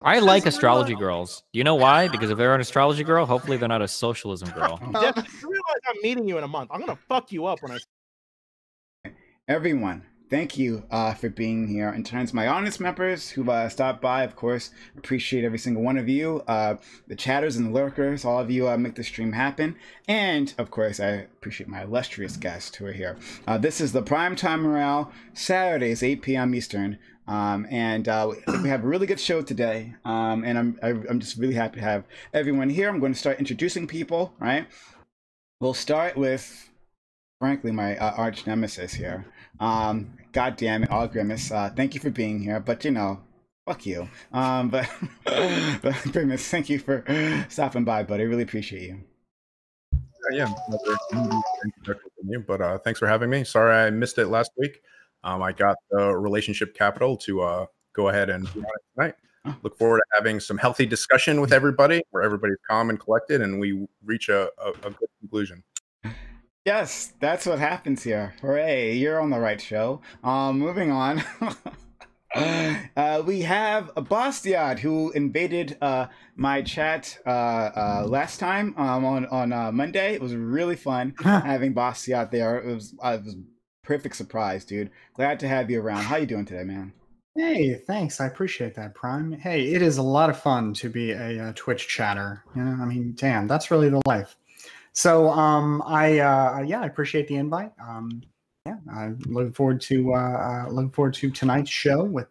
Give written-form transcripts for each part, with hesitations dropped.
I like astrology girls. Do you know why? Because if they're an astrology girl, hopefully they're not a socialism girl. Jeff, you realize I'm meeting you in a month. I'm gonna fuck you up when I. Everyone, thank you for being here. In terms of my honest members who stopped by, of course, appreciate every single one of you. The chatters and the lurkers, all of you make the stream happen. And, of course, I appreciate my illustrious guests who are here. This is the Primetime Royale, Saturdays, 8 p.m. Eastern. And we have a really good show today. And I'm just really happy to have everyone here. I'm going to start introducing people, right? We'll start with, frankly, my arch nemesis here. God damn it, all Grimace. Thank you for being here, but you know, fuck you. But Grimace, thank you for stopping by, buddy. I really appreciate you. Yeah, but thanks for having me. Sorry I missed it last week. I got the relationship capital to go ahead and be on it tonight. Look forward to having some healthy discussion with everybody, where everybody's calm and collected, and we reach a good conclusion. Yes, that's what happens here. Hooray, you're on the right show. Moving on. We have Bastiat, who invaded my chat last time on Monday. It was really fun having Bastiat there. It was a perfect surprise, dude. Glad to have you around. How you doing today, man? Hey, thanks. I appreciate that, Prime. Hey, it is a lot of fun to be a Twitch chatter. You know, I mean, damn, that's really the life. So, I appreciate the invite. Yeah, I'm looking forward to tonight's show with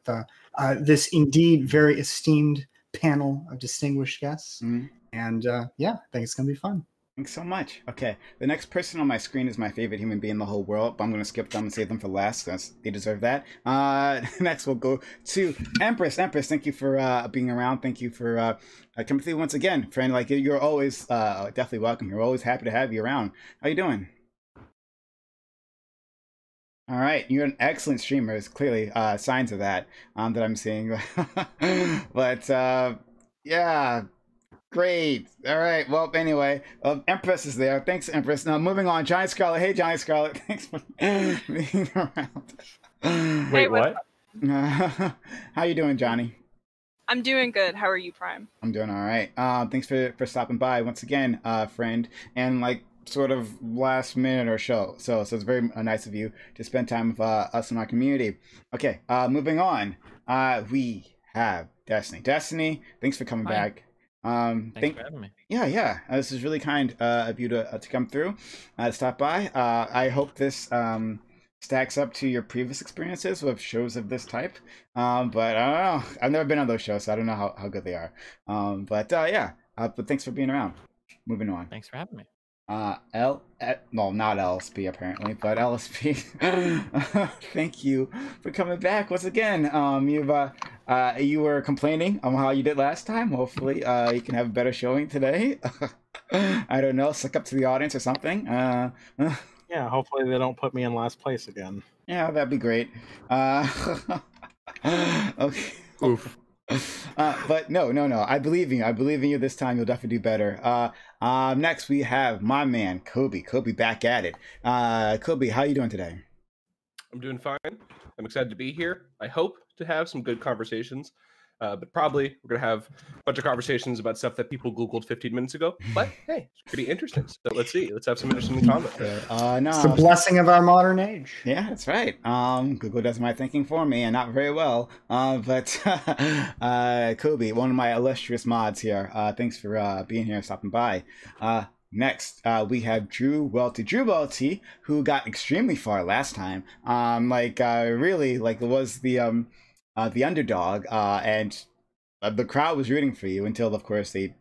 this indeed very esteemed panel of distinguished guests. Mm-hmm. And yeah, I think it's gonna be fun. Thanks so much. Okay, the next person on my screen is my favorite human being in the whole world, but I'm going to skip them and save them for last because they deserve that. Next, we'll go to Empress. Empress, thank you for being around. Thank you for coming through once again, friend. Like, you're always definitely welcome. You're always happy to have you around. How you doing? All right, you're an excellent streamer. There's clearly signs of that that I'm seeing. But yeah. Great. All right. Well, anyway, Empress is there. Thanks, Empress. Now, moving on. Johnny Scarlet. Hey, Johnny Scarlet. Thanks for being around. Wait, what? How you doing, Johnny? I'm doing good. How are you, Prime? I'm doing all right. Thanks for stopping by once again, friend. And like sort of last minute or so. So it's very nice of you to spend time with us in our community. Okay. Moving on. We have Destiny. Destiny, thanks for coming back. Thanks for having me. Yeah. This is really kind of you to come through, stop by. I hope this stacks up to your previous experiences with shows of this type. But I don't know. I've never been on those shows, so I don't know how good they are. But thanks for being around. Moving on. Thanks for having me. No, not LSP apparently, but LSP. Thank you for coming back once again. You were complaining on how you did last time. Hopefully, you can have a better showing today. I don't know, suck up to the audience or something. Yeah, hopefully they don't put me in last place again. Yeah, that'd be great. Okay. Oof. But no. I believe in you. I believe in you this time. You'll definitely do better. Next, we have my man, Kobe. Kobe back at it. Kobe, how you doing today? I'm doing fine. I'm excited to be here. I hope to have some good conversations. But probably we're going to have a bunch of conversations about stuff that people Googled 15 minutes ago. But hey, it's pretty interesting. So let's see. Let's have some interesting comments. No. It's the blessing of our modern age. Yeah, that's right. Google does my thinking for me, and not very well. But Kobe, one of my illustrious mods here. Thanks for being here, stopping by. Next, we have Drew Welty. Drew Welty, who got extremely far last time. Really, it was the underdog, and the crowd was rooting for you until, of course, they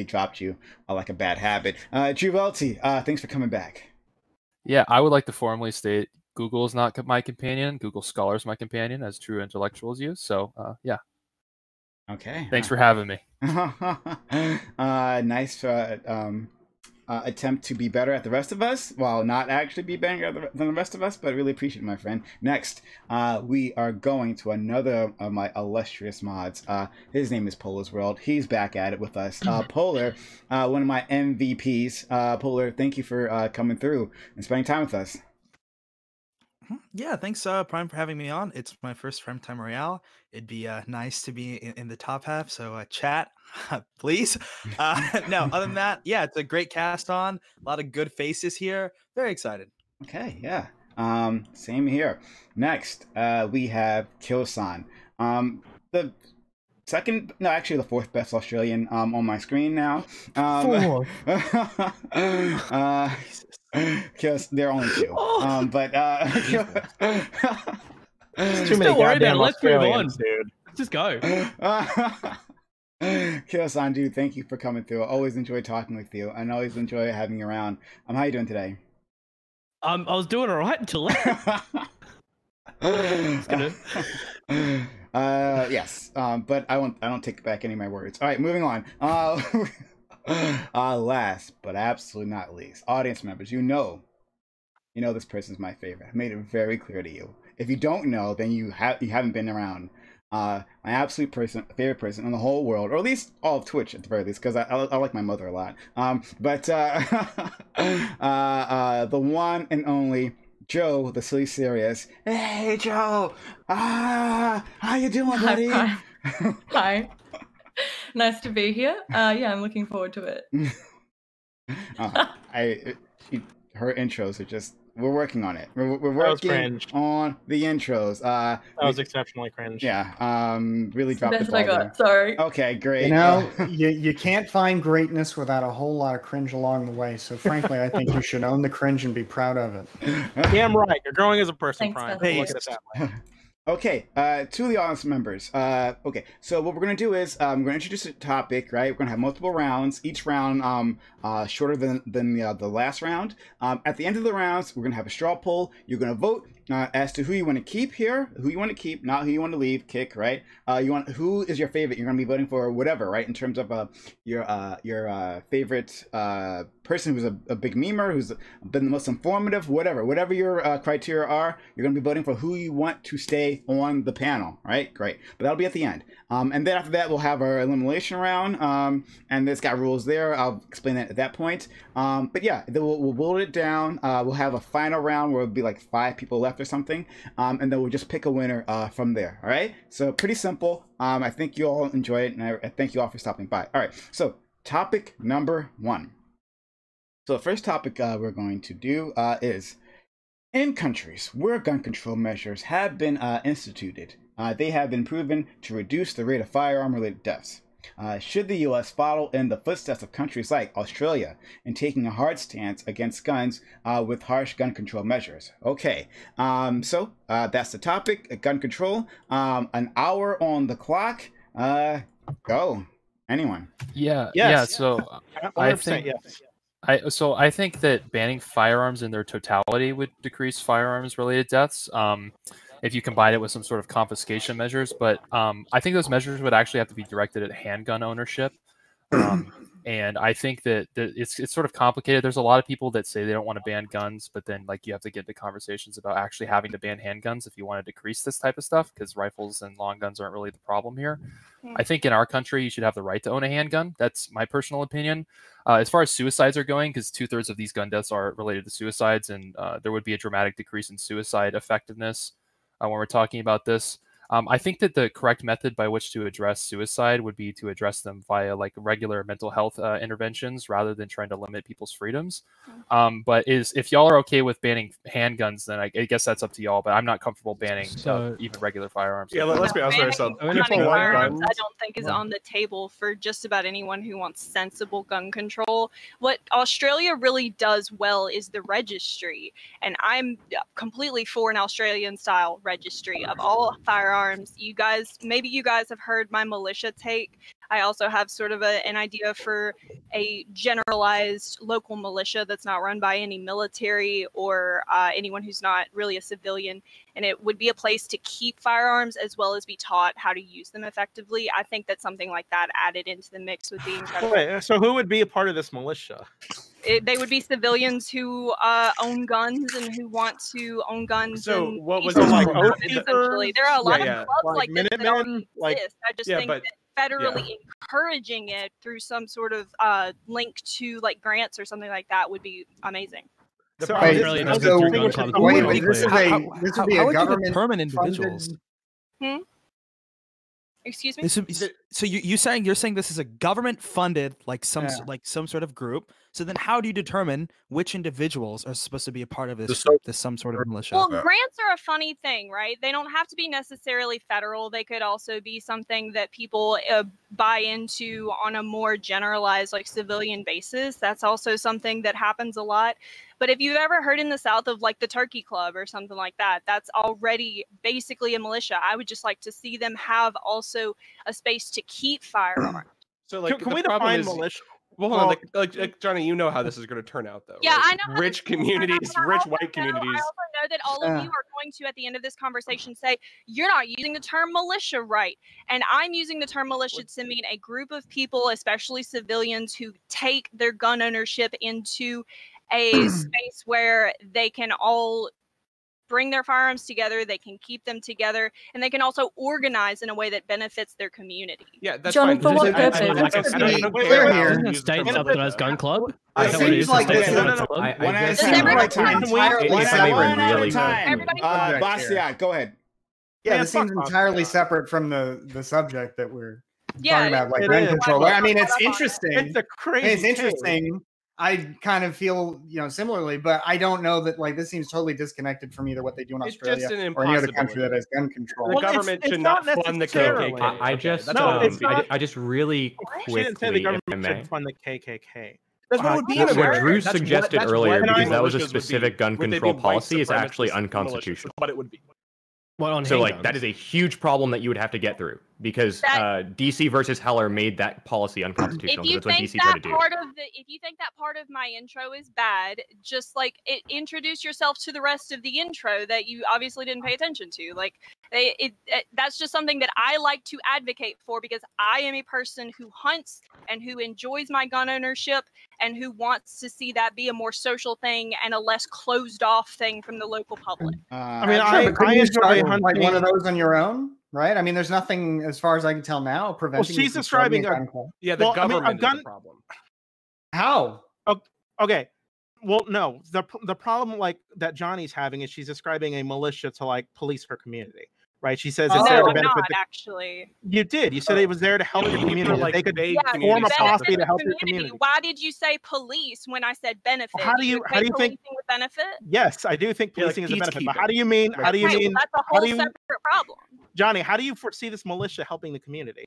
dropped you like a bad habit. Drew Welty, thanks for coming back. Yeah, I would like to formally state Google is not my companion. Google Scholar is my companion, as true intellectuals use. So, yeah. Okay. Thanks for having me. Nice attempt to be better at the rest of us. Well, not actually be better than the rest of us, but really appreciate it, my friend. Next, we are going to another of my illustrious mods. His name is Polar's World. He's back at it with us. Polar, one of my MVPs. Polar, thank you for coming through and spending time with us. Yeah, thanks, Prime, for having me on. It's my first Primetime Royale. It'd be nice to be in the top half, so chat, please. No, other than that, yeah, it's a great cast on. A lot of good faces here. Very excited. Okay, yeah. Same here. Next, we have Kyosan. The second, no, actually the fourth best Australian on my screen now. Fourth. Because there are only two. But It's too many goddamn Australians, dude. Let's just go. Kyosan, dude, thank you for coming through. I always enjoy talking with you, and always enjoy having you around. How you doing today? I was doing all right until that. Yes, but I don't take back any of my words. All right, moving on. Last but absolutely not least, audience members, you know this person's my favorite. I made it very clear to you. If you don't know, then you haven't been around. My absolute favorite person in the whole world, or at least all of Twitch at the very least, because I like my mother a lot. But the one and only Joe, the silly serious. Hey, Joe. How you doing, buddy? Hi. Hi. Nice to be here. Yeah, I'm looking forward to it. Her intros are just. We're working on it. We're working on the intros. That was exceptionally cringe. Yeah. Really dropped the Best ball I got. there. Sorry. Okay, great. You know, you can't find greatness without a whole lot of cringe along the way. So frankly, I think you should own the cringe and be proud of it. Damn right. You're growing as a person, Thanks, Prime. Beth. Look at it that way. Okay, to the audience members. Okay, so what we're gonna do is we're gonna introduce a topic, right? We're gonna have multiple rounds. Each round shorter than the last round. At the end of the rounds, we're gonna have a straw poll. You're gonna vote as to who you want to keep here, who you want to keep, not who you want to leave, kick, right? Who is your favorite? You're gonna be voting for whatever, right? In terms of your favorite person who's a big memer, who's been the most informative, whatever your criteria are, you're gonna be voting for who you want to stay on the panel, right? Great, but that'll be at the end. And then after that, we'll have our elimination round, and it's got rules there. I'll explain that at that point. But yeah, then we'll boil it down. We'll have a final round where it'll be like 5 people left or something, and then we'll just pick a winner from there. All right, so pretty simple. I think you all enjoy it, and I thank you all for stopping by. All right, so topic number 1. So the first topic we're going to do is in countries where gun control measures have been instituted, they have been proven to reduce the rate of firearm-related deaths. Should the U.S. follow in the footsteps of countries like Australia in taking a hard stance against guns with harsh gun control measures? Okay, so that's the topic, gun control. An hour on the clock. Go. Anyone? Yeah. Yes. Yeah. So I 100% think. yes. I think that banning firearms in their totality would decrease firearms-related deaths if you combine it with some sort of confiscation measures. But I think those measures would actually have to be directed at handgun ownership. And I think that it's sort of complicated. There's a lot of people that say they don't want to ban guns, but then like you have to get into conversations about actually having to ban handguns if you want to decrease this type of stuff, because rifles and long guns aren't really the problem here. I think in our country, you should have the right to own a handgun. That's my personal opinion. As far as suicides are going, because 2/3 of these gun deaths are related to suicides, and there would be a dramatic decrease in suicide effectiveness when we're talking about this. I think that the correct method by which to address suicide would be to address them via like regular mental health interventions rather than trying to limit people's freedoms. But if y'all are okay with banning handguns, then I guess that's up to y'all. But I'm not comfortable banning even regular firearms. Yeah, let's be honest with ourselves. Banning People want firearms, guns. I don't think is on the table for just about anyone who wants sensible gun control. What Australia really does well is the registry, and I'm completely for an Australian-style registry of all firearms. Maybe you guys have heard my militia take. I also have sort of an idea for a generalized local militia that's not run by any military or anyone who's not really a civilian. And it would be a place to keep firearms as well as be taught how to use them effectively. I think that something like that added into the mix would be incredible. Wait, so who would be a part of this militia? They would be civilians who own guns and who want to own guns. So and what was use it them like? for Oath purpose, Keepers? essentially. There are a lot Yeah, of clubs like this that already Minutemen? exist. I just think but that federally encouraging it through some sort of link to like grants or something like that would be amazing. So, Wait, Australia does so- go through gun clubs. wait, Really this is clear. this would be how a would you government determine individuals? funded- Excuse me. This would be, so you're saying this is a government funded like some Yeah. like some sort of group. So then how do you determine which individuals are supposed to be a part of this So- group, this some sort of militia? Well, grants are a funny thing, right? They don't have to be necessarily federal. They could also be something that people buy into on a more generalized, like civilian basis. That's also something that happens a lot. But if you've ever heard in the South of like the Turkey Club or something like that, that's already basically a militia. I would just like to see them have also a space to keep firearms. So like, Can the we problem define is, militia? well, hold on, like Johnny, you know how this is going to turn out, though. Yeah, right? I know how Rich this is gonna turn out, communities, but I rich also white know- communities. I also know that all of you are going to, at the end of this conversation, say you're not using the term militia right, and I'm using the term militia to mean a group of people, especially civilians, who take their gun ownership into a space where they can all bring their firearms together, they can keep them together, and they can also organize in a way that benefits their community. Yeah, that's Johnny, fine. for what I purpose? don't Wait, care wait, about wait. isn't it state subsidized gun club? It Is that what it seems is? like The this state is- subsidized club? One at a Does time. everybody- One at a time. Entirely One separate. at a really- time. Everybody- Bastiat, go ahead. Yeah, Man, this seems fuck off. entirely separate from the subject that we're Yeah, talking about, like it gun is. control. I mean, it's It's interesting. It's a crazy. It's case. interesting. I kind of feel, similarly, but I don't know that like this seems totally disconnected from either what they do in It's Australia just an or any other country that impossibility. has gun control. The Well, it's- government it's should not not fund the necessarily. KKK. I Okay, just, that's No, all I'm it's saying. not- I just really She didn't say the quickly, if I government may. should fund the KKK. That's what would be What anywhere. Drew That's what- suggested that's earlier, what because that was a militias would be. specific gun Would they be control white policy, is supremacist actually militias? unconstitutional. But it would be. What on So, like, handguns? that is a huge problem that you would have to get through, because DC versus Heller made that policy unconstitutional. If you That's what think DC tried to that do. if you think that part of my intro is bad, just like introduce yourself to the rest of the intro that you obviously didn't pay attention to. Like that's just something that I like to advocate for, because I am a person who hunts and who enjoys my gun ownership and who wants to see that be a more social thing and a less closed off thing from the local public. I mean, Sure, but couldn't you start enjoy with, like one of hunting. those on your own, right? I mean, there's nothing, as far as I can tell now, preventing. you she's from starting describing a a- gun club. Yeah, the Well, I mean, a government is gun- the problem. How? Okay. Well, no. The problem like that Johnny's having is she's describing a militia to like police her community, right? She says it's Oh, there No, to I'm benefit. not the, actually. you did. You said it was there to help Yeah, your but you community. feel like They could vague Yeah, community form a stuff. policy to benefit help the your community. Why did you say police when I said benefit? How do you equate think- policing with benefit? Yes, I do think Yeah, like policing is a benefit. But peacekeeping. how do you mean? How do you Right, well, mean? that's a how whole do you- separate problem. Johnny, how do you foresee this militia helping the community?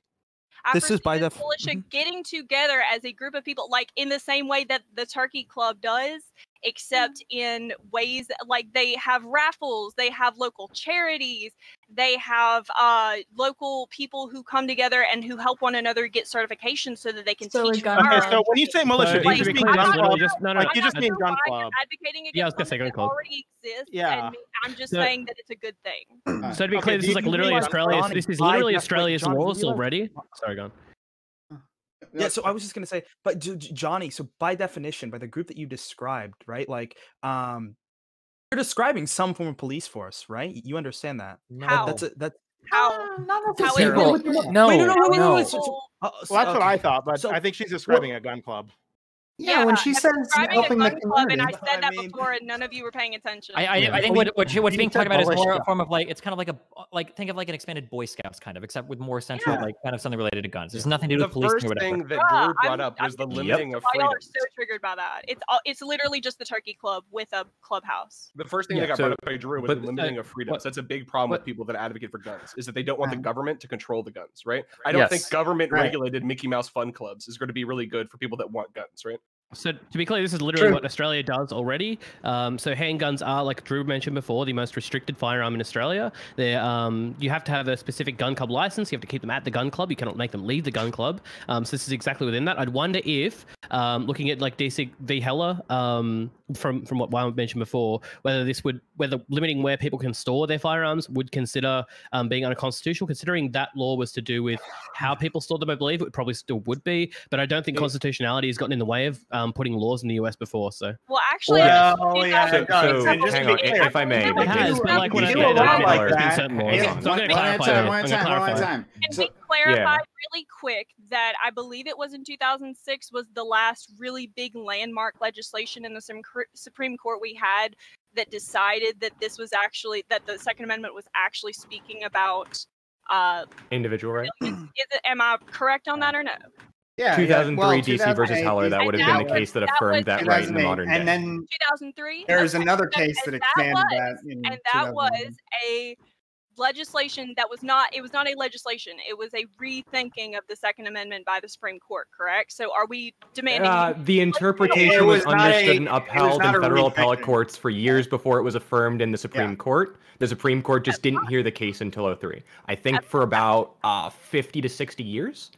I This is foresee by this def- militia getting together as a group of people, like in the same way that the Turkey Club does, except in ways like they have raffles, they have local charities, they have local people who come together and who help one another get certifications so that they can So a teach gun Okay, firearms. so when you say militia, do Like, you to just be mean clear, gun that's literally club? just no, Like you just I'm mean not gun sure why club? you're advocating against Yeah, I was gonna say something gun that club. already exists, Yeah. and I'm just So- saying that it's a good thing. So to be Okay, clear, this do is like you literally realize- Australia's. Johnny, This is by literally def- wait, Australia's Johnny, you laws realize- already. Sorry, go on. Yeah, so I was just gonna say, but Johnny, so by definition, by the group that you described, right? Like, you're describing some form of police force, right? You understand that? How? That's How? Not How necessarily. is People, no, wait, no. no. People- Well, that's what I thought, but So- I think she's describing a gun club. Yeah, when she I'm says describing helping a the gun club, and I community. said that I mean- before, and none of you were paying attention. I think Well, what's you being said talked about is more militia. a form of like, it's kind of like think of like an expanded Boy Scouts kind of, except with more central, like kind of something related to guns. There's nothing to do The with policing first or whatever. thing that Bruh, Drew brought I'm- up was the I'm- limiting of Why y'all are freedoms. so triggered by that? It's literally just the Turkey Club with a clubhouse. The first thing Yeah, that got so- brought up by Drew was but, the limiting of freedoms. what- That's a big problem with what- people that advocate for guns, is that they don't want the Right. government to control the guns, right? I don't think Yes. government Right. regulated Mickey Mouse fun clubs is going to be really good for people that want guns, right? So to be clear, this is literally True. what Australia does already. So handguns are, like Drew mentioned before, the most restricted firearm in Australia. They're you have to have a specific gun club license. You have to keep them at the gun club. You cannot make them leave the gun club. So this is exactly within that. I'd wonder if, looking at like DC v Heller, from what Wyman mentioned before, whether limiting where people can store their firearms would consider being unconstitutional. Considering that law was to do with how people store them, I believe it probably still would be. But I don't think constitutionality has gotten in the way of putting laws in the US before. So Well, actually, Well, in yeah, 2006 So And just to hang be on, clear, if I may, it it has, but like when I do say a lot that, like there's been that. certain laws. Hang Yeah, on. So I'm one going to at a clarify. time, I'm one at a gonna time, one at a clarify. time. Can So, we clarify yeah. really quick that I believe it was in 2006 was the last really big landmark legislation in the Supreme Court we had that decided that this was actually that the Second Amendment was actually speaking about Individual right? Am I correct on that or no? Yeah, 2003 well, DC versus 2008 Heller. That And would have that been the was- case that that affirmed was that right in the 2008, modern day. and then 2003. there's Okay, another so- case that and expanded was, that. In and that 2011. was a legislation that was not. It was not a legislation. It was a rethinking of the Second Amendment by the Supreme Court. Correct. So are we demanding? The interpretation It was was not understood a- and it was upheld not in a federal appellate rethinking. courts for years before it was affirmed in the Supreme Yeah. Court. The Supreme Court just didn't hear the case until 2003. I think for about 50 to 60 years.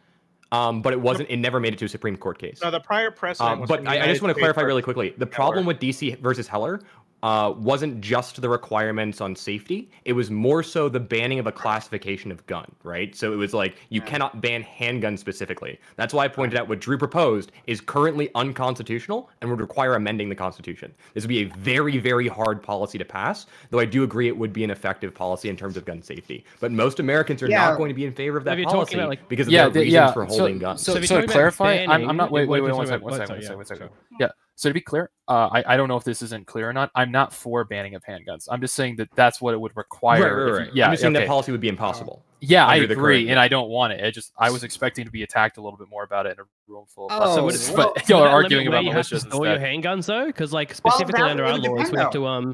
But it wasn't. It never made it to a Supreme Court case. No, the prior precedent was But from the I United just want to States clarify versus really quickly. The problem with DC versus Heller wasn't just the requirements on safety. It was more so the banning of a classification of gun, right? So it was like you cannot ban handguns specifically. That's why I pointed out what Drew proposed is currently unconstitutional and would require amending the Constitution. This would be a very, very hard policy to pass, though I do agree it would be an effective policy in terms of gun safety. But most Americans are not going to be in favor of that If you're policy talking about, like- because of their reasons for holding guns. So if you're to talking about clarify, I'm banning, not. Wait, what if you're one talking second. about- One second. Yeah. So to be clear, I don't know if this isn't clear or not. I'm not for banning of handguns. I'm just saying that that's what it would require. Right. Yeah. I'm just saying okay. that policy would be impossible. Yeah, I under the agree, current- and I don't want it. I was expecting to be attacked a little bit more about it in a room full of Oh, us. well, But y'all are Does that arguing limit about where you have to militias store your instead. handguns though, because like specifically that under would our laws, depend, we have though.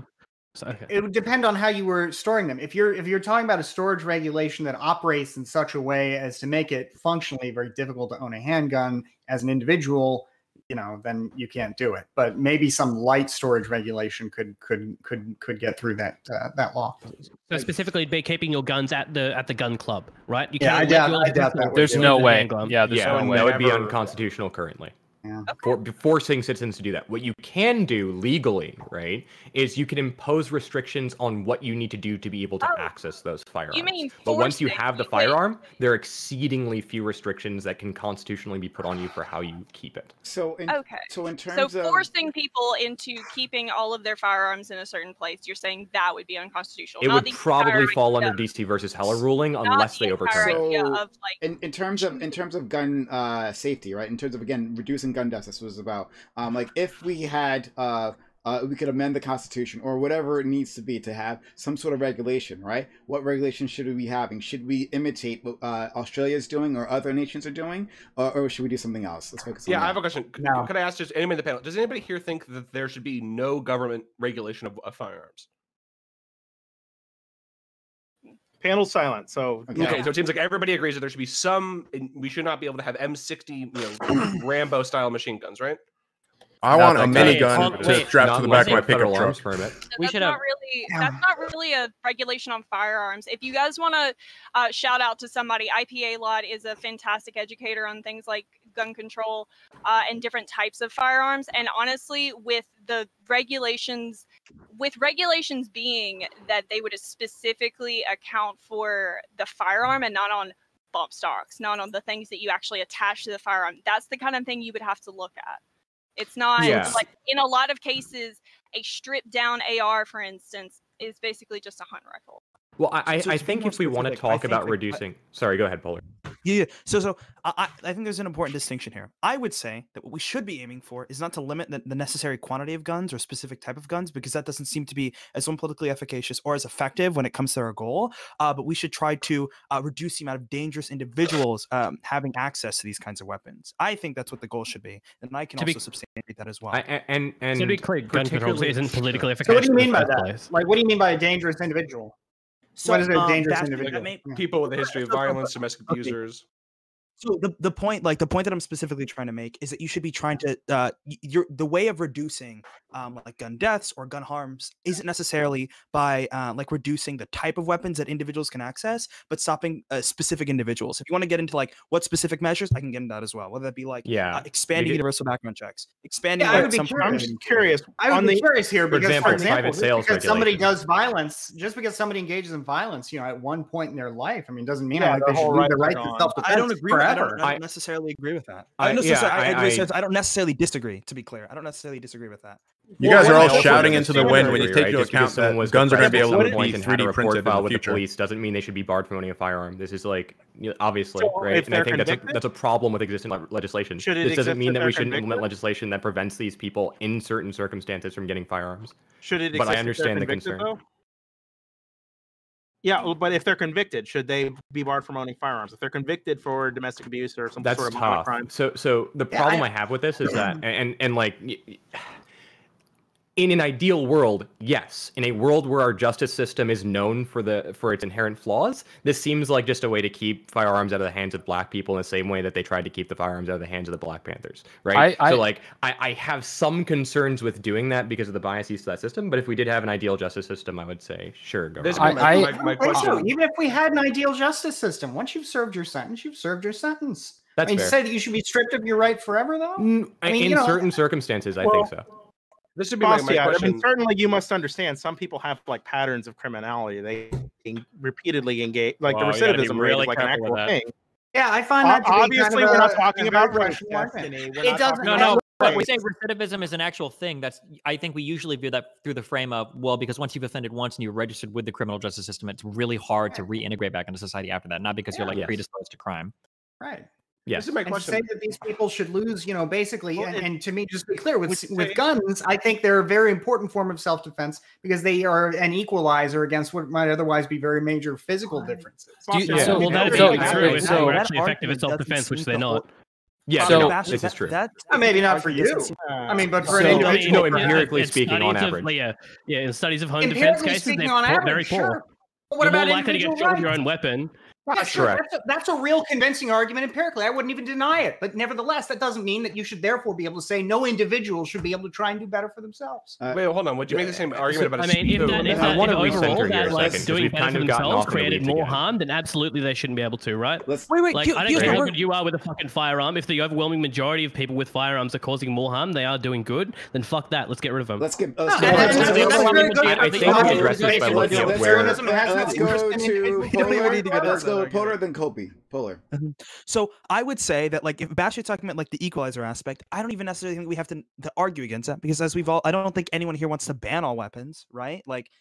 to okay. It would depend on how you were storing them. If you're talking about a storage regulation that operates in such a way as to make it functionally very difficult to own a handgun as an individual, then you can't do it. But maybe some light storage regulation could get through that law. So specifically, be keeping your guns at the gun club, right? You Yeah, I let doubt- your I doubt that would There's do it. no the way. handgun. Yeah, there's no way. that would be Never- unconstitutional currently. Yeah. Forcing citizens to do that. What you can do legally, right, is you can impose restrictions on what you need to do to be able to access those firearms. mean But once you forcing? have the Wait. firearm, there are exceedingly few restrictions that can constitutionally be put on you for how you keep it. So in Okay. terms of Forcing people into keeping all of their firearms in a certain place, you're saying that would be unconstitutional. It not would the probably entire fall idea- under DC versus Heller ruling not unless the they entire overturn it. idea So, of, like, in terms of gun safety, right? In terms of, again, reducing gun deaths, this was about like if we had we could amend the Constitution or whatever it needs to be to have some sort of regulation, right? What regulation should we be having? Should we imitate what Australia is doing or other nations are doing, or should we do something else? Let's focus on Yeah, that. I have a question. No. Could I ask just anybody in the panel? Does anybody here think that there should be no government regulation of firearms? Panel silent. So Okay, so it seems like everybody agrees that there should be some. We should not be able to have M60, Rambo style machine guns, right? I Not want that a guy. minigun Wait, to strap Not to the back of my unless they pickup pick truck. alarms permit. So We that's should not have- really that's not really a regulation on firearms. If you guys want to shout out to somebody, IPA Lot is a fantastic educator on things like gun control and different types of firearms. And honestly, with regulations being that they would specifically account for the firearm and not on bump stocks, not on the things that you actually attach to the firearm. That's the kind of thing you would have to look at. It's not like in a lot of cases, a stripped down AR, for instance, is basically just a hunt rifle. Well, I So to be think more if we want to specific, I talk think, about like, reducing... Sorry, go ahead, Polar. Yeah. So I think there's an important distinction here. I would say that what we should be aiming for is not to limit the necessary quantity of guns or specific type of guns, because that doesn't seem to be as politically efficacious or as effective when it comes to our goal. But we should try to reduce the amount of dangerous individuals having access to these kinds of weapons. I think that's what the goal should be, and I can also substantiate that as well. And So to be clear, gun control isn't politically efficacious. So what do you mean in by the first that? place. Like, what do you mean by a dangerous individual? So, what is a dangerous that's- individual? Yeah. People with a history of violence, domestic Okay. abusers. So the point that I'm specifically trying to make is that you should be trying to the way of reducing like gun deaths or gun harms isn't necessarily by like reducing the type of weapons that individuals can access, but stopping specific individuals. If you want to get into like what specific measures, I can get into that as well. Whether that be like expanding universal background checks, expanding. Yeah, I like, would be some curious. I'm curious. I would be curious here for because, example, for example, private just sales because somebody regulation. does violence, just because somebody engages in violence, at one point in their life, I mean, doesn't mean Yeah, like their they should whole lose the rights right are to gone. self-defense I don't agree with forever. I don't necessarily agree with that. I don't necessarily disagree. To be clear, I don't necessarily disagree with that. You guys are all also shouting into the wind when you take into just because account someone that was guns are going to be depressed able at to some point be and had a 3D report printed in filed the with the future. police doesn't mean they should be barred from owning a firearm. This is like, obviously, So right? if And I they're think convicted? that's a problem with existing legislation. Should it This doesn't exist mean if that they're we shouldn't implement convicted? legislation that prevents these people in certain circumstances from getting firearms. Should it But exist I understand the if they're concern. convicted, though? Yeah, but if they're convicted, should they be barred from owning firearms? If they're convicted for domestic abuse or some That's sort of tough. crime, So the problem I have with this is that, and like, in an ideal world, yes. In a world where our justice system is known for its inherent flaws, this seems like just a way to keep firearms out of the hands of black people in the same way that they tried to keep the firearms out of the hands of the Black Panthers, right? I have some concerns with doing that because of the biases to that system, but if we did have an ideal justice system, I would say, sure, go ahead. My question. Even if we had an ideal justice system, once you've served your sentence, you've served your sentence. That's to fair. say that you should be stripped of your right forever, though? In certain circumstances, I think so. This would be my Bastiat, question. I mean, certainly you must understand some people have like patterns of criminality. They repeatedly engage, like the recidivism rate is like an actual thing. Yeah, I find that to be obviously we're not talking about very race, Destiny. It doesn't. No. But race. we say recidivism is an actual thing. I think we usually view that through the frame of, well, because once you've offended once and you're registered with the criminal justice system, it's really hard to reintegrate back into society after that. Not because you're like predisposed to crime. Right. Yes. This is my And to question. say that these people should lose, basically, and to me, just to be clear, with guns, I think they're a very important form of self-defense because they are an equalizer against what might otherwise be very major physical differences. Well, that'd be true if they were actually effective at self-defense, which they're not. Yeah, So- this is true. Maybe not for you. I mean, but for an individual. Empirically speaking, on average. In studies of home defense Empirically cases, speaking, they're on average, very poor. sure. But what You're more about likely to get individual shot with your rights? own weapon. Yeah, sure. Correct. That's a real convincing argument empirically. I wouldn't even deny it. But nevertheless, that doesn't mean that you should therefore be able to say no individual should be able to try and do better for themselves. Wait, hold on. Would you make the same argument about? I mean, if want to overall recenter here that a like second, doing we've better kind for of gotten themselves off in the created weeds more again. harm, then absolutely they shouldn't be able to, right? Wait, Like, I don't Houston, care how we're- good you are with a fucking firearm. If the overwhelming majority of people with firearms are causing more harm, they are doing good, then fuck that. Let's get rid of them. Let's get. I Let's go Polar than Kobe. Polar. So I would say that, like, if Bastiat's talking about like the equalizer aspect, I don't even necessarily think we have to argue against that, because as I don't think anyone here wants to ban all weapons, right? Like,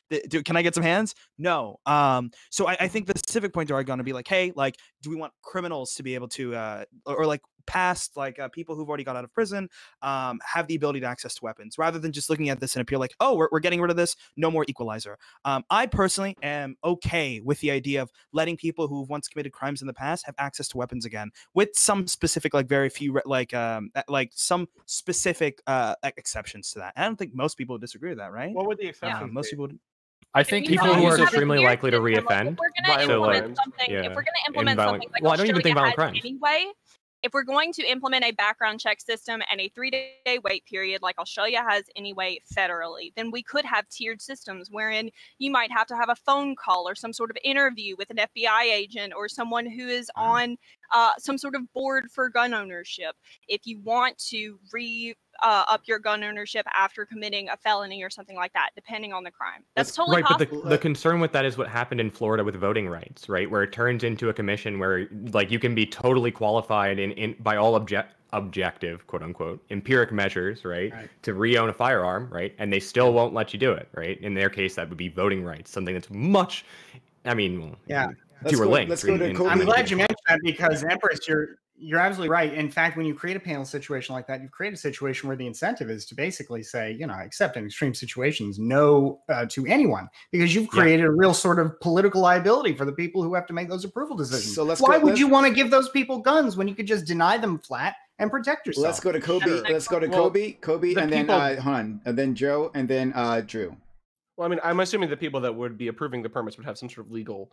can I get some hands? No. So I think the specific points are going to be like, hey, like, do we want criminals to be able to, or like past people who've already got out of prison, have the ability to access to weapons, rather than just looking at this and appear like, oh, we're getting rid of this, no more equalizer. I personally am okay with the idea of letting people who've once committed crimes in the past have access to weapons again, with some specific, like, very few, like some specific exceptions to that. And I don't think most people would disagree with that, right? What would the exceptions most be? people would. I think people who are extremely likely to reoffend. If we're going to implement something, if we're going to implement something like I don't even think violent Australia has crimes. anyway, if we're going to implement a background check system and a 3-day wait period like Australia has anyway federally, then we could have tiered systems wherein you might have to have a phone call or some sort of interview with an FBI agent or someone who is on some sort of board for gun ownership. If you want to up your gun ownership after committing a felony or something like that, depending on the crime. That's totally right, possible. but the concern with that is what happened in Florida with voting rights, right? Where it turns into a commission where, like, you can be totally qualified in by all objective, quote unquote, empiric measures, right, to re-own a firearm, right, and they still won't let you do it, right? In their case, that would be voting rights, something that's much, I mean, two are linked. Let's go to Kobe. I'm glad you mentioned that, because Empress, you're absolutely right. In fact, when you create a panel situation like that, you create a situation where the incentive is to basically say, except in extreme situations, no to anyone, because you've created a real sort of political liability for the people who have to make those approval decisions. So why would you want to give those people guns when you could just deny them flat and protect yourself? Let's go to Kobe. Let's go to Kobe, and then Han, and then Joe, and then Drew. Well, I mean, I'm assuming the people that would be approving the permits would have some sort of legal,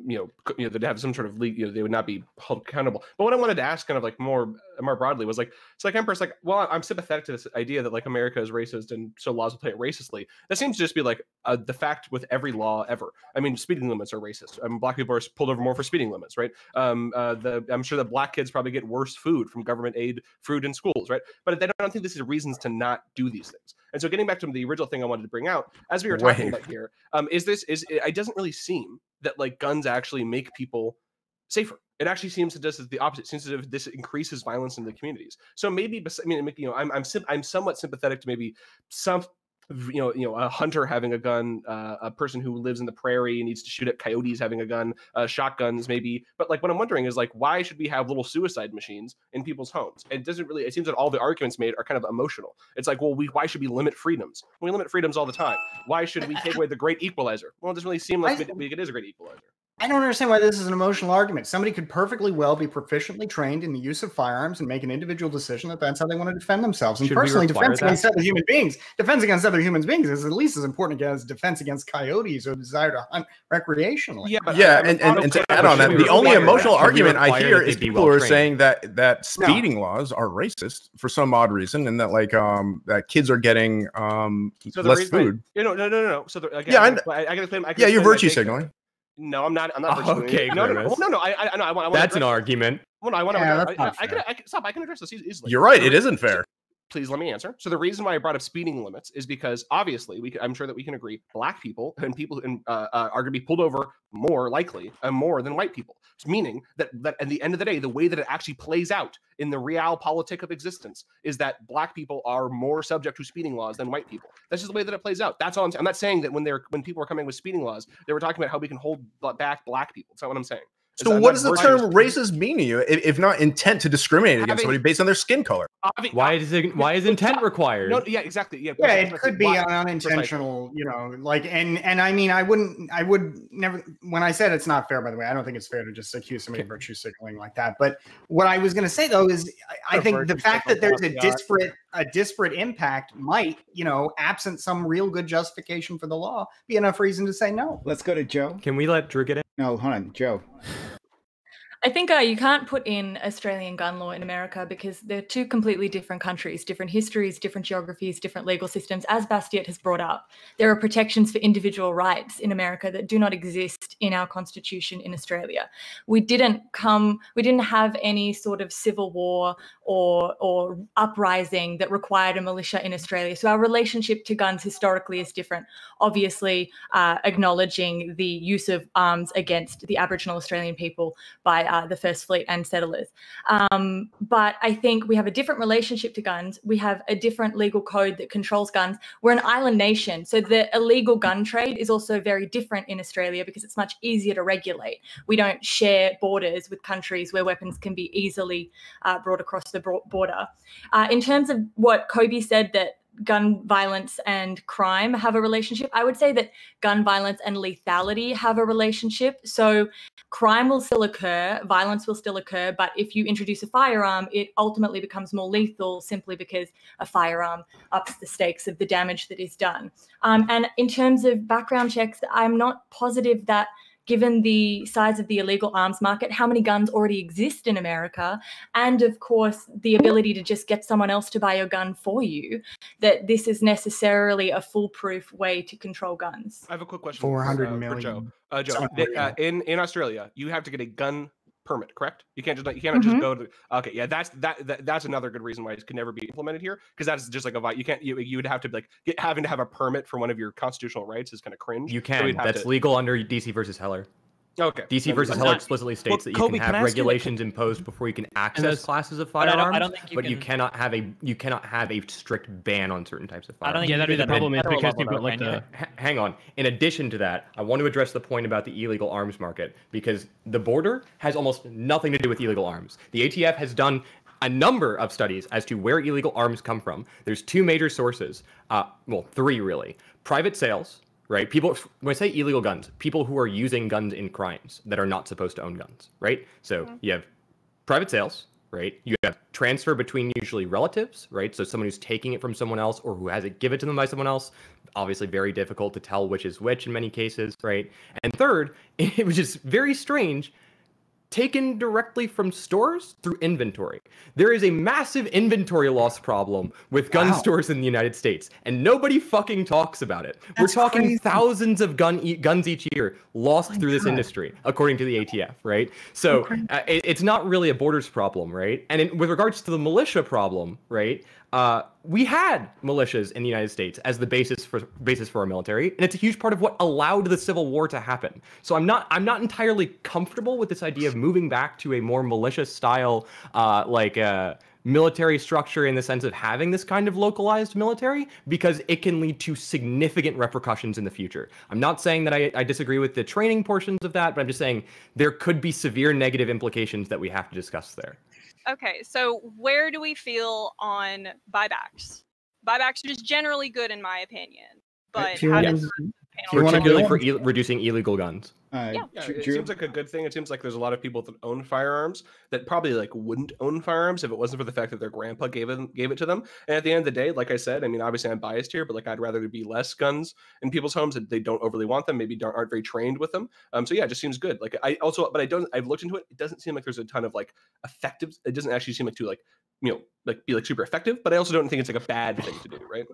they'd have some sort of legal, they would not be held accountable. But what I wanted to ask, kind of like more broadly, was like, it's like Empress, like, well, I'm sympathetic to this idea that like America is racist and so laws will play it racistly. That seems to just be like the fact with every law ever. I mean, speeding limits are racist. I mean, black people are pulled over more for speeding limits, right? I'm sure that black kids probably get worse food from government aid food in schools, right? But I don't think this is reasons to not do these things. And so getting back to the original thing I wanted to bring out, as we were talking about here, it doesn't really seem that like guns actually make people safer. It actually seems to just the opposite. It seems as if this increases violence in the communities. So maybe, I mean, I'm somewhat sympathetic to maybe some, a hunter having a gun, a person who lives in the prairie and needs to shoot at coyotes having a gun, shotguns maybe. But like what I'm wondering is like, why should we have little suicide machines in people's homes? It doesn't really. It seems that all the arguments made are kind of emotional. It's like, well, why should we limit freedoms? We limit freedoms all the time. Why should we take away the great equalizer? Well, it doesn't really seem like it is a great equalizer. I don't understand why this is an emotional argument. Somebody could perfectly well be proficiently trained in the use of firearms and make an individual decision that that's how they want to defend themselves. And personally, defense against other human beings is at least as important as defense against coyotes or desire to hunt recreationally. And to add on that, the only emotional argument I hear is people who are saying that speeding laws are racist for some odd reason, and that like that kids are getting less food. No. So again, I can explain. You're virtue signaling. No, I'm not. I'm not. Okay, no. I want. That's an argument. Well, no, I want to. I can stop. I can address this easily. You're right. It isn't fair. Please let me answer. So the reason why I brought up speeding limits is because obviously I'm sure that we can agree Black people and people are going to be pulled over more likely more than white people. Meaning that at the end of the day, the way that it actually plays out in the real politic of existence is that Black people are more subject to speeding laws than white people. That's just the way that it plays out. That's all I'm not saying that when people are coming with speeding laws, they were talking about how we can hold back Black people. That's not what I'm saying. So what does the term racist mean to you, if not intent to discriminate against somebody based on their skin color? Why is intent required? No, yeah, exactly. Yeah, it could be unintentional, like, and I mean, I would never, when I said it's not fair, by the way, I don't think it's fair to just accuse somebody of virtue signaling like that. But what I was going to say though, is I think the fact that there's a disparate impact might, absent some real good justification for the law, be enough reason to say no. Let's go to Joe. Can we let Drew get in? No, hold on, Joe. I think you can't put in Australian gun law in America because they're two completely different countries, different histories, different geographies, different legal systems. As Bastiat has brought up, there are protections for individual rights in America that do not exist in our constitution in Australia. We didn't have any sort of civil war or uprising that required a militia in Australia. So our relationship to guns historically is different. Obviously, acknowledging the use of arms against the Aboriginal Australian people by the First Fleet and settlers. But I think we have a different relationship to guns. We have a different legal code that controls guns. We're an island nation. So the illegal gun trade is also very different in Australia because it's much easier to regulate. We don't share borders with countries where weapons can be easily brought across the border. In terms of what Kobe said, that gun violence and crime have a relationship, I would say that gun violence and lethality have a relationship. So crime will still occur, violence will still occur, but if you introduce a firearm, it ultimately becomes more lethal simply because a firearm ups the stakes of the damage that is done. And in terms of background checks, I'm not positive that, given the size of the illegal arms market, how many guns already exist in America, and of course, the ability to just get someone else to buy your gun for you, that this is necessarily a foolproof way to control guns. I have a quick question 400 million. for Joe. Joe, in Australia, you have to get a gun permit, correct? You can't just go to. Okay, yeah, that's another good reason why it could never be implemented here, because that's just like you would have to like having to have a permit for one of your constitutional rights is kind of cringe. You can. So that's legal under DC versus Heller. Okay. DC versus Heller explicitly states that you can have regulations imposed before you can access classes of firearms, but you cannot have a strict ban on certain types of firearms. Yeah, that'd be the problem is because you've got like the. Hang on. In addition to that, I want to address the point about the illegal arms market, because the border has almost nothing to do with illegal arms. The ATF has done a number of studies as to where illegal arms come from. There's two major sources. Well, three really. Private sales. Right? People, when I say illegal guns, people who are using guns in crimes that are not supposed to own guns, right? So you have private sales, right? You have transfer between usually relatives, right? So someone who's taking it from someone else or who has it given to them by someone else. Obviously very difficult to tell which is which in many cases, right? And third, it was just very strange, taken directly from stores through inventory. There is a massive inventory loss problem with gun stores in the United States, and nobody fucking talks about it. We're talking thousands of guns each year lost through this industry, according to the ATF, right? So it's not really a borders problem, right? And with regards to the militia problem, right? we had militias in the United States as the basis for our military, and it's a huge part of what allowed the Civil War to happen. So I'm not entirely comfortable with this idea of moving back to a more militia style, military structure in the sense of having this kind of localized military, because it can lead to significant repercussions in the future. I'm not saying that I disagree with the training portions of that, but I'm just saying there could be severe negative implications that we have to discuss there. Okay, so where do we feel on buybacks? Buybacks are just generally good in my opinion, but how does particularly for reducing illegal guns? It seems like a good thing. It seems like there's a lot of people that own firearms that probably like wouldn't own firearms if it wasn't for the fact that their grandpa gave it to them. And at the end of the day, like I said, I mean, obviously I'm biased here, but like I'd rather there be less guns in people's homes that they don't overly want them, maybe aren't very trained with them. So yeah, it just seems good. Like I've looked into it. It doesn't seem like there's a ton of like effective. It doesn't actually seem like to like, you know, like be like super effective, but I also don't think it's like a bad thing to do, right?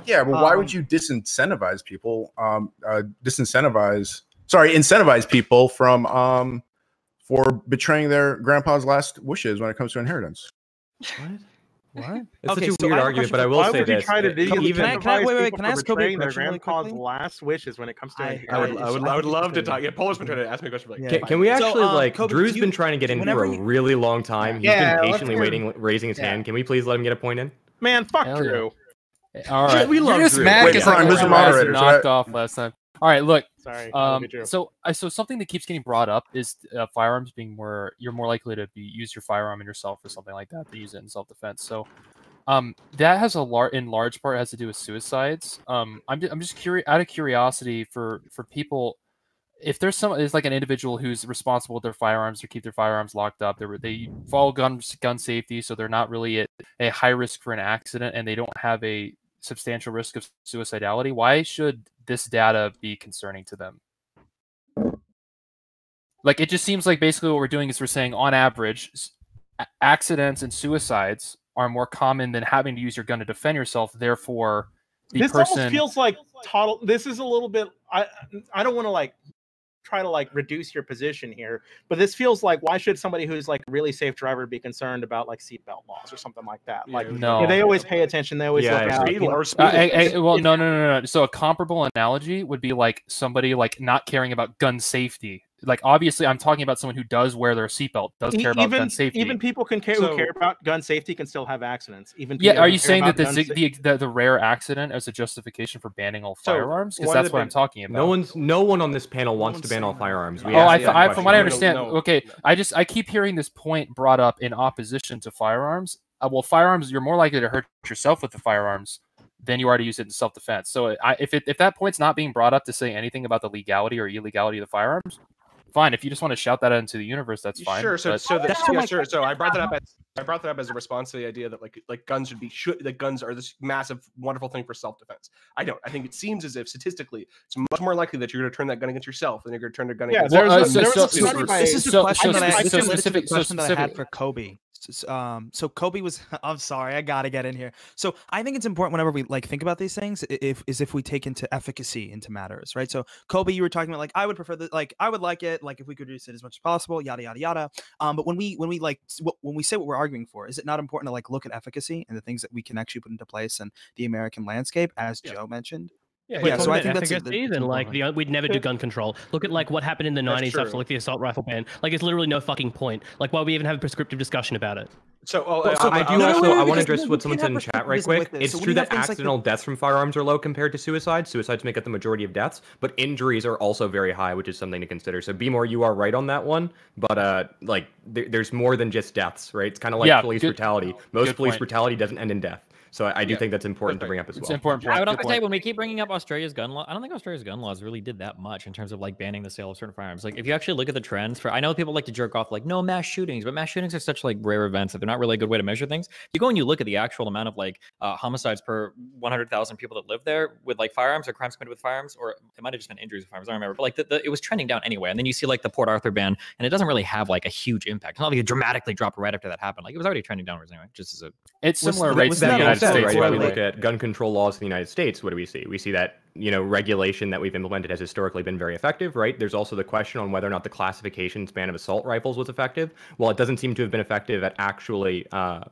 Yeah, but why would you disincentivize people? Incentivize people from for betraying their grandpa's last wishes when it comes to inheritance. What? It's such a weird argument, but I will say this. Can I ask Kobe their grandpa's last wishes when it comes to inheritance? I would love to talk. Yeah, Paul has been trying to ask me a question. Like, can we actually Drew's been trying to get in for a really long time. He's been patiently raising his hand. Can we please let him get a point in? Man, fuck Drew. All right, we love Drew. Knocked off last time. All right, look. Sorry. So something that keeps getting brought up is firearms being you're more likely to use your firearm in yourself or something like that than use it in self-defense. So, that has in large part has to do with suicides. I'm just curious, out of curiosity for people, if there's like an individual who's responsible with their firearms or keep their firearms locked up, they follow gun safety, so they're not really at a high risk for an accident, and they don't have a substantial risk of suicidality. Why should this data be concerning to them? Like, it just seems like basically what we're doing is we're saying on average accidents and suicides are more common than having to use your gun to defend yourself. Therefore, this almost feels like total. This is a little bit. I don't want to try to reduce your position here, but this feels like, why should somebody who's like a really safe driver be concerned about seatbelt laws or something like that? No, they always pay attention. They always look out. Well, no. So a comparable analogy would be like somebody not caring about gun safety. Like, obviously, I'm talking about someone who does wear their seatbelt, does care about gun safety. Even people who care about gun safety can still have accidents. Are you saying that the rare accident is a justification for banning all firearms? Because that's what I'm talking about. No one on this panel wants to ban all firearms. From what I understand, I keep hearing this point brought up in opposition to firearms. Well, firearms, you're more likely to hurt yourself with the firearms than you are to use it in self-defense. So if that point's not being brought up to say anything about the legality or illegality of the firearms, fine. If you just want to shout that out into the universe, that's fine. Sure. So I brought that up as a response to the idea that like guns guns are this massive, wonderful thing for self-defense. I think it seems as if statistically it's much more likely that you're going to turn that gun against yourself than you're going to turn the gun against. This is a question that I had for Kobe. So Kobe was. I'm sorry, I gotta get in here. So I think it's important whenever we think about these things, if we take into efficacy into matters, right? So Kobe, you were talking about I would prefer that, I would like it, if we could reduce it as much as possible, yada yada yada. But when we say what we're arguing for, is it not important to look at efficacy and the things that we can actually put into place in the American landscape, as Joe mentioned? So I think that's we'd never do gun control. Look at what happened in the 90s after the assault rifle ban. It's literally no fucking point. Why we even have a prescriptive discussion about it? I want to address what someone said in chat right quick. It's true that accidental deaths from firearms are low compared to suicides. Suicides make up the majority of deaths, but injuries are also very high, which is something to consider. So B-more, you are right on that one, but there's more than just deaths, right? It's kind of like police brutality. Most police brutality doesn't end in death. So I do think that's important to bring up as well. It's important. I would also say when we keep bringing up Australia's gun law, I don't think Australia's gun laws really did that much in terms of banning the sale of certain firearms. If you actually look at the trends I know people like to jerk off no mass shootings, but mass shootings are such rare events that they're not really a good way to measure things. If you go and you look at the actual amount of homicides per 100,000 people that live there with firearms or crimes committed with firearms, or it might have just been injuries with firearms, I don't remember, but it was trending down anyway. And then you see the Port Arthur ban, and it doesn't really have a huge impact. It's not it dramatically dropped right after that happened. It was already trending downwards anyway. Just as it's similar rates in the United States. At gun control laws in the United States, what do we see? We see that regulation that we've implemented has historically been very effective, right? There's also the question on whether or not the classification span of assault rifles was effective. While it doesn't seem to have been effective at actually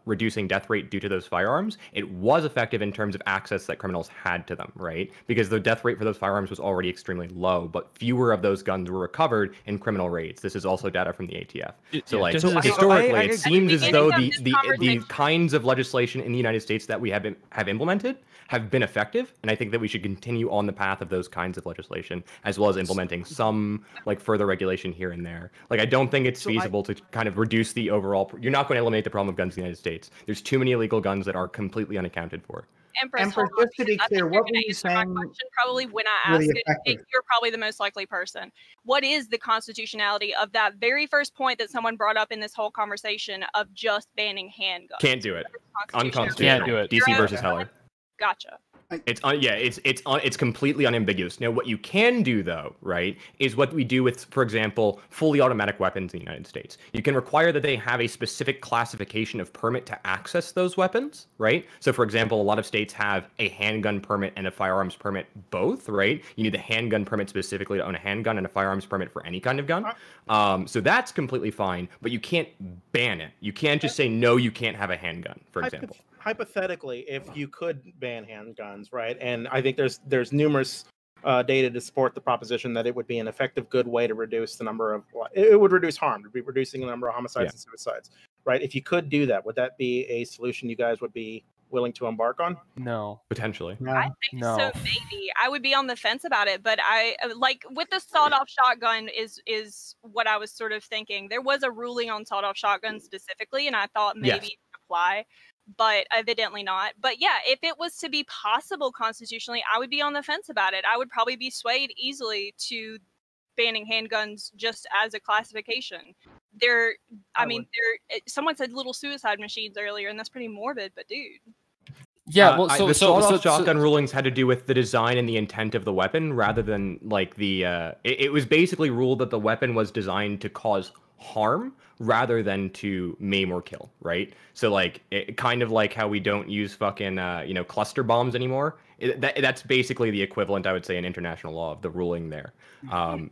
reducing death rate due to those firearms, it was effective in terms of access that criminals had to them, right? Because the death rate for those firearms was already extremely low, but fewer of those guns were recovered in criminal raids. This is also data from the ATF. So historically, it seems as though the kinds of legislation in the United States that we have implemented have been effective, and I think that we should continue on the path of those kinds of legislation, as well as implementing some further regulation here and there. I don't think it's feasible to kind of reduce the overall. You're not going to eliminate the problem of guns in the United States. There's too many illegal guns that are completely unaccounted for. Empress, just to be clear, what were you saying? Probably when I ask it, you're probably the most likely person. What is the constitutionality of that very first point that someone brought up in this whole conversation of just banning handguns? Can't do it. Unconstitutional. Can't do it. DC versus Heller. Gotcha. It's completely unambiguous. Now, what you can do, though, right, is what we do with, for example, fully automatic weapons in the United States. You can require that they have a specific classification of permit to access those weapons, right? So, for example, a lot of states have a handgun permit and a firearms permit both, right? You need a handgun permit specifically to own a handgun and a firearms permit for any kind of gun. So that's completely fine, but you can't ban it. You can't just say, no, you can't have a handgun, for example. Hypothetically, if you could ban handguns, right? And I think there's numerous data to support the proposition that it would be an effective, good way to reduce the number of it would reduce harm, to be reducing the number of homicides and suicides, right? If you could do that, would that be a solution you guys would be willing to embark on? No, potentially. I think so. Maybe I would be on the fence about it, but I with the sawed-off shotgun is what I was sort of thinking. There was a ruling on sawed-off shotguns specifically, and I thought maybe it would apply. But evidently not. But yeah, if it was to be possible constitutionally, I would be on the fence about it. I would probably be swayed easily to banning handguns just as a classification. Someone said little suicide machines earlier, and that's pretty morbid, but dude. Yeah, well, the sawed-off shotgun rulings had to do with the design and the intent of the weapon, rather than it was basically ruled that the weapon was designed to cause harm rather than to maim or kill, right? So it kind of like how we don't use fucking cluster bombs anymore. That's basically the equivalent, I would say, in international law of the ruling there.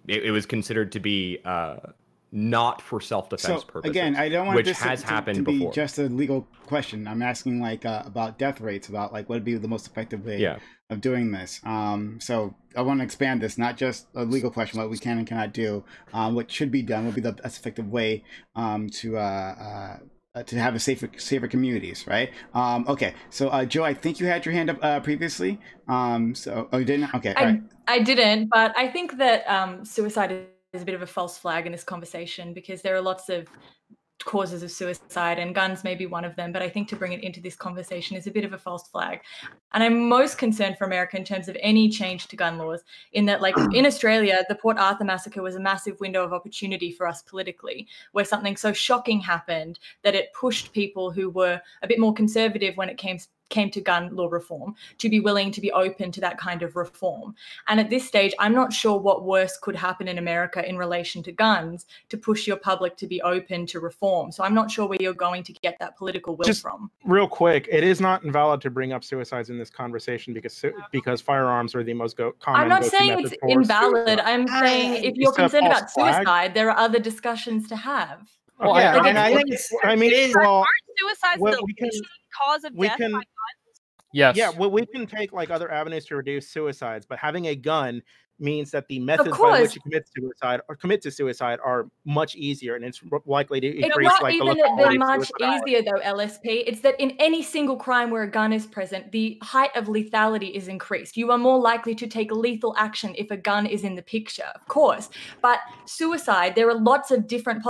It was considered to be not for self-defense purposes. Again, I don't want this to be just a legal question. I'm asking about death rates, about what would be the most effective way of doing this. So I want to expand this, not just a legal question, what we can and cannot do. What should be done would be the best effective way to have a safer communities, right? Okay, so Joe, I think you had your hand up previously. You didn't? Okay, all right. I didn't, but I think that suicide is a bit of a false flag in this conversation, because there are lots of causes of suicide and guns may be one of them, but I think to bring it into this conversation is a bit of a false flag. And I'm most concerned for America in terms of any change to gun laws, in that in Australia, the Port Arthur massacre was a massive window of opportunity for us politically, where something so shocking happened that it pushed people who were a bit more conservative when it came to gun law reform to be willing to be open to that kind of reform. And at this stage, I'm not sure what worse could happen in America in relation to guns to push your public to be open to reform. So I'm not sure where you're going to get that political will from. Real quick, it is not invalid to bring up suicides in this conversation because firearms are the most common. I'm not saying it's invalid. I'm saying if you're concerned about suicide, there are other discussions to have. Well, suicides the cause of death by guns? Yes. Yeah, well, we can take other avenues to reduce suicides, but having a gun means that the methods by which you commit to suicide are much easier, and it's likely to increase it's not even that they're much easier though, LSP. It's that in any single crime where a gun is present, the height of lethality is increased. You are more likely to take lethal action if a gun is in the picture, of course. But suicide, there are lots of different,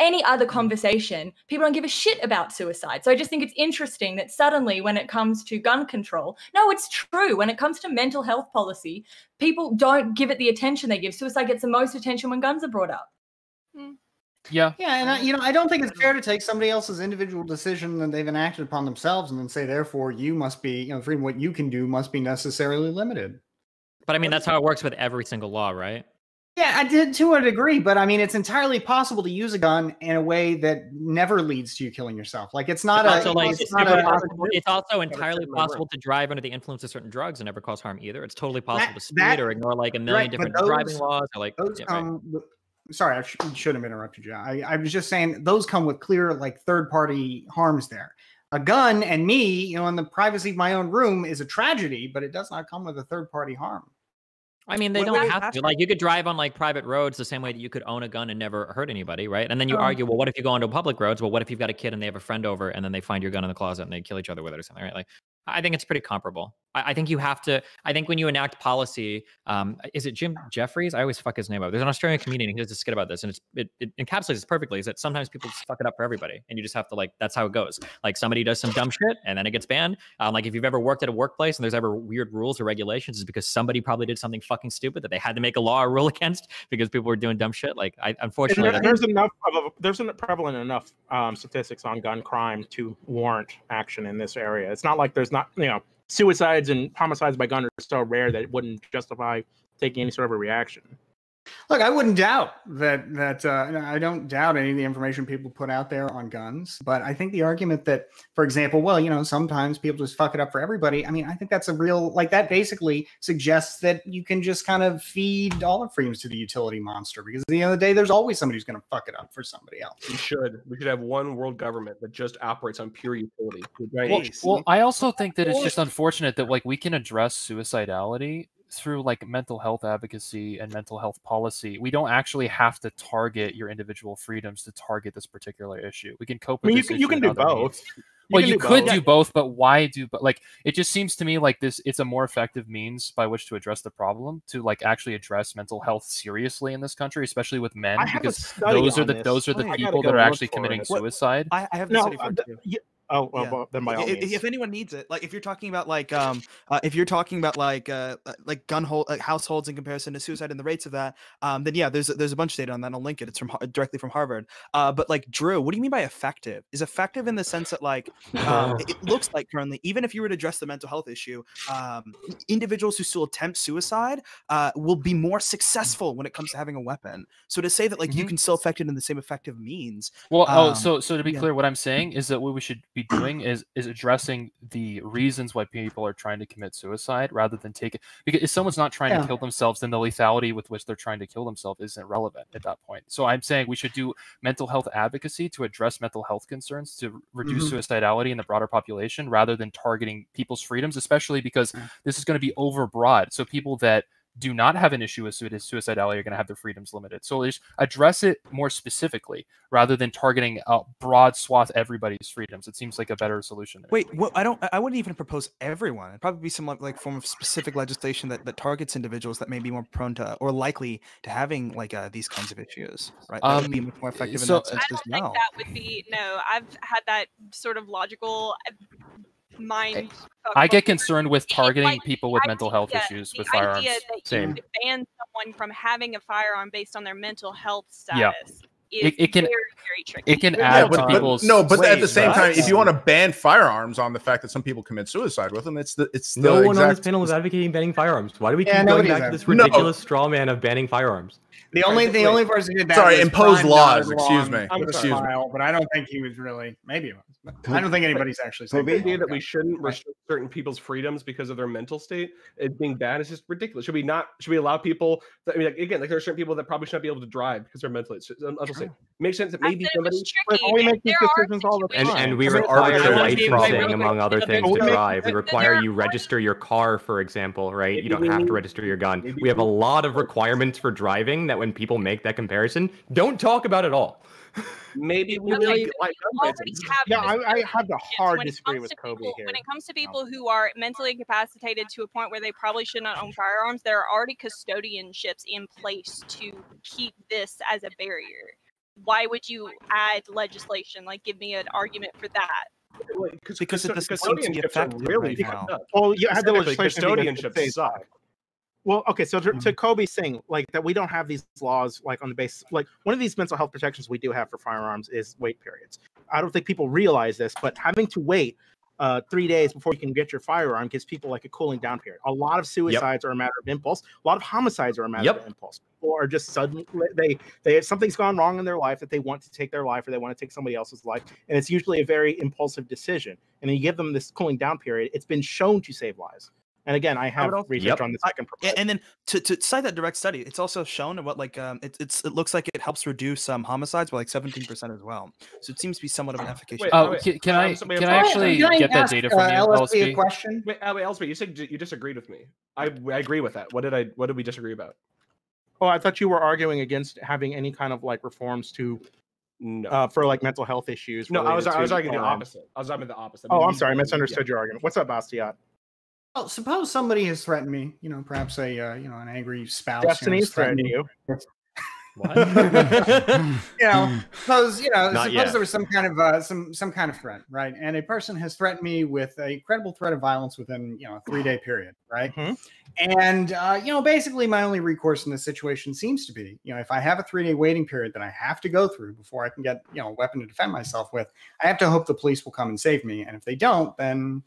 any other conversation, people don't give a shit about suicide. So I just think it's interesting that suddenly when it comes to gun control, no, it's true. When it comes to mental health policy, people don't give it the attention they give. Suicide gets the most attention when guns are brought up. Yeah, and I don't think it's fair to take somebody else's individual decision that they've enacted upon themselves and then say, therefore, you must be, freedom, what you can do must be necessarily limited. But I mean, that's how it works with every single law, right? Yeah, I did to a degree, but I mean, it's entirely possible to use a gun in a way that never leads to you killing yourself. Like, it's not Also, a. like, it's also Gotta entirely set my possible room. to drive under the influence of certain drugs and never cause harm either. It's totally possible to speed that- or ignore like a million right, but different driving those- laws. Or like, Those yeah, come. Sorry, I should have interrupted you. I was just saying those come with clear, like, third-party harms there. A gun and me, you know, in the privacy of my own room is a tragedy, but it does not come with a third-party harm. I mean, they don't have to. Like, you could drive on like private roads the same way that you could own a gun and never hurt anybody, right? And then you argue, well, what if you go onto public roads? Well, what if you've got a kid and they have a friend over and then they find your gun in the closet and they kill each other with it or something, right? Like, I think it's pretty comparable. I think you have to. I think when you enact policy, is it Jim Jeffries? I always fuck his name up. There's an Australian comedian. He does a skit about this, and it encapsulates this perfectly. Is that sometimes people just fuck it up for everybody, and you just have to, like, that's how it goes. Like, somebody does some dumb shit, and then it gets banned. Like, if you've ever worked at a workplace and there's ever weird rules or regulations, it's because somebody probably did something fucking stupid that they had to make a law or rule against because people were doing dumb shit. Like, unfortunately, there's prevalent enough statistics on gun crime to warrant action in this area. It's not like there's not, you know, suicides and homicides by gun are so rare that it wouldn't justify taking any sort of a reaction. Look, I wouldn't doubt that I don't doubt any of the information people put out there on guns, but I think the argument that, for example, well, you know, sometimes people just fuck it up for everybody. I mean, I think that's a real, like, that basically suggests that you can just kind of feed olive freedoms to the utility monster, because at the end of the day, there's always somebody who's going to fuck it up for somebody else. We should have one world government that just operates on pure utility. Well, I also think that it's just unfortunate that, like, we can address suicidality through, like, mental health advocacy and mental health policy. We don't actually have to target your individual freedoms to target this particular issue. We can cope with this issue. You can do both. Well, you could do both, but why do? But, like, it just seems to me like this. It's a more effective means by which to address the problem, to, like, actually address mental health seriously in this country, especially with men, because those are the people that are actually committing suicide. I have the study for it too. Oh, well, well, then by all means. If anyone needs it, like, if you're talking about like if you're talking about like households in comparison to suicide and the rates of that, then yeah, there's a bunch of data on that. And I'll link it. It's from directly from Harvard. But, like, Drew, what do you mean by effective? Is effective in the sense that, like, it looks like currently, even if you were to address the mental health issue, individuals who still attempt suicide will be more successful when it comes to having a weapon. So to say that, like, you can still affect it in the same effective means. Well, so to be clear, what I'm saying is that what we should be doing is addressing the reasons why people are trying to commit suicide, rather than take it, because if someone's not trying to kill themselves, then the lethality with which they're trying to kill themselves isn't relevant at that point. So I'm saying we should do mental health advocacy to address mental health concerns, to reduce suicidality in the broader population, rather than targeting people's freedoms, especially because this is going to be overbroad. So people that do not have an issue with suicidality are going to have their freedoms limited. So just address it more specifically rather than targeting a broad swath everybody's freedoms. It seems like a better solution. Wait, well, I wouldn't even propose everyone. It'd probably be some like form of specific legislation that targets individuals that may be more prone to or likely to having like these kinds of issues, right? That would be much more effective in that sense as well. I don't think that would be, no, I've had that sort of logical mind. I get concerned with targeting people with mental health issues with firearms. The idea that you could ban someone from having a firearm based on their mental health status. Yeah. It can, very, very tricky. It can add to people's. But at the same time, if you want to ban firearms on the fact that some people commit suicide with them, no one on this panel is advocating banning fiurarms. Why do we keep going back to this ridiculous straw man of banning firearms? The only person who did that. Sorry, imposed laws. Excuse me. But I don't think he was really. Maybe it was. I don't think anybody's actually saying the idea that we shouldn't restrict certain people's freedoms because of their mental state as being bad is just ridiculous. Should we not? Should we allow people? That, I mean, like, again, like there are certain people that probably shouldn't be able to drive because they're mentally. Mental state makes sense that maybe somebody. We make these decisions all the time. And we require licensing, among other things, to drive. We require you register your car, for example, right? You don't have to register your gun. We have a lot of requirements for driving that when people make that comparison, don't talk about at all. Maybe we like I have to hard disagree with Kobe here. When it comes to people who are mentally incapacitated to a point where they probably should not own firearms, there are already custodianships in place to keep this as a barrier. Why would you add legislation? Like, give me an argument for that. Because it doesn't seem to be effective really right now. Well, you had the legislation. Custodianship suck. Well, okay, so to Kobe's thing, like that we don't have these laws like on the basis, like one of these mental health protections we do have for firearms is wait periods. I don't think people realize this, but having to wait 3 days before you can get your firearm gives people like a cooling down period. A lot of suicides are a matter of impulse. A lot of homicides are a matter of impulse. People are just suddenly they something's gone wrong in their life that they want to take their life or they want to take somebody else's life, and it's usually a very impulsive decision. And then you give them this cooling down period. It's been shown to save lives. And again, I have research on the second proposal. And then to cite that direct study, it's also shown what like it looks like it helps reduce homicides by like 17% as well. So it seems to be somewhat of an efficacious. Can I actually get that data from you, LSP? A question? Wait, Elspeth, you said you disagreed with me. I agree with that. What did we disagree about? Oh, I thought you were arguing against having any kind of like reforms to for like mental health issues. No, I was arguing the opposite. I was arguing the opposite. I'm sorry, I misunderstood your argument. What's up, Bastiat? Well, suppose somebody has threatened me, perhaps a an angry spouse. Destiny's threatening you. What? Suppose there was some kind of some kind of threat, right? And a person has threatened me with a credible threat of violence within a 3-day period, right? And basically my only recourse in this situation seems to be, if I have a 3-day waiting period that I have to go through before I can get a weapon to defend myself with, I have to hope the police will come and save me. And if they don't, then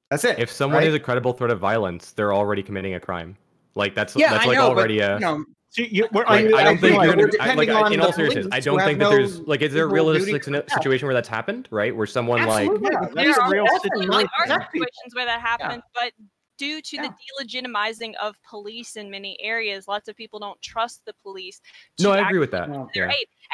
that's it. If someone is a credible threat of violence, they're already committing a crime. Like that's already a. I don't think in all seriousness, I don't think that there's like, is there a realistic situation where that's happened, right? Where someone there are situations where that happens, but due to the delegitimizing of police in many areas, lots of people don't trust the police. No, I agree with that.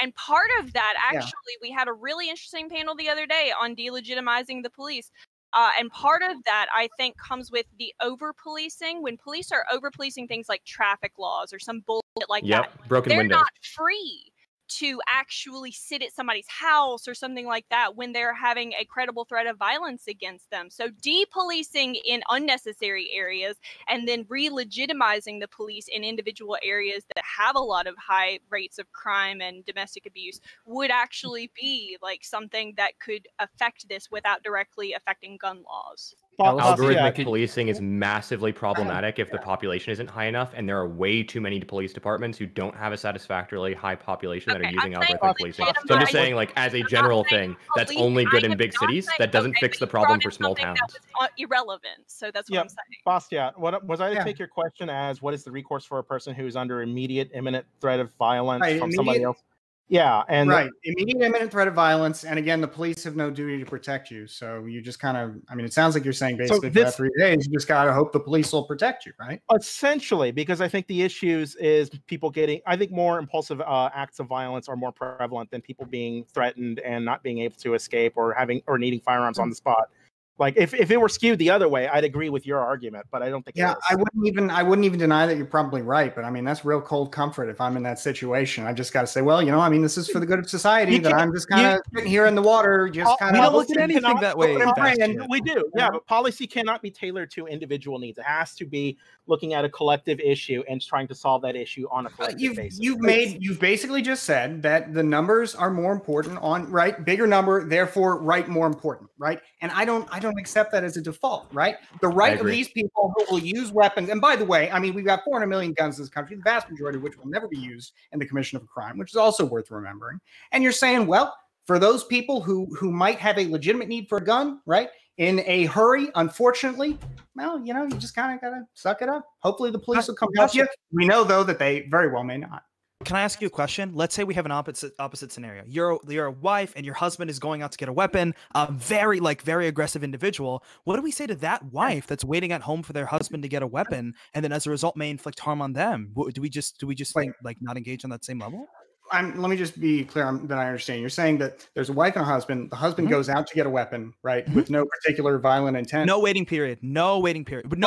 And part of that, actually, we had a really interesting panel the other day on delegitimizing the police. And part of that, I think, comes with the over-policing. When police are over-policing things like traffic laws or some bullshit like that, broken they're windows. not free to actually sit at somebody's house or something like that when they're having a credible threat of violence against them. So depolicing in unnecessary areas and then re-legitimizing the police in individual areas that have a lot of high rates of crime and domestic abuse would actually be like something that could affect this without directly affecting gun laws. Algorithmic policing is massively problematic if the population isn't high enough, and there are way too many police departments who don't have a satisfactorily high population that are using algorithmic policing. So I'm just saying, like, as a general thing, that's only good in big cities. That doesn't fix the problem for small towns. That was irrelevant. So that's what I'm saying. Bastiat, what was I to take your question as? What is the recourse for a person who is under immediate, imminent threat of violence from somebody else? Yeah, and immediate imminent threat of violence, and again, the police have no duty to protect you. So you just kind of, it sounds like you're saying basically for that 3 days, you just gotta hope the police will protect you, right? Essentially, because I think the issues is people getting, I think more impulsive acts of violence are more prevalent than people being threatened and not being able to escape or needing firearms on the spot. Like if it were skewed the other way, I'd agree with your argument, but I don't think. Yeah, I wouldn't even deny that you're probably right, but that's real cold comfort if I'm in that situation. I just got to say, well, this is for the good of society. That I'm just kind of sitting here in the water, just kind of. We don't look at anything that way. We do, but policy cannot be tailored to individual needs. It has to be looking at a collective issue and trying to solve that issue on a collective basis. You've basically just said that the numbers are more important bigger number, therefore more important, right? And I don't accept that as a default, right? The right of these people who will use weapons. And by the way, we've got 400 million guns in this country, the vast majority of which will never be used in the commission of a crime, which is also worth remembering. And you're saying, well, for those people who might have a legitimate need for a gun, right? In a hurry, unfortunately, well, you just kind of got to suck it up. Hopefully the police will come help you. We know, though, that they very well may not. Can I ask you a question? Let's say we have an opposite scenario. You're a wife and your husband is going out to get a weapon, very aggressive individual. What do we say to that wife that's waiting at home for their husband to get a weapon and then as a result may inflict harm on them? Do we just not engage on that same level? Let me just be clear that I understand. You're saying that there's a wife and a husband. The husband goes out to get a weapon, right, with no particular violent intent. No waiting period. But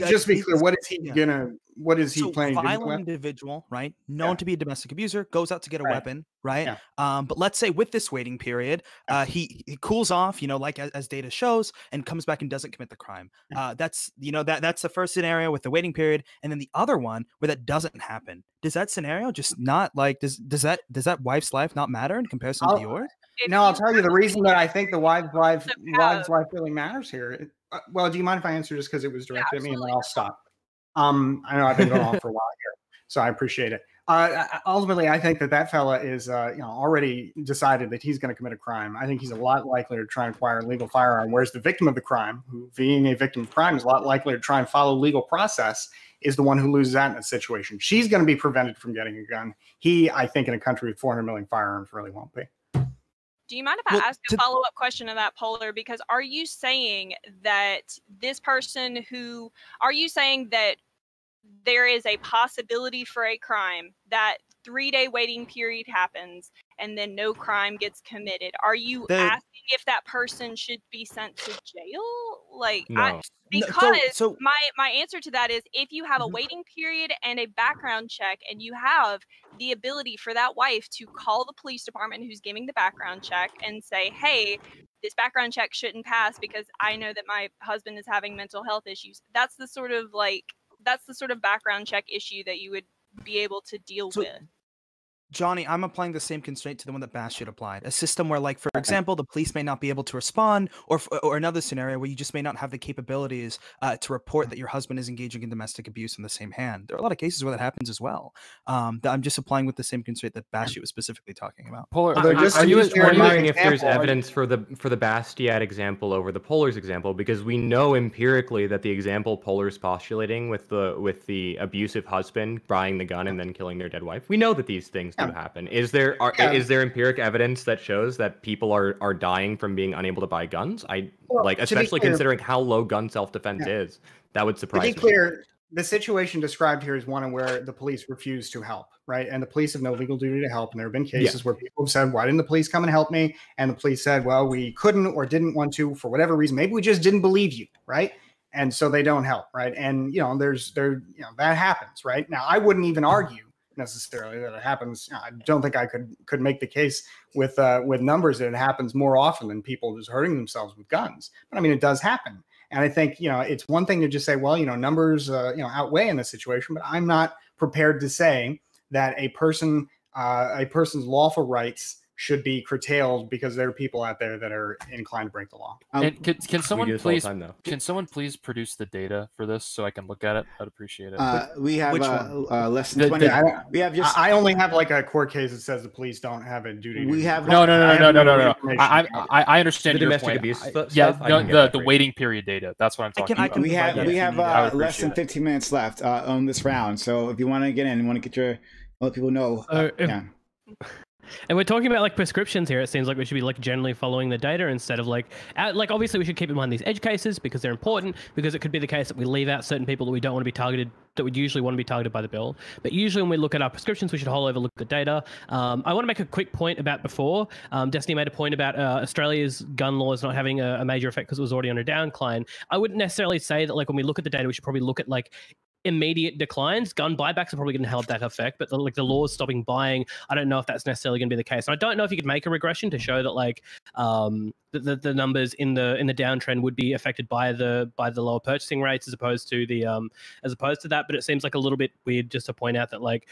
just be clear. What is he gonna? What is he planning to do? Violent individual, right? Known to be a domestic abuser, goes out to get a weapon, right? Yeah. But let's say with this waiting period, he cools off, like as data shows, and comes back and doesn't commit the crime. That's that's the first scenario with the waiting period, and then the other one where that doesn't happen. Does that scenario just not does that wife's life not matter in comparison to yours? No, I'll tell you the reason that I think the wife's life really matters here. Well, do you mind if I answer just because it was directed at me, and then I'll stop? I know I've been going on for a while here, so I appreciate it. Ultimately, I think that fella is, already decided that he's going to commit a crime. I think he's a lot likelier to try and acquire a legal firearm, whereas the victim of the crime, who being a victim of crime, is a lot likelier to try and follow legal process, is the one who loses out in that situation. She's going to be prevented from getting a gun. He, I think, in a country with 400 million firearms, really won't be. Do you mind if I ask a follow-up question to that, Polar? Because are you saying that this person who, are you saying that there is a possibility for a crime, that 3-day waiting period happens and then no crime gets committed? Are you asking if that person should be sent to jail? Like, no. Because my answer to that is, if you have a waiting period and a background check, and you have the ability for that wife to call the police department who's giving the background check and say, hey, this background check shouldn't pass because I know that my husband is having mental health issues. That's the sort of background check issue that you would be able to deal with. Johnny, I'm applying the same constraint to the one that Bastiat applied. A system where, like, for example, the police may not be able to respond, or another scenario where you just may not have the capabilities to report that your husband is engaging in domestic abuse in the same hand. There are a lot of cases where that happens as well. That I'm just applying with the same constraint that Bastiat was specifically talking about. Polar, are you wondering if there's evidence for the Bastiat example over the Polar's example? Because we know empirically that the example Polar's postulating with the abusive husband buying the gun and then killing their dead wife, we know that these things do happen. Is there empiric evidence that shows that people are dying from being unable to buy guns? Especially considering how low gun self-defense is. That would surprise me. To be clear, the situation described here is one where the police refuse to help, right? And the police have no legal duty to help. And there have been cases where people have said, why didn't the police come and help me? And the police said, well, we couldn't or didn't want to for whatever reason. Maybe we just didn't believe you, right? And so they don't help, right? And, that happens, right? Now, I wouldn't even argue necessarily that it happens. I don't think I could make the case with numbers that it happens more often than people just hurting themselves with guns. But I mean, it does happen. And I think, it's one thing to just say, well, numbers, outweigh in this situation, but I'm not prepared to say that a person's lawful rights should be curtailed because there are people out there that are inclined to break the law. And can someone please produce the data for this so I can look at it? I'd appreciate it. We have less than 20. I only have like a court case that says the police don't have a duty. We have no. I understand your point. The waiting period data. That's what I'm talking about. We have less than 15 minutes left on this round. So if you want to get in, let people know. And we're talking about like prescriptions here. It seems like we should be like generally following the data instead of like obviously we should keep in mind these edge cases because they're important, because it could be the case that we leave out certain people that we don't want to be targeted, that would usually want to be targeted by the bill. But usually when we look at our prescriptions, we should look at the data. I want to make a quick point about before. Destiny made a point about Australia's gun laws not having a major effect because it was already on a downcline. I wouldn't necessarily say that like when we look at the data, we should probably look at like immediate declines. Gun buybacks are probably going to have that effect, but the laws stopping buying, I don't know if that's necessarily going to be the case. And I don't know if you could make a regression to show that like the numbers in the downtrend would be affected by the lower purchasing rates as opposed to that. But it seems like a little bit weird just to point out that like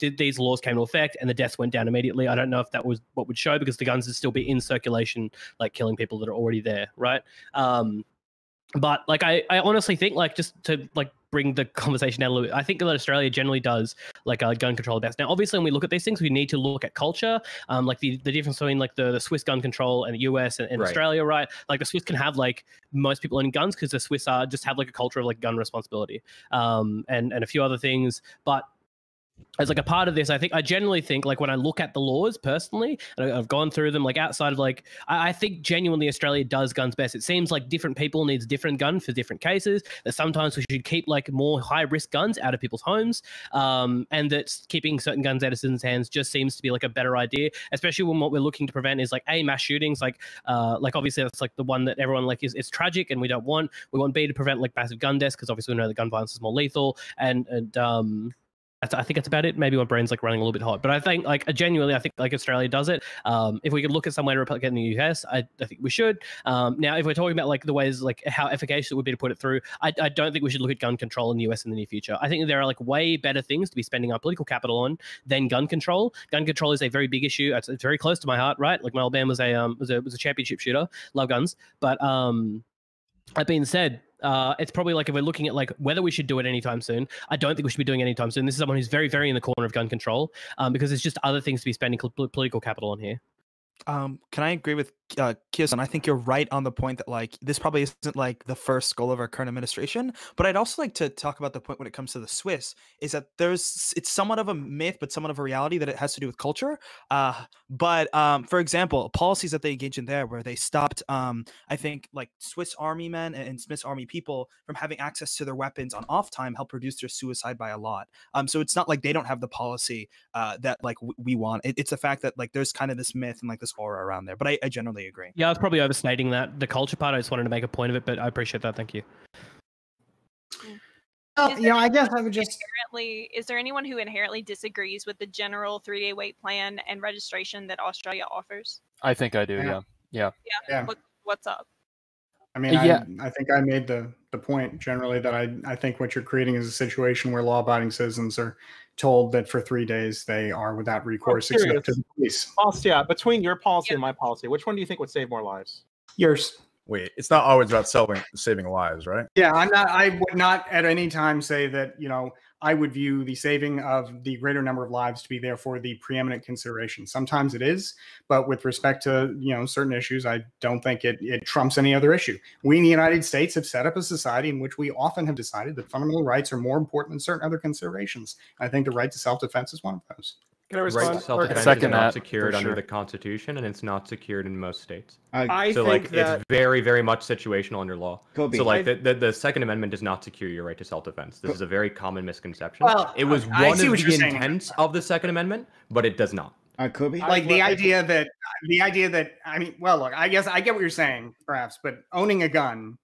these laws came into effect and the deaths went down immediately. I don't know if that was what would show because the guns would still be in circulation, like killing people that are already there, right? But like I honestly think like just to like bring the conversation down a little bit, I think that Australia generally does like gun control best. Now, obviously, when we look at these things, we need to look at culture, like the difference between like the Swiss gun control and the US and right. Australia, right? Like the Swiss can have like most people owning guns because the Swiss just have like a culture of like gun responsibility, and a few other things, but as like a part of this, I generally think like when I look at the laws personally, and I've gone through them like outside of like, I think genuinely Australia does guns best. It seems like different people needs different gun for different cases, that sometimes we should keep like more high risk guns out of people's homes, and that keeping certain guns out of citizens' hands just seems to be like a better idea, especially when what we're looking to prevent is like mass shootings, like obviously that's like the one that everyone like is tragic and we want B to prevent like massive gun deaths because obviously we know that gun violence is more lethal and I think that's about it. Maybe my brain's like running a little bit hot, but I think like genuinely, I think like Australia does it. If we could look at some way to replicate in the US, I think we should. Now, if we're talking about like the ways like how efficacious it would be to put it through, I don't think we should look at gun control in the US in the near future. I think there are like way better things to be spending our political capital on than gun control. Gun control is a very big issue. It's very close to my heart, right? Like my old man was a championship shooter. Love guns, but that being said, It's probably like if we're looking at like whether we should do it anytime soon. I don't think we should be doing it anytime soon. This is someone who's very, very in the corner of gun control because there's just other things to be spending political capital on here. Can I agree with Kiyosan? I think you're right on the point that like this probably isn't like the first goal of our current administration. But I'd also like to talk about the point when it comes to the Swiss is that it's somewhat of a myth, but somewhat of a reality that it has to do with culture. But for example, policies that they engage in there, where they stopped, I think like Swiss Army men and Swiss Army people from having access to their weapons on off time, help reduce their suicide by a lot. So it's not like they don't have the policy that like we want. It's the fact that like there's kind of this myth and like this aura around there. But I generally agree. Yeah, I was probably overstating the culture part. I just wanted to make a point of it, but I appreciate that. Thank you. I guess I would just. Is there anyone who inherently disagrees with the general 3-day wait plan and registration that Australia offers? I think I do. Yeah. What's up? I mean, I think I made the point generally that I think what you're creating is a situation where law-abiding citizens are told that for 3 days they are without recourse except to the police. Bastiat, between your policy and my policy, which one do you think would save more lives? Yours. Wait, it's not always about saving lives, right? Yeah, I would not at any time say that, I would view the saving of the greater number of lives to be therefore the preeminent consideration. Sometimes it is, but with respect to, certain issues, I don't think it trumps any other issue. We in the United States have set up a society in which we often have decided that fundamental rights are more important than certain other considerations. I think the right to self-defense is one of those. Can I respond? Right to self-defense is not secured under the Constitution, and it's not secured in most states. It's very, very much situational under law. Kobe. So like the Second Amendment does not secure your right to self-defense. This is a very common misconception. Well, it was one of the intents of the Second Amendment, but it does not. Kobe? Like the idea that I mean, well, look, I guess I get what you're saying, perhaps, but owning a gun,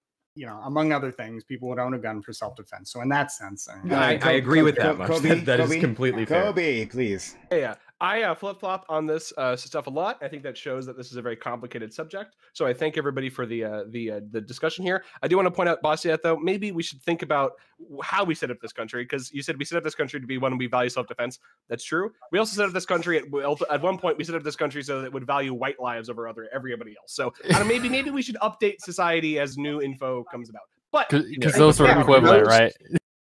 among other things, people would own a gun for self-defense. So in that sense, I agree with that much. That is completely fair. Kobe, please. Yeah. I flip-flop on this stuff a lot. I think that shows that this is a very complicated subject. So I thank everybody for the discussion here. I do want to point out, Bastiat, though, maybe we should think about how we set up this country, because you said we set up this country to be one we value self-defense. That's true. We also set up this country at one point. We set up this country so that it would value white lives over everybody else. So maybe we should update society as new info comes about. But because those are equivalent, right?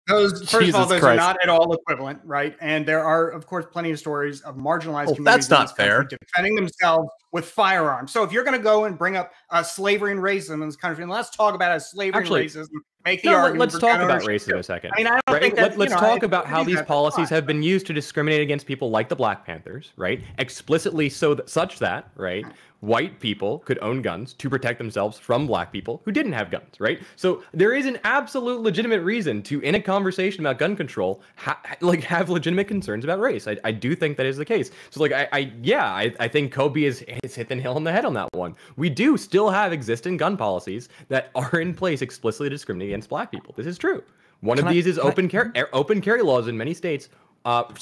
Those, first of all, those are not at all equivalent, right? And there are, of course, plenty of stories of marginalized communities that's not fair. Defending themselves with firearms. So if you're going to go and bring up slavery and racism in this country, and let's talk about slavery and racism. Make the argument. Let's talk about racism a second. I mean, I don't think that, let's talk about how these policies have been used to discriminate against people like the Black Panthers, right? Explicitly such that, right, white people could own guns to protect themselves from black people who didn't have guns, right? So there is an absolute legitimate reason to, in a conversation about gun control, have legitimate concerns about race. I do think that is the case. So I think Kobe has hit the nail on the head on that one. We do still have existing gun policies that are in place explicitly discriminating against black people. This is true. One of these is open carry laws in many states.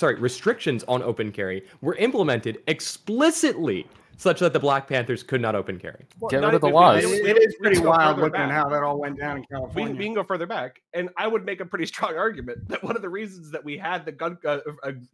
Restrictions on open carry were implemented explicitly such that the Black Panthers could not open carry. Get rid of the laws. It is pretty wild looking at how that all went down in California. We can go further back, and I would make a pretty strong argument that one of the reasons that we had the gun,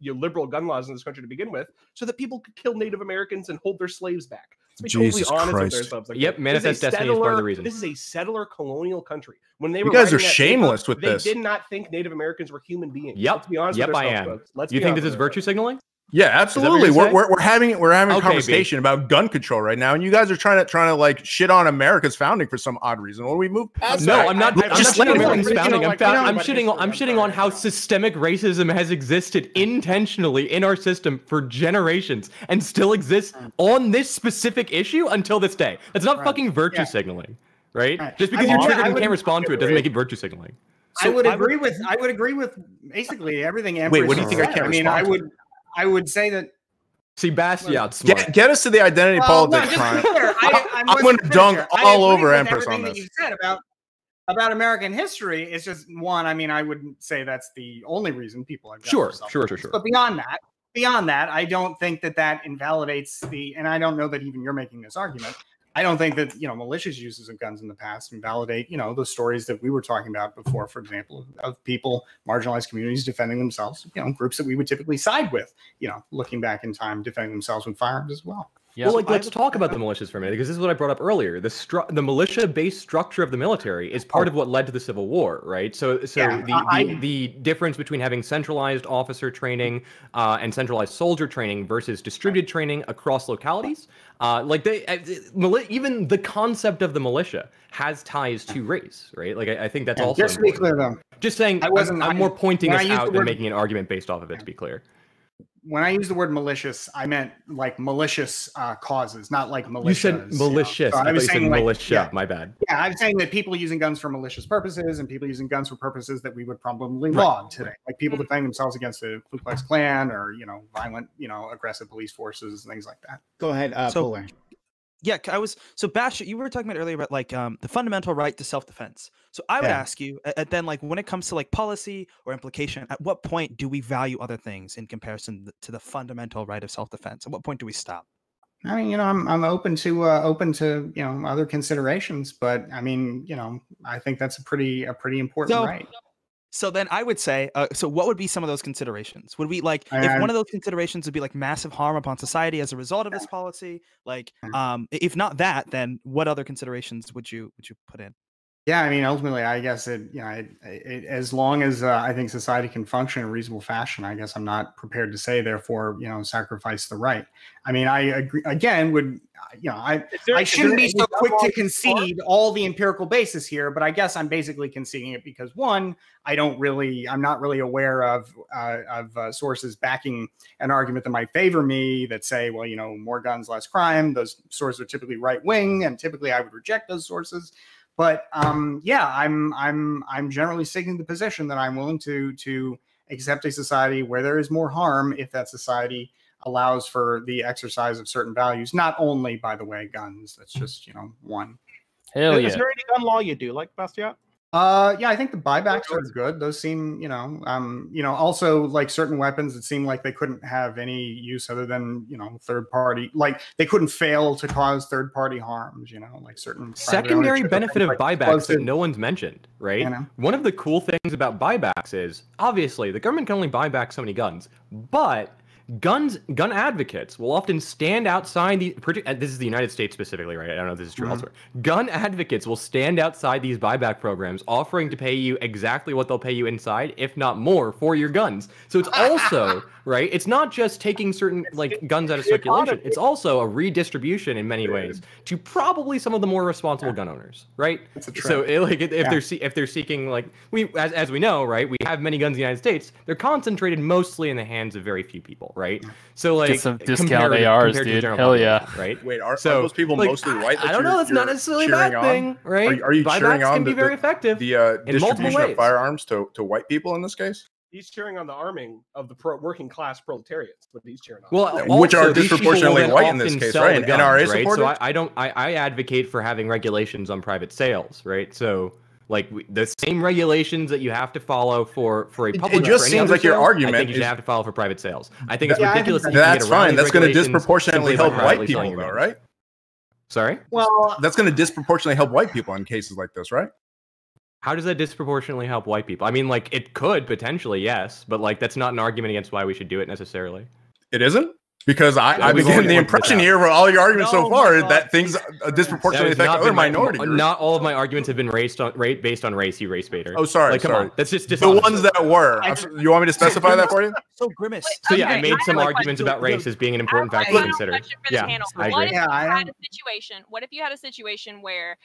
liberal gun laws in this country to begin with, so that people could kill Native Americans and hold their slaves back. Let's be totally honest with ourselves. Manifest Destiny is part of the reason. This is a settler colonial country. When they you guys are shameless with this. They did not think Native Americans were human beings. Yep. Let's be honest with ourselves, I am. Folks. You think this is virtue signaling? Yeah, absolutely. We're having a conversation about gun control right now, and you guys are trying to like shit on America's founding for some odd reason. When we move past that, I'm not shitting on America's founding. I'm shitting on how systemic racism has existed intentionally in our system for generations and still exists on this specific issue until this day. That's not fucking virtue signaling, right? Just because you're triggered and can't respond to it doesn't make it virtue signaling. So I would agree with basically everything. Wait, what do you think I can't respond to? I would say that. See, Bastiat's smart. Get us to the identity politics, Prime. I'm going to dunk all over Empress on this. That you said about American history is just one. I mean, I wouldn't say that's the only reason people have guns. Sure. But beyond that, I don't think that invalidates and I don't know that even you're making this argument. I don't think that, malicious uses of guns in the past invalidate, the stories that we were talking about before, for example, of people, marginalized communities defending themselves, groups that we would typically side with, looking back in time, defending themselves with firearms as well. Yeah. Well, like, let's talk about the militias for a minute, because this is what I brought up earlier. The militia-based structure of the military is part of what led to the Civil War, right? So the difference between having centralized officer training and centralized soldier training versus distributed training across localities, even the concept of the militia has ties to race, right? Like, I think that's also just to be important. clear, though. Just saying, I'm more pointing this out than making an argument based off of it, to be clear. When I used the word malicious, I meant like malicious causes, not like militias. You said malicious. So I was saying like, militia. Yeah, my bad. Yeah, I'm saying that people using guns for malicious purposes and people using guns for purposes that we would probably log today, like people defending themselves against the Ku Klux Klan or violent, aggressive police forces and things like that. Go ahead, Fuller. Yeah, Bastiat, you were talking about earlier about like the fundamental right to self-defense. So I would ask you, and then like when it comes to like policy or implication, at what point do we value other things in comparison to the fundamental right of self-defense? At what point do we stop? I mean, I'm open to other considerations, but I mean, I think that's a pretty important right. So then I would say, so what would be some of those considerations? Would we like, if one of those considerations would be like massive harm upon society as a result of this policy? Like, if not that, then what other considerations would you put in? Yeah, I mean, ultimately, I guess as long as I think society can function in a reasonable fashion, I guess I'm not prepared to say, therefore, sacrifice the right. I mean, I agree. Again, I shouldn't be so quick to concede all the empirical basis here, but I guess I'm basically conceding it because one, I'm not really aware of sources backing an argument that might favor me that say, well, more guns, less crime. Those sources are typically right wing, and typically I would reject those sources. But I'm generally sticking to the position that I'm willing to accept a society where there is more harm if that society allows for the exercise of certain values. Not only, by the way, guns. That's just one. Hell yeah. Is there any gun law you do like, Bastiat? Yeah, I think the buybacks are good. Those seem, also like certain weapons, it seemed like they couldn't have any use other than, third party, like they couldn't fail to cause third party harms, like certain secondary benefit of buybacks that no one's mentioned, right? One of the cool things about buybacks is obviously the government can only buy back so many guns, but gun advocates will often stand outside this is the United States specifically, right? I don't know if this is true elsewhere. Gun advocates will stand outside these buyback programs offering to pay you exactly what they'll pay you inside, if not more, for your guns. So it's also, right? It's not just taking certain guns out of circulation. It's also a redistribution in many ways to probably some of the more responsible gun owners, right? So if they're seeking as we know, right? We have many guns in the United States. They're concentrated mostly in the hands of very few people. Right, so get some discount ARs, dude. Hell yeah! Right. Wait, are those people mostly white? I don't know. That's not necessarily a bad thing, right? Are you cheering on can be very effective the distribution of firearms to white people in this case? He's cheering on the arming of the working class proletariats. But he's cheering on. Well, which are disproportionately white in this case, right? And NRA supported. So I advocate for having regulations on private sales, right? So. The same regulations that you have to follow for a public. It just seems like your argument. I think you should have to follow for private sales. I think it's ridiculous. That's fine. That's going to disproportionately help white people, though, right? Sorry. Well, that's going to disproportionately help white people in cases like this, right? How does that disproportionately help white people? I mean, it could potentially, yes, but that's not an argument against why we should do it necessarily. It isn't. Because I've been getting the impression here for all your arguments so far that things disproportionately affect other minorities. Not all of my arguments have been based on race, you race baiter. Oh, sorry. Come on. That's just the ones that were. You want me to specify that for you? So Grimace. So yeah, I made some arguments about race as being an important factor to consider. Yeah, I agree. What if you had a situation where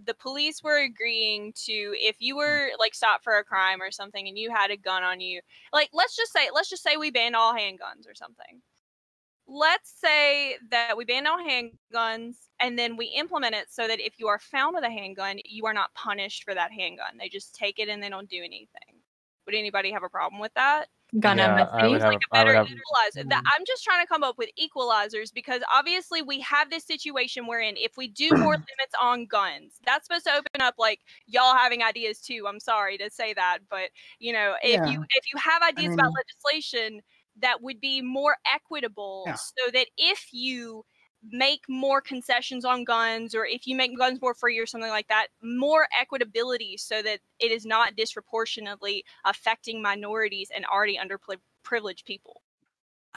the police were agreeing to, if you were stopped for a crime or something and you had a gun on you, let's just say we banned all handguns or something. Let's say that we ban all handguns and then we implement it so that if you are found with a handgun, you are not punished for that handgun. They just take it and they don't do anything. Would anybody have a problem with that? Gun amnesty. I'm just trying to come up with equalizers because obviously we have this situation wherein if we do more limits on guns, that's supposed to open up y'all having ideas too. I'm sorry to say that, but if you have ideas about legislation that would be more equitable so that if you make more concessions on guns or if you make guns more free or something like that, more equitability so that it is not disproportionately affecting minorities and already underprivileged people.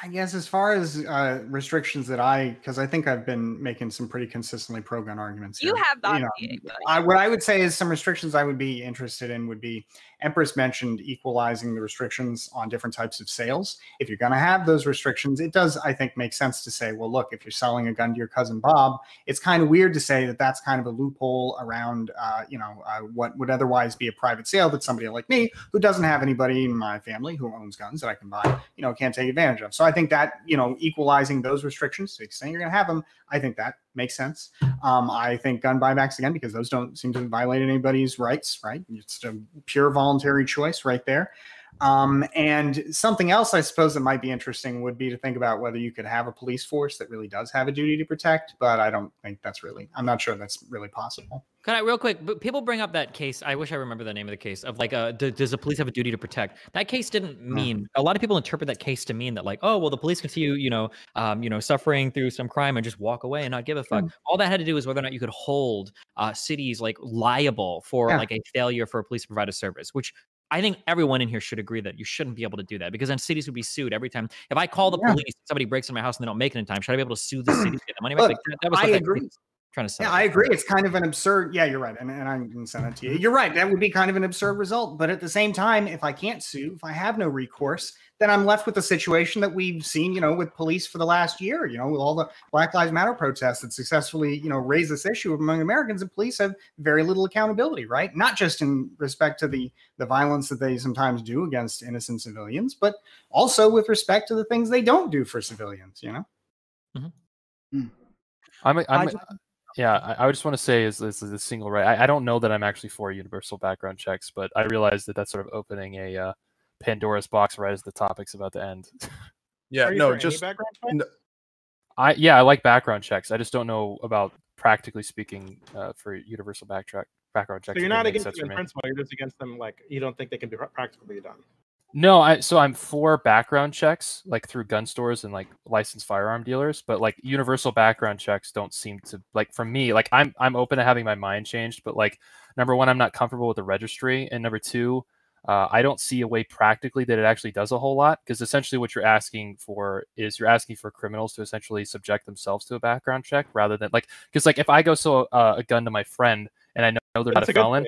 I guess as far as restrictions that because I think I've been making some pretty consistently pro-gun arguments here. You have that. What I would say is some restrictions I would be interested in would be, Empress mentioned equalizing the restrictions on different types of sales. If you're going to have those restrictions, it does, I think, make sense to say, well, look, if you're selling a gun to your cousin Bob, it's kind of weird to say that that's kind of a loophole around, what would otherwise be a private sale that somebody like me, who doesn't have anybody in my family who owns guns that I can buy, can't take advantage of. So I think that, equalizing those restrictions, so saying you're going to have them, I think that makes sense. I think gun buybacks, again, because those don't seem to violate anybody's rights, right? It's a pure voluntary choice right there. And something else I suppose that might be interesting would be to think about whether you could have a police force that really does have a duty to protect, but I don't think I'm not sure that's really possible. Can I real quick? People bring up that case. I wish I remember the name of the case of like, does the police have a duty to protect? That case didn't mean. A lot of people interpret that case to mean that like, oh, well, the police can see you, suffering through some crime and just walk away and not give a fuck. All that had to do was whether or not you could hold cities like liable for like a failure for a police to provide a service, which I think everyone in here should agree that you shouldn't be able to do that, because then cities would be sued every time. If I call the police, somebody breaks in my house and they don't make it in time, should I be able to sue the city to get the money back? Look, that was I agree. Trying to say. Yeah, I agree. It's kind of an absurd. Yeah, you're right. And I can send it to you. You're right. That would be kind of an absurd result. But at the same time, if I can't sue, if I have no recourse, then I'm left with a situation that we've seen, with police for the last year, with all the Black Lives Matter protests that successfully, raise this issue among Americans, and police have very little accountability, right? Not just in respect to the violence that they sometimes do against innocent civilians, but also with respect to the things they don't do for civilians, I just want to say is a single right. I don't know that I'm actually for universal background checks, but I realize that that's sort of opening a Pandora's box right as the topic's about to end. Yeah, no, just I like background checks. I just don't know about, practically speaking, for universal background checks. So you're not against them in principle. You're just against them, like you don't think they can be practically done. No, so I'm for background checks, like through gun stores and like licensed firearm dealers, but like universal background checks don't seem to, like, for me, like I'm open to having my mind changed, but like, number one, I'm not comfortable with the registry, and number two, I don't see a way practically that it actually does a whole lot, because essentially what you're asking for is criminals to essentially subject themselves to a background check rather than like, because like if I go sell a gun to my friend and I know they're not a felon.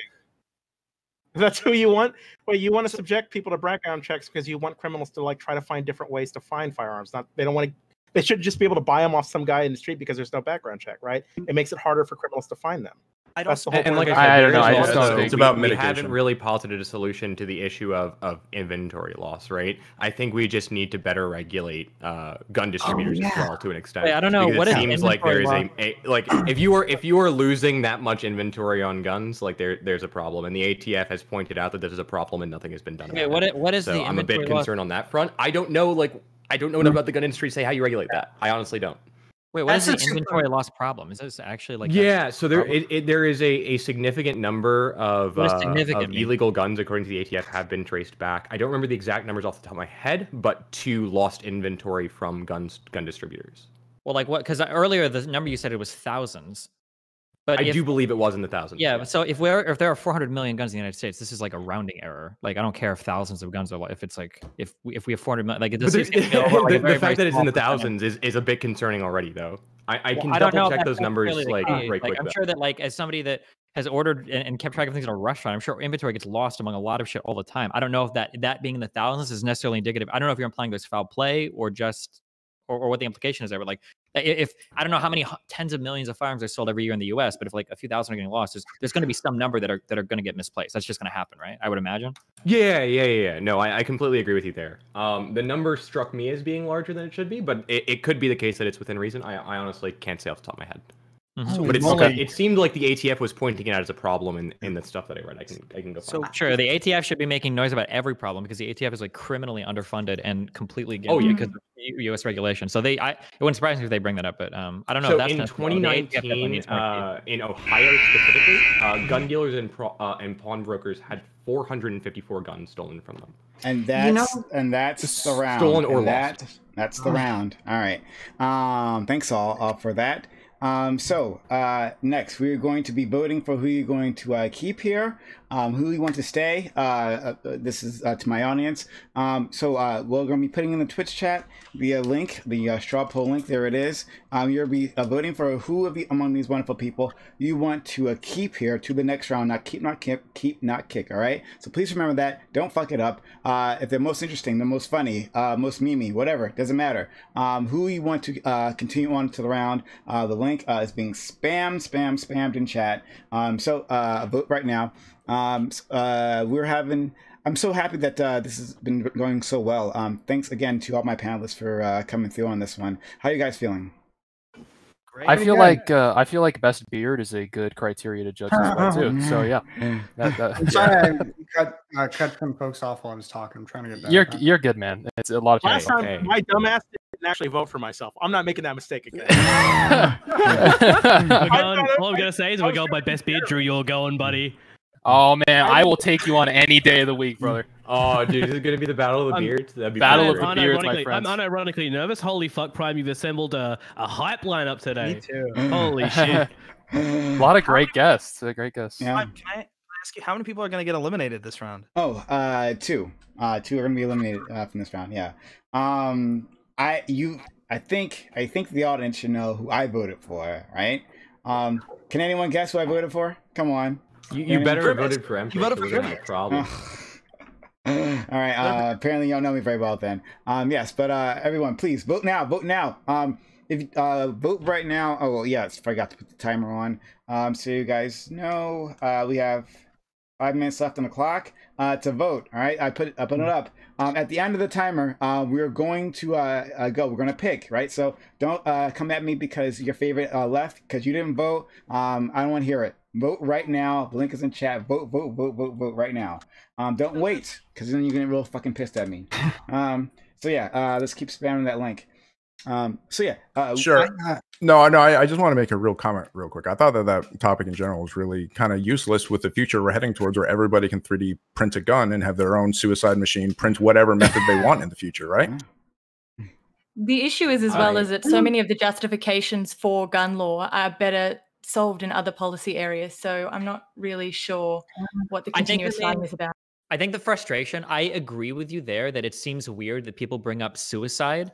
That's who you want. Well, you want to subject people to background checks because you want criminals to like try to find different ways to find firearms. They don't want to. They should just be able to buy them off some guy in the street because there's no background check, right? It makes it harder for criminals to find them. That's the whole point. I don't know. I just don't think it's about we mitigation. haven't really posited a solution to the issue of inventory loss, right? I think we just need to better regulate gun distributors as well to an extent. Wait, I don't know. Because what it is seems like there is law? like if you are losing that much inventory on guns, like there's a problem, and the ATF has pointed out that this is a problem and nothing has been done. Okay, about what is so the I'm a bit inventory law? concerned on that front. I don't know enough about the gun industry to say how you regulate that. I honestly don't. Wait, what is the inventory loss problem? Is this actually like? Yeah, so there is a significant number of illegal guns, according to the ATF, have been traced back. I don't remember the exact numbers off the top of my head, but to lost inventory from gun distributors. Well, like what? Because earlier the number you said it was thousands. But I do believe it was in the thousands. Yeah. So if there are 400 million guns in the United States, this is like a rounding error. Like I don't care if thousands of guns are. If it's like if we have 400 million, like the fact that it's in the thousands is a bit concerning already, though. I can double check those numbers right quick. I'm sure that like as somebody that has ordered and kept track of things in a restaurant, I'm sure inventory gets lost among a lot of shit all the time. I don't know if that being in the thousands is necessarily indicative. I don't know if you're implying there's foul play or just or what the implication is there. But like if I don't know how many tens of millions of firearms are sold every year in the U.S., but if like a few thousand are getting lost, there's going to be some number that are going to get misplaced. That's just going to happen, right? I would imagine. Yeah. No, I completely agree with you there. The number struck me as being larger than it should be, but it could be the case that it's within reason. I honestly can't say off the top of my head. Mm-hmm. But it seemed like the ATF was pointing it out as a problem in the stuff that I read. I can go. So sure, the ATF should be making noise about every problem because the ATF is like criminally underfunded and completely because of U.S. regulation. So it wouldn't surprise me if they bring that up. But I don't know. So in 2019, in Ohio specifically, gun dealers and pawnbrokers had 454 guns stolen from them. And that's the round. Stolen or lost. That's the round. All right. Thanks all for that. Next, we're going to be voting for who you're going to keep here, who you want to stay. This is to my audience. We're going to be putting in the Twitch chat the link, the straw poll link. There it is. You'll be voting for who of among these wonderful people you want to keep here to the next round. Not keep, not kick. All right. So please remember that. Don't fuck it up. If they're most interesting, the most funny, most memey, whatever, doesn't matter. Who you want to continue on to the round. The link is being spammed in chat. Vote right now. I'm so happy that this has been going so well. Thanks again to all my panelists for coming through on this one. How are you guys feeling? Great. I feel like best beard is a good criteria to judge this by too. So yeah, I'm sorry, I cut some folks off while I was talking. I'm trying to get back. You're good, man. It's a lot of Last time, my dumbass didn't actually vote for myself. I'm not making that mistake again. All I'm gonna say is we're going by best beard. Drew, you're going, buddy. Oh man, I will take you on any day of the week, brother. Oh, dude, this is gonna be the battle of the beards. That'd be battle of the beards, my friends. I'm unironically nervous. Holy fuck, Prime! You've assembled a hype lineup today. Me too. Holy shit! A lot of great guests. Great guests. Yeah. Can I ask you how many people are going to get eliminated this round? Oh, two. Two are gonna be eliminated from this round. Yeah. I think the audience should know who I voted for, right? Can anyone guess who I voted for? Come on. You better have voted for Empress. You voted for no problem. All right. Apparently, you don't know me very well then. Yes, but everyone, please vote now. Vote now. If vote right now. Oh well, yes. Forgot to put the timer on. So you guys know we have 5 minutes left on the clock to vote. All right. I put it up. At the end of the timer, we're going to go. We're going to pick, right? So don't come at me because your favorite left because you didn't vote. I don't want to hear it. Vote right now. The link is in chat. Vote right now. Don't wait because then you're getting real fucking pissed at me. Let's keep spamming that link. Sure. I just want to make a real comment real quick. I thought that topic in general was really kind of useless with the future we're heading towards, where everybody can 3D print a gun and have their own suicide machine print whatever method they want in the future, right? The issue is, as well, is that so many of the justifications for gun law are better solved in other policy areas. So I'm not really sure what the continuous fighting is about. I think the frustration, I agree with you there that it seems weird that people bring up suicide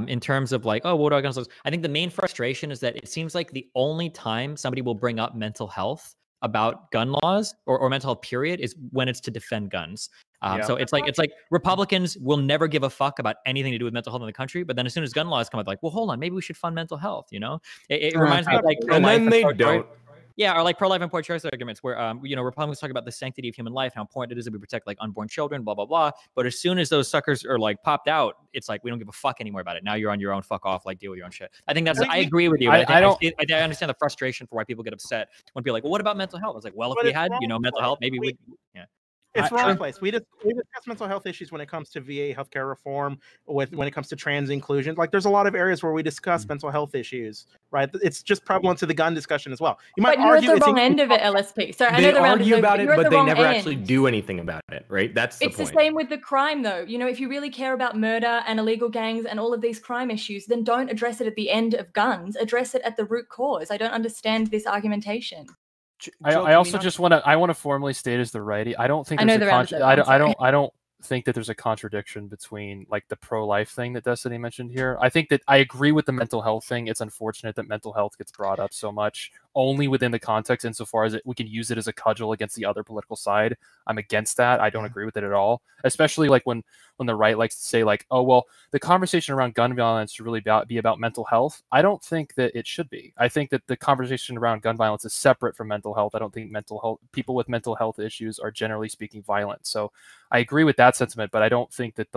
in terms of like, oh, what are guns? I think the main frustration is that it seems like the only time somebody will bring up mental health about gun laws or mental health period is when it's to defend guns. So it's like Republicans will never give a fuck about anything to do with mental health in the country, but then as soon as gun laws come up, like, well, hold on, maybe we should fund mental health. You know, it reminds me of like, and then they don't. Yeah, or like pro-life and pro-choice arguments where, Republicans talk about the sanctity of human life, how important it is that we protect like unborn children, blah, blah, blah. But as soon as those suckers are like popped out, it's like, we don't give a fuck anymore about it. Now you're on your own, fuck off, like deal with your own shit. I think I agree with you. I understand the frustration for why people get upset when people are like, well, what about mental health? I was like, well, if we had, mental health, maybe we'd, yeah. It's wrong place. We discuss mental health issues when it comes to VA healthcare reform, when it comes to trans inclusion. Like, there's a lot of areas where we discuss mental health issues, right? It's just prevalent to the gun discussion as well. You might argue at the wrong end of it, LSP. So I know the round is over, about it, but they never end. actually do anything about it, right? That's the point. It's the same with the crime, though. If you really care about murder and illegal gangs and all of these crime issues, then don't address it at the end of guns. Address it at the root cause. I don't understand this argumentation. I also just want to formally state as the righty. I don't think there's I don't think that there's a contradiction between like the pro-life thing that Destiny mentioned here. I think that I agree with the mental health thing. It's unfortunate that mental health gets brought up so much only within the context insofar as we can use it as a cudgel against the other political side. I'm against that. I don't agree with it at all, especially like when the right likes to say like, oh, well, the conversation around gun violence should really be about mental health. I don't think that it should be. I think that the conversation around gun violence is separate from mental health. I don't think people with mental health issues are generally speaking violent. So I agree with that sentiment, but I don't think that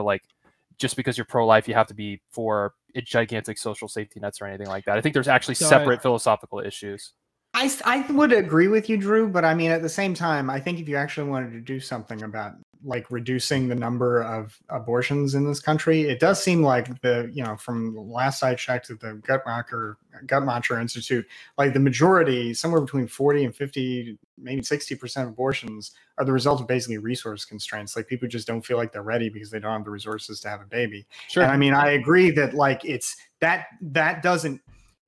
just because you're pro-life, you have to be for gigantic social safety nets or anything like that. I think there's actually separate philosophical issues. I would agree with you, Drew, but I mean, at the same time, I think if you actually wanted to do something about like reducing the number of abortions in this country, it does seem like from the last I checked at the Guttmacher Institute, like the majority, somewhere between 40 and 50, maybe 60% of abortions are the result of basically resource constraints. Like people just don't feel like they're ready because they don't have the resources to have a baby. Sure. And I mean, I agree that like it's that doesn't,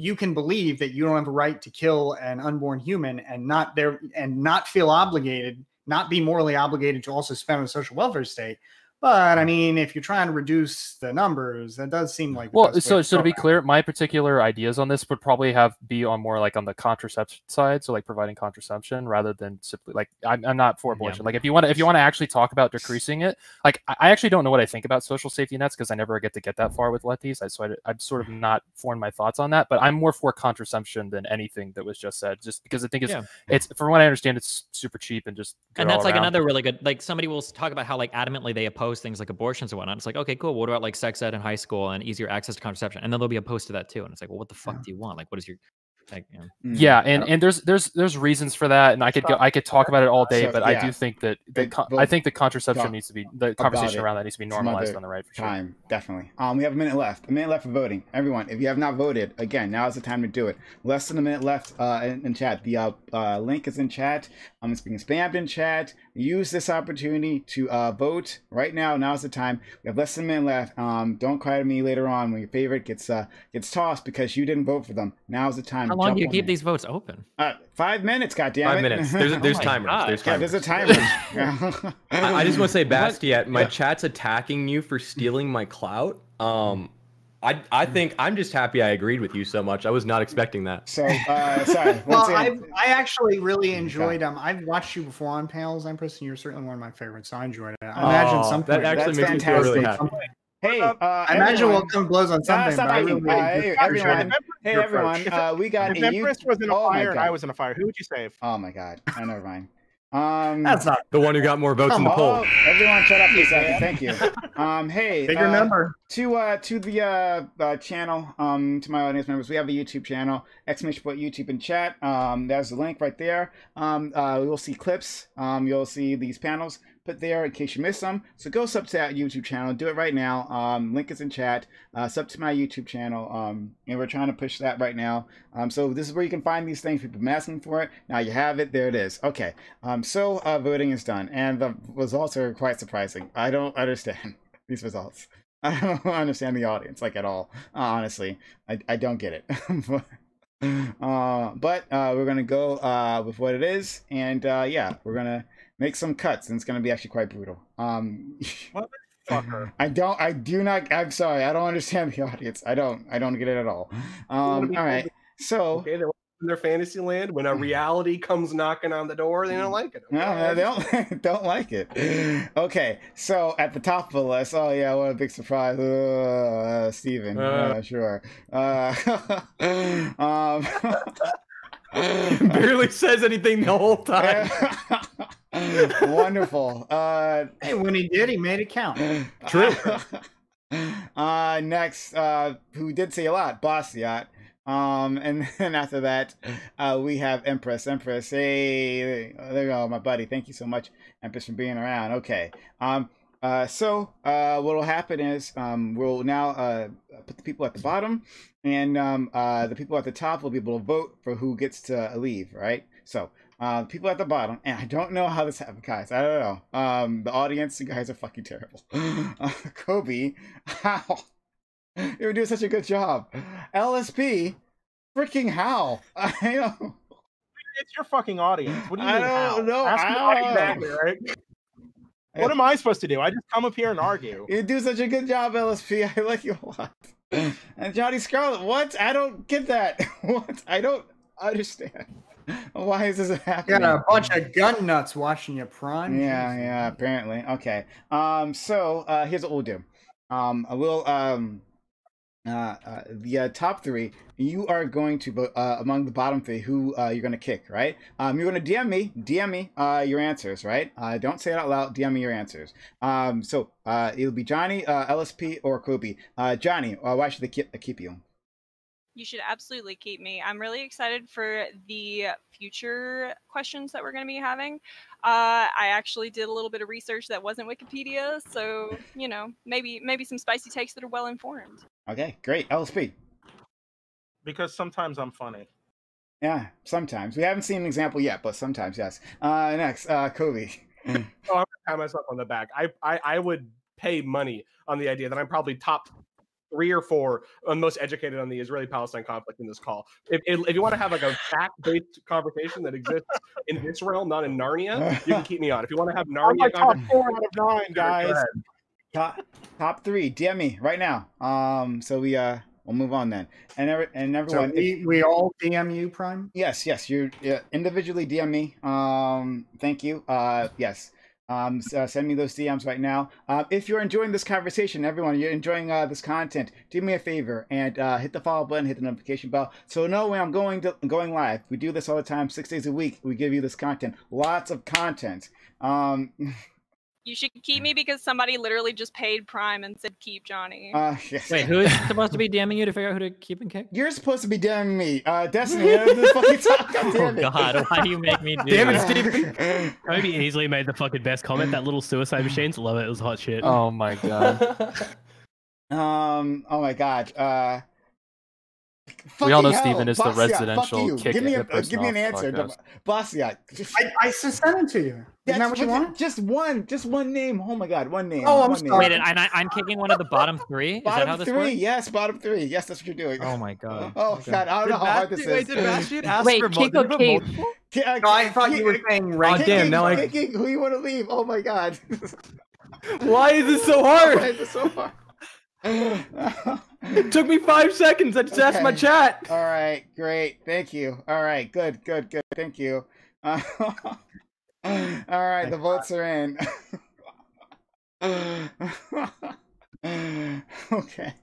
you can believe that you don't have a right to kill an unborn human and not feel obligated, not be morally obligated to also spend on the social welfare state. But I mean, if you're trying to reduce the numbers, that does seem like the best way so to be clear, my particular ideas on this would probably be on more like on the contraception side, so like providing contraception rather than simply like I'm not for abortion. Like if you want to actually talk about decreasing it, like I actually don't know what I think about social safety nets because I never get to get that far with lefties. I'm sort of not formed my thoughts on that, but I'm more for contraception than anything that was just said, just because I think it's from what I understand, it's super cheap and just good and that's all like around. another really good, like somebody will talk about how like adamantly they oppose things like abortions and whatnot. It's like, okay, cool. What about like sex ed in high school and easier access to contraception? And then they'll be opposed to that too. And it's like, well, what the fuck do you want? Like, what is your like? And there's reasons for that, and I could talk about it all day, but I do think that I think the contraception needs to be the conversation around that needs to be normalized on the right for sure. Time, definitely. We have a minute left. A minute left for voting. Everyone, if you have not voted, again, now is the time to do it. Less than a minute left in chat. The link is in chat. It's being spammed in chat. Use this opportunity to vote right now. Now's the time. We have less than a minute left. Don't cry to me later on when your favorite gets tossed because you didn't vote for them. Now's the time. How long do you keep these votes open? 5 minutes, goddammit. 5 minutes. There's timers. There's a timer. I just want to say, Bastiat, my chat's attacking you for stealing my clout. I think I'm just happy I agreed with you so much. I was not expecting that. So sorry. Well, I actually really enjoyed I've watched you before on panels, Empress, and you're certainly one of my favorites. So I enjoyed it. I imagine some that actually makes me feel really happy. Hey, I imagine we'll come blows on Sunday. Hey, everyone. We got if Empress was in a fire and I was in a fire, who would you save? Oh my god. Oh, never mind. That's not the one who got more votes in the poll. Everyone, shut up for a second. Thank you. Hey, bigger number to the channel. To my audience members, we have a YouTube channel. !YouTube in chat. There's the link right there. You'll see clips. You'll see these panels put there in case you miss them. So go sub to that YouTube channel. Do it right now. Link is in chat. Sub to my YouTube channel. And we're trying to push that right now. So this is where you can find these things. People have been asking for it. Now you have it. There it is. Okay. So voting is done, and the results are quite surprising. I don't understand these results. I don't understand the audience like at all. Honestly, I don't get it. But we're gonna go with what it is, and yeah, we're gonna make some cuts, and it's gonna be actually quite brutal. Motherfucker. I'm sorry, I don't understand the audience. I don't get it at all. All right, so okay, they're in their fantasy land. When a reality comes knocking on the door, they don't like it. Okay? No, they don't like it. Okay, so at the top of the list, oh yeah, what a big surprise, Steven. Sure. Barely says anything the whole time. Wonderful. Hey, when he did, he made it count. True. Next, who did say a lot, Bastiat. And then after that, we have Empress. Hey, there you go, my buddy. Thank you so much, Empress, for being around. Okay. So what will happen is we'll now put the people at the bottom, and the people at the top will be able to vote for who gets to leave, right? So people at the bottom, and I don't know how this happened, guys. I don't know. The audience, you guys are fucking terrible. Kobe, how? You were doing such a good job. LSP, freaking how? I know. It's your fucking audience. What do you mean? I don't know. Exactly, right? What am I supposed to do? I just come up here and argue. You do such a good job, LSP. I like you a lot. And Johnny Scarlet, what? I don't get that. What? I don't understand. Why is this happening? Got a bunch of gun nuts watching you, Prime. Yeah, apparently. Okay. So here's what we'll do. The top three, you are going to vote among the bottom three who you're going to kick, right? You're going to DM me your answers, right? Don't say it out loud. DM me your answers. So it'll be Johnny, LSP, or Kobe. Johnny, why should they keep you? You should absolutely keep me. I'm really excited for the future questions that we're going to be having. I actually did a little bit of research that wasn't Wikipedia, so you know, maybe some spicy takes that are well informed. Okay, great. LSP. Because sometimes I'm funny. Yeah, sometimes. We haven't seen an example yet, but sometimes, yes. Next, Kobe. Oh, I'm gonna pat myself on the back. I would pay money on the idea that I'm probably top 3 or 4 most educated on the Israeli-Palestine conflict in this call. If you want to have like a fact-based conversation that exists in this realm, not in Narnia, you can keep me on. If you want to have I'm Narnia like top conversation, 4 out of 9, guys. Top 3. DM me right now. So we'll move on then. And everyone, so we all DM you, Prime. Yes. You individually DM me. Thank you. Yes. Send me those DMs right now. If you're enjoying this conversation, everyone, you're enjoying this content, do me a favor and hit the follow button, hit the notification bell, so know when I'm going live. We do this all the time, 6 days a week. We give you this content, lots of content. You should keep me because somebody literally just paid Prime and said keep Johnny. Yes. Wait, who is supposed to be DMing you to figure out who to keep and kick? You're supposed to be DMing me. Destiny, God, God, why do you make me do Damn it, that? Steve. Kobe easily made the fucking best comment. That little suicide machines, love it. It was hot shit. Oh my god. Oh my god. We all know hell, Steven is Bastiat, the residential kick. Give me an answer. Bastiat. I sent it to you. Isn't that what you want? Just one name. Oh my god, one name. Oh, I'm Wait, sorry. and I'm kicking one of the bottom 3? Is that how this works? Yes, bottom 3. Yes, that's what you're doing. Oh my god. Oh god, I don't know how hard this is. Wait, did Bastiat ask Wait, for kick or keep? No, I thought you were saying ranking. damn, now Kicking, who you want to leave? Oh my god. Why is this so hard? Why is this so hard? It took me 5 seconds. I just asked my chat. All right, great. Thank you. All right, good. Thank you. All right, the votes are in. Okay.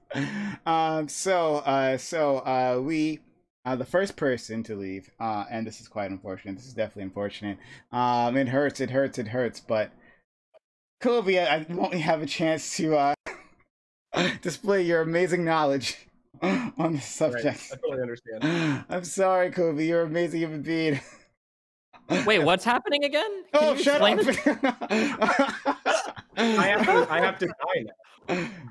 We the first person to leave, and this is quite unfortunate. This is definitely unfortunate. It hurts, but Kobe, I won't have a chance to display your amazing knowledge on this subject. Right. I totally understand. I'm sorry, Kobe. You're an amazing human being. Wait, what's happening again? Oh, shut up! I have to die now.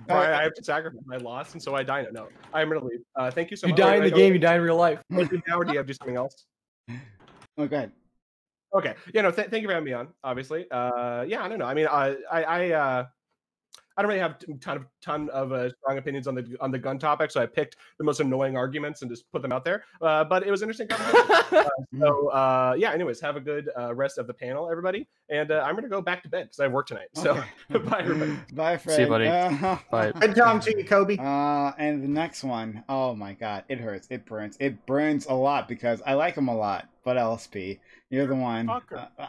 I have to sacrifice my loss, and so I die now. No, I'm gonna leave. Thank you so much. You die in the game, you die in real life. Now, or do you have to do something else? Oh, go ahead. Okay. Yeah, no, thank you for having me on, obviously. Yeah, I don't know. I mean, I don't really have a ton of strong opinions on the gun topic, so I picked the most annoying arguments and just put them out there. But it was an interesting conversation. Yeah. Anyways, have a good rest of the panel, everybody. And I'm gonna go back to bed because I have work tonight. So bye, everybody. Bye, Fred. See you, buddy. Bye. Good time to you, Kobe. And the next one, oh my god, it hurts. It burns. It burns a lot because I like him a lot. But LSP, you're the one.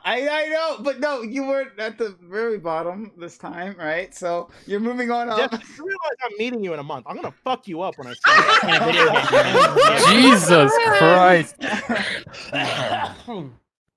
I know, but no, you weren't at the very bottom this time, right? So you're moving on up. Jeff, you realize I'm meeting you in a month. I'm gonna fuck you up when I see you. Jesus Christ.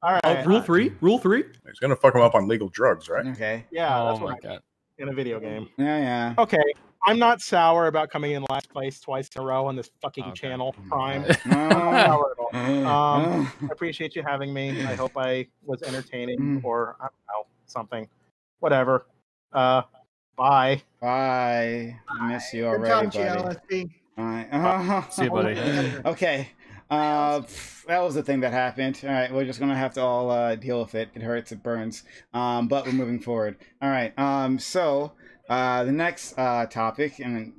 All right. Rule 3? Rule 3? He's gonna fuck him up on legal drugs, right? Okay. Yeah. Oh That's my what god. in a video game. Yeah. Okay. I'm not sour about coming in last place twice in a row on this fucking channel, Prime. I'm not sour at all. I appreciate you having me. I hope I was entertaining or I don't know, something. Whatever. Bye. Bye. I miss you already, buddy. All right. See you, buddy. Okay. That was the thing that happened. All right, we're just gonna have to all deal with it. It hurts, it burns. But we're moving forward. All right. So the next topic, and I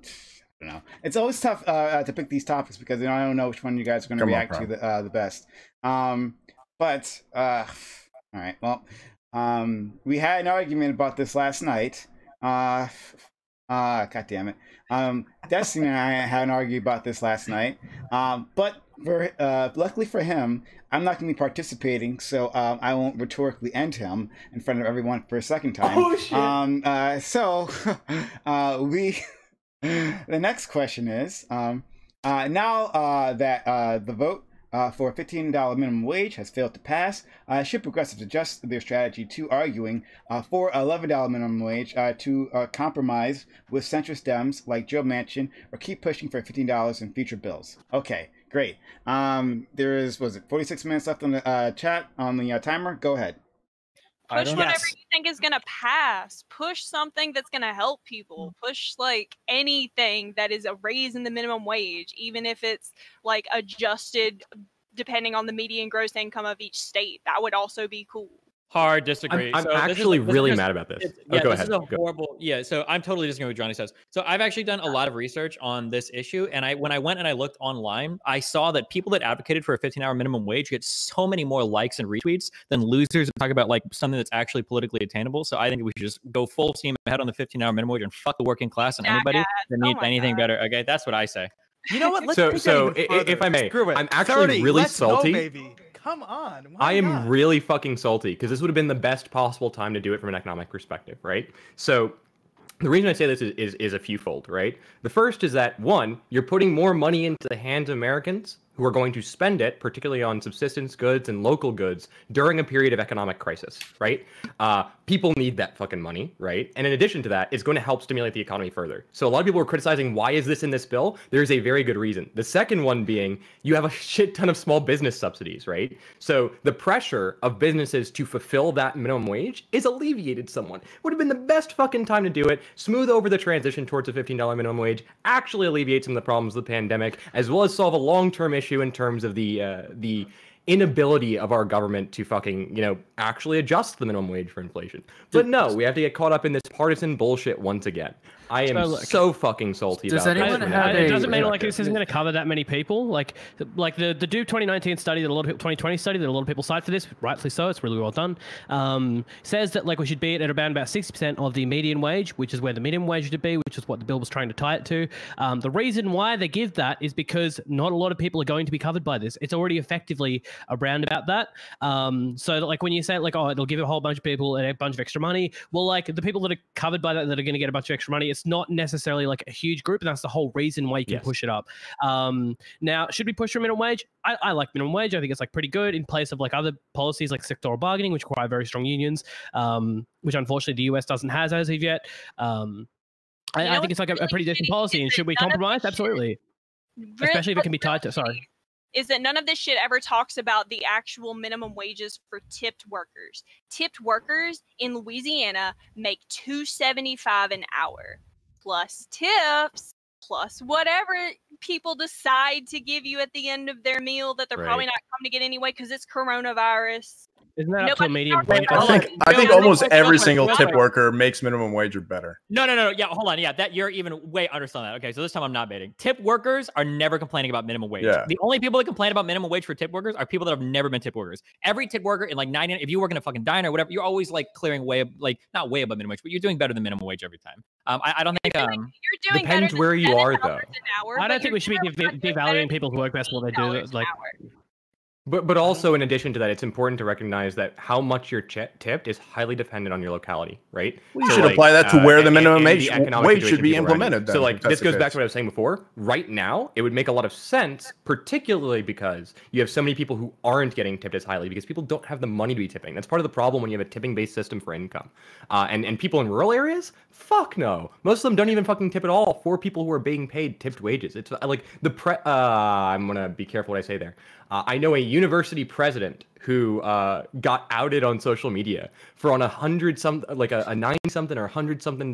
don't know. It's always tough to pick these topics because I don't know which one you guys are gonna react to the best. But all right. Well, we had an argument about this last night. God damn it. Destiny and I had an argument about this last night. But luckily for him, I'm not going to be participating, so I won't rhetorically end him in front of everyone for a second time. Oh, shit. So the next question is, now that the vote for a $15 minimum wage has failed to pass, should progressives adjust their strategy to arguing for a $11 minimum wage to compromise with centrist Dems like Joe Manchin, or keep pushing for $15 in future bills? Okay, great. There is, was it 46 minutes left on the chat, on the timer? Go ahead. Push whatever you think is gonna pass. Push something that's gonna help people. Push like anything that is a raise in the minimum wage, even if it's like adjusted depending on the median gross income of each state. That would also be cool. hard disagree. I'm So this is actually this is really just- mad about this. Yeah, go this ahead. is a horrible. Yeah, so I'm totally disagreeing with Johnny says. So I've actually done a lot of research on this issue, and when I went and I looked online, I saw that people that advocated for a 15-hour minimum wage get so many more likes and retweets than losers who talk about like something that's actually politically attainable. So I think we should just go full steam ahead on the 15-hour minimum wage and fuck the working class and anybody that needs anything better. Okay, that's what I say. You know what? Let's So- take so that even if I may, Screw it. I'm actually 30. really Let's salty. Go, baby. Come on. Why I am not? really fucking salty because this would have been the best possible time to do it from an economic perspective, right? So the reason I say this is a fewfold, right? The first is that, one, you're putting more money into the hands of Americans who are going to spend it, particularly on subsistence goods and local goods, during a period of economic crisis, right? People need that fucking money, right? And in addition to that, it's going to help stimulate the economy further. So a lot of people are criticizing, why is this in this bill? There's a very good reason. The second one being, you have a shit ton of small business subsidies, right? So the pressure of businesses to fulfill that minimum wage is alleviated somewhat. Would have been the best fucking time to do it, smooth over the transition towards a $15 minimum wage, actually alleviate some of the problems of the pandemic, as well as solve a long-term issue in terms of the inability of our government to fucking, actually adjust the minimum wage for inflation. But no, we have to get caught up in this partisan bullshit once again. I am so fucking salty does about anyone this. have It doesn't mean like this isn't going to cover that many people. Like the Duke 2019 study that a lot of people, 2020 study that a lot of people cite for this, rightfully so. It's really well done. Says that like we should be at around about 60% of the median wage, which is where the minimum wage should be, which is what the bill was trying to tie it to. The reason why they give that is because not a lot of people are going to be covered by this. It's already effectively around about that. So that, like when you say like, oh, it'll give a whole bunch of people a bunch of extra money. Well, like the people that are covered by that are going to get a bunch of extra money. It's not necessarily like a huge group, and that's the whole reason why you can push it up. Now, should we push for minimum wage? I like minimum wage. I think it's like pretty good in place of like other policies like sectoral bargaining, which require very strong unions, which unfortunately the US doesn't have as of yet. I think it's like a pretty decent policy, and should we compromise? Absolutely. Especially if it can be tied to, is that none of this shit ever talks about the actual minimum wages for tipped workers. Tipped workers in Louisiana make $2.75 an hour. Plus tips, plus whatever people decide to give you at the end of their meal that they're probably not coming to get anyway because it's coronavirus. Isn't that up to a medium wage? I think almost every single tip worker makes minimum wage or better. No. Yeah, hold on. Yeah, that you're even way underselling that. Okay, so this time I'm not baiting. Tip workers are never complaining about minimum wage. Yeah. The only people that complain about minimum wage for tip workers are people that have never been tip workers. Every tip worker in like 90, if you work in a fucking diner or whatever, you're always like clearing way, like not way above minimum wage, but you're doing better than minimum wage every time. I don't think. You're doing depends where you are though. I don't think we should be devaluing people who work best what they do. Like. But also in addition to that, it's important to recognize that how much you're tipped is highly dependent on your locality, right? We should apply that to where the minimum wage should be people implemented. So like this goes back to what I was saying before. Right now, it would make a lot of sense, particularly because you have so many people who aren't getting tipped as highly because people don't have the money to be tipping. That's part of the problem when you have a tipping-based system for income. And people in rural areas, fuck no. Most of them don't even fucking tip at all for people who are being paid tipped wages. It's like I'm gonna be careful what I say there. I know a university president who got outed on social media for on a $90-something or $100-something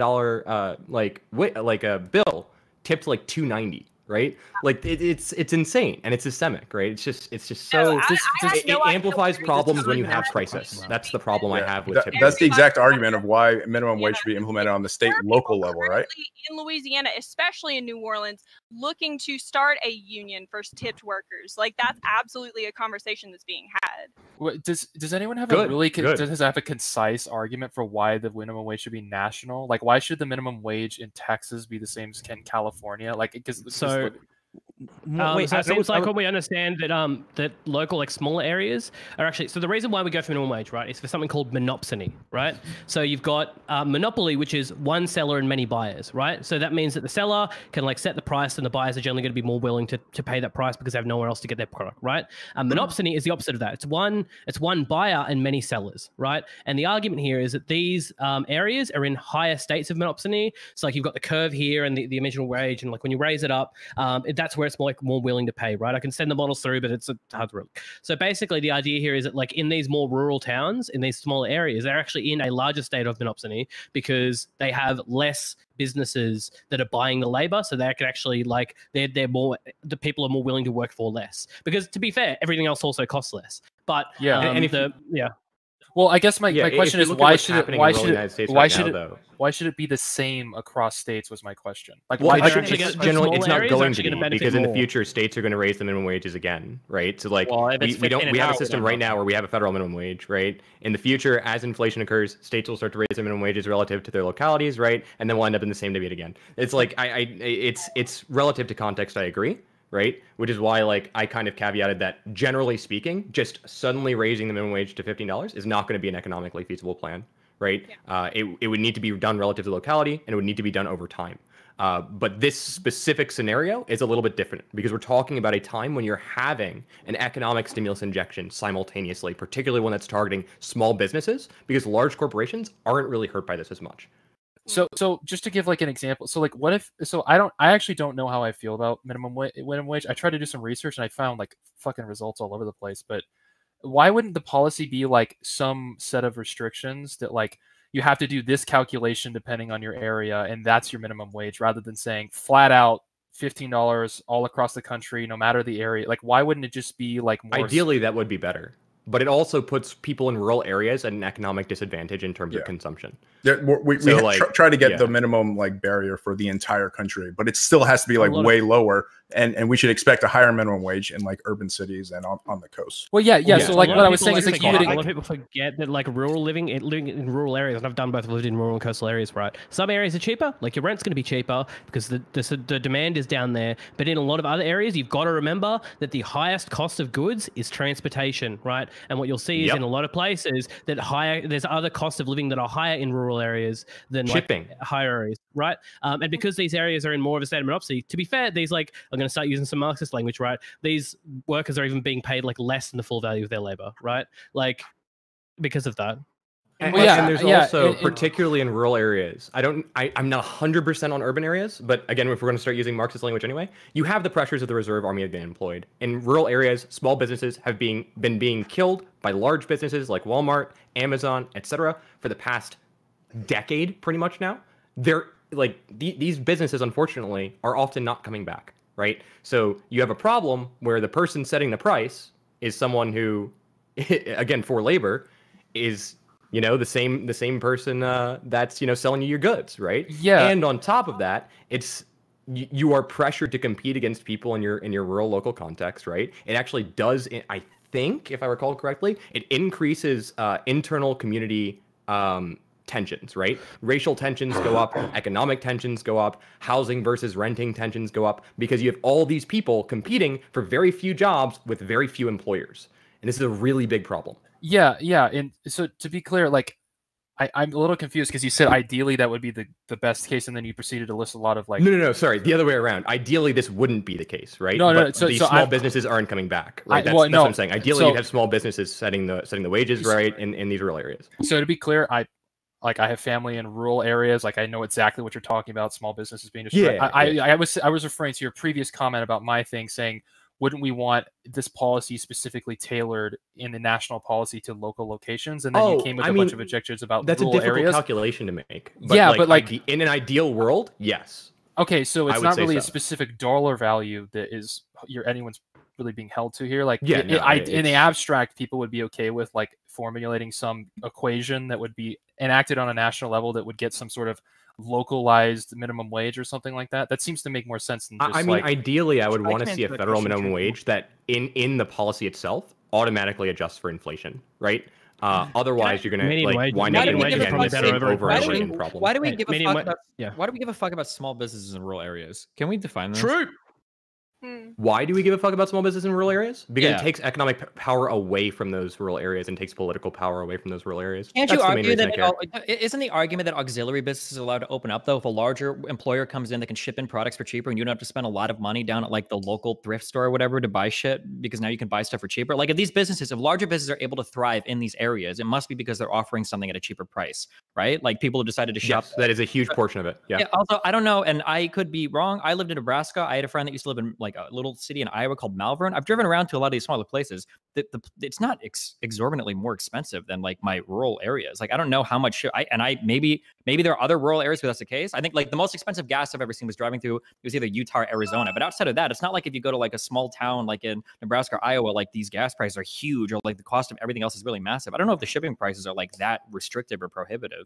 like a bill tipped like $290, right? Like it's insane and it's systemic, right? It's just so it amplifies problems when you have crisis. That's the problem I have with tipping. That's the exact argument of why minimum wage should be implemented on the state and local level, right? In Louisiana, especially in New Orleans, looking to start a union for tipped workers. Like that's absolutely a conversation that's being had. Does anyone have a concise argument for why the minimum wage should be national? Like, why should the minimum wage in Texas be the same as in California? Like, because so it seems like when we understand that that local, like smaller areas are actually, so the reason why we go for minimum wage, right, is for something called monopsony, right? So you've got monopoly, which is one seller and many buyers, right? So that means that the seller can like set the price and the buyers are generally going to be more willing to pay that price because they have nowhere else to get their product, right? Monopsony is the opposite of that. It's one buyer and many sellers, right? And the argument here is that these areas are in higher states of monopsony. So like you've got the curve here and the original wage, and like when you raise it up, that's where it's more willing to pay, right? I can send the models through, but it's hard to really. So basically the idea here is that like in these more rural towns, in these smaller areas, they're actually in a larger state of monopsony because they have less businesses that are buying the labor, so they can actually like they're more, the people are more willing to work for less, because to be fair, everything else also costs less. But Well, I guess my question is why should it be the same across states was my question. Like, well, why it's generally it's not going to be, because in the future states are going to raise the minimum wages again, right? So like we have a system right now where we have a federal minimum wage, right? In the future, as inflation occurs, states will start to raise their minimum wages relative to their localities, right? And then we'll end up in the same debate again. It's like it's relative to context. I agree. Right, which is why like I kind of caveated that generally speaking, just suddenly raising the minimum wage to $15 is not going to be an economically feasible plan, right? Yeah. It would need to be done relative to locality, and it would need to be done over time. But this specific scenario is a little bit different because we're talking about a time when you're having an economic stimulus injection simultaneously, particularly one that's targeting small businesses, because large corporations aren't really hurt by this as much. So just to give like an example, so like what if, so I actually don't know how I feel about minimum wage. I tried to do some research and I found like fucking results all over the place, but why wouldn't the policy be like some set of restrictions that like you have to do this calculation depending on your area and that's your minimum wage, rather than saying flat out $15 all across the country, no matter the area? Like, why wouldn't it just be like more? Ideally, that would be better. But it also puts people in rural areas at an economic disadvantage in terms of consumption. Yeah, we try to get the minimum like barrier for the entire country, but it still has to be like way lower, and we should expect a higher minimum wage in like urban cities and on the coast. Well, yeah. So like what I was saying is like a lot of people forget that like rural living in rural areas, and I've done both, lived in rural and coastal areas, right? Some areas are cheaper, like your rent's going to be cheaper because the demand is down there. But in a lot of other areas, you've got to remember that the highest cost of goods is transportation, right? And what you'll see is in a lot of places that there's other costs of living that are higher in rural areas than shipping, like higher areas, right? And because these areas are in more of a state of monopsony, to be fair, these like, I'm going to start using some Marxist language, right? These workers are even being paid like less than the full value of their labor, right? Like because of that. And there's also, particularly in rural areas, I'm not 100% on urban areas, but again, if we're going to start using Marxist language anyway, you have the pressures of the reserve army of being employed. In rural areas, small businesses have been being killed by large businesses like Walmart, Amazon, etc. for the past decade, pretty much now. They're like these businesses, unfortunately, are often not coming back, right? So you have a problem where the person setting the price is someone who, again, for labor, is the same person that's selling you your goods, right? Yeah. And on top of that, it's you are pressured to compete against people in your rural local context, right? It actually does. I think, if I recall correctly, it increases internal community tensions, right? Racial tensions go up, economic tensions go up, housing versus renting tensions go up, because you have all these people competing for very few jobs with very few employers, and this is a really big problem. Yeah. And so to be clear, like I'm a little confused because you said ideally that would be the best case, and then you proceeded to list a lot of like. No, sorry, the other way around. Ideally, this wouldn't be the case, right? No. So small businesses aren't coming back, right? That's what I'm saying. Ideally, you'd have small businesses setting the wages right in these rural areas. So to be clear, I have family in rural areas. Like I know exactly what you're talking about. Small businesses being destroyed. Yeah, I was referring to your previous comment about my thing saying, wouldn't we want this policy specifically tailored in the national policy to local locations? And then you came with a bunch of objections about that's rural a difficult areas. calculation to make. But yeah, but like in an ideal world, yes. Okay, so it's not really a specific dollar value that is anyone's really being held to here. Like in the abstract, people would be okay with like formulating some equation that would be enacted on a national level that would get some sort of localized minimum wage or something like that. That seems to make more sense than just ideally I would want to see a federal minimum wage that in the policy itself automatically adjusts for inflation, right? Otherwise you're going to wind up in the same over-inflation problem. Why do we give a fuck about why do we give a fuck about small businesses in rural areas? Can we define this? True. Why do we give a fuck about small business in rural areas? Because it takes economic power away from those rural areas and takes political power away from those rural areas. Can't you argue that isn't the argument that auxiliary businesses are allowed to open up though? If a larger employer comes in that can ship in products for cheaper and you don't have to spend a lot of money down at like the local thrift store or whatever to buy shit because now you can buy stuff for cheaper. Like if larger businesses are able to thrive in these areas, it must be because they're offering something at a cheaper price, right? Like people have decided to shop. Yes, that is a huge portion of it. Yeah. Also, I don't know, and I could be wrong. I lived in Nebraska. I had a friend that used to live little city in Iowa called Malvern. I've driven around to a lot of these smaller places. It's not exorbitantly more expensive than like my rural areas. Like I don't know how much maybe there are other rural areas where that's the case. I think like the most expensive gas I've ever seen was driving through. It was either Utah or Arizona. But outside of that, it's not like if you go to like a small town like in Nebraska or Iowa, like these gas prices are huge or like the cost of everything else is really massive. I don't know if the shipping prices are like that restrictive or prohibitive.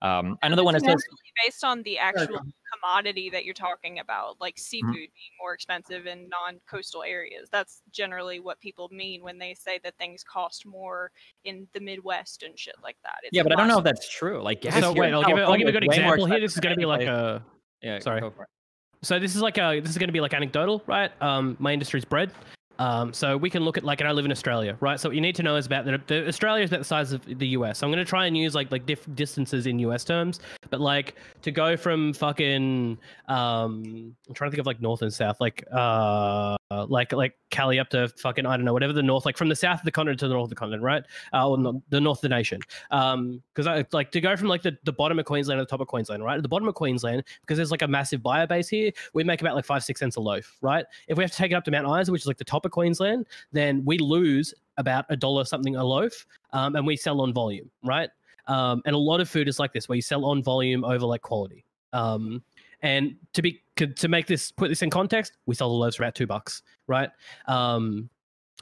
Another one is really based on the actual commodity that you're talking about, like seafood being more expensive in non-coastal areas. That's generally what people mean when they say that things cost more in the Midwest and shit like that. It's but I don't know if that's true. Like gas so wait, I'll give you a good example here. This is going to be like a sorry. So this is going to be like anecdotal, right? My industry's bread. So we can look at, like, and I live in Australia, right? So what you need to know is about the Australia is about the size of the US. So I'm going to try and use like different distances in US terms, but like to go from fucking I'm trying to think of like north and south, like Cali up to fucking, I don't know, whatever the north, like from the south of the continent to the north of the continent, right? Or the north of the nation. Because I like to go from like the bottom of Queensland to the top of Queensland, right? At the bottom of Queensland, because there's like a massive buyer base here, we make about like 5-6 cents a loaf, right? If we have to take it up to Mount Isa, which is like the top of Queensland, then we lose about $1 something a loaf, and we sell on volume, right? And a lot of food is like this, where you sell on volume over like quality. And put this in context, we sell the loaves for about $2, right?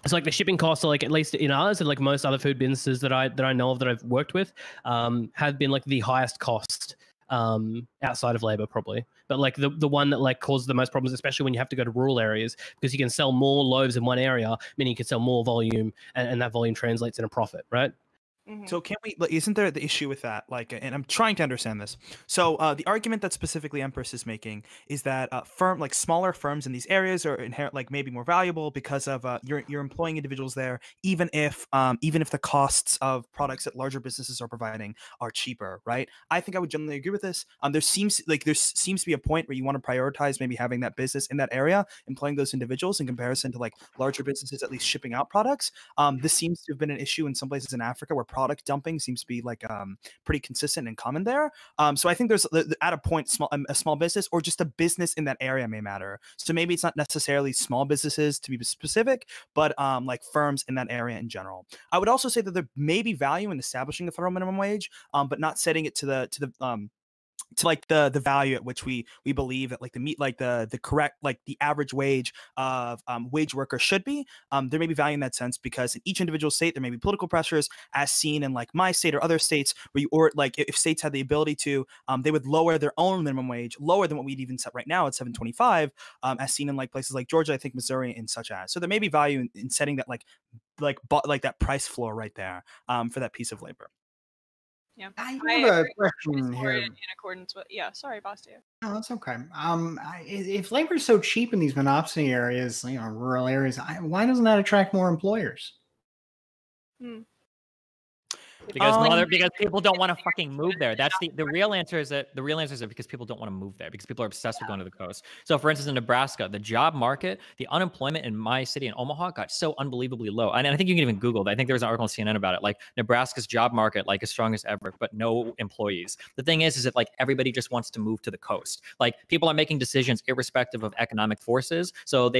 It's like the shipping costs are like, at least in ours and like most other food businesses that I know of that I've worked with, have been like the highest cost outside of labor probably, but like the one that like causes the most problems, especially when you have to go to rural areas, because you can sell more loaves in one area, meaning you can sell more volume, and that volume translates in a profit, right? So can't we? Isn't there the issue with that? Like, and I'm trying to understand this. So the argument that specifically Empress is making is that smaller firms in these areas are inherent, like maybe more valuable because of you're employing individuals there, even if the costs of products that larger businesses are providing are cheaper, right? I think I would generally agree with this. There seems to be a point where you want to prioritize maybe having that business in that area, employing those individuals in comparison to like larger businesses at least shipping out products. This seems to have been an issue in some places in Africa where product dumping seems to be like pretty consistent and common there. So I think there's at a point a small business or just a business in that area may matter. So maybe it's not necessarily small businesses to be specific, but like firms in that area in general. I would also say that there may be value in establishing the federal minimum wage, but not setting it to the value at which we believe that like the correct, like the average wage of wage workers should be. There may be value in that sense because in each individual state there may be political pressures, as seen in like my state or other states where if states had the ability to, they would lower their own minimum wage lower than what we'd even set right now at $7.25, as seen in like places like Georgia, I think Missouri, and such as. So there may be value in setting that like that price floor right there for that piece of labor. Yeah, I have a question here. In accordance with, sorry, Bastiat. No, that's okay. If labor is so cheap in these monopsony areas, rural areas, why doesn't that attract more employers? Because people don't want to fucking move there. That's the real answer is that because people don't want to move there, because people are obsessed with going to the coast. So for instance, in Nebraska, the job market, the unemployment in my city in Omaha got so unbelievably low. And I think you can even Google that. I think there was an article on CNN about it. Like Nebraska's job market, like as strong as ever, but no employees. The thing is that like everybody just wants to move to the coast. Like people are making decisions irrespective of economic forces. So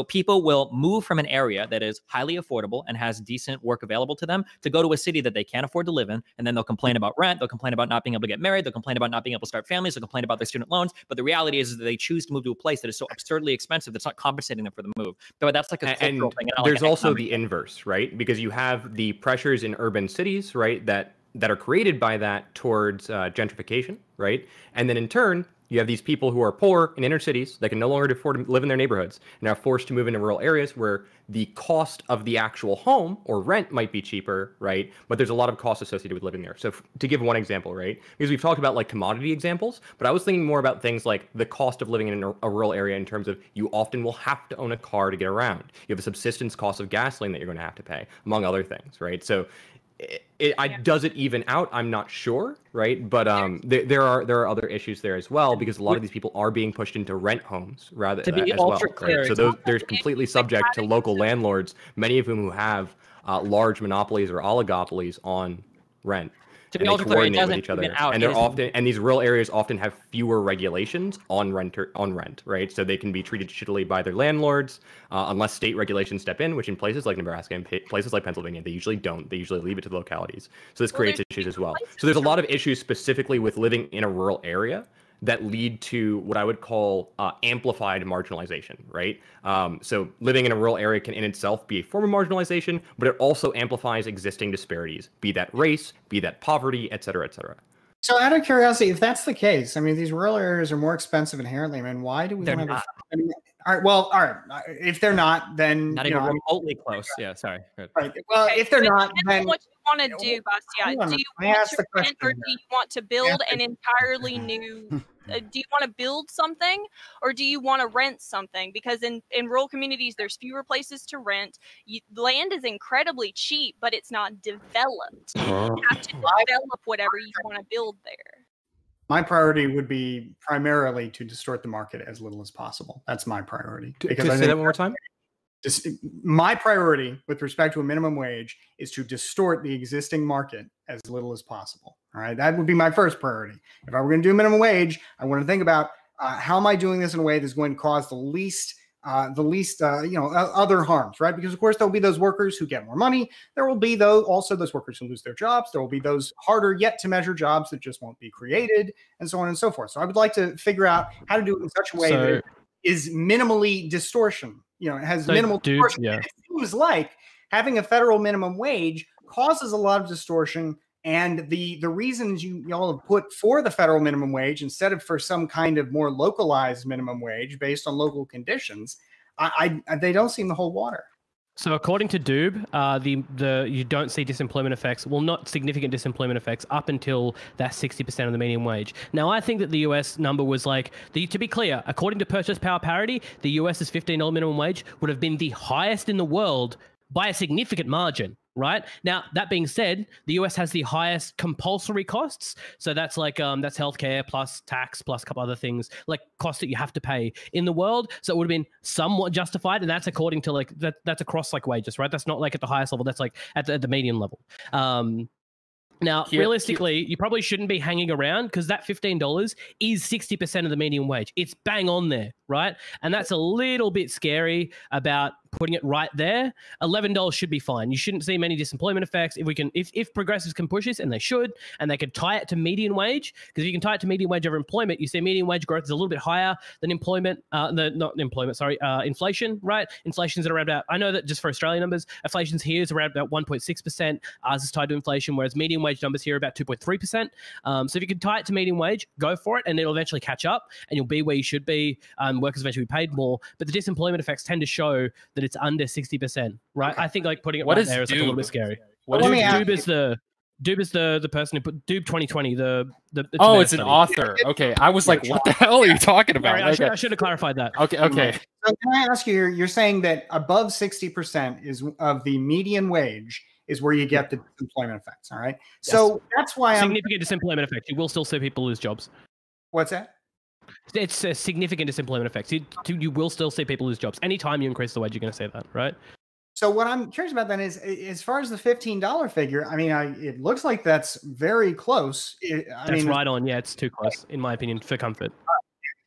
people will move from an area that is highly affordable and has decent work available to them to go to a city that they can't afford to live in, and then they'll complain about rent, they'll complain about not being able to get married, they'll complain about not being able to start families, they'll complain about their student loans. But the reality is that they choose to move to a place that is so absurdly expensive that's not compensating them for the move. But that's like a cultural thing. And there's also the inverse, right? Because you have the pressures in urban cities, right, that are created by that towards gentrification, right? And then in turn, you have these people who are poor in inner cities that can no longer afford to live in their neighborhoods and are forced to move into rural areas where the cost of the actual home or rent might be cheaper, right? But there's a lot of costs associated with living there. So to give one example, right? Because we've talked about like commodity examples, but I was thinking more about things like the cost of living in a rural area in terms of you often will have to own a car to get around. You have a subsistence cost of gasoline that you're going to have to pay, among other things, right? So does it even out? I'm not sure, right? But there are other issues there as well, because a lot of these people are being pushed into rent homes rather as well. Right? So they're completely subject to local landlords, many of whom who have large monopolies or oligopolies on rent. be and they ultra clear, it coordinate with doesn't each other. even out. And It they're is- often, and these rural areas often have fewer regulations on rent, right? So they can be treated shittily by their landlords unless state regulations step in, which in places like Nebraska and places like Pennsylvania, they usually don't. They usually leave it to the localities. So this creates issues as well. So there's a lot of issues specifically with living in a rural area that lead to what I would call amplified marginalization, right? So living in a rural area can in itself be a form of marginalization, but it also amplifies existing disparities, be that race, be that poverty, et cetera, et cetera. So out of curiosity, if that's the case, I mean, these rural areas are more expensive inherently. I mean, why do we want to? I mean, all right. Well, all right. If they're not, then Not even remotely close. Yeah, sorry. Right. Well, if they're not, then what you want to do, Bastiat? Do you want to rent or do you want to build an entirely new? Do you want to build something or do you want to rent something? Because in rural communities, there's fewer places to rent. Land is incredibly cheap, but it's not developed. You have to develop whatever you want to build there. my priority would be primarily to distort the market as little as possible. That's my priority. Because I say that one more time. My priority with respect to a minimum wage is to distort the existing market as little as possible. All right, that would be my first priority. If I were going to do minimum wage, I want to think about how am I doing this in a way that's going to cause the least other harms, right? Because of course there'll be those workers who get more money. There will be also those workers who lose their jobs. There will be those harder yet to measure jobs that just won't be created, and so on and so forth. So I would like to figure out how to do it in such a way that it is minimally distortion. It has minimal distortion. Yeah. It seems like having a federal minimum wage causes a lot of distortion. And the reasons y'all have put for the federal minimum wage instead of for some kind of more localized minimum wage based on local conditions, they don't seem to hold water. So according to Doob, you don't see disemployment effects, well, not significant disemployment effects up until that 60% of the median wage. Now, I think that the US number was to be clear, according to purchase power parity, the US's $15 minimum wage would have been the highest in the world by a significant margin. Right now, that being said, the US has the highest compulsory costs. So that's that's healthcare plus tax plus a couple other things, like costs that you have to pay in the world. So it would have been somewhat justified, and that's according to that's across wages, right? That's not at the highest level. That's at the median level. Now, realistically, you probably shouldn't be hanging around because that $15 is 60% of the median wage. It's bang on there, right? And that's a little bit scary about putting it right there. $11 should be fine. You shouldn't see many disemployment effects. If progressives can push this, and they should, and they could tie it to median wage, because if you can tie it to median wage over employment, you see median wage growth is a little bit higher than inflation, right? Inflation's at around about, I know that just for Australian numbers, inflation's here is around about 1.6%. Ours is tied to inflation, whereas median wage numbers here are about 2.3%. So if you can tie it to median wage, go for it, and it'll eventually catch up, and you'll be where you should be. Workers eventually be paid more, but the disemployment effects tend to show that it's under 60%, right? Okay. I think putting it right there is a little bit scary. Doob is the person who put Doob 2020. It's an author. Okay, I was like, what the hell are you talking about? Sorry, I should have clarified that. Okay. So can I ask you? You're saying that above 60% is of the median wage is where you get the disemployment effects. All right. Yes. So that's why significant disemployment effects. You will still see people lose jobs. What's that? It's a significant disemployment effects. You will still see people lose jobs. Anytime you increase the wage, you're going to say that, right? So what I'm curious about then is, as far as the $15 figure, I mean, it looks like that's very close. That's right on. Yeah, it's too close, in my opinion, for comfort.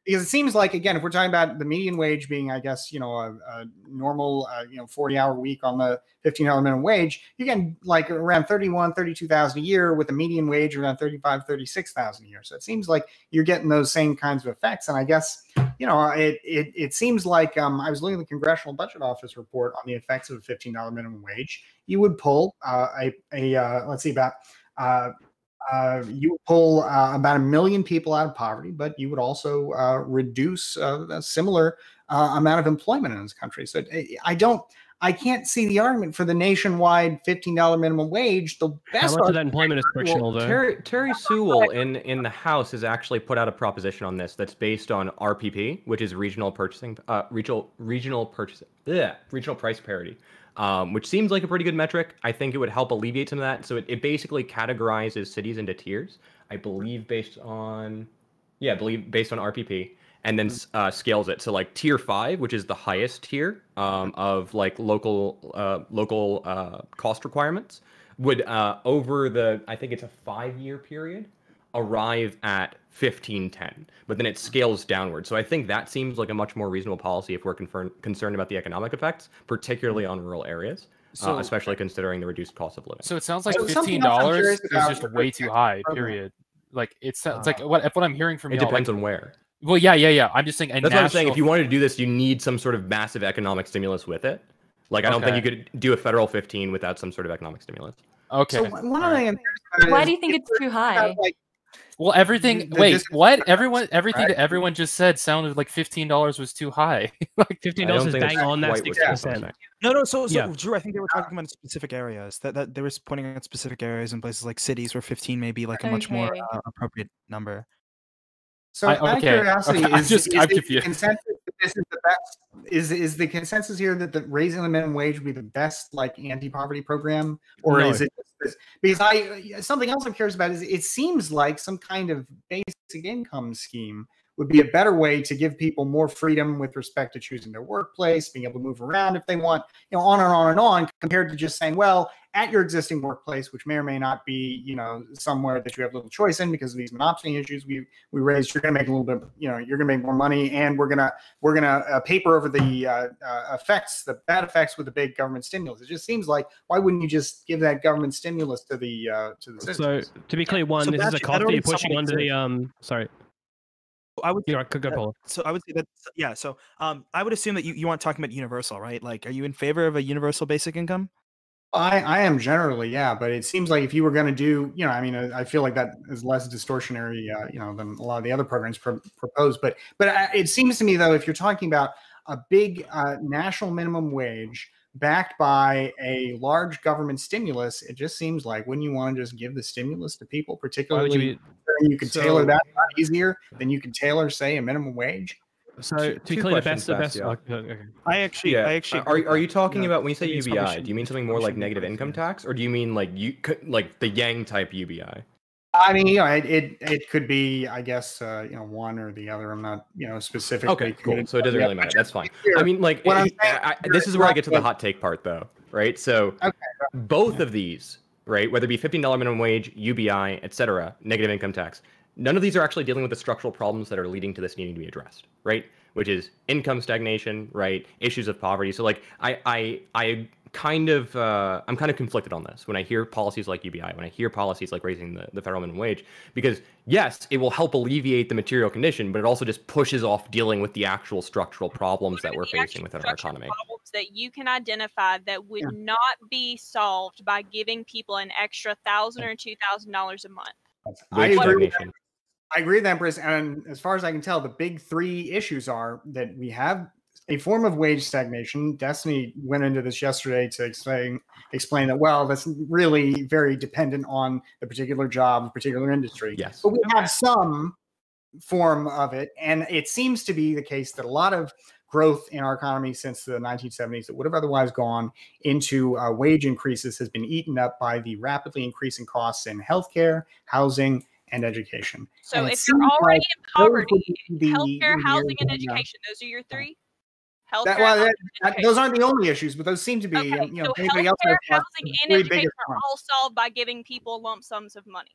Because it seems like, again, if we're talking about the median wage being, I guess, a normal, 40-hour week on the $15 minimum wage, you're getting around $32,000 a year with a median wage around $36,000 a year. So it seems like you're getting those same kinds of effects. And I guess, it seems like I was looking at the Congressional Budget Office report on the effects of a $15 minimum wage. You would pull you would pull about 1 million people out of poverty, but you would also reduce a similar amount of employment in this country. So I can't see the argument for the nationwide $15 minimum wage. The best How much of that employment is frictional, though? Terry Sewell in the House has actually put out a proposition on this that's based on RPP, which is regional price parity. Which seems like a pretty good metric. I think it would help alleviate some of that. So it basically categorizes cities into tiers, I believe based on RPP, and then scales it. So tier 5, which is the highest tier of local cost requirements, would over the, I think it's a 5-year period, arrive at 1510, but then it scales downward. So I think that seems like a much more reasonable policy if we're concerned about the economic effects, particularly on rural areas, especially considering the reduced cost of living. So it sounds like $15 is just way too high. Period. Like it's like what I'm hearing from you. It depends on where. Well, yeah. I'm just saying. That's what I'm saying. If you wanted to do this, you need some sort of massive economic stimulus with it. Like I don't think you could do a federal 15 without some sort of economic stimulus. Okay. So one of the why do you think it's too high? Well, everything. Wait, what? Everything that everyone just said sounded like $15 was too high. Like $15 is bang on that 60%. No. So Drew, I think they were talking about specific areas. That they were pointing at specific areas in places like cities where 15 may be like a much more appropriate number. So out of curiosity, I'm confused. The consensus that this is the best? Is the consensus here that raising the minimum wage would be the best like anti-poverty program, or is it just this? Because something else I'm curious about is it seems like some kind of basic income scheme would be a better way to give people more freedom with respect to choosing their workplace, being able to move around if they want, on and on and on, compared to just saying, well, at your existing workplace, which may or may not be, somewhere that you have little choice in because of these monopsony issues we raised, you're going to make a little bit, you're going to make more money, and we're gonna paper over the bad effects with the big government stimulus. It just seems like, why wouldn't you just give that government stimulus to the system? So to be clear, this is a cost that you're pushing onto the sorry. I would go Paul. So I would say that So I would assume that you aren't talking about universal, right? Like, are you in favor of a universal basic income? I am generally, yeah, but it seems like if you were going to do, I feel like that is less distortionary, than a lot of the other programs proposed. But it seems to me, though, if you're talking about a big national minimum wage backed by a large government stimulus, it just seems like, wouldn't you want to just give the stimulus to people, particularly you could tailor that a lot easier than you could tailor, say, a minimum wage? So to be clear, the best. Okay. I actually. Are you talking about when you say UBI? Do you mean something more like negative income tax, or do you mean like the Yang type UBI? I mean, it could be, I guess, one or the other. I'm not, specifically. Okay, cool. So it doesn't really matter. That's fine. I mean, like, this is where I get to the hot take part, though, right? So both of these, right, whether it be $15 minimum wage, UBI, etc., negative income tax, none of these are actually dealing with the structural problems that are leading to this needing to be addressed, right? Which is income stagnation, right? Issues of poverty. So like I'm kind of conflicted on this when I hear policies like UBI, when I hear policies like raising the federal minimum wage, because yes, it will help alleviate the material condition, but it also just pushes off dealing with the actual structural problems that we're facing within our economy. Problems that you can identify that would not be solved by giving people an extra $1,000 or $2,000 a month. I agree with that, Brice. And as far as I can tell, the big three issues are that we have a form of wage stagnation. Destiny went into this yesterday to explain that, well, that's really very dependent on the particular job, the particular industry. Yes. But we have some form of it. And it seems to be the case that a lot of growth in our economy since the 1970s that would have otherwise gone into wage increases has been eaten up by the rapidly increasing costs in healthcare, housing, and education. So if you're already in poverty, healthcare, housing, and education, those are your three? Those aren't the only issues, but those seem to be. Okay, so healthcare, housing, and education are all solved by giving people lump sums of money.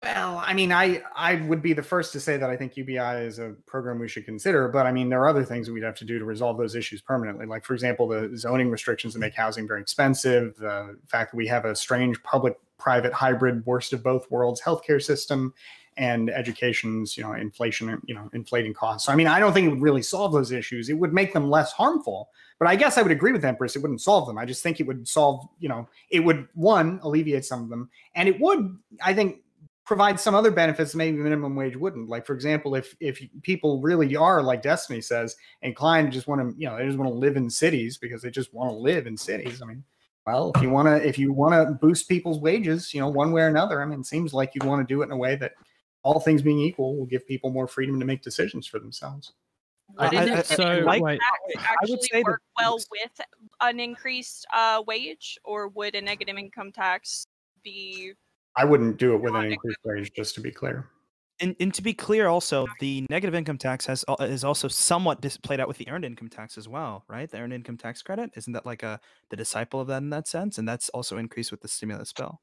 Well, I mean, I would be the first to say that I think UBI is a program we should consider, but I mean, there are other things that we'd have to do to resolve those issues permanently. Like, for example, the zoning restrictions that make housing very expensive, the fact that we have a strange public-private hybrid worst of both worlds healthcare system, and education's, inflation, inflating costs. So, I mean, I don't think it would really solve those issues. It would make them less harmful, but I guess I would agree with Empress. It wouldn't solve them. I just think it would solve, it would, one, alleviate some of them. And it would, I think, provide some other benefits maybe minimum wage wouldn't. Like, for example, if people really are, like Destiny says, inclined to just want to, they just want to live in cities because they just want to live in cities. I mean, well, if you want to boost people's wages, one way or another, I mean, it seems like you'd want to do it in a way that, all things being equal, will give people more freedom to make decisions for themselves. Would it actually work well with an increased wage, or would a negative income tax be? I wouldn't do it with an increased wage, just to be clear. And to be clear, also the negative income tax is also somewhat played out with the earned income tax as well, right? The earned income tax credit, isn't that like the disciple of that in that sense? And that's also increased with the stimulus bill.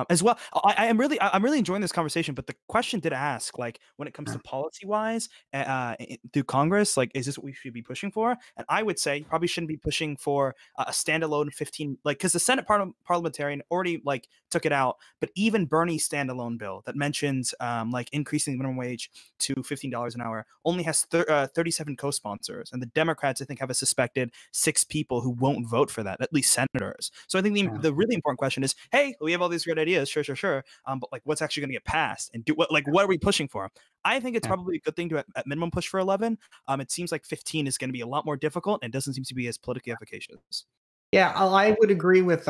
As well, I'm really enjoying this conversation. But the question did ask, like, when it comes to policy wise, through Congress, like, is this what we should be pushing for? And I would say you probably shouldn't be pushing for a standalone 15, like, because the Senate parliamentarian already like took it out. But even Bernie's standalone bill that mentions like increasing the minimum wage to $15 an hour only has 37 co-sponsors, and the Democrats I think have a suspected 6 people who won't vote for that, at least senators. So I think the really important question is, hey, we have all these great ideas, sure, but like, what's actually going to get passed, and what are we pushing for? I think it's probably a good thing to at minimum push for 11. It seems like 15 is going to be a lot more difficult and doesn't seem to be as politically efficacious. Yeah, I would agree with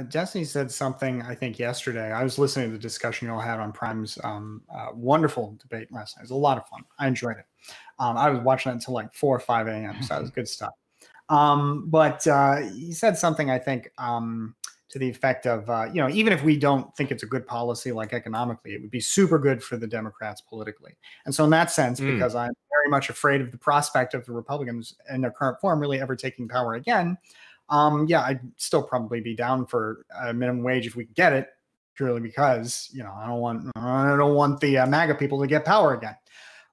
Destiny said something, I think, yesterday. I was listening to the discussion you all had on Prime's wonderful debate last night. It was a lot of fun. I enjoyed it. I was watching it until like 4 or 5 a.m., so that was good stuff. But he said something, I think, to the effect of, even if we don't think it's a good policy, like economically, it would be super good for the Democrats politically. And so in that sense, because I'm very much afraid of the prospect of the Republicans in their current form really ever taking power again, I'd still probably be down for a minimum wage if we could get it, purely because, I don't want the MAGA people to get power again.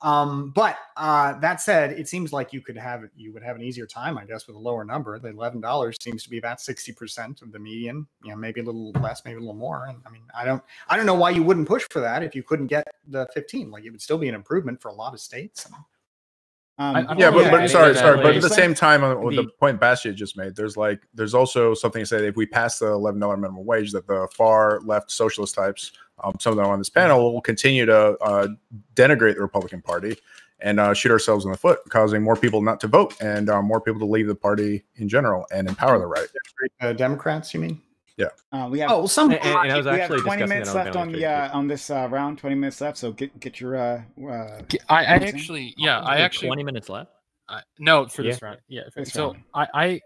But that said, it seems like you would have an easier time, I guess, with a lower number. The $11 seems to be about 60% of the median, maybe a little less, maybe a little more. And I mean, I don't know why you wouldn't push for that if you couldn't get the 15. Like, it would still be an improvement for a lot of states. But sorry, but at the same time, on the point Bastiat just made, there's also something to say that if we pass the $11 minimum wage, that the far left socialist types, some of them on this panel, will continue to denigrate the Republican Party and shoot ourselves in the foot, causing more people not to vote and more people to leave the party in general and empower the right. Democrats, you mean? Yeah. We have. And I was we actually have 20 minutes left on the on this round. 20 minutes left. So get your. I actually 20 minutes left. No, for this round. Yeah. This So round.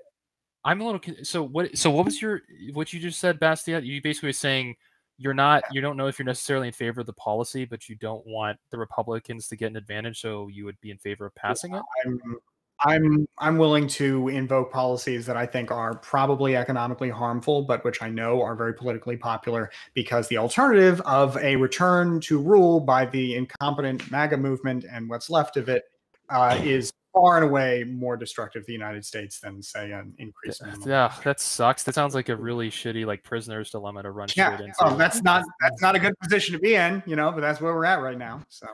I'm a little. So what was what you just said, Bastiat? You basically were saying you don't know if you're necessarily in favor of the policy, but you don't want the Republicans to get an advantage, so you would be in favor of passing it. I'm willing to invoke policies that I think are probably economically harmful, but which I know are very politically popular, because the alternative of a return to rule by the incompetent MAGA movement and what's left of it is far and away more destructive to the United States than, say, an increase in minimum. Yeah, that sucks. That sounds like a really shitty like prisoner's dilemma to run straight into. Oh, that's not a good position to be in, but that's where we're at right now. So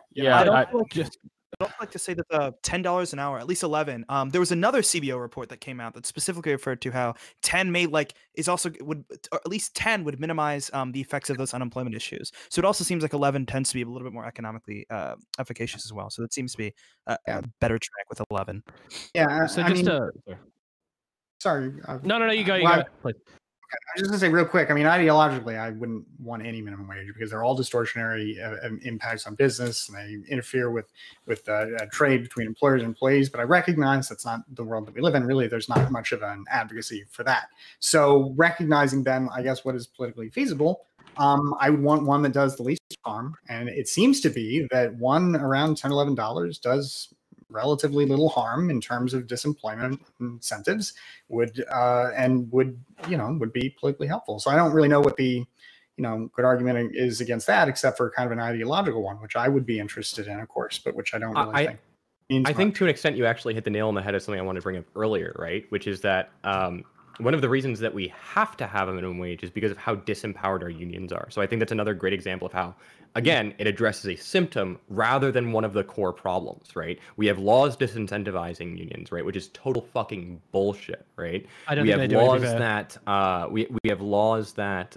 I'd also like to say that the $10 an hour, at least 11. There was another CBO report that came out that specifically referred to how 10 at least 10 would minimize the effects of those unemployment issues. So it also seems like 11 tends to be a little bit more economically efficacious as well. So that seems to be a better track with 11. Yeah. So sorry. No, you go. Please. I was just going to say real quick, I mean, ideologically, I wouldn't want any minimum wage because they're all distortionary impacts on business, and they interfere with trade between employers and employees. But I recognize that's not the world that we live in. Really, there's not much of an advocacy for that. So recognizing then, I guess, what is politically feasible, I would want one that does the least harm. And it seems to be that one around $10, $11 does relatively little harm in terms of disemployment incentives, would be politically helpful. So I don't really know what the good argument is against that, except for kind of an ideological one, which I would be interested in, of course, but which I don't really think means I much. think to an extent you actually hit the nail on the head of something I wanted to bring up earlier, right? Which is that one of the reasons that we have to have a minimum wage is because of how disempowered our unions are. So I think that's another great example of how, again, it addresses a symptom rather than one of the core problems, right? We have laws disincentivizing unions, right? Which is total fucking bullshit, right? We have laws that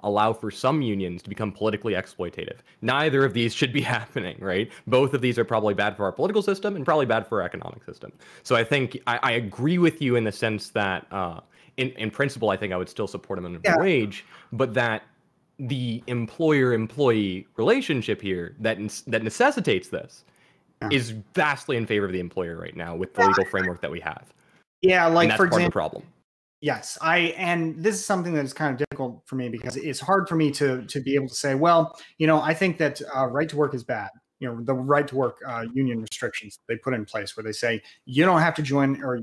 allow for some unions to become politically exploitative. Neither of these should be happening, right? Both of these are probably bad for our political system and probably bad for our economic system. So I think I agree with you in the sense that in principle, I think I would still support a minimum wage, but that the employer-employee relationship here that necessitates this is vastly in favor of the employer right now with the legal framework that we have. Yeah, like and that's for part example, of the problem. Yes, and this is something that is kind of difficult for me because it's hard for me to be able to say, well, I think that right to work is bad. The right to work union restrictions they put in place where they say you don't have to join, or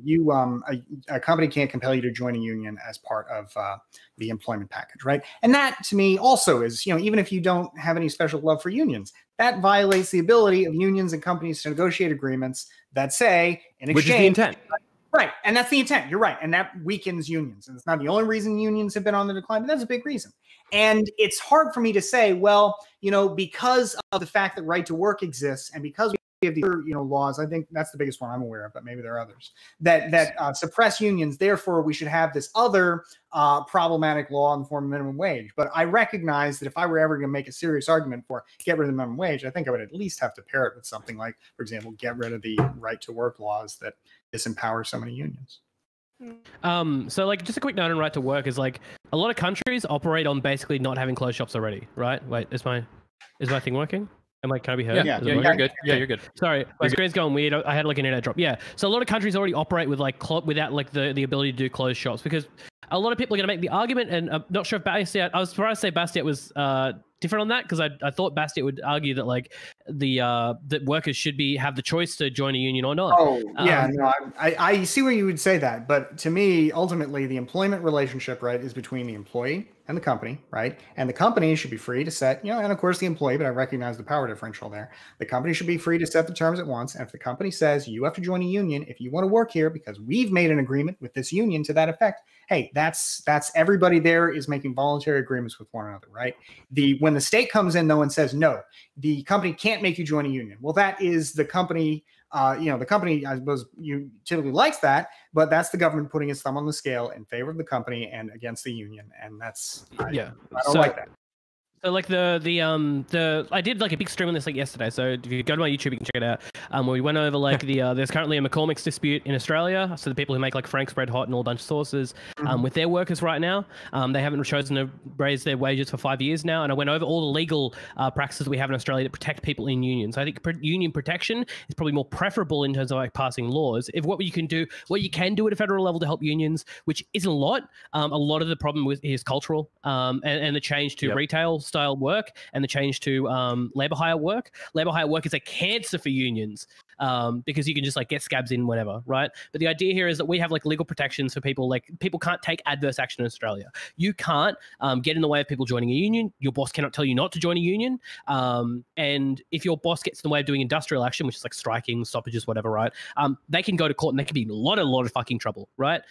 a company can't compel you to join a union as part of the employment package, right? And that to me also is, even if you don't have any special love for unions, that violates the ability of unions and companies to negotiate agreements that say in exchange, which is the intent. Right. And that's the intent. You're right. And that weakens unions. And it's not the only reason unions have been on the decline, but that's a big reason. And it's hard for me to say, well, because of the fact that right to work exists and because we have these laws, I think that's the biggest one I'm aware of, but maybe there are others that suppress unions. Therefore, we should have this other problematic law in the form of minimum wage. But I recognize that if I were ever going to make a serious argument for get rid of the minimum wage, I think I would at least have to pair it with something like, for example, get rid of the right to work laws that disempower so many unions. So like just a quick note on right to work is like a lot of countries operate on basically not having closed shops already, right? Wait, is my thing working? Can I be heard? Yeah, you're good. Yeah, you're good. Sorry, my screen's going weird. I had like an internet drop. Yeah, so a lot of countries already operate with like without like the ability to do closed shops because a lot of people are going to make the argument, and I'm not sure if Bastiat. I was surprised to say Bastiat was different on that because I thought Bastiat would argue that like that workers should have the choice to join a union or not. Oh yeah, no, I see where you would say that, but to me, ultimately, the employment relationship, right, is between the employee and the company, right? And the company should be free to set, and of course the employee, but I recognize the power differential there. The company should be free to set the terms it wants, and if the company says you have to join a union if you want to work here because we've made an agreement with this union to that effect, hey, that's everybody there is making voluntary agreements with one another, right? When the state comes in though and says no, the company can't make you join a union. Well, that is the company. The company, I suppose, you typically likes that, but that's the government putting its thumb on the scale in favor of the company and against the union, and that's I don't like that. So like I did like a big stream on this like yesterday. So if you go to my YouTube, you can check it out. Where we went over like there's currently a McCormick's dispute in Australia. So the people who make like Frank's Bread Hot and all a bunch of sauces with their workers right now. They haven't chosen to raise their wages for 5 years now. And I went over all the legal practices we have in Australia that protect people in unions. So I think union protection is probably more preferable in terms of like passing laws. If what you can do at a federal level to help unions, which isn't a lot of the problem is cultural and the change to retail style work and the change to labor hire work. Labor hire work is a cancer for unions because you can just like get scabs in whatever, right? But the idea here is that we have like legal protections for people. Like people can't take adverse action in Australia. You can't get in the way of people joining a union. Your boss cannot tell you not to join a union. And if your boss gets in the way of doing industrial action, which is like striking, stoppages, whatever, right? They can go to court and they can be in a lot of fucking trouble, right?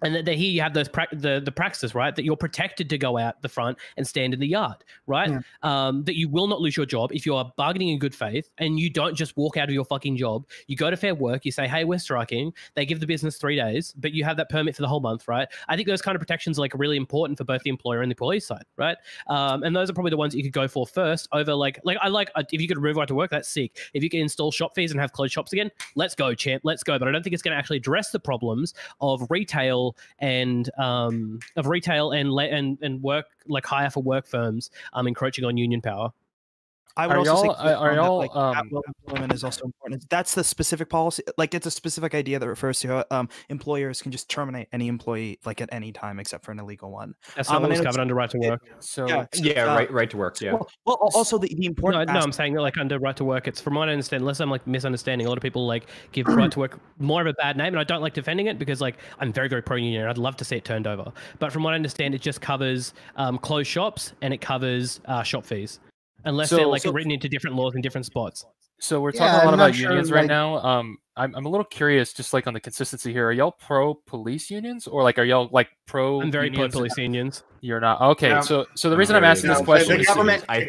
And here you have those the practices, right? That you're protected to go out the front and stand in the yard, right? Yeah. That you will not lose your job if you are bargaining in good faith and you don't just walk out of your fucking job. You go to Fair Work, you say, hey, we're striking. They give the business 3 days, but you have that permit for the whole month, right? I think those kind of protections are like really important for both the employer and the employee side, right? And those are probably the ones that you could go for first over if you could remove right to work, that's sick. If you can install shop fees and have closed shops again, let's go, champ, let's go. But I don't think it's going to actually address the problems of retail and work like hire for work firms encroaching on union power. I would also say employment is also important. That's the specific policy. Like it's a specific idea that refers to how employers can just terminate any employee like at any time except for an illegal one. That's not what's covered under right to work. Right to work. Yeah. Well, also the important. No, I'm saying that like under right to work, it's from what I understand. Unless I'm like misunderstanding, a lot of people like give right to work more of a bad name, and I don't like defending it because like I'm very very pro union. I'd love to see it turned over, but from what I understand, it just covers closed shops and it covers shop fees. Unless they're like written into different laws in different spots. So we're talking a lot about unions right now. I'm a little curious, just like on the consistency here. Are y'all pro police unions or like are y'all like pro? I'm very pro police unions. You're not okay. So the reason I'm asking this question is I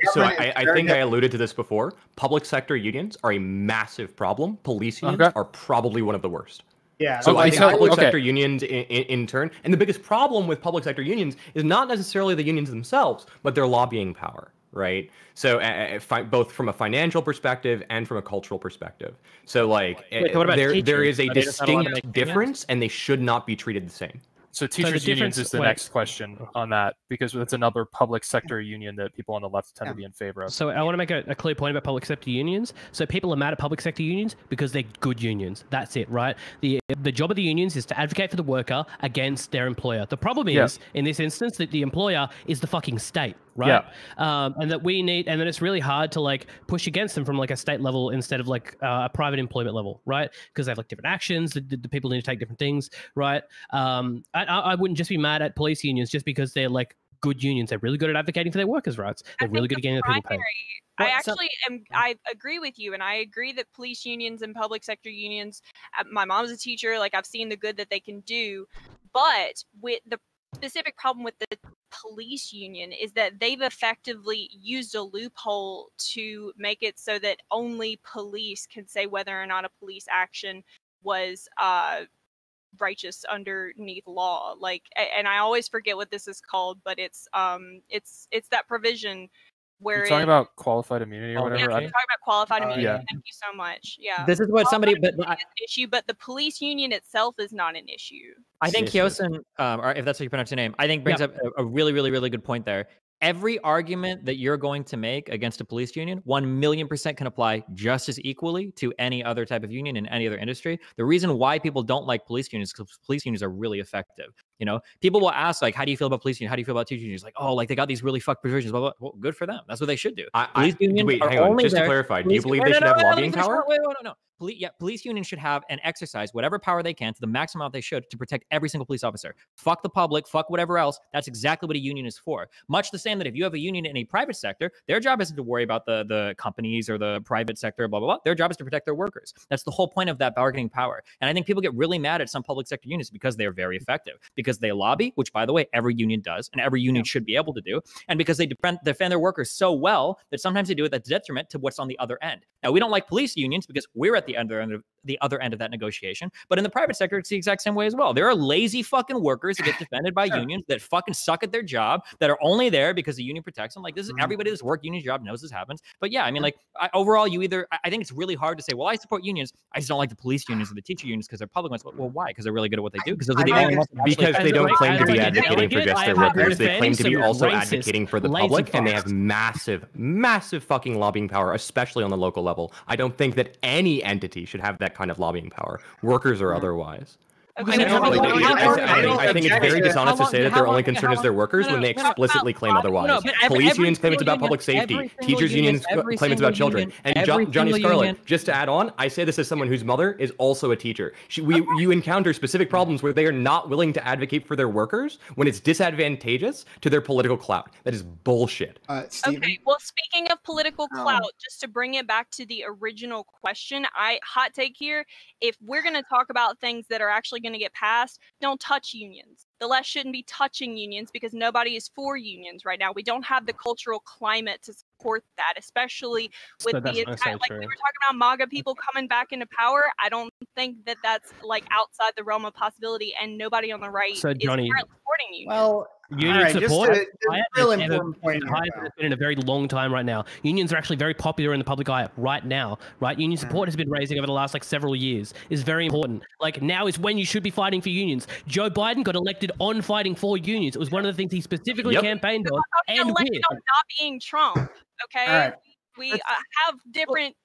think I alluded to this before. Public sector unions are a massive problem. Police unions are probably one of the worst. Yeah. So I think public sector unions in turn, and the biggest problem with public sector unions is not necessarily the unions themselves, but their lobbying power. Right. So both from a financial perspective and from a cultural perspective. So like there is a distinct difference and they should not be treated the same. So teachers unions is the next question on that, because it's another public sector union that people on the left tend to be in favor of. So I want to make a clear point about public sector unions. So people are mad at public sector unions because they're good unions. That's it, right? The job of the unions is to advocate for the worker against their employer. The problem is, in this instance, that the employer is the fucking state, right? And that we need, and then it's really hard to like push against them from like a state level instead of like a private employment level, right? Because they have like different actions. The people need to take different things, right? I wouldn't just be mad at police unions just because they're like good unions. They're really good at advocating for their workers' rights. They're really good at getting their people paid. I agree with you, and I agree that police unions and public sector unions, my mom's a teacher, like I've seen the good that they can do, but with the specific problem with the police union is that they've effectively used a loophole to make it so that only police can say whether or not a police action was righteous underneath law. Like, and I always forget what this is called, but it's that provision where you're talking about qualified immunity or whatever. Yeah, we're talking about qualified immunity. Yeah. Thank you so much. Yeah. This is what somebody, but issue, but the police union itself is not an issue. I think Kyosin, or if that's how you pronounce your name, I think brings up a really, really, really good point there. Every argument that you're going to make against a police union, 1,000,000% can apply just as equally to any other type of union in any other industry. The reason why people don't like police unions is because police unions are really effective. You know, people will ask, like, how do you feel about police unions? How do you feel about teachers unions? Like, oh, like they got these really fucked provisions. Blah, blah. Well, good for them. That's what they should do. Police unions wait, are hang on. only Just there. to clarify, do you believe they should have lobbying power? Wait, no. Police unions should have and exercise whatever power they can to the maximum amount they should to protect every single police officer. Fuck the public, fuck whatever else. That's exactly what a union is for. Much the same that if you have a union in a private sector, their job isn't to worry about the companies or the private sector, blah, blah, blah. Their job is to protect their workers. That's the whole point of that bargaining power. And I think people get really mad at some public sector unions because they're very effective, because they lobby, which by the way, every union does, and every union should be able to do, and because they defend their workers so well that sometimes they do it at detriment to what's on the other end. Now, we don't like police unions because we're at the other end of that negotiation, but in the private sector, it's the exact same way as well. There are lazy fucking workers that get defended by unions that fucking suck at their job, that are only there because the union protects them. Like, this is everybody that's worked union job knows this happens. But yeah, I mean, like, overall, I think it's really hard to say, well, I support unions. I just don't like the police unions or the teacher unions because they're public ones. Well, why? Because they're really good at what they do. Because those are the only ones that because they don't claim to be advocating for just their workers. They claim to be also advocating for the public, and they have massive, massive fucking lobbying power, especially on the local level. I don't think that any entity should have that kind of lobbying power, workers or otherwise. I think it's very dishonest to say that their only concern is their workers when they explicitly claim otherwise. Police unions claim it's about public safety. Teachers unions claim it's about children. And Johnny Scarlett, just to add on, I say this as someone whose mother is also a teacher. You encounter specific problems where they are not willing to advocate for their workers when it's disadvantageous to their political clout. That is bullshit. Okay, well, speaking of political clout, just to bring it back to the original question, hot take here, if we're going to talk about things that are actually going to get passed, don't touch unions. The left shouldn't be touching unions because nobody is for unions right now. We don't have the cultural climate to support that, especially with like we were talking about MAGA people coming back into power. I don't think that that's like outside the realm of possibility, and nobody on the right is currently supporting unions. Well, union support it's a real important point. Has been in a very long time right now. Unions are actually very popular in the public eye right now, right? Union support has been raising over the last like several years. Is very important. Like, now is when you should be fighting for unions. Joe Biden got elected on fighting for unions. It was one of the things he specifically campaigned on. And elected on not being Trump. Okay, we have different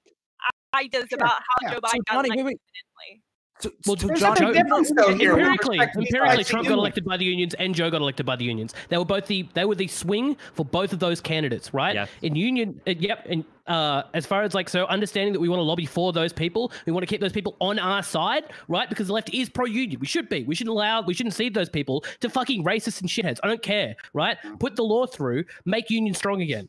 ideas about how Joe Biden got elected. Empirically, Trump got elected by the unions and Joe got elected by the unions. They were the swing for both of those candidates, right? Yes. In union, and as far as like, so understanding that we want to lobby for those people, we want to keep those people on our side, right? Because the left is pro-union. We should be. We shouldn't cede those people to fucking racists and shitheads. I don't care, right? Put the law through, make unions strong again.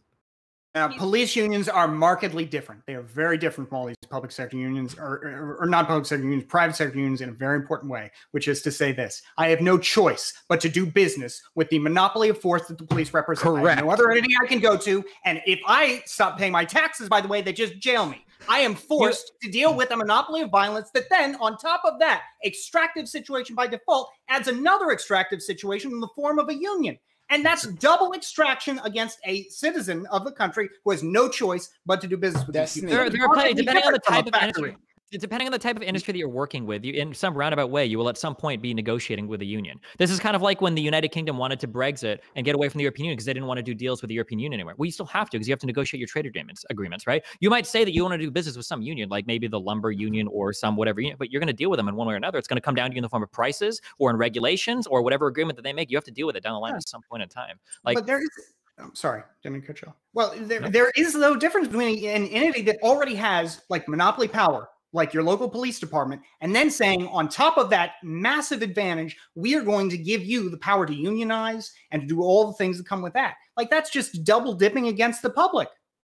Police unions are markedly different. They are very different from all these public sector unions, or not public sector unions, private sector unions in a very important way, which is to say this: I have no choice but to do business with the monopoly of force that the police represent. Correct. I have no other entity I can go to, and if I stop paying my taxes, by the way, they just jail me. I am forced to deal with a monopoly of violence that then, on top of that extractive situation by default, adds another extractive situation in the form of a union. And that's double extraction against a citizen of the country who has no choice but to do business with Destiny. There are plenty, depending on the type of entity. depending on the type of industry that you're working with, you, in some roundabout way, you will at some point be negotiating with a union. This is kind of like when the United Kingdom wanted to Brexit and get away from the European Union because they didn't want to do deals with the European Union anymore. Well, you still have to because you have to negotiate your trade agreements, right? You might say that you want to do business with some union, like maybe the lumber union or some whatever union, but you're going to deal with them in one way or another. It's going to come down to you in the form of prices or in regulations or whatever agreement that they make. You have to deal with it down the line at some point in time. Like, but there is. I'm sorry, didn't cut you off. Well, there is no difference between an entity that already has like monopoly power, like your local police department, and then saying on top of that massive advantage, we are going to give you the power to unionize and to do all the things that come with that. Like that's just double dipping against the public.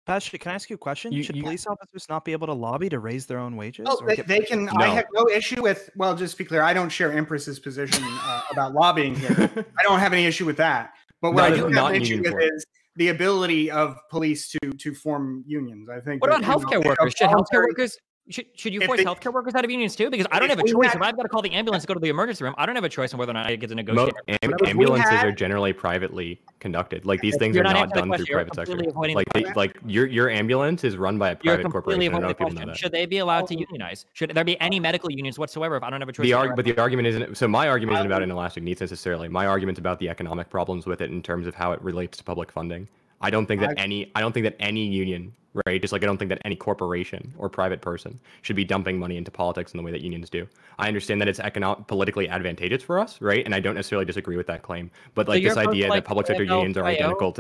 Patrick, can I ask you a question? Should police officers not be able to lobby to raise their own wages? Oh, they can. No. I have no issue with. Well, just to be clear, I don't share Empress's position about lobbying here. I don't have any issue with that. But what I do have an issue with is the ability of police to form unions. I think. What about healthcare workers? Should healthcare workers? Should you force healthcare workers out of unions too? Because I don't have a choice. If I've got to call the ambulance to go to the emergency room, I don't have a choice on whether or not I get to negotiate. Ambulances are generally privately conducted. Like these things are not done through private sector. Like your ambulance is run by a private corporation. I don't know if people know that. Should they be allowed to unionize? Should there be any medical unions whatsoever if I don't have a choice? But the argument isn't. So my argument isn't about inelastic needs necessarily. My argument's about the economic problems with it in terms of how it relates to public funding. I don't think that any union, right? Just like I don't think that any corporation or private person should be dumping money into politics in the way that unions do. I understand that it's politically advantageous for us, right? And I don't necessarily disagree with that claim. But like this idea that public sector unions are identical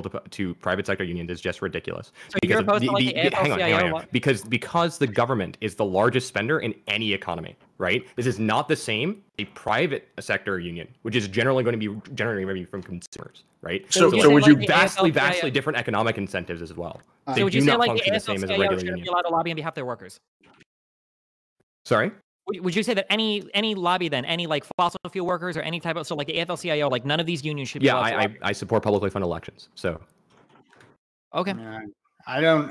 to private sector unions is just ridiculous. So because hang on. Because the government is the largest spender in any economy, right? This is not the same a private sector union, which is generally going to be generating revenue from consumers, right? So would you vastly different economic incentives as well. So would you say like the AFL-CIO shouldn't be allowed to lobby on behalf of their workers? Sorry? Would you say that any lobby then, any like fossil fuel workers or any type of, so like the AFL-CIO, like none of these unions should be allowed to lobby? I support publicly funded elections, so. Okay. I don't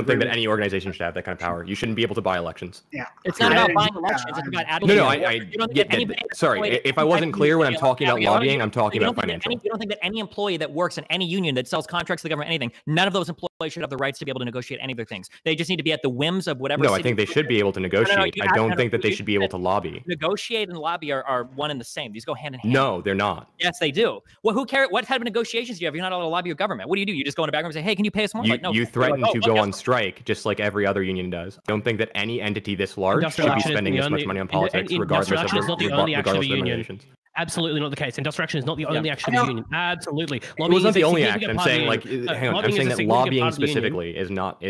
think that any organization should have that kind of power. You shouldn't be able to buy elections. Yeah. It's not about buying elections. It's about advocating. Sorry, if I wasn't clear when I'm talking about lobbying, I'm talking about financial. You don't think that any employee that works in any union that sells contracts to the government, anything, none of those employees should have the rights to be able to negotiate any of their things. They just need to be at the whims of whatever. No, I think they should be able to negotiate. I don't think that they should be able to lobby. Negotiate and lobby are one and the same. These go hand in hand. No, they're not. Yes, they do. Well, who cares? What type of negotiations do you have? You're not allowed to lobby your government. What do? You just go in the back room and say, hey, can you pay us more? You threaten to go on strike just like every other union does. I don't think that any entity this large should be spending this much money on politics, regardless of regulations. Absolutely not the case. Industrial action is not the only action of the union. Absolutely. It was not the only action. I'm saying like, hang on. I'm saying that lobbying specifically is not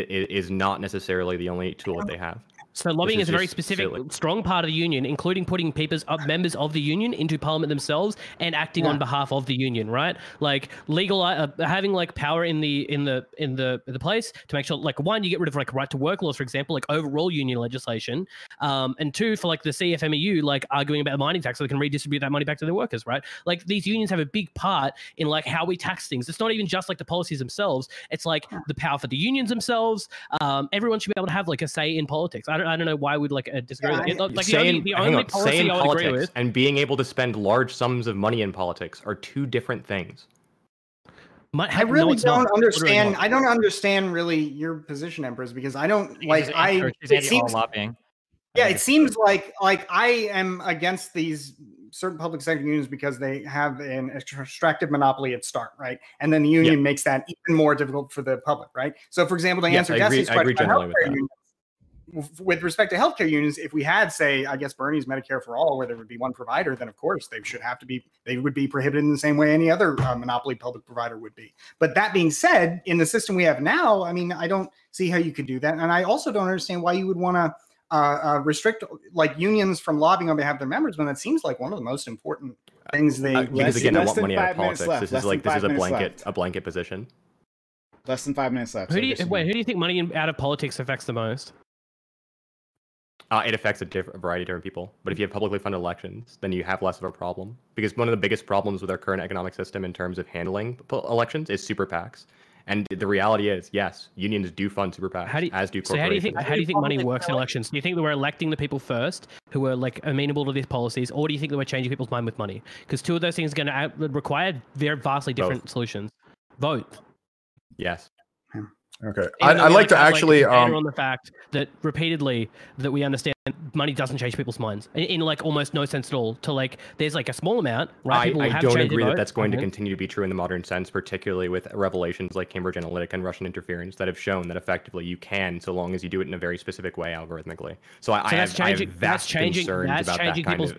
necessarily the only tool that they have. So lobbying is a very specific, strong part of the union, including putting members of the union into parliament themselves and acting on behalf of the union, right? Like having like power in the place to make sure, like, one, you get rid of like right to work laws, for example, like overall union legislation, and two, for like the CFMEU, like arguing about mining tax so they can redistribute that money back to their workers, right? Like these unions have a big part in like how we tax things. It's not even just like the policies themselves. It's like the power for the unions themselves. Everyone should be able to have like a say in politics. I don't know why we'd like disagree with it. Like the only policy I would agree with, and being able to spend large sums of money in politics are two different things. I really don't understand. I don't understand really your position, Empress, because I don't like. It seems like I am against these certain public sector unions because they have an extractive monopoly at start, right? And then the union makes that even more difficult for the public, right? So, for example, to answer Jesse's question, with respect to healthcare unions, if we had, say, I guess Bernie's Medicare for All, where there would be one provider, then of course they would be prohibited in the same way any other monopoly public provider would be. But that being said, in the system we have now, I mean, I don't see how you could do that. And I also don't understand why you would want to restrict like unions from lobbying on behalf of their members when that seems like one of the most important things they because again, I want money out of politics. This is a blanket position. Less than 5 minutes left. Who do you think money out of politics affects the most? It affects a variety of different people. But if you have publicly funded elections, then you have less of a problem. Because one of the biggest problems with our current economic system in terms of handling elections is super PACs. And the reality is, yes, unions do fund super PACs, as do corporations. So how do you think money works in elections? Do you think that we're electing the people first who are like amenable to these policies, or do you think that we're changing people's mind with money? Because two of those things are going to require very vastly different solutions. Both. Yes. Okay, I'd like to actually on the fact that repeatedly that we understand money doesn't change people's minds in like almost no sense at all. To like, there's like a small amount, right? I don't agree that that's going to continue to be true in the modern sense, particularly with revelations like Cambridge Analytica and Russian interference that have shown that effectively you can, so long as you do it in a very specific way algorithmically. So I have vast concerns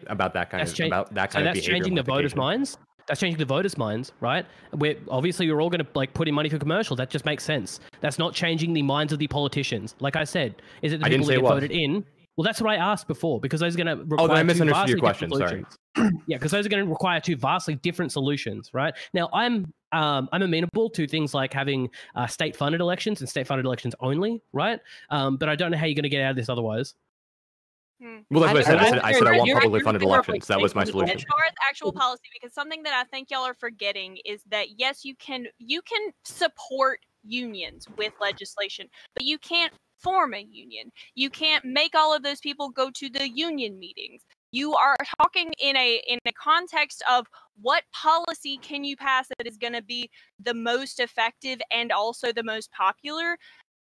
about that kind of behavior. That's changing the voters' minds. That's changing the voters' minds, right? We're all going to like put in money for commercials. That just makes sense. That's not changing the minds of the politicians. Like I said, is it the people that get voted in? Well, that's what I asked before, because those are going to require I misunderstood your question. Sorry. Yeah, because those are going to require two vastly different solutions, right? Now, I'm amenable to things like having state-funded elections and state-funded elections only, right? But I don't know how you're going to get out of this otherwise. Well, that's what I said. I said I want publicly funded elections. That was my solution. As far as actual policy, because something that I think y'all are forgetting is that yes, you can support unions with legislation, but you can't form a union. You can't make all of those people go to the union meetings. You are talking in a context of what policy can you pass that is going to be the most effective and also the most popular.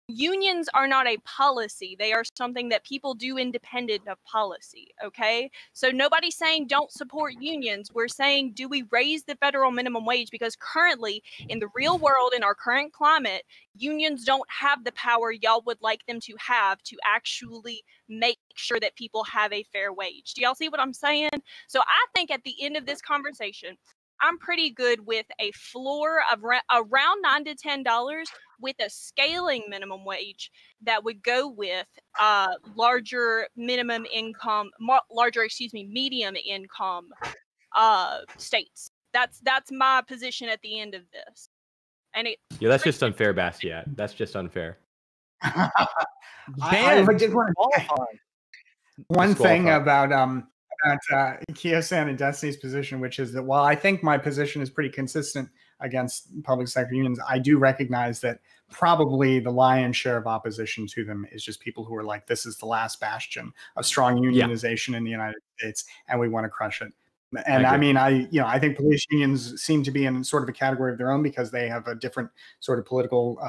Unions are not a policy. They are something that people do independent of policy, okay? So nobody's saying don't support unions. We're saying, do we raise the federal minimum wage? Because currently, in the real world, in our current climate, unions don't have the power y'all would like them to have to actually make sure that people have a fair wage. Do y'all see what I'm saying? So I think at the end of this conversation, I'm pretty good with a floor of around $9 to $10 with a scaling minimum wage that would go with larger medium income states. That's my position at the end of this. And that's just unfair, Bastiat. That's just unfair. I did want to qualify one thing about Kyo-san and Destiny's position, which is that while I think my position is pretty consistent against public sector unions, I do recognize that probably the lion's share of opposition to them is just people who are like, this is the last bastion of strong unionization in the United States, and we want to crush it. And I mean, I think police unions seem to be in sort of a category of their own because they have a different sort of political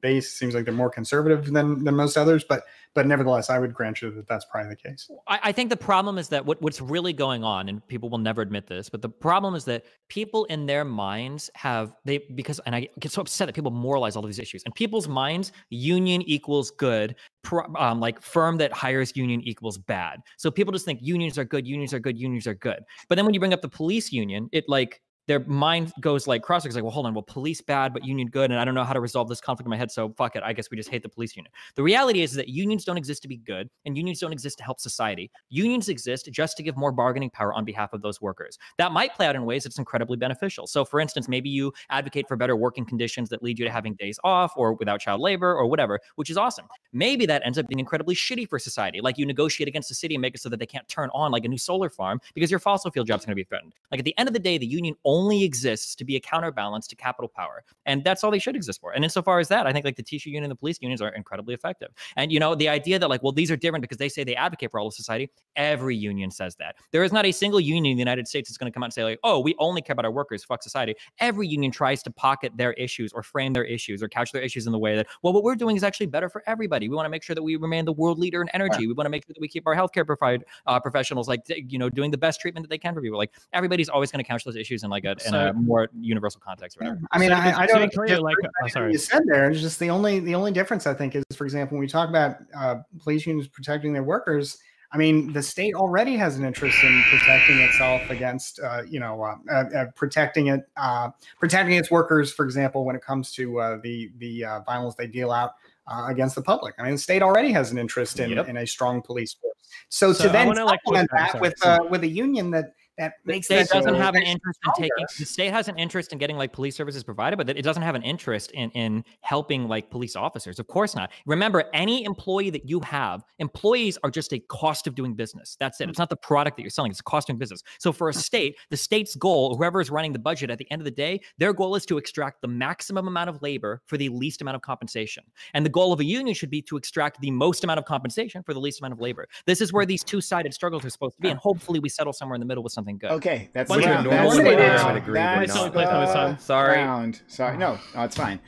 base. Seems like they're more conservative than most others, but nevertheless, I would grant you that that's probably the case. I think the problem is that what's really going on, and people will never admit this, but the problem is that people in their minds and I get so upset that people moralize all of these issues. In people's minds, union equals good. Like firm that hires union equals bad. So people just think unions are good, unions are good, unions are good. But then when you bring up the police union, it like their mind goes like cross. It's like, well, hold on, well, police bad, but union good, and I don't know how to resolve this conflict in my head, so fuck it. I guess we just hate the police union. The reality is that unions don't exist to be good, and unions don't exist to help society. Unions exist just to give more bargaining power on behalf of those workers. That might play out in ways that's incredibly beneficial. So, for instance, maybe you advocate for better working conditions that lead you to having days off or without child labor or whatever, which is awesome. Maybe that ends up being incredibly shitty for society. Like you negotiate against the city and make it so that they can't turn on like a new solar farm because your fossil fuel job's going to be threatened. Like at the end of the day, the union only exists to be a counterbalance to capital power. And that's all they should exist for. And insofar as that, I think like the teacher union and the police unions are incredibly effective. And, you know, the idea that like, well, these are different because they say they advocate for all of society. Every union says that. There is not a single union in the United States that's going to come out and say like, oh, we only care about our workers, fuck society. Every union tries to pocket their issues or frame their issues or couch their issues in the way that, well, what we're doing is actually better for everybody. We want to make sure that we remain the world leader in energy. We want to make sure that we keep our healthcare professionals like, you know, doing the best treatment that they can for people. Like everybody's always going to couch those issues in like in a more universal context or whatever. I mean, I don't sorry. You said there. It's just the only difference I think is, for example, when we talk about police unions protecting their workers, I mean, the state already has an interest in protecting itself against, protecting its workers, for example, when it comes to the violence they deal out against the public. I mean, the state already has an interest in a strong police force. So to then supplement that with a union that makes the state doesn't have an interest in taking. The state has an interest in getting like police services provided, but it doesn't have an interest in helping like police officers. Of course not. Remember, any employee that you have, employees are just a cost of doing business. That's it. It's not the product that you're selling. It's a cost of doing business. So for a state, the state's goal, whoever is running the budget at the end of the day, their goal is to extract the maximum amount of labor for the least amount of compensation. And the goal of a union should be to extract the most amount of compensation for the least amount of labor. This is where these two-sided struggles are supposed to be. And hopefully we settle somewhere in the middle with something something good. Okay, that's Once the we round. normally That's would the agree, but not. round. Sorry. Sorry, no, it's fine.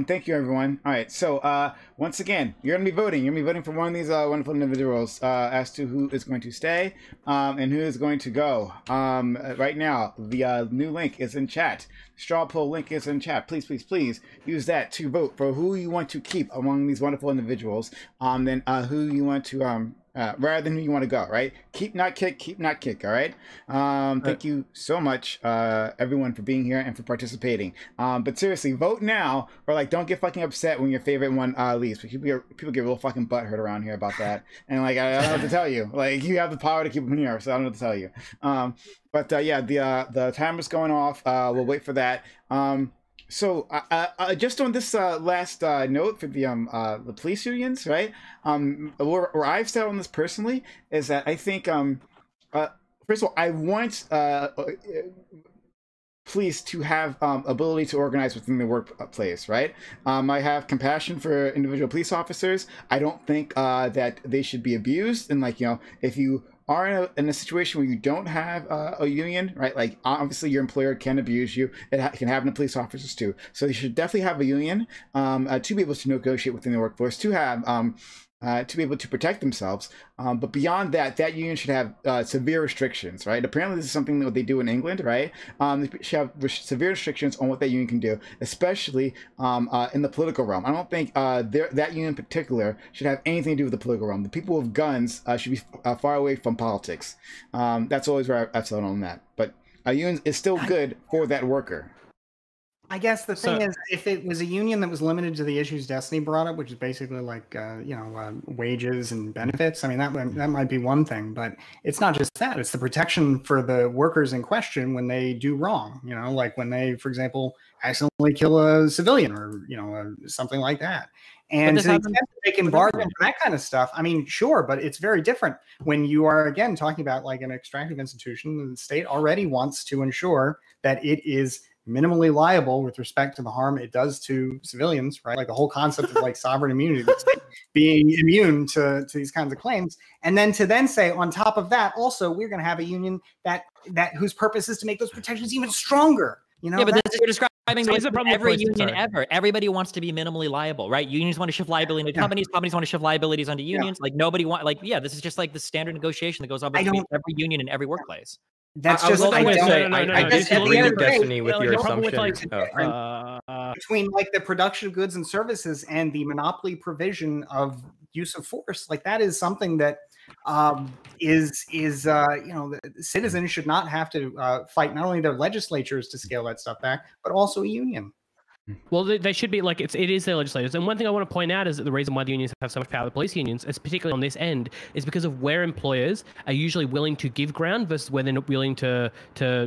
Thank you, everyone. All right, so once again, you're gonna be voting. You're gonna be voting for one of these wonderful individuals as to who is going to stay and who is going to go. Right now, the new link is in chat. Straw poll link is in chat. Please, please, please use that to vote for who you want to keep among these wonderful individuals. Then who you want to rather than who you want to go, right? Keep, not kick, keep, not kick, all right? Thank you so much, everyone, for being here and for participating. But seriously, vote now, or like, don't get fucking upset when your favorite one leaves. People get real fucking butthurt around here about that. And like, I don't know what to tell you. Like, you have the power to keep them here, so I don't know what to tell you. But yeah, the timer's going off. We'll wait for that. So just on this last note for the police unions, right? Where I've sat on this personally is that I think, first of all, I want police to have ability to organize within the workplace, right? I have compassion for individual police officers. I don't think that they should be abused. And like, if you are in a situation where you don't have a union, right? Like, obviously your employer can abuse you. It can happen to police officers too. So you should definitely have a union to be able to negotiate within the workforce, to have to be able to protect themselves. But beyond that, that union should have severe restrictions, right? Apparently this is something that they do in England, right? They should have severe restrictions on what that union can do, especially in the political realm. I don't think that union in particular should have anything to do with the political realm. The people with guns should be far away from politics. That's always where I've settled on that. But a union is still good for that worker. I guess the thing is, if it was a union that was limited to the issues Destiny brought up, which is basically like, wages and benefits, I mean, that might be one thing, but it's not just that. It's the protection for the workers in question when they do wrong, like when they, for example, accidentally kill a civilian or, something like that. And to the extent that they can bargain for that kind of stuff, I mean, sure, but it's very different when you are, again, talking about like an extractive institution. The state already wants to ensure that it is minimally liable with respect to the harm it does to civilians, right? Like the whole concept of like sovereign immunity, being immune to these kinds of claims. And then to say on top of that, also, we're going to have a union that whose purpose is to make those protections even stronger. Yeah, but you're describing every union ever. Everybody wants to be minimally liable, right? Unions want to shift liability into companies. Companies want to shift liabilities onto unions. Like nobody this is just like the standard negotiation that goes on between every union in every workplace. That's just I disagree with Destiny with your assumption. Between like the production of goods and services and the monopoly provision of use of force, like that is something that the citizens should not have to fight not only their legislatures to scale that stuff back, but also a union. Well, they should be like it is their legislators. And one thing I want to point out is that the reason why the unions have so much power, the police unions, is particularly on this end, is because of where employers are usually willing to give ground versus where they're not willing to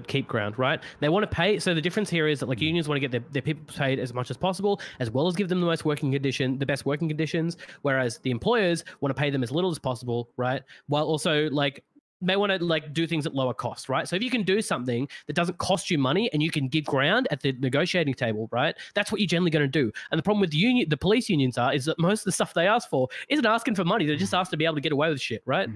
keep ground, right? They want to pay. So the difference here is that like unions want to get their people paid as much as possible, as well as give them the best working conditions, whereas the employers want to pay them as little as possible, right? While also like they want to like do things at lower cost, right? So if you can do something that doesn't cost you money and you can give ground at the negotiating table, right? That's what you're generally going to do. And the problem with the police unions is that most of the stuff they ask for isn't asking for money. They're just asked to be able to get away with shit, right?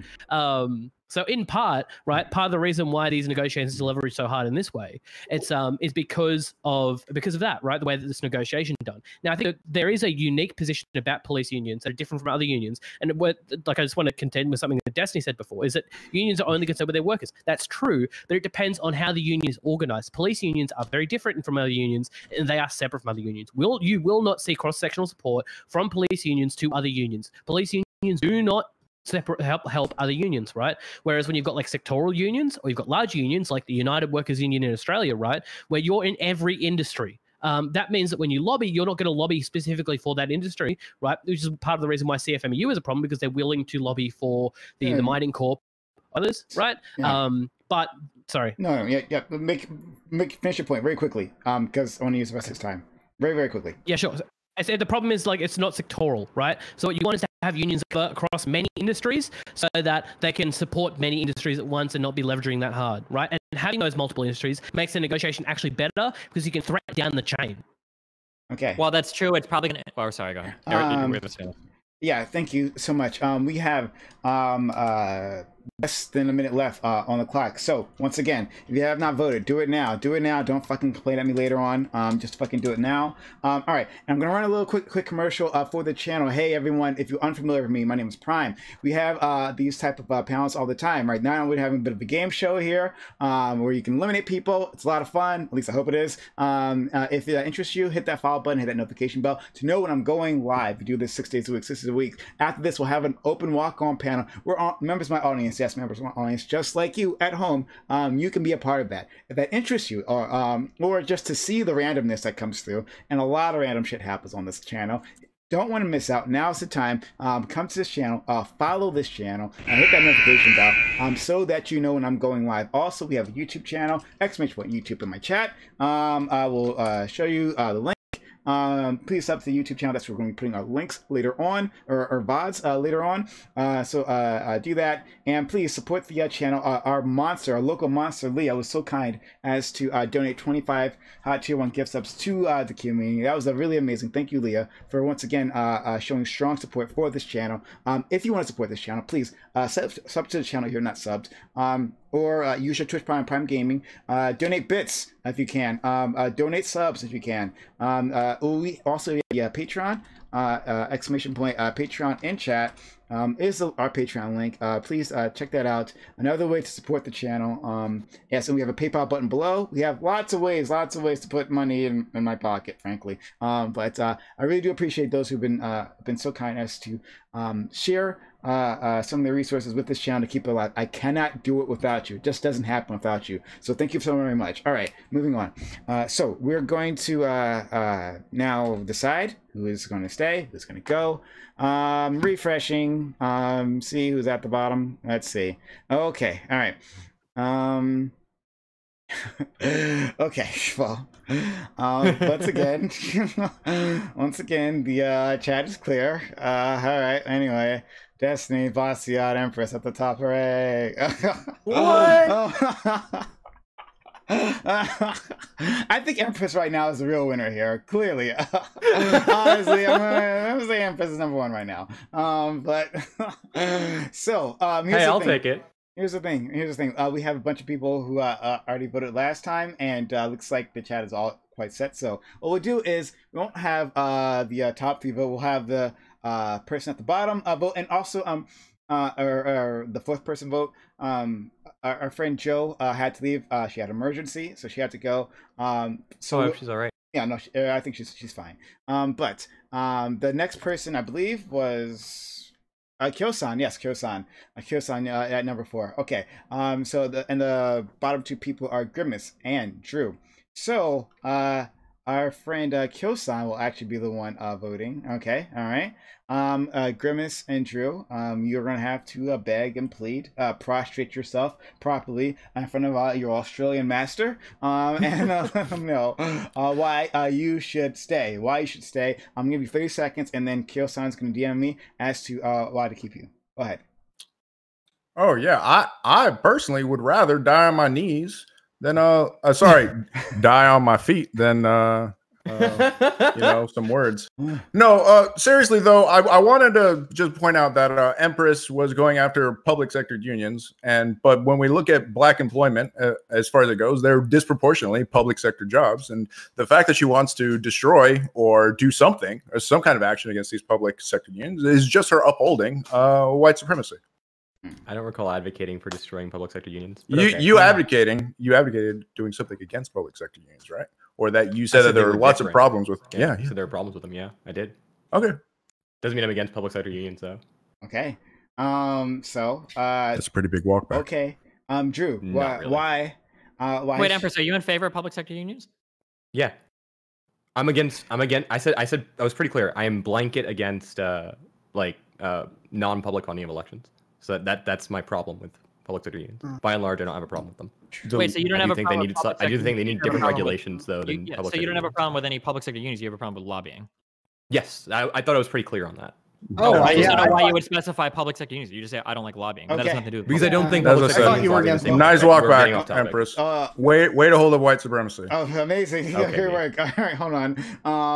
So in part, right, part of the reason why these negotiations are leveraged so hard in this way, it's is because of that, right? The way that this negotiation is done. Now, I think that there is a unique position about police unions that are different from other unions, and I just want to contend with something that Destiny said before, is that unions are only concerned with their workers. That's true, but it depends on how the union is organized. Police unions are very different from other unions, and they are separate from other unions. You will not see cross-sectional support from police unions to other unions. Police unions do not separate help other unions, right? Whereas when you've got like sectoral unions or you've got large unions like the United Workers Union in Australia, right, where you're in every industry, that means that when you lobby, you're not going to lobby specifically for that industry, right? Which is part of the reason why CFMEU is a problem, because they're willing to lobby for the mining corp, others, right? Yeah. But sorry. No, yeah. Finish your point very quickly, because I want to use the rest of this time. Very, very quickly. Yeah, sure. I said the problem is like it's not sectoral, right? So what you want is to have unions across many industries so that they can support many industries at once and not be leveraging that hard, right? And having those multiple industries makes the negotiation actually better because you can thread down the chain. Okay. Well, that's true. It's probably going to... Oh, sorry, go ahead. Yeah, thank you so much. We have less than a minute left on the clock. So once again, if you have not voted, do it now. Do it now. Don't fucking complain at me later on. Just fucking do it now. All right, and I'm gonna run a little quick commercial for the channel. Hey everyone, if you're unfamiliar with me, my name is Prime. We have these type of panels all the time. Right now we're having a bit of a game show here where you can eliminate people. It's a lot of fun. At least I hope it is. If that interests you, hit that follow button, hit that notification bell to know when I'm going live. We do this 6 days a week, 6 days a week. After this, we'll have an open walk-on panel. We're all members of my audience. Yes, members of my audience, just like you at home. You can be a part of that. If that interests you, or just to see the randomness that comes through, and a lot of random shit happens on this channel. Don't want to miss out. Now's the time. Come to this channel, follow this channel, and hit that notification bell so that you know when I'm going live. Also, we have a YouTube channel, !YouTube in my chat. I will show you the link. Please sub to the YouTube channel. That's where we're going to be putting our links later on, or VODs later on. So do that, and please support the channel. Our local monster, Leah, was so kind as to donate 25 tier 1 gift subs to the community. That was really amazing. Thank you, Leah, for once again showing strong support for this channel. If you want to support this channel, please sub to the channel if you're not subbed. Or use your Twitch Prime Gaming. Donate bits if you can. Donate subs if you can. We also have Patreon. Patreon in chat is our Patreon link. Please check that out. Another way to support the channel. Yes, and we have a PayPal button below. We have lots of ways to put money in my pocket, frankly. But I really do appreciate those who've been so kind as to share some of the resources with this channel to keep it alive. I cannot do it without you. It just doesn't happen without you. So thank you so very much. All right, moving on. So we're going to now decide who is going to stay, who's going to go. Refreshing. See who's at the bottom. Let's see. Okay. All right. Okay, well, once again, the chat is clear. All right, anyway, Destiny, Bastiat, Empress at the top, hooray! What? I think Empress right now is the real winner here, clearly. Honestly, I'm gonna say Empress is #1 right now. So, hey, I'll take it. Here's the thing. We have a bunch of people who already voted last time, and looks like the chat is all quite set. So what we'll do is we won't have the top 3 vote. We'll have the person at the bottom vote, and also the 4th person vote. Our friend Jo had to leave. She had an emergency, so she had to go. So she's all right. Yeah, no, I think she's fine. But the next person, I believe, was. Kyo-san, yes, Kyo-san. Kyo-san at number 4. Okay. So the bottom 2 people are Grimace and Drew. So our friend Kyo-san will actually be the one voting. Okay, all right. Grimace and Drew, you're gonna have to beg and plead, prostrate yourself properly in front of your Australian master, and let them know why you should stay. Why you should stay. I'm gonna give you 30 seconds, and then Kyo-san's gonna DM me as to why to keep you. Go ahead. Oh yeah, I personally would rather die on my knees than die on my feet than some words. No, seriously though, I wanted to just point out that Empress was going after public sector unions, but when we look at black employment, as far as it goes, they're disproportionately public sector jobs, and the fact that she wants to destroy or do something or some kind of action against these public sector unions is just her upholding white supremacy. I don't recall advocating for destroying public sector unions. You advocated doing something against public sector unions, right? Or that you said that there were lots of problems with. Yeah, you said there were problems with them. Yeah, I did. Okay. Doesn't mean I'm against public sector unions, though. Okay. So that's a pretty big walk back. Okay. Drew, why? Wait, Empress, are you in favor of public sector unions? Yeah. I'm against. I said I was pretty clear. I am blanket against non-public funding of elections. So that's my problem with public sector unions. By and large, I don't have a problem with them. Wait, so you don't have a problem with public sector I do think they need different regulations, though, than public sector. So you don't have a problem with any public sector unions, you have a problem with lobbying? Yes, I thought I was pretty clear on that. I just don't know why you would specify public sector unions. You just say, I don't like lobbying. But that has nothing to do with because I don't think public sector unions. Nice walk back, Empress. Way to hold up white supremacy. Oh, amazing. Good work. All right, hold on.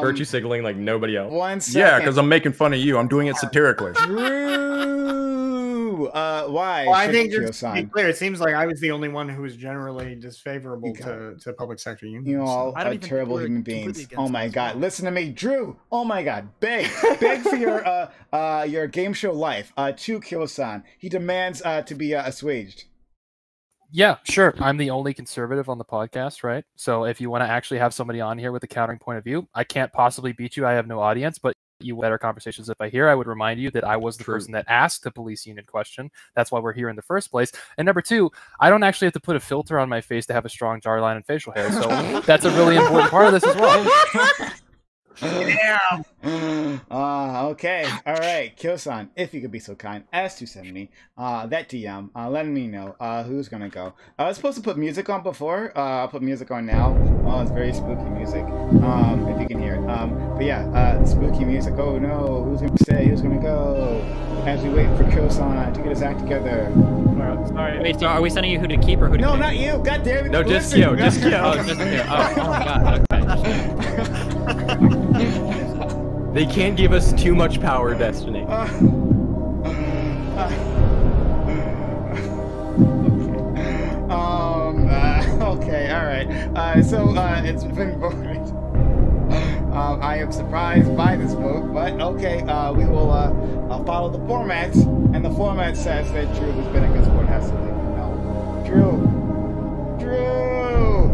Virtue signaling like nobody else. 1 second. Yeah, because I'm making fun of you. I'm doing it satirically. Drew! Why? Well, I think Shakespeare just to be san? clear, it seems like I was the only one who was generally disfavorable to public sector unions. You all I don't are even terrible think we're human completely beings. against Oh it my as god! well. Listen to me, Drew. Oh my god! Beg for your game show life. To Kyo-san, he demands to be assuaged. Yeah, sure. I'm the only conservative on the podcast, right? So if you want to actually have somebody on here with a countering point of view, I can't possibly beat you. I have no audience, but you better conversations if I hear. I would remind you that I was the person that asked the police union question. That's why we're here in the first place. And number two, I don't actually have to put a filter on my face to have a strong jawline and facial hair. So that's a really important part of this as well. Yeah. Okay. All right. Kyo-san, if you could be so kind as to send me that DM, letting me know who's gonna go. I was supposed to put music on before. I'll put music on now. Oh, it's very spooky music. If you can hear it. But yeah, spooky music. Oh no, who's gonna stay? Who's gonna go? As we wait for Kyo-san to get his act together. Sorry. Wait, so are we sending you who to keep or who to No, pick? not you. God damn it. No, just Listen. Kyo. Just Kyo. Oh, just Kyo. Oh my god. Okay. They can't give us too much power, Destiny. Okay, all right. So it's been voted. I am surprised by this vote, but okay, we will follow the format, and the format says that Drew, who's been against what has to leave. No, Drew.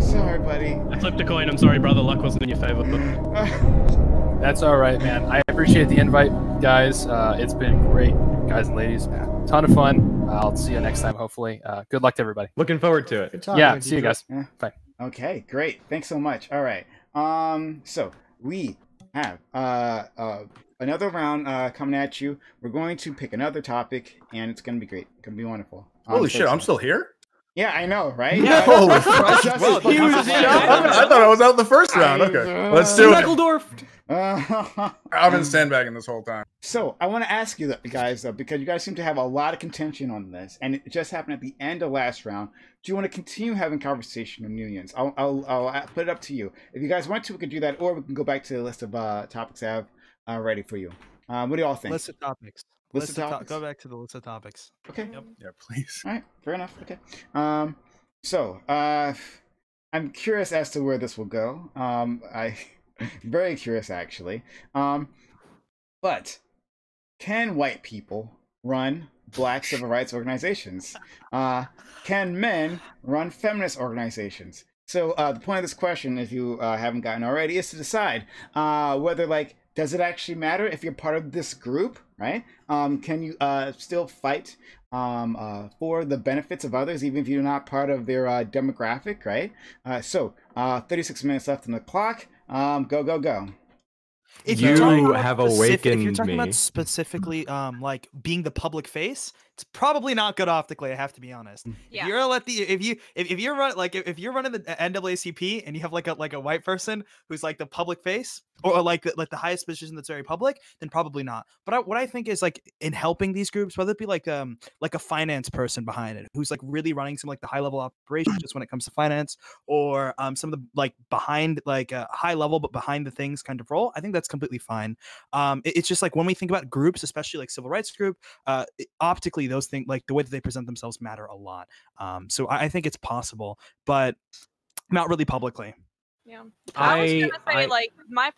Sorry, buddy. I flipped a coin. I'm sorry, brother. Luck wasn't in your favor. That's all right, man. I appreciate the invite, guys. It's been great, guys and ladies. Ton of fun. I'll see you next time, hopefully. Good luck to everybody. Looking forward to it. Yeah, see you guys. Yeah. Bye. Okay, great. Thanks so much. All right. So we have another round coming at you. We're going to pick another topic, and it's going to be great. It's going to be wonderful. Holy shit, I'm still here? Yeah, I know, right? Yeah. Holy fuck. I thought I was out the first round. Okay, let's do it. I've been sandbagging this whole time. So I want to ask you, guys, though, because you guys seem to have a lot of contention on this, and it just happened at the end of last round. Do you want to continue having conversation on unions? I'll put it up to you. If you guys want to, we can do that, or we can go back to the list of topics I have ready for you. What do y'all think? List of topics. Go back to the list of topics. Okay. Yep. Yeah, please. All right. Fair enough. Okay. So I'm curious as to where this will go. Very curious, actually. But can white people run black civil rights organizations? Can men run feminist organizations? So the point of this question, if you haven't gotten already, is to decide whether, like, does it actually matter if you're part of this group, right? Can you still fight for the benefits of others, even if you're not part of their demographic, right? So 36 minutes left on the clock. Go. If You you're have if awakened you're talking me. about specifically like being the public face, it's probably not good optically. I have to be honest. Yeah. If you're running the NAACP and you have like a white person who's like the public face or like the highest position that's very public, then probably not. But what I think is, like, in helping these groups, whether it be like a finance person behind it who's like really running some like the high level operations just when it comes to finance, or some of the like behind like high level but behind the things kind of role, I think that's completely fine. It's just like when we think about groups, especially like civil rights group, optically those things, like the way that they present themselves, matter a lot. So I think it's possible, but not really publicly. Yeah. I was gonna say, like, my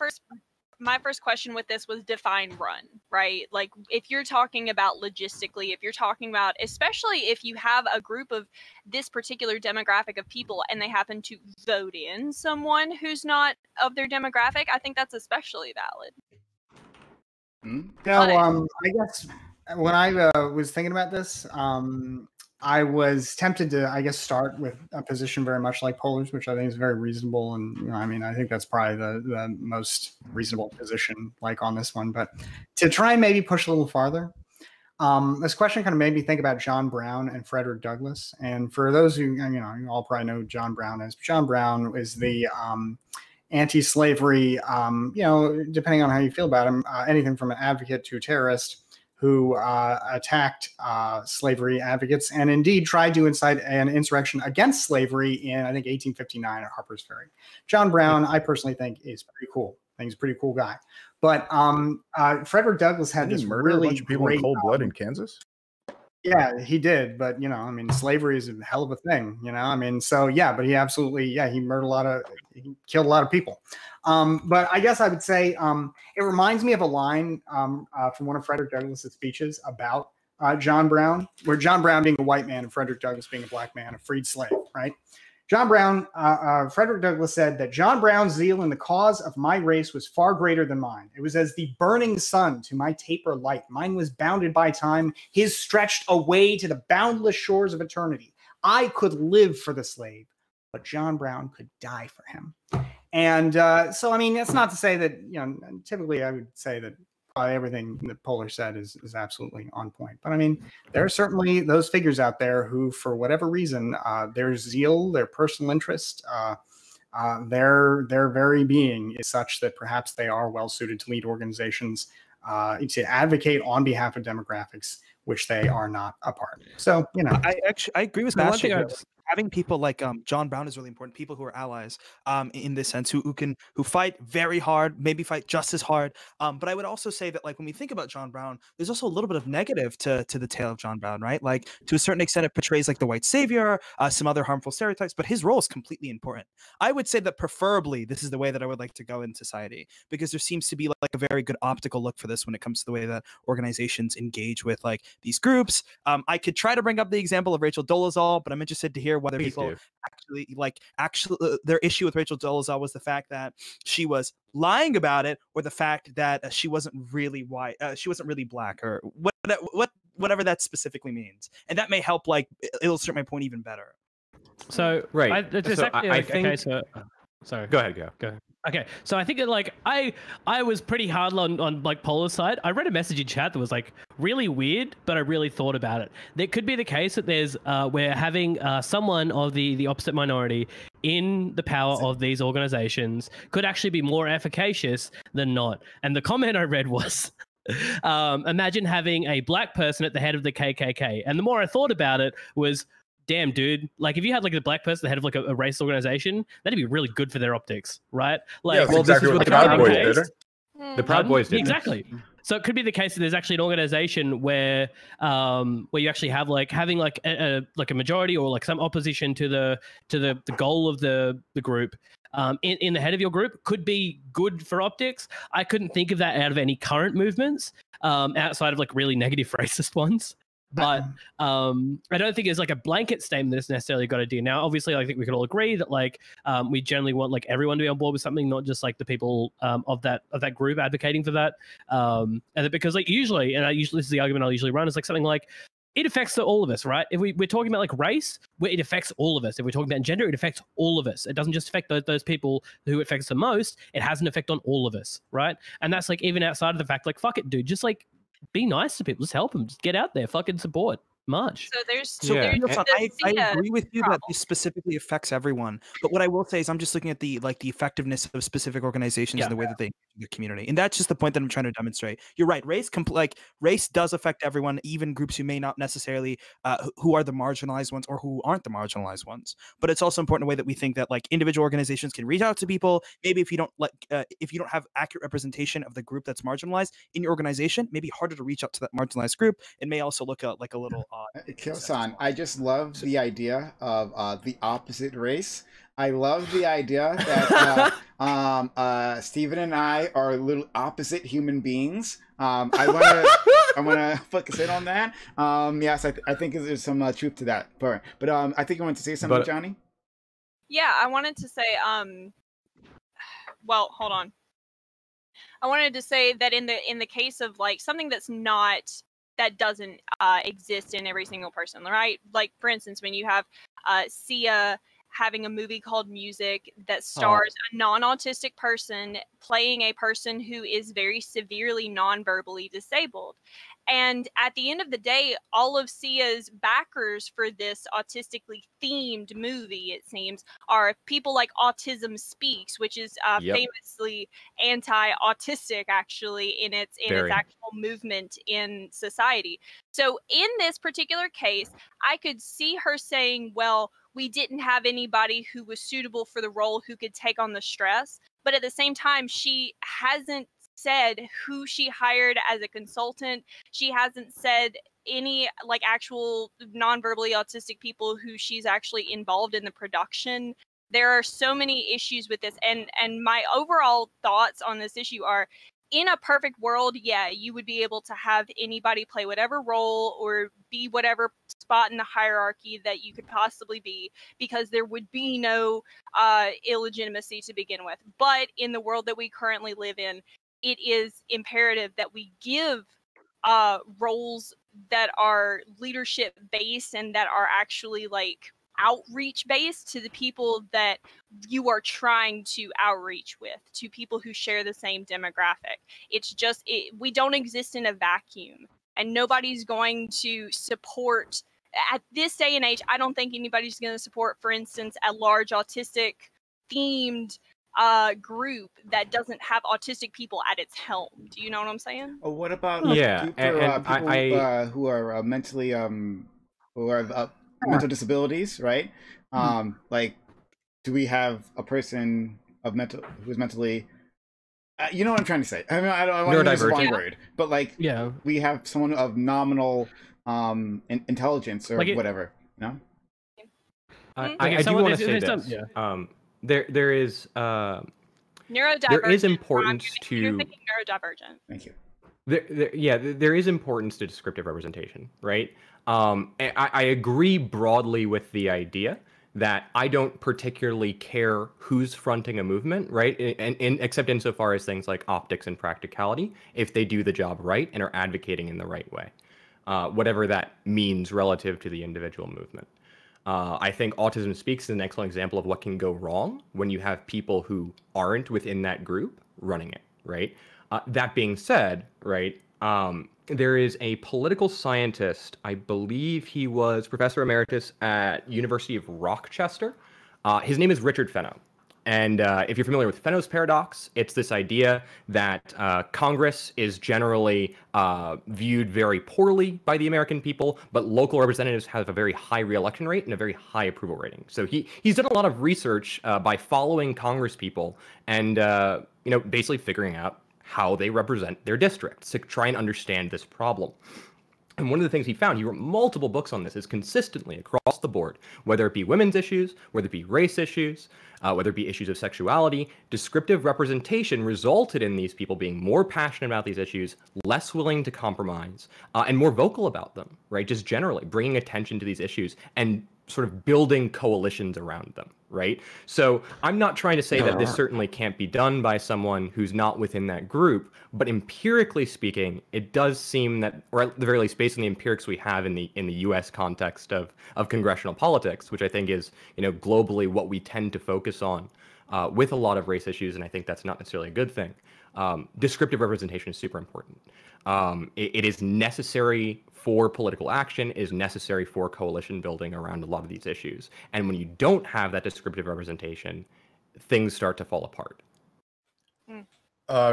first question with this was define run, right? Like, if you're talking about logistically, if you're talking about, especially if you have a group of this particular demographic of people and they happen to vote in someone who's not of their demographic, I think that's especially valid. I guess when I was thinking about this, I was tempted to, I guess, start with a position very much like Polar's, which I think is very reasonable. And, I mean, I think that's probably the most reasonable position, like, on this one. But to try and maybe push a little farther, this question kind of made me think about John Brown and Frederick Douglass. And for those who, you all probably know who John Brown is. John Brown is the anti-slavery, depending on how you feel about him, anything from an advocate to a terrorist, who attacked slavery advocates and indeed tried to incite an insurrection against slavery in, I think, 1859 at Harper's Ferry. John Brown, I personally think, is pretty cool. I think he's a pretty cool guy. But Frederick Douglass had this murder really a bunch of people great, in cold blood in Kansas. Yeah, he did, but you know, I mean, slavery is a hell of a thing, you know. I mean, so yeah, but he absolutely, yeah, he murdered he killed a lot of people. But I guess I would say it reminds me of a line from one of Frederick Douglass's speeches about John Brown, where John Brown being a white man and Frederick Douglass being a black man, a freed slave, right? John Brown, Frederick Douglass said that John Brown's zeal in the cause of my race was far greater than mine. It was as the burning sun to my taper light. Mine was bounded by time, his stretched away to the boundless shores of eternity. I could live for the slave, but John Brown could die for him. And so, I mean, that's not to say that, you know, typically I would say that everything that Polar said is absolutely on point. But I mean, there are certainly those figures out there who, for whatever reason, their zeal, their personal interest, their very being is such that perhaps they are well suited to lead organizations, to advocate on behalf of demographics which they are not a part. So, you know, I agree with Bastiat. Having people like John Brown is really important. People who are allies in this sense, who fight very hard, maybe fight just as hard. But I would also say that, like, when we think about John Brown, there's also a little bit of negative to the tale of John Brown, right? Like, to a certain extent, it portrays like the white savior, some other harmful stereotypes, but his role is completely important. I would say that preferably this is the way that I would like to go in society, because there seems to be like a very good optical look for this when it comes to the way that organizations engage with like these groups. I could try to bring up the example of Rachel Dolezal, but I'm interested to hear whether people actually their issue with Rachel Dolezal was the fact that she was lying about it, or the fact that she wasn't really white, she wasn't really black, or whatever that specifically means, and that may help like illustrate my point even better. So right, I think. Okay, so sorry. Go ahead. Go. Okay, so I think that like I was pretty hard on like Polar's side. I read a message in chat that was like really weird, but I really thought about it. There could be the case that there's we're having someone of the opposite minority in the power of these organizations could actually be more efficacious than not. And the comment I read was, imagine having a black person at the head of the KKK. And the more I thought about it was, damn, dude, like if you had like a black person, the head of like a race organization, that'd be really good for their optics, right? Like, yeah, well, exactly what the Proud Boys did. The Proud Boys did. Exactly. So it could be the case that there's actually an organization where you actually have like having like a majority or like some opposition to the goal of the group in the head of your group could be good for optics. I couldn't think of that out of any current movements outside of like really negative racist ones. But I don't think there's like a blanket statement that's necessarily got to do. Now, obviously, I think we could all agree that like we generally want like everyone to be on board with something, not just like the people of that group advocating for that. And that because like usually this is the argument I'll usually run, is like something like it affects all of us, right? If we're talking about like race, it affects all of us. If we're talking about gender, it affects all of us. It doesn't just affect those people who it affects the most. It has an effect on all of us, right? And that's like even outside of the fact, like fuck it, dude, just like be nice to people, just help them, just get out there, fucking support. March. So I agree with you that this specifically affects everyone. But what I will say is I'm just looking at the effectiveness of specific organizations and the way that they engage the community. And that's just the point that I'm trying to demonstrate. You're right. Race does affect everyone, even groups who may not necessarily who are the marginalized ones or who aren't the marginalized ones. But it's also important in a way that we think that like individual organizations can reach out to people. Maybe if you don't have accurate representation of the group that's marginalized in your organization, maybe harder to reach out to that marginalized group. It may also look like a little Kyosan, I just love the idea of the opposite race. I love the idea that Steven and I are little opposite human beings. I want to focus in on that. Yes, I think there's some truth to that. But I think you want to say something, Johnny. Yeah, I wanted to say. Well, hold on. I wanted to say that in the case of like something that doesn't exist in every single person, right? Like, for instance, when you have Sia having a movie called Music that stars a non-autistic person playing a person who is very severely non-verbally disabled. And at the end of the day, all of Sia's backers for this autistically themed movie, it seems, are people like Autism Speaks, which is famously anti-autistic, actually, in its actual movement in society. So in this particular case, I could see her saying, well, we didn't have anybody who was suitable for the role who could take on the stress. But at the same time, she hasn't said who she hired as a consultant. She hasn't said any like actual non-verbally autistic people who she's actually involved in the production. There are so many issues with this, and my overall thoughts on this issue are, in a perfect world, yeah, you would be able to have anybody play whatever role or be whatever spot in the hierarchy that you could possibly be, because there would be no illegitimacy to begin with. But in the world that we currently live in, it is imperative that we give roles that are leadership based and that are actually like outreach based to the people that you are trying to outreach with, to people who share the same demographic. It's just we don't exist in a vacuum, and nobody's going to support at this day and age. I don't think anybody's going to support, for instance, a large autistic themed group that doesn't have autistic people at its helm. Do you know what I'm saying? Oh, what about Yeah, people who are mentally who have mental disabilities, right? Like, do we have a person of who's mentally you know what I'm trying to say? I mean, I don't want to use the wrong word, but like, yeah, we have someone of nominal intelligence or like whatever, you know? I do want to say this. There is neurodivergent. There is importance to. You're thinking neurodivergent. Thank you. There is importance to descriptive representation, right? I agree broadly with the idea that I don't particularly care who's fronting a movement, right? Except insofar as things like optics and practicality, if they do the job right and are advocating in the right way, whatever that means relative to the individual movement. I think Autism Speaks is an excellent example of what can go wrong when you have people who aren't within that group running it, right? That being said, right, there is a political scientist, I believe he was professor emeritus at University of Rochester. His name is Richard Fenno. And if you're familiar with Fenno's paradox, it's this idea that Congress is generally viewed very poorly by the American people, but local representatives have a very high re-election rate and a very high approval rating. So he's done a lot of research by following Congress people and basically figuring out how they represent their districts to try and understand this problem. And one of the things he found, he wrote multiple books on this, is consistently across the board, whether it be women's issues, whether it be race issues, whether it be issues of sexuality, descriptive representation resulted in these people being more passionate about these issues, less willing to compromise, and more vocal about them, right? Just generally bringing attention to these issues and sort of building coalitions around them, right? So I'm not trying to say that this certainly can't be done by someone who's not within that group, but empirically speaking, it does seem that, or at the very least, based on the empirics we have in the U.S. context of congressional politics, which I think is, globally what we tend to focus on with a lot of race issues, and I think that's not necessarily a good thing. Descriptive representation is super important. It is necessary for political action, is necessary for coalition building around a lot of these issues. And when you don't have that descriptive representation, things start to fall apart.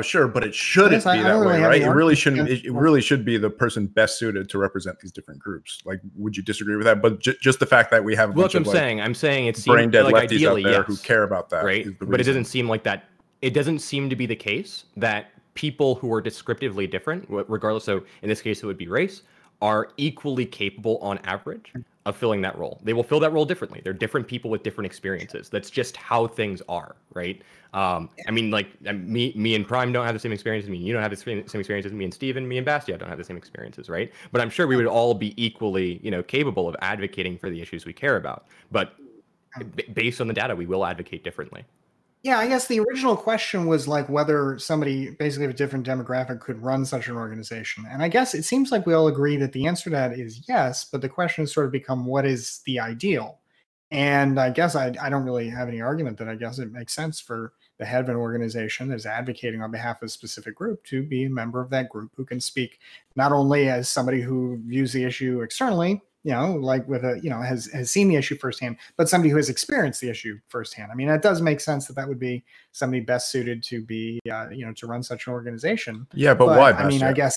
Sure, but it shouldn't be that way, right? It really shouldn't. It really should be the person best suited to represent these different groups. Like, would you disagree with that? But just the fact that we have a bunch of I'm saying it's brain dead like lefties out there who care about that, right? But it doesn't seem like that. It doesn't seem to be the case that people who are descriptively different, regardless, so in this case it would be race, are equally capable on average of filling that role. They will fill that role differently. They're different people with different experiences. That's just how things are, right? I mean, like me and Prime don't have the same experiences. I mean, you don't have the same experiences. Me and Steven, me and Bastiat don't have the same experiences, right? But I'm sure we would all be equally, capable of advocating for the issues we care about. But based on the data, we will advocate differently. Yeah, I guess the original question was like whether somebody basically of a different demographic could run such an organization. And I guess it seems like we all agree that the answer to that is yes, but the question has sort of become, what is the ideal? And I guess I don't really have any argument that I guess it makes sense for the head of an organization that is advocating on behalf of a specific group to be a member of that group who can speak not only as somebody who views the issue externally, like with a, has seen the issue firsthand, but somebody who has experienced the issue firsthand. I mean, it does make sense that would be somebody best suited to be, to run such an organization. Yeah, but why? I mean, I guess.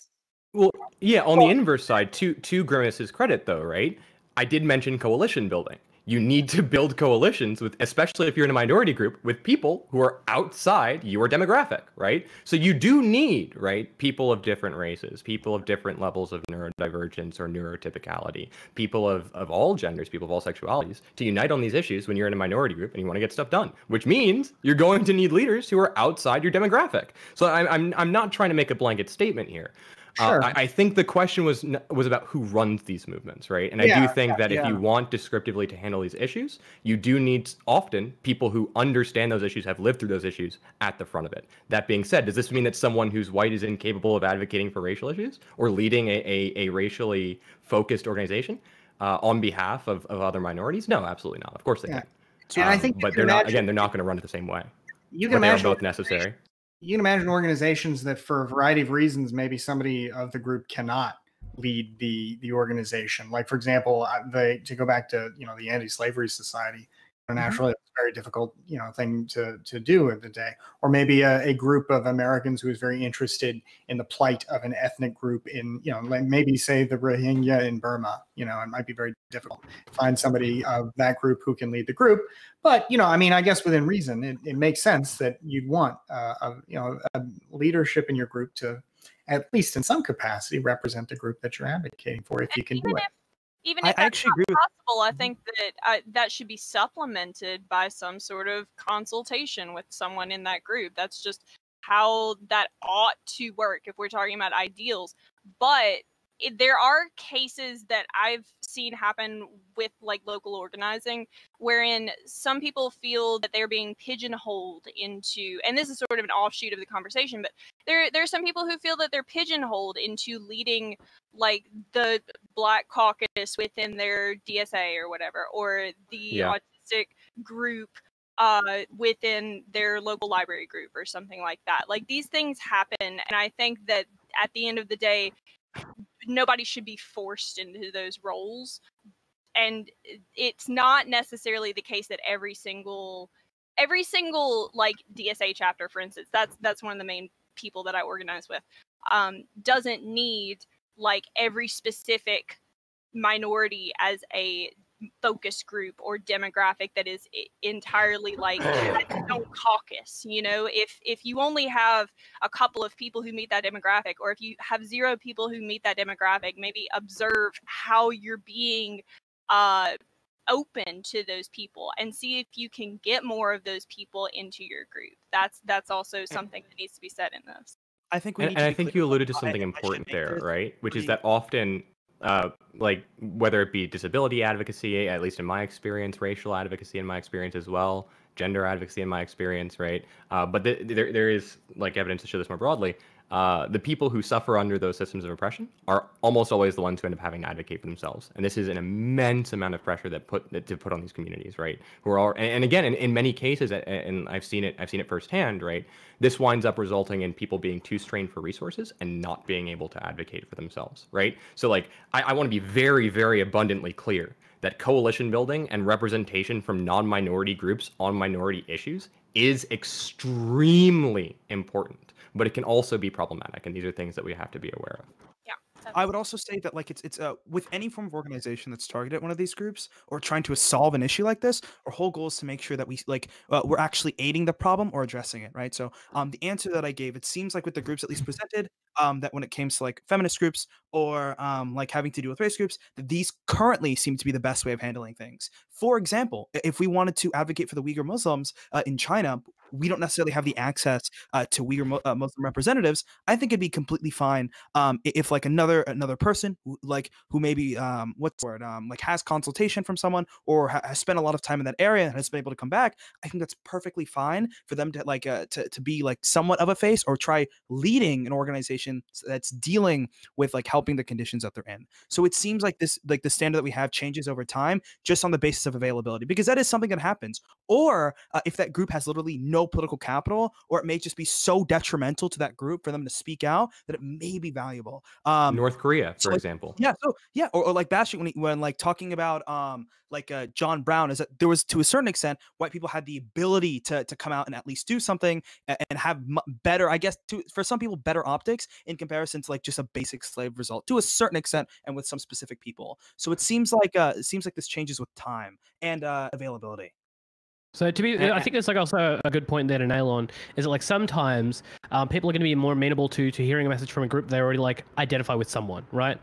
Well, yeah, on the inverse side, to Grimace's credit though, right? I did mention coalition building. You need to build coalitions with, especially if you're in a minority group, with people who are outside your demographic, right? So you do need, right, people of different races, people of different levels of neurodivergence or neurotypicality, people of all genders, people of all sexualities, to unite on these issues when you're in a minority group and you want to get stuff done, which means you're going to need leaders who are outside your demographic. So I'm not trying to make a blanket statement here. Sure. I think the question was about who runs these movements, right? And I do think that if you want descriptively to handle these issues, you do need often people who understand those issues, have lived through those issues at the front of it. That being said, does this mean that someone who's white is incapable of advocating for racial issues or leading a racially focused organization on behalf of other minorities? No, absolutely not. Of course they can. And I think but they're not. Again, they're not going to run it the same way. You can but imagine they're both necessary. You can imagine organizations that, for a variety of reasons, maybe somebody of the group cannot lead the organization. Like, for example, to go back to the Anti-Slavery Society, naturally it's a very difficult thing to do in the day. Or maybe a group of Americans who is very interested in the plight of an ethnic group in like maybe say the Rohingya in Burma. It might be very difficult to find somebody of that group who can lead the group. But I guess within reason, it makes sense that you'd want a leadership in your group to, at least in some capacity, represent the group that you're advocating for, if you can do it. Even if that's not possible, I think that that should be supplemented by some sort of consultation with someone in that group. That's just how that ought to work if we're talking about ideals. But there are cases that I've seen happen with like local organizing wherein some people feel that they're being pigeonholed into, and this is sort of an offshoot of the conversation, but there are some people who feel that they're pigeonholed into leading like the Black caucus within their DSA or whatever, or the autistic group within their local library group or something like that. Like, these things happen, and I think that at the end of the day, nobody should be forced into those roles. And it's not necessarily the case that every single like DSA chapter, for instance, that's one of the main people that I organize with, doesn't need like every specific minority as a focus group or demographic that is entirely like its own caucus. If you only have a couple of people who meet that demographic, or if you have 0 people who meet that demographic, maybe observe how you're being open to those people and see if you can get more of those people into your group. That's also something that needs to be said in this. I think I think you alluded to something important there, right? Which is that often, like, whether it be disability advocacy, at least in my experience, racial advocacy in my experience as well, gender advocacy in my experience, right? But there is like evidence to show this more broadly. The people who suffer under those systems of oppression are almost always the ones who end up having to advocate for themselves, and this is an immense amount of pressure to put on these communities, right? Who are all, and again, in many cases, and I've seen it firsthand, right? This winds up resulting in people being too strained for resources and not being able to advocate for themselves, right? So, like, I want to be very, very abundantly clear that coalition building and representation from non-minority groups on minority issues is extremely important, but it can also be problematic, and these are things that we have to be aware of. I would also say that, like, it's with any form of organization that's targeted at one of these groups or trying to solve an issue like this, our whole goal is to make sure that we're actually aiding the problem or addressing it, right? So the answer that I gave, it seems like with the groups at least presented, that when it came to like feminist groups or like having to do with race groups, that these currently seem to be the best way of handling things. For example, if we wanted to advocate for the Uyghur Muslims in China, we don't necessarily have the access to Uyghur Muslim representatives. I think it'd be completely fine if like another person who maybe like has consultation from someone or has spent a lot of time in that area and has been able to come back. I think that's perfectly fine for them to like to be like somewhat of a face or try leading an organization that's dealing with like helping the conditions that they're in. So it seems like this, like the standard that we have changes over time just on the basis of availability, because that is something that happens. Or if that group has literally no no political capital, or it may just be so detrimental to that group for them to speak out that it may be valuable. North Korea, for example. Yeah. So yeah, or like Bastiat when like talking about John Brown, is that there was, to a certain extent, white people had the ability to come out and at least do something and have better, I guess, for some people, better optics in comparison to like just a basic slave result to a certain extent and with some specific people. So it seems like this changes with time and availability. So I think there's like also a good point there to nail on is that like sometimes people are going to be more amenable to hearing a message from a group they already like identify with someone, right?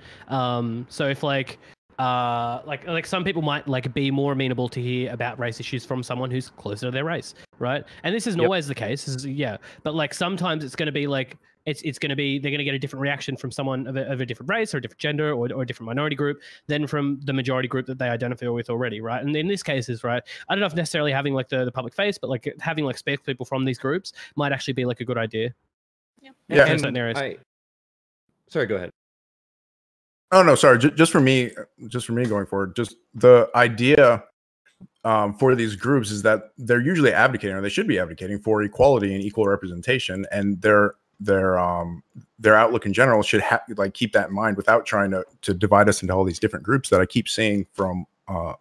So if like some people might like be more amenable to hear about race issues from someone who's closer to their race, right? And this isn't always the case, but like sometimes it's going to be like it's going to be they're going to get a different reaction from someone of a different race or a different gender or a different minority group than from the majority group that they identify with already, right? And in this cases, right, I don't know if necessarily having like the public face, but like having like spokespeople from these groups might actually be like a good idea. Yeah, in certain areas. Sorry, go ahead. Oh no, sorry. Just for me going forward, just the idea for these groups is that they're usually advocating, or they should be advocating, for equality and equal representation, and their outlook in general should like keep that in mind without trying to divide us into all these different groups that I keep seeing from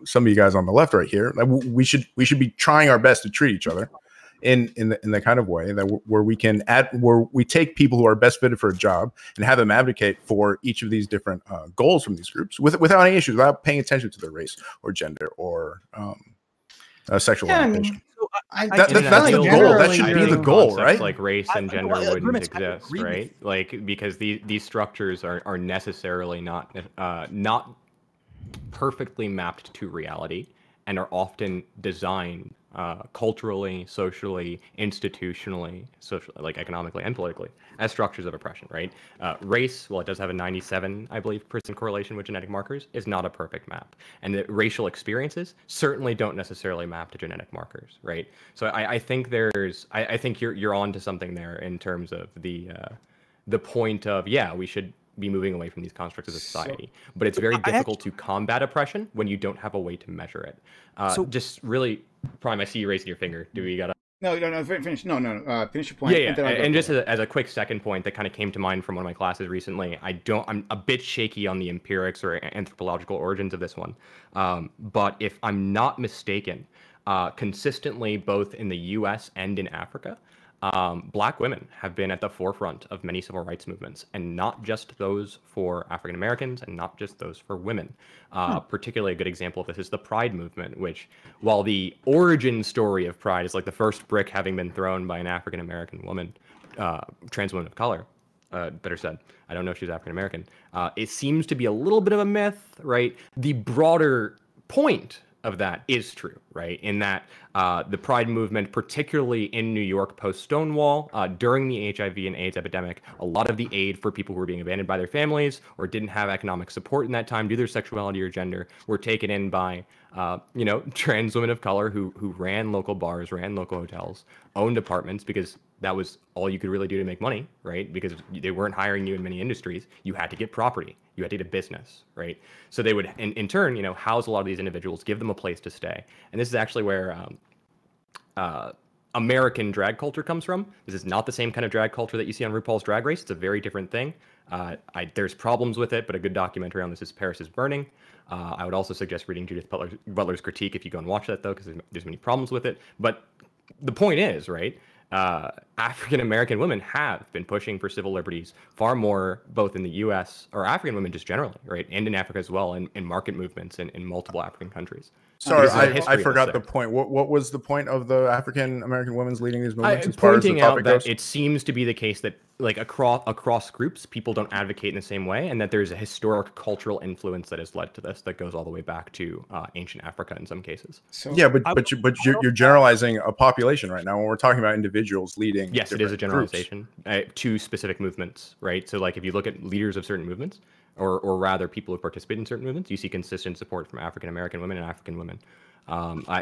some of you guys on the left right here. Like we should be trying our best to treat each other in the kind of way that where we take people who are best fitted for a job and have them advocate for each of these different goals from these groups without any issues, without paying attention to their race or gender or sexual orientation. That's the goal. That should be the goal, right? Like race and gender wouldn't exist, right? Like because these structures are necessarily not perfectly mapped to reality and are often designed culturally, socially, institutionally, like economically and politically, as structures of oppression, right? Race, well, it does have a 97, I believe, % correlation with genetic markers, is not a perfect map. And the racial experiences certainly don't necessarily map to genetic markers, right? So I think I think you're on to something there in terms of the point of, we should be moving away from these constructs of society, but it's very difficult to combat oppression when you don't have a way to measure it. Just really, Prime, I see you raising your finger. Do we gotta? No, finish. No, finish your point. Yeah. And just as a quick second point that kind of came to mind from one of my classes recently, I'm a bit shaky on the empirics or anthropological origins of this one, but if I'm not mistaken, consistently both in the U.S. and in Africa, Black women have been at the forefront of many civil rights movements, and not just those for African Americans and not just those for women. Particularly a good example of this is the Pride movement, which, while the origin story of Pride is like the first brick having been thrown by an African American woman, trans woman of color, better said, I don't know if she's African American, it seems to be a little bit of a myth, right? The broader point of that is true, right? In that the Pride movement, particularly in New York post-Stonewall, during the HIV and AIDS epidemic, a lot of the aid for people who were being abandoned by their families or didn't have economic support in that time due to their sexuality or gender were taken in by, trans women of color who ran local bars, ran local hotels, owned apartments, because that was all you could really do to make money, right? Because they weren't hiring you in many industries. You had to get property. You had to get a business, right? So they would, in turn, house a lot of these individuals, give them a place to stay. And this is actually where American drag culture comes from. This is not the same kind of drag culture that you see on RuPaul's Drag Race. It's a very different thing. There's problems with it, but a good documentary on this is Paris is Burning. I would also suggest reading Judith Butler's critique if you go and watch that, though, because there's many problems with it. But the point is, right, African American women have been pushing for civil liberties far more, both in the U.S. or African women just generally, right, and in Africa as well, in market movements in multiple African countries. Sorry, I forgot the point. What was the point of the African American women's leading these movements? As far as the topic goes? It seems to be the case that, like, across groups, people don't advocate in the same way, and that there's a historic cultural influence that has led to this that goes all the way back to ancient Africa in some cases. So, yeah, but you're generalizing a population right now when we're talking about individuals leading. Yes, it is a generalization to specific movements, right? So, like, if you look at leaders of certain movements, or rather people who participate in certain movements, you see consistent support from African American women and African women.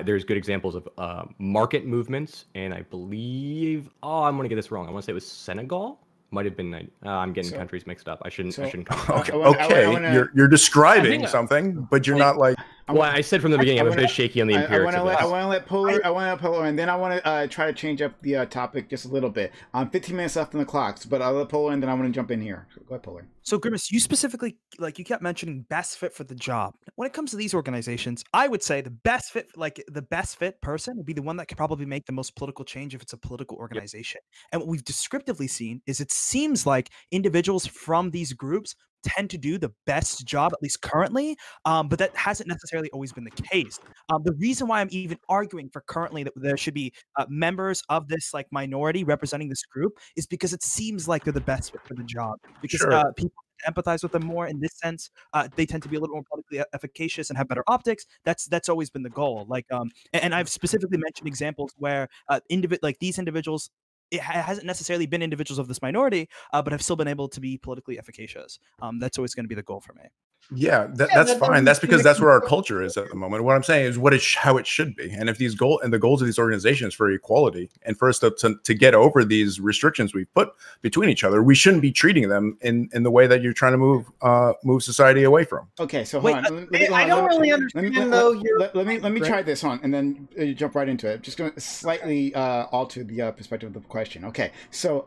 There's good examples of market movements, and I believe, I'm going to get this wrong. I want to say it was Senegal. Might have been. I'm getting countries mixed up. I shouldn't. Okay, you're describing something, but you're not like. Well, I said from the beginning, I was a bit shaky on the empirics of this. I want to let Polar, and then I want to try to change up the topic just a little bit. 15 minutes left on the clocks, but I'll let Polar, and then I want to jump in here. Go ahead, Polar. So Grimace, you specifically, like, you kept mentioning best fit for the job. When it comes to these organizations, I would say the best fit person would be the one that could probably make the most political change if it's a political organization. Yep. And what we've descriptively seen is it seems like individuals from these groups tend to do the best job, at least currently, but that hasn't necessarily always been the case. The reason why I'm even arguing for currently that there should be members of this like minority representing this group is because it seems like they're the best fit for the job. Because people empathize with them more in this sense. They tend to be a little more politically efficacious and have better optics. That's always been the goal. Like, and I've specifically mentioned examples where these individuals. It hasn't necessarily been individuals of this minority, but have still been able to be politically efficacious. That's always going to be the goal for me. Yeah, that's fine. That's because that's where our culture is at the moment. What I'm saying is how it should be. And if the goals of these organizations for equality and for us to get over these restrictions we've put between each other, we shouldn't be treating them in the way that you're trying to move society away from. Okay, so hold on. I don't really understand though. Let me try this on, and then you jump right into it. Just going to slightly alter the perspective of the question. Okay, so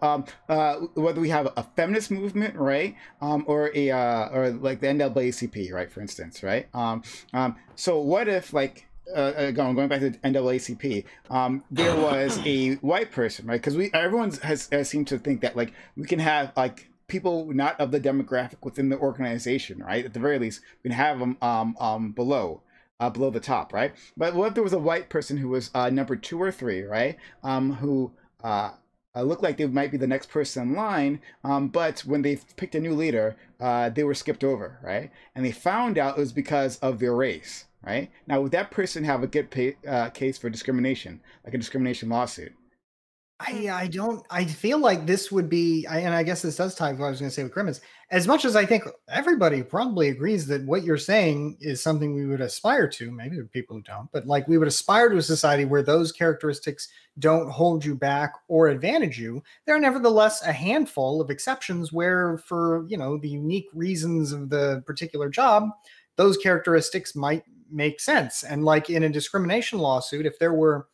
whether we have a feminist movement, right, or like the NAACP, right, for instance, right? So what if, like, going back to the NAACP, there was a white person, right? Because everyone has seemed to think that, like, we can have like people not of the demographic within the organization, right? At the very least, we can have them below the top, right? But what if there was a white person who was number 2 or 3, right? Who looked like they might be the next person in line, but when they picked a new leader, they were skipped over, right? And they found out it was because of their race, right? Now, would that person have a good case for discrimination, like a discrimination lawsuit? I feel like this would be, and I guess this does tie to what I was going to say with Grimace. As much as I think everybody probably agrees that what you're saying is something we would aspire to, maybe there are people who don't, but like we would aspire to a society where those characteristics don't hold you back or advantage you. There are nevertheless a handful of exceptions where, for the unique reasons of the particular job, those characteristics might make sense. And like in a discrimination lawsuit, if there were,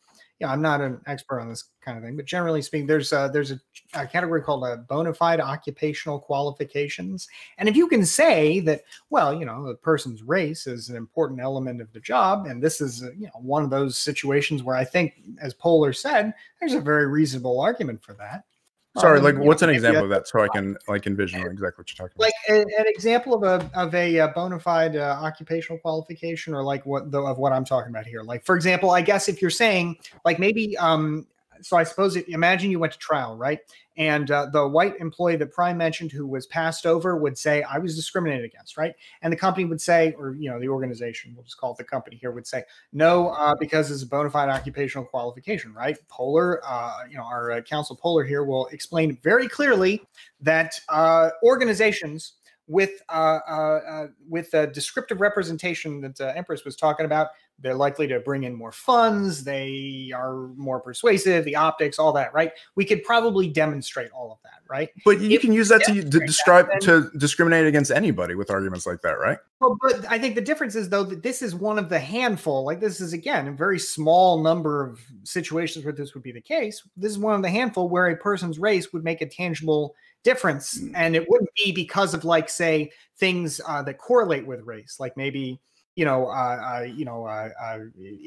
I'm not an expert on this kind of thing, but generally speaking, there's a category called bona fide occupational qualifications. And if you can say that, well, the person's race is an important element of the job, and this is one of those situations where I think, as Polar said, there's a very reasonable argument for that. Sorry, like what's an example of that, so I can like envision exactly what you're talking about? Like an example of a bona fide occupational qualification, or like of what I'm talking about here. Like, for example, I guess if you're saying like maybe so I suppose imagine you went to trial, right? And the white employee that Prime mentioned who was passed over would say, I was discriminated against, right? And the company would say, or the organization, we'll just call it the company here, would say, no, because it's a bona fide occupational qualification, right? Polar, our counsel Polar here will explain very clearly that organizations with the descriptive representation that Empress was talking about, they're likely to bring in more funds. They are more persuasive, the optics, all that, right? We could probably demonstrate all of that, right? But you can use that to discriminate against anybody with arguments like that, right? Well, but I think the difference is, though, that this is one of the handful, like this is, again, a very small number of situations where this would be the case. This is one of the handful where a person's race would make a tangible difference. And it wouldn't be because of, like, say, things that correlate with race, like maybe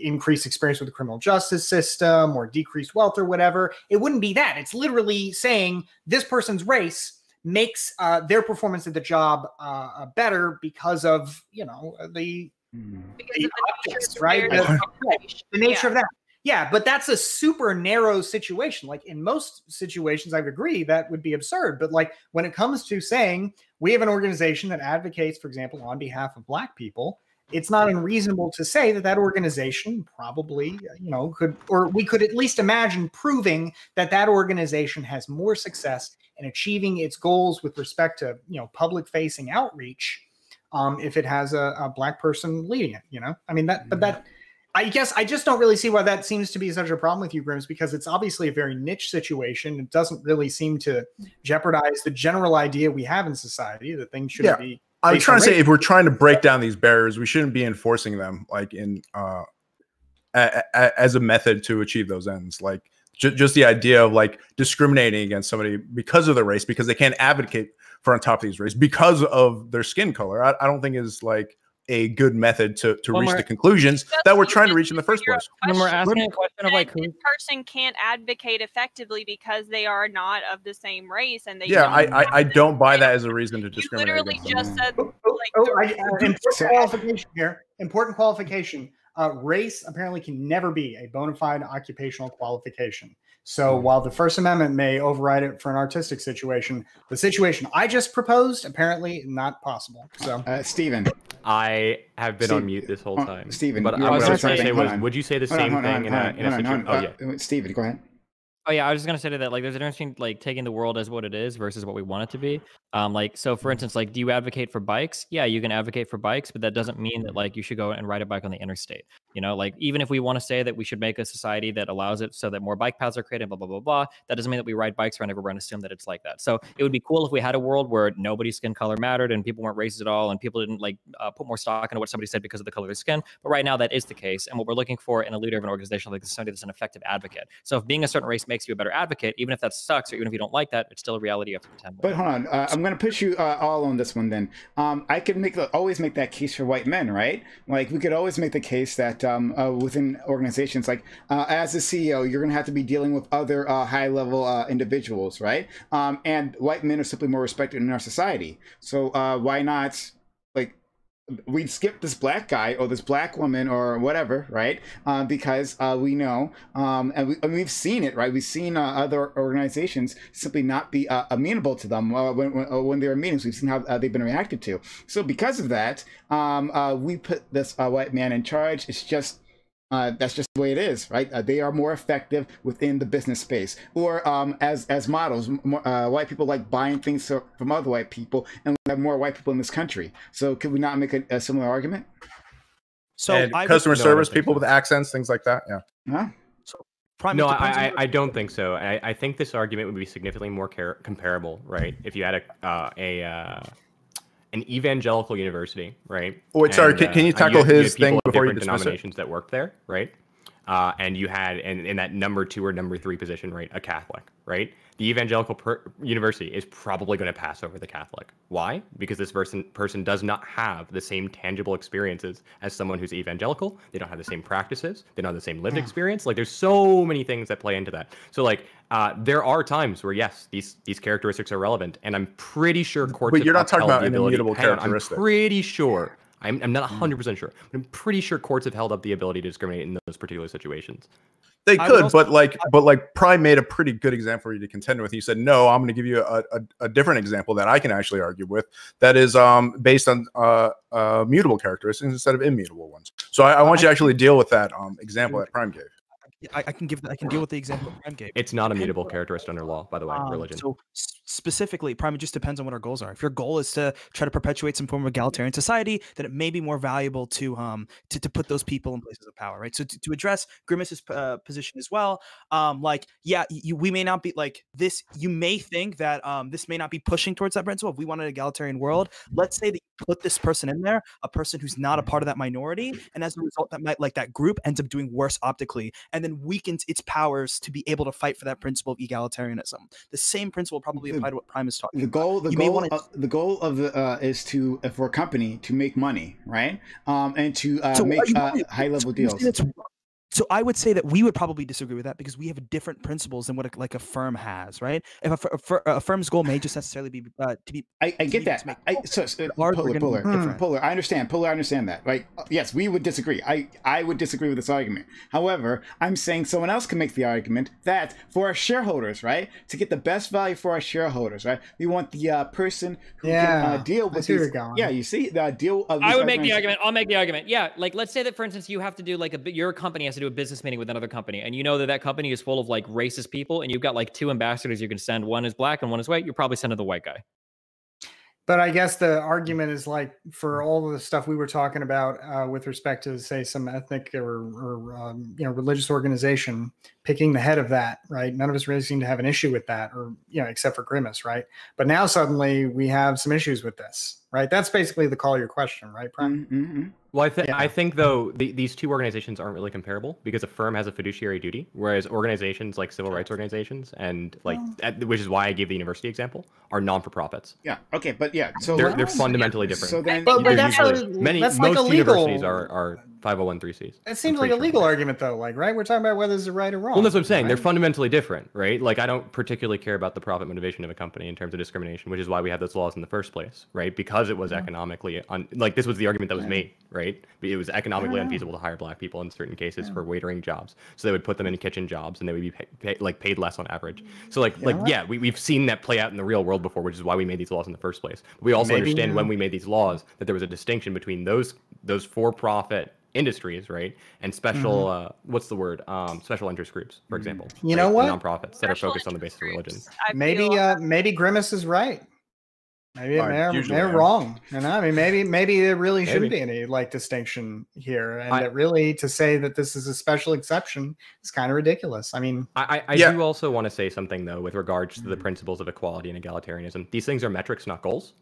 increased experience with the criminal justice system or decreased wealth or whatever. It wouldn't be that. It's literally saying this person's race makes their performance at the job better because of the optics, right? The nature of that. Yeah, but that's a super narrow situation. Like in most situations, I would agree that would be absurd. But like when it comes to saying we have an organization that advocates, for example, on behalf of Black people, it's not unreasonable to say that that organization probably, could, or we could at least imagine proving that that organization has more success in achieving its goals with respect to, public-facing outreach if it has a Black person leading it. I mean, I guess I just don't really see why that seems to be such a problem with you, Grims, because it's obviously a very niche situation. It doesn't really seem to jeopardize the general idea we have in society that things should be. I'm trying to say, if we're trying to break down these barriers, we shouldn't be enforcing them like in as a method to achieve those ends. Like just the idea of like discriminating against somebody because of their race, because they can't advocate for on top of these race because of their skin color. I don't think is like a good method to reach the conclusions that we're trying to reach in the first place. When we're asking a question of like who this person can't advocate effectively because they are not of the same race, and they I don't buy that as a reason to discriminate. You literally just said important qualification here. Important qualification. Race apparently can never be a bona fide occupational qualification. So while the First Amendment may override it for an artistic situation, the situation I just proposed apparently not possible. So, Stephen, I have been on mute this whole time. Stephen, but what I was trying to say was, would you say the same thing in a situation? Oh yeah, Stephen, go ahead. Oh yeah, I was just gonna say that like there's a difference between like taking the world as what it is versus what we want it to be. Like so for instance, like do you advocate for bikes? Yeah, you can advocate for bikes, but that doesn't mean that like you should go and ride a bike on the interstate. You know, like even if we want to say that we should make a society that allows it so that more bike paths are created, blah blah blah blah, that doesn't mean that we ride bikes around everywhere and assume that it's like that. So it would be cool if we had a world where nobody's skin color mattered and people weren't racist at all and people didn't like put more stock into what somebody said because of the color of their skin. But right now that is the case, and what we're looking for in a leader of an organization like this is somebody that's an effective advocate. So if being a certain race makes you a better advocate, even if that sucks or even if you don't like that, it's still a reality you have to contend with. But hold on, I'm going to push you all on this one then. I could always make that case for white men, right? Like we could always make the case that within organizations, like as a CEO, you're going to have to be dealing with other high-level individuals, right? And white men are simply more respected in our society. So why not, like, we'd skip this black guy or this black woman or whatever, right? Because we know, and we've seen it, right? We've seen other organizations simply not be amenable to them when they're in meetings. We've seen how they've been reacted to. So because of that, we put this white man in charge. It's just that's just the way it is, right? They are more effective within the business space, or as models. White people like buying things from other white people, and we have more white people in this country. So could we not make a similar argument? So and customer service, people with accents, things like that. Yeah. Huh? So no, I don't think so. I think this argument would be significantly more comparable, right? If you had an evangelical university, right? Oh, wait, sorry. Can you tackle his thing before you dismiss denominations that worked there, right? And you had in that number 2 or number 3 position, right, a Catholic, right? The evangelical university is probably going to pass over the Catholic. Why? Because this person does not have the same tangible experiences as someone who's evangelical. They don't have the same practices. They don't have the same lived experience. Like there's so many things that play into that. So like there are times where yes, these characteristics are relevant, and I'm pretty sure courts. But you're not talking about an immutable characteristic. I'm pretty sure. I'm not 100% sure, but I'm pretty sure courts have held up the ability to discriminate in those particular situations. They could, but like Prime made a pretty good example for you to contend with. He said, no, I'm going to give you a different example that I can actually argue with that is based on mutable characteristics instead of immutable ones. So I want you to actually deal with that example that Prime gave. I can deal with the example Prime gave. It's not a mutable characteristic under law, by the way, religion. So specifically, Prime, it just depends on what our goals are. If your goal is to try to perpetuate some form of egalitarian society, then it may be more valuable to put those people in places of power, right? So to address Grimace's position as well, we may not be like this. You may think that this may not be pushing towards that principle. If we want an egalitarian world, let's say that you put this person in there, a person who's not a part of that minority, and as a result, that group ends up doing worse optically, and then weakens its powers to be able to fight for that principle of egalitarianism. The same principle probably apply to what Prime is talking about. The goal is for a company to make money, right? And to make high level deals. So I would say that we would probably disagree with that because we have different principles than what a firm has, right? If a firm's goal may just necessarily be to be. I get that. Polar. I understand. Polar. I understand that. Right? Yes, we would disagree. I would disagree with this argument. However, I'm saying someone else can make the argument that for our shareholders, right, to get the best value for our shareholders, right, we want the person who can deal with these. Yeah, you see the deal. I would make the argument. I'll make the argument. Yeah, like let's say that for instance you have to do like your company has to do a business meeting with another company, and you know that company is full of like racist people, and you've got like 2 ambassadors you can send. One is black and one is white. You're probably sending the white guy. But I guess the argument is like for all of the stuff we were talking about with respect to, say, some ethnic or religious organization, picking the head of that, right? None of us really seem to have an issue with that, or except for Grimace, right? But now suddenly we have some issues with this, right? That's basically the call of your question, right, Prime? Mm-hmm. Well, I think though these two organizations aren't really comparable because a firm has a fiduciary duty, whereas organizations like civil rights organizations and which is why I gave the university example, are non-for-profits. Yeah. Okay, but yeah, so they're fundamentally different. So then, but that's most like universities are 501(c)(3)s. It seems like a legal argument, though. Like, right? We're talking about whether it's right or wrong. Well, that's what I'm saying. Right? They're fundamentally different, right? Like, I don't particularly care about the profit motivation of a company in terms of discrimination, which is why we have those laws in the first place, right? Because it was economically this was the argument that was made, right? It was economically unfeasible to hire black people in certain cases for waitering jobs, so they would put them in kitchen jobs, and they would be paid less on average. So we've seen that play out in the real world before, which is why we made these laws in the first place. We also understand when we made these laws that there was a distinction between those for-profit industries, right, and special what's the word, special interest groups, for example. You know what? Nonprofits that are focused on the basis of religion. Maybe Grimace is right. Maybe they're wrong. I mean, maybe there really shouldn't be any distinction here, and that really to say that this is a special exception is kind of ridiculous. I mean, I do also want to say something though with regards to the principles of equality and egalitarianism. These things are metrics, not goals.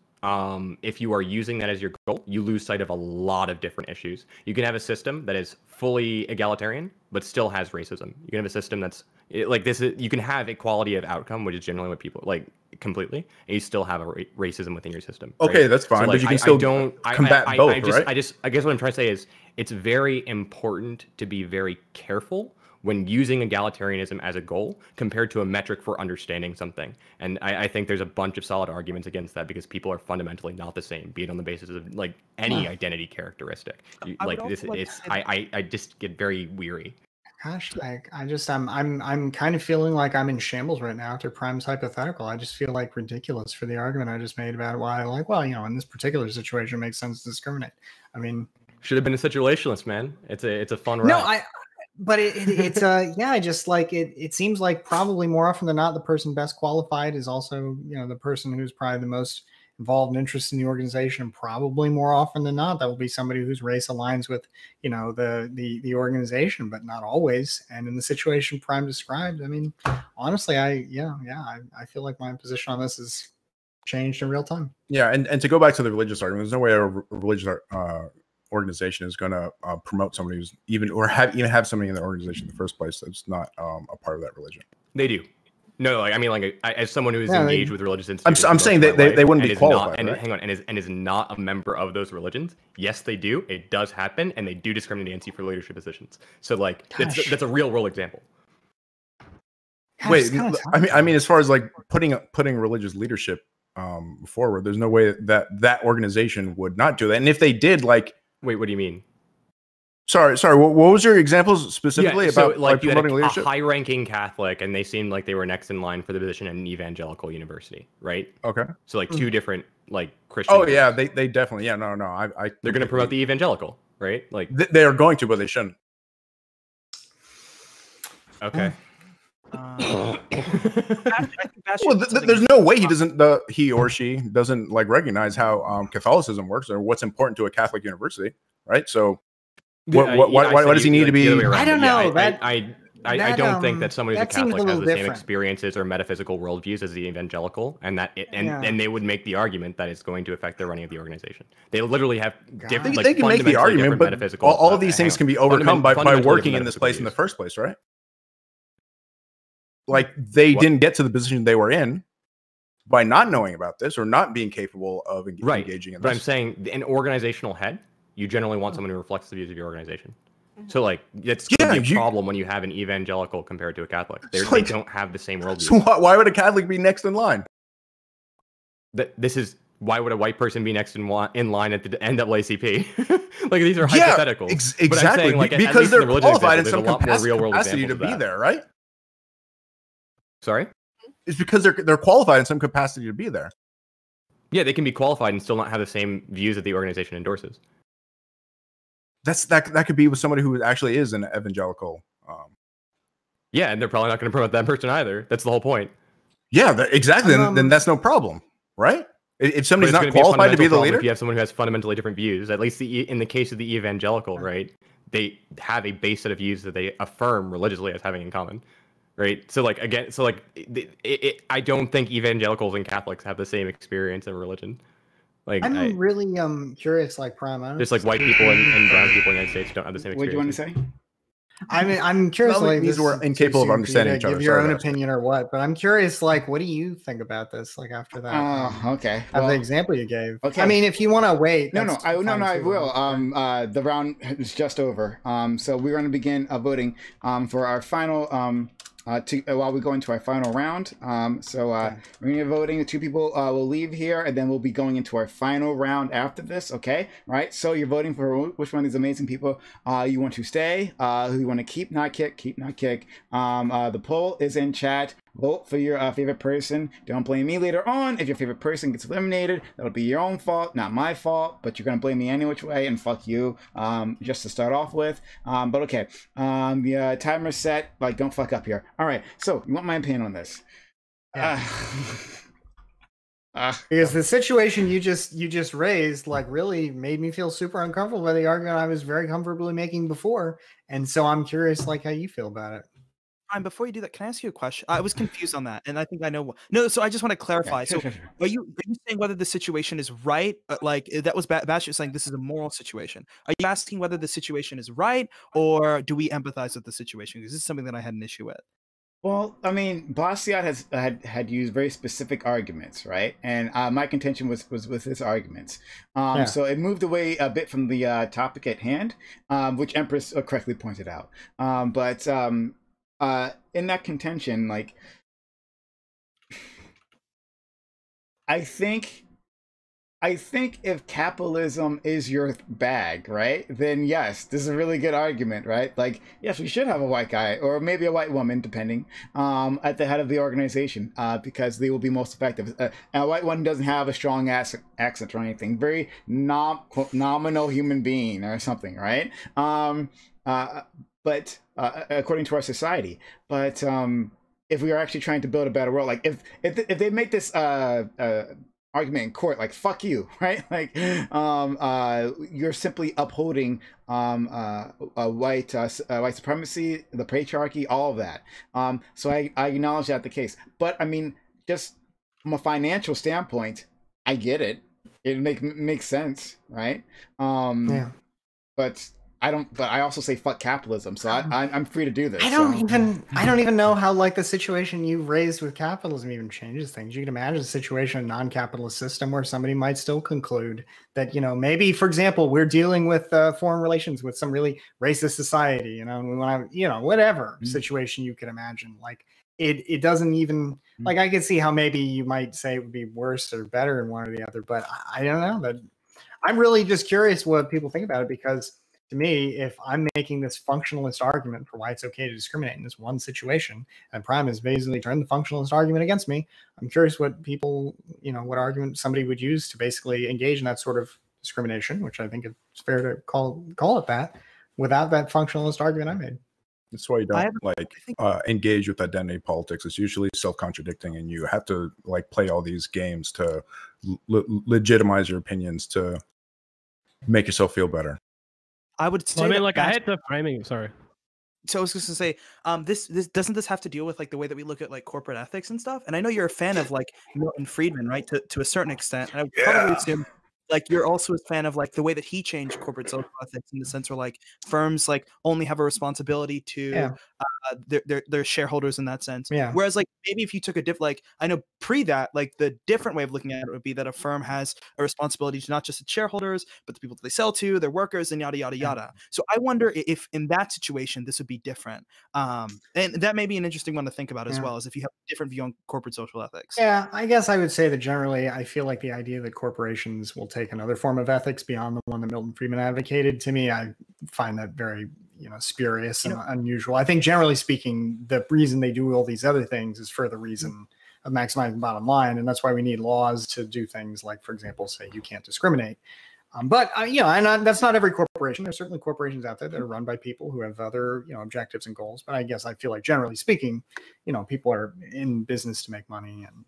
If you are using that as your goal, you lose sight of a lot of different issues. You can have a system that is fully egalitarian, but still has racism. You can have a system that's you can have equality of outcome, which is generally what people like completely, and you still have a racism within your system. Right? Okay, that's fine, but you can still combat both, right? I guess what I'm trying to say is it's very important to be very careful when using egalitarianism as a goal compared to a metric for understanding something. And I think there's a bunch of solid arguments against that because people are fundamentally not the same, be it on the basis of any identity characteristic. I just get very weary. Gosh, I'm kind of feeling like I'm in shambles right now after Prime's hypothetical. I just feel ridiculous for the argument I just made about why in this particular situation it makes sense to discriminate. I mean, should have been a situationalist, man. It's a fun ride. No, but it's it seems like probably more often than not the person best qualified is also the person who's probably the most involved and interested in the organization. Probably more often than not that will be somebody whose race aligns with the organization, but not always. And in the situation Prime described, I mean, honestly, I feel like my position on this has changed in real time. Yeah, and to go back to the religious argument, there's no way a religious organization is going to promote somebody who's even have somebody in the organization in the first place that's not a part of that religion. They do. No, I mean, as someone who is engaged with religious institutions, I'm saying they wouldn't be qualified. Hang on, and is not a member of those religions. Yes, they do. It does happen, and they do discriminate against you for leadership positions. So, that's a real world example. Wait, I mean, as far as putting religious leadership forward, there's no way that organization would not do that. And if they did, wait, what do you mean? Sorry. What was your examples specifically about promoting leadership? A high-ranking Catholic, and they seemed like they were next in line for the position at an evangelical university, right? Okay. So two different Christian. Oh yeah, they definitely they're going to promote the evangelical, right? They are going to, but they shouldn't. Okay. There's no way he or she doesn't recognize how Catholicism works or what's important to a Catholic university, right? So why does he need to be? I don't know. I don't think that somebody who's a Catholic has the same experiences or metaphysical worldviews as the evangelical, and they would make the argument that it's going to affect the running of the organization. They literally have different. They can make the argument, but all of these things can be overcome by working in this place in the first place, right? They didn't get to the position they were in by not knowing about this or not being capable of engaging in this. But I'm saying an organizational head, you generally want someone who reflects the views of your organization. So it's going to be a problem when you have an evangelical compared to a Catholic. They don't have the same worldview. So why would a Catholic be next in line? Why would a white person be next in line at the NAACP? These are hypotheticals. Exactly. But I'm saying, because they're qualified in some capacity to be there, right? Sorry? It's because they're qualified in some capacity to be there. Yeah, they can be qualified and still not have the same views that the organization endorses. That could be with somebody who actually is an evangelical. Yeah, and they're probably not going to promote that person either. That's the whole point. Yeah, exactly. Then that's no problem, right? If somebody's But it's not gonna be a qualified to be the fundamental problem leader, if you have someone who has fundamentally different views. At least in the case of the evangelical, right? They have a base set of views that they affirm religiously as having in common, right? So like again, so like I don't think evangelicals and Catholics have the same experience in religion. Like I'm really curious, like Prime. just like white people and brown people in the United States don't have the same What do you want experience. to say? I mean, I'm curious. Well, Like, these this were is too incapable of soon for you understanding to each other. Give your Sorry, own Dustin. opinion or what? But I'm curious. Like, what do you think about this? Like after that? Okay. Of Well, the example you gave. okay. I mean, if you want to wait. No, that's I fine too. will. The round is just over. So we're going to begin voting for our final while we go into our final round. We're going to be voting. 2 people will leave here, and then we'll be going into our final round after this. Okay, right? So you're voting for which one of these amazing people you want to stay, who you want to keep, not kick, the poll is in chat. Vote for your favorite person. Don't blame me later on if your favorite person gets eliminated. That'll be your own fault, not my fault. But you're gonna blame me any which way, and fuck you. Just to start off with. But okay. The timer's set. Like, don't fuck up here. All right. So you want my opinion on this? Yeah. Because the situation you just raised like really made me feel super uncomfortable by the argument I was very comfortably making before, and so I'm curious like how you feel about it. Before you do that, can I ask you a question? I was confused on that, and I think I know. No, so I just want to clarify. Sure. Are you saying whether the situation is right? Like that was Bastiat saying this is a moral situation. Are you asking whether the situation is right, or do we empathize with the situation? Because this is something that I had an issue with. Well, I mean, Bastiat had used very specific arguments, right? And my contention was with his arguments. So it moved away a bit from the topic at hand, which Empress correctly pointed out. In that contention, like, I think if capitalism is your bag, right, then yes, this is a really good argument, right? Like, yes, we should have a white guy or maybe a white woman, depending, at the head of the organization, because they will be most effective. And a white one doesn't have a strong accent or anything, very nominal human being or something, right? But according to our society, but if we are actually trying to build a better world, like if they make this argument in court, like fuck you, right? Like you're simply upholding white supremacy, the patriarchy, all of that. So I acknowledge that the case, but I mean, just from a financial standpoint, I get it. It makes sense, right? But I also say fuck capitalism, so I'm free to do this. I don't even know how like the situation you raised with capitalism even changes things. You can imagine a situation in a non-capitalist system where somebody might still conclude that, you know, maybe, for example, we're dealing with foreign relations with some really racist society, you know, and we want to, you know, whatever situation you could imagine. Like it doesn't even like, I could see how maybe you might say it would be worse or better in one or the other, but I don't know. That I'm really just curious what people think about it, because to me, if I'm making this functionalist argument for why it's okay to discriminate in this one situation, and Prime has basically turned the functionalist argument against me, I'm curious what people, you know, what argument somebody would use to basically engage in that sort of discrimination, which I think it's fair to call it that, without that functionalist argument I made. That's why you don't engage with identity politics. It's usually self-contradicting, and you have to like play all these games to legitimize your opinions to make yourself feel better. I would say. Well, I mean, like I had the framing. Sorry. So I was just gonna say, this doesn't this have to deal with like the way that we look at like corporate ethics and stuff? And I know you're a fan of like Milton Friedman, right? To a certain extent, and I would probably assume like you're also a fan of like the way that he changed corporate social ethics in the sense where like firms like only have a responsibility to their shareholders in that sense. Yeah. Whereas like maybe if you took a like I know pre that, like the different way of looking at it would be that a firm has a responsibility to not just its shareholders, but the people that they sell to, their workers, and yada yada yada. So I wonder if in that situation this would be different. And that may be an interesting one to think about as well, as if you have a different view on corporate social ethics. Yeah, I guess I would say that generally I feel like the idea that corporations will take another form of ethics beyond the one that Milton Friedman advocated, to me, I find that very, you know, spurious and unusual. I think generally speaking, the reason they do all these other things is for the reason of maximizing the bottom line. And that's why we need laws to do things like, for example, say you can't discriminate. But and that's not every corporation. There's certainly corporations out there that are run by people who have other objectives and goals. But I guess I feel like generally speaking, people are in business to make money, and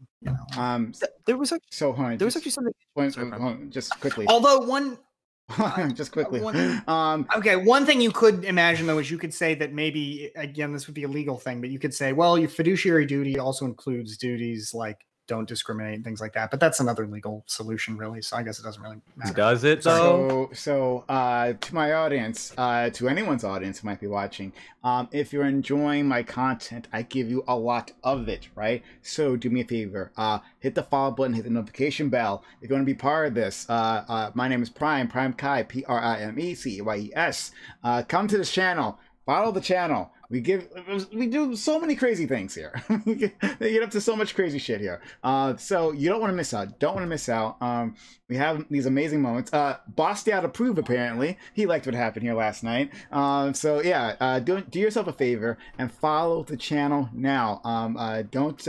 there was actually something. Just quickly. Although one. Just quickly. Okay, one thing you could imagine though is you could say that maybe again this would be a legal thing, but you could say, well, your fiduciary duty also includes duties like don't discriminate and things like that. But that's another legal solution, really. So I guess it doesn't really matter. Does it though? So to my audience, to anyone's audience who might be watching, if you're enjoying my content, I give you a lot of it, right? So do me a favor, hit the follow button, hit the notification bell. If you want to be part of this, my name is Prime Kai, PRIMECYES. Come to this channel, follow the channel. We do so many crazy things here. They get up to so much crazy shit here. So you don't want to miss out. Don't want to miss out. We have these amazing moments. Bastiat approved, apparently. He liked what happened here last night. So yeah, do yourself a favor and follow the channel now. Don't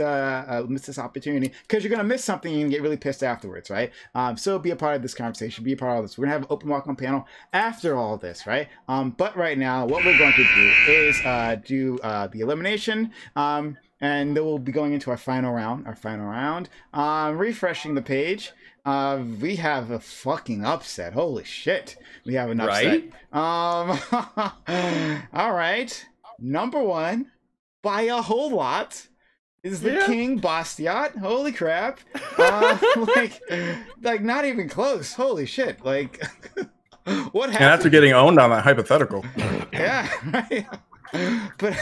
miss this opportunity, because you're going to miss something and get really pissed afterwards, right? So be a part of this conversation. Be a part of this. We're going to have an open welcome panel after all this, right? But right now, what we're going to do is do the elimination, and then we'll be going into our final round. Refreshing the page. We have a fucking upset. Holy shit. We have an upset. Right? All right. Number one, by a whole lot, is the King Bastiat. Holy crap. Like not even close. Holy shit. Like what happened? And after getting owned on that hypothetical. Yeah, right. But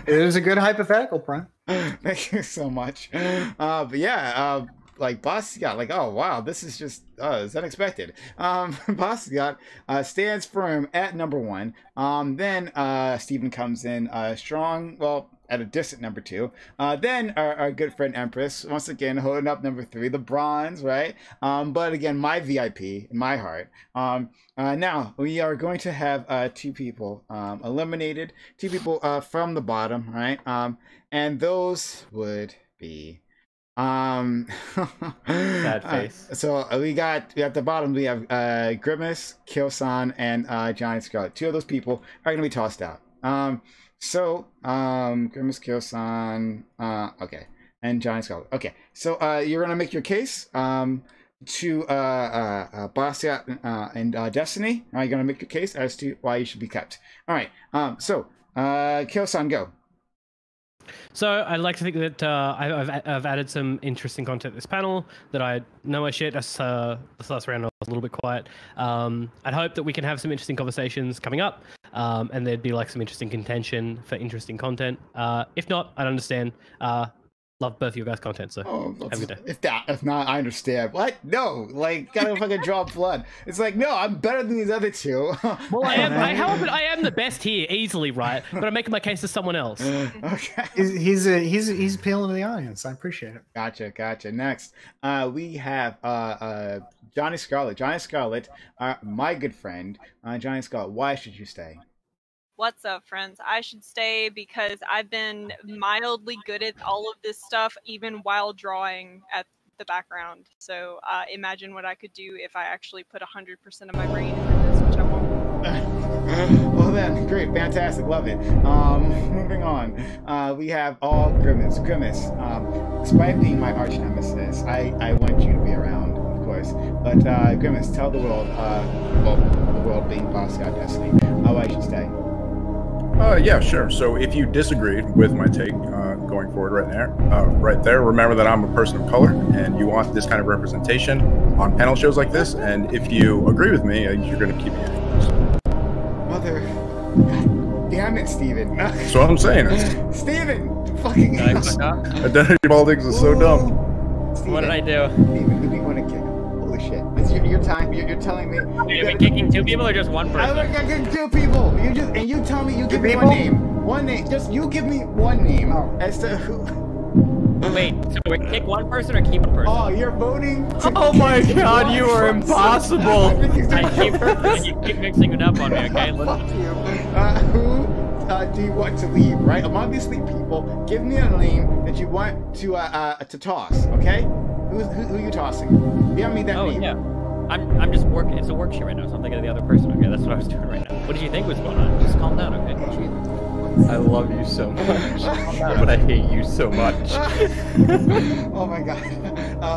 it was a good hypothetical, Prime. Thank you so much. But yeah, like Bastiat, like, oh wow, this is just is unexpected. Bastiat stands firm at number one. Then Steven comes in strong, well, at a distant number two. Then our good friend Empress, once again holding up number three, the bronze, right? But again, my VIP in my heart. Now we are going to have two people eliminated, two people from the bottom, right? And those would be sad face. So we got at the bottom we have Grimace, Kyosan, and Johnny Scarlet. Two of those people are gonna be tossed out. So Grimace, Kyosan, okay, and Johnny Scarlet. Okay, so you're gonna make your case to Bastiat and Destiny. You're gonna make your case as to why you should be kept. All right. So Kyosan, go. So I'd like to think that I've added some interesting content to this panel that I know I shared. This last round I was a little bit quiet. I'd hope that we can have some interesting conversations coming up, and there'd be like some interesting contention for interesting content. If not, I'd understand. Love both of your guys' content, so have a good day. If not, I understand. What? No, like, gotta fucking draw blood. It's like, no, I'm better than these other two. Well, I am the best here, easily, right? But I'm making my case to someone else. Okay. He's appealing to the audience. I appreciate it. Gotcha. Next, we have Johnny Scarlet. Johnny Scarlet, my good friend. Johnny Scarlet, why should you stay? What's up, friends? I should stay because I've been mildly good at all of this stuff, even while drawing at the background. So imagine what I could do if I actually put 100% of my brain into this, which I won't. Well then, great, fantastic, love it. Moving on, we have all Grimace. Grimace, despite being my arch nemesis, I want you to be around, of course. But Grimace, tell the world, well, the world being Bastiat Destiny, why I should stay. Yeah, sure. So if you disagreed with my take going forward right there, remember that I'm a person of color and you want this kind of representation on panel shows like this. And if you agree with me, you're going to keep me in. Mother, God damn it, Steven. That's what I'm saying. Steven, fucking identity politics is so dumb. Steven, what did I do? Steven, who do you want to kick? Holy shit. You're telling me. Are you kicking two people or just one person? I'm kicking two people. You tell me, you give me one name. One name. Just you give me one name as to who. Wait, so we kick one person or keep a person? Oh, you're voting. Oh my god, you are impossible. You keep mixing it up on me, okay? Fuck you. Who do you want to leave, right? Among these three people, give me a name that you want to toss, okay? Who are you tossing? Give me that name. Yeah. I'm just working. It's a worksheet right now, so I'm thinking of the other person. Okay, that's what I was doing right now. What did you think was going on? Just calm down, okay? I love you so much, but I hate you so much. Oh my god.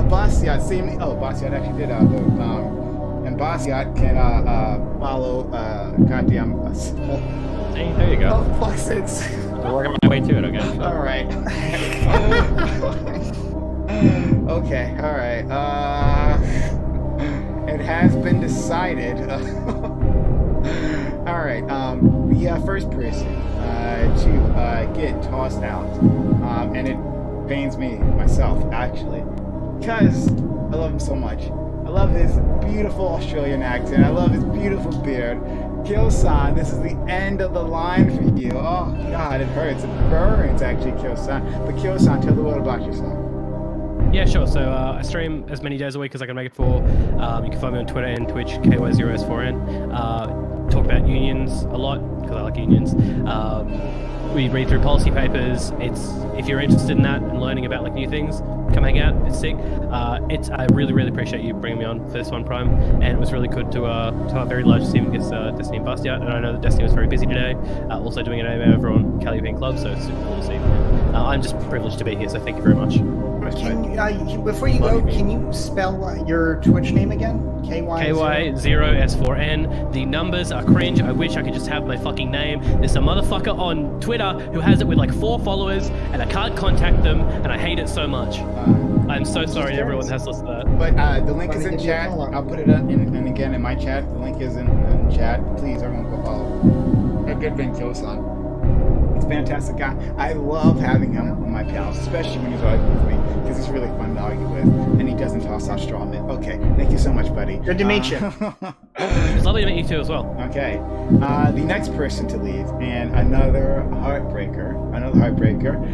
Bastiat, same. Oh, Bastiat actually did and Bastiat can follow goddamn us. Hey, there you go. Oh, fuck's sakes. I'm working my way to it, okay? All right. Okay, all right. It has been decided. All right. The first person to get tossed out, and it pains me myself actually, because I love him so much. I love his beautiful Australian accent. I love his beautiful beard. Kyo-san, this is the end of the line for you. Oh God, it hurts. It burns actually, Kyo-san. But Kyo-san, tell the world about yourself. Yeah, sure. So I stream as many days a week as I can make it for. You can find me on Twitter and Twitch, KY0S4N. Talk about unions a lot because I like unions. We read through policy papers. If you're interested in that and learning about like new things, come hang out. It's sick. I really appreciate you bringing me on for this one, Prime, and it was really good to have very large team against Destiny and Bastiat. And I know that Destiny was very busy today, also doing an AMA over on Cali Event Club, so it's super cool to see. I'm just privileged to be here, so thank you very much. Before you go, can you spell your Twitch name again? KY0S4N. The numbers are cringe. I wish I could just have my fucking name. There's a motherfucker on Twitter who has it with like 4 followers, and I can't contact them, and I hate it so much. I'm so sorry everyone has listened to that. But the link is in chat. I'll put it up and again in my chat. The link is in chat. Please, everyone go follow. A good friend, Kyo-san. He's a fantastic guy. I love having him on my panels, especially when he's arguing with me, because he's really fun to argue with, and he doesn't toss out straw men. Okay, thank you so much, buddy. Good to meet you. It's lovely to meet you too as well. Okay, the next person to leave, and another heartbreaker,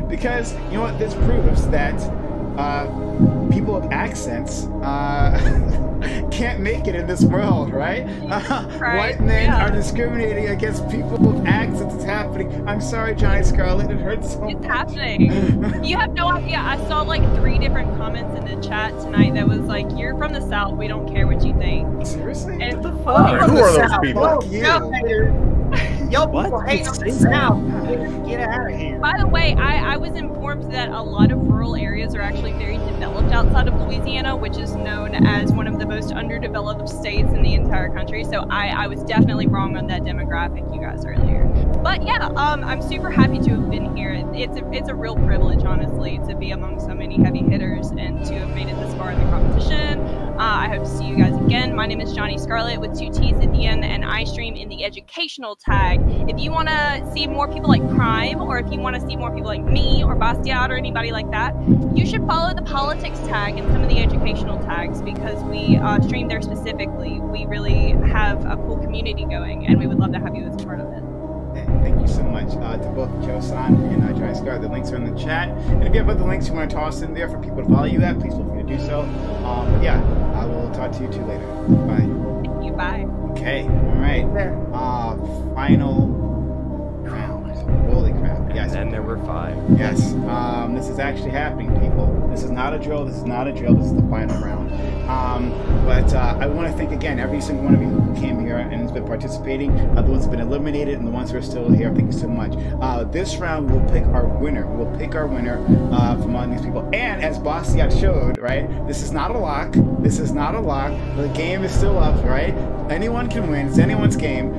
because you know what? This proves that people with accents can't make it in this world, right? White men are discriminating against people with accents. It's happening. I'm sorry, Johnny Scarlet. It hurts so much. It's happening. You have no idea. I saw like 3 different comments in the chat tonight that was like, "You're from the South. We don't care what you think." Seriously? And what the fuck? Who are those people? Fuck you. Yo, people hate on the South. Get out of here. By the way, I was informed that a lot of rural areas are actually very developed outside of Louisiana, which is known as one of the most underdeveloped states in the entire country. So I was definitely wrong on that demographic, you guys, earlier. But yeah, I'm super happy to have been here. It's a real privilege, honestly, to be among so many heavy hitters and to have made it this far in the competition. I hope to see you guys again. My name is Johnny Scarlet with 2 T's at the end, and I stream in the educational tag. If you want to see more people like Prime, or if you want to see more people like me or Bastiat or anybody like that, you should follow the politics tag and some of the educational tags, because we stream there specifically. We really have a cool community going, and we would love to have you as a part of it. Thank you so much to both Kyo-san and Johnny Scar. The links are in the chat. And if you have other links you want to toss in there for people to follow you at, please feel free to do so. But yeah, I will talk to you 2 later. Bye. Thank you. Bye. Okay. All right. Final round. Holy crap. Yes. And then there were 5. Yes. This is actually happening, people. This is not a drill. This is not a drill. This is the final round. But I want to thank again every single one of you who came here and has been participating, the ones who have been eliminated and the ones who are still here. Thank you so much. This round we'll pick our winner. We'll pick our winner from among these people. And as Bastiat showed, right, this is not a lock. This is not a lock. The game is still up, right? Anyone can win. It's anyone's game.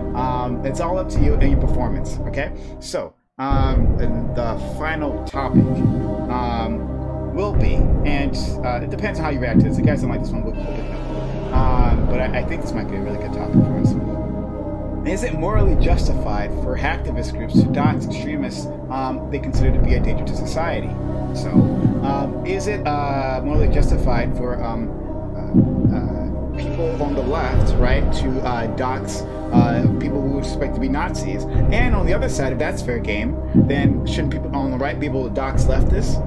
It's all up to you and your performance. Okay. So the final topic will be, and it depends on how you react to this. If you guys don't like this one, we'll pick it up. But I think this might be a really good topic for us. Is it morally justified for hacktivist groups to dox extremists they consider to be a danger to society? So, is it morally justified for people on the left, right, to dox people who would suspect to be Nazis? And on the other side, if that's fair game, then shouldn't people on the right be able to dox leftists?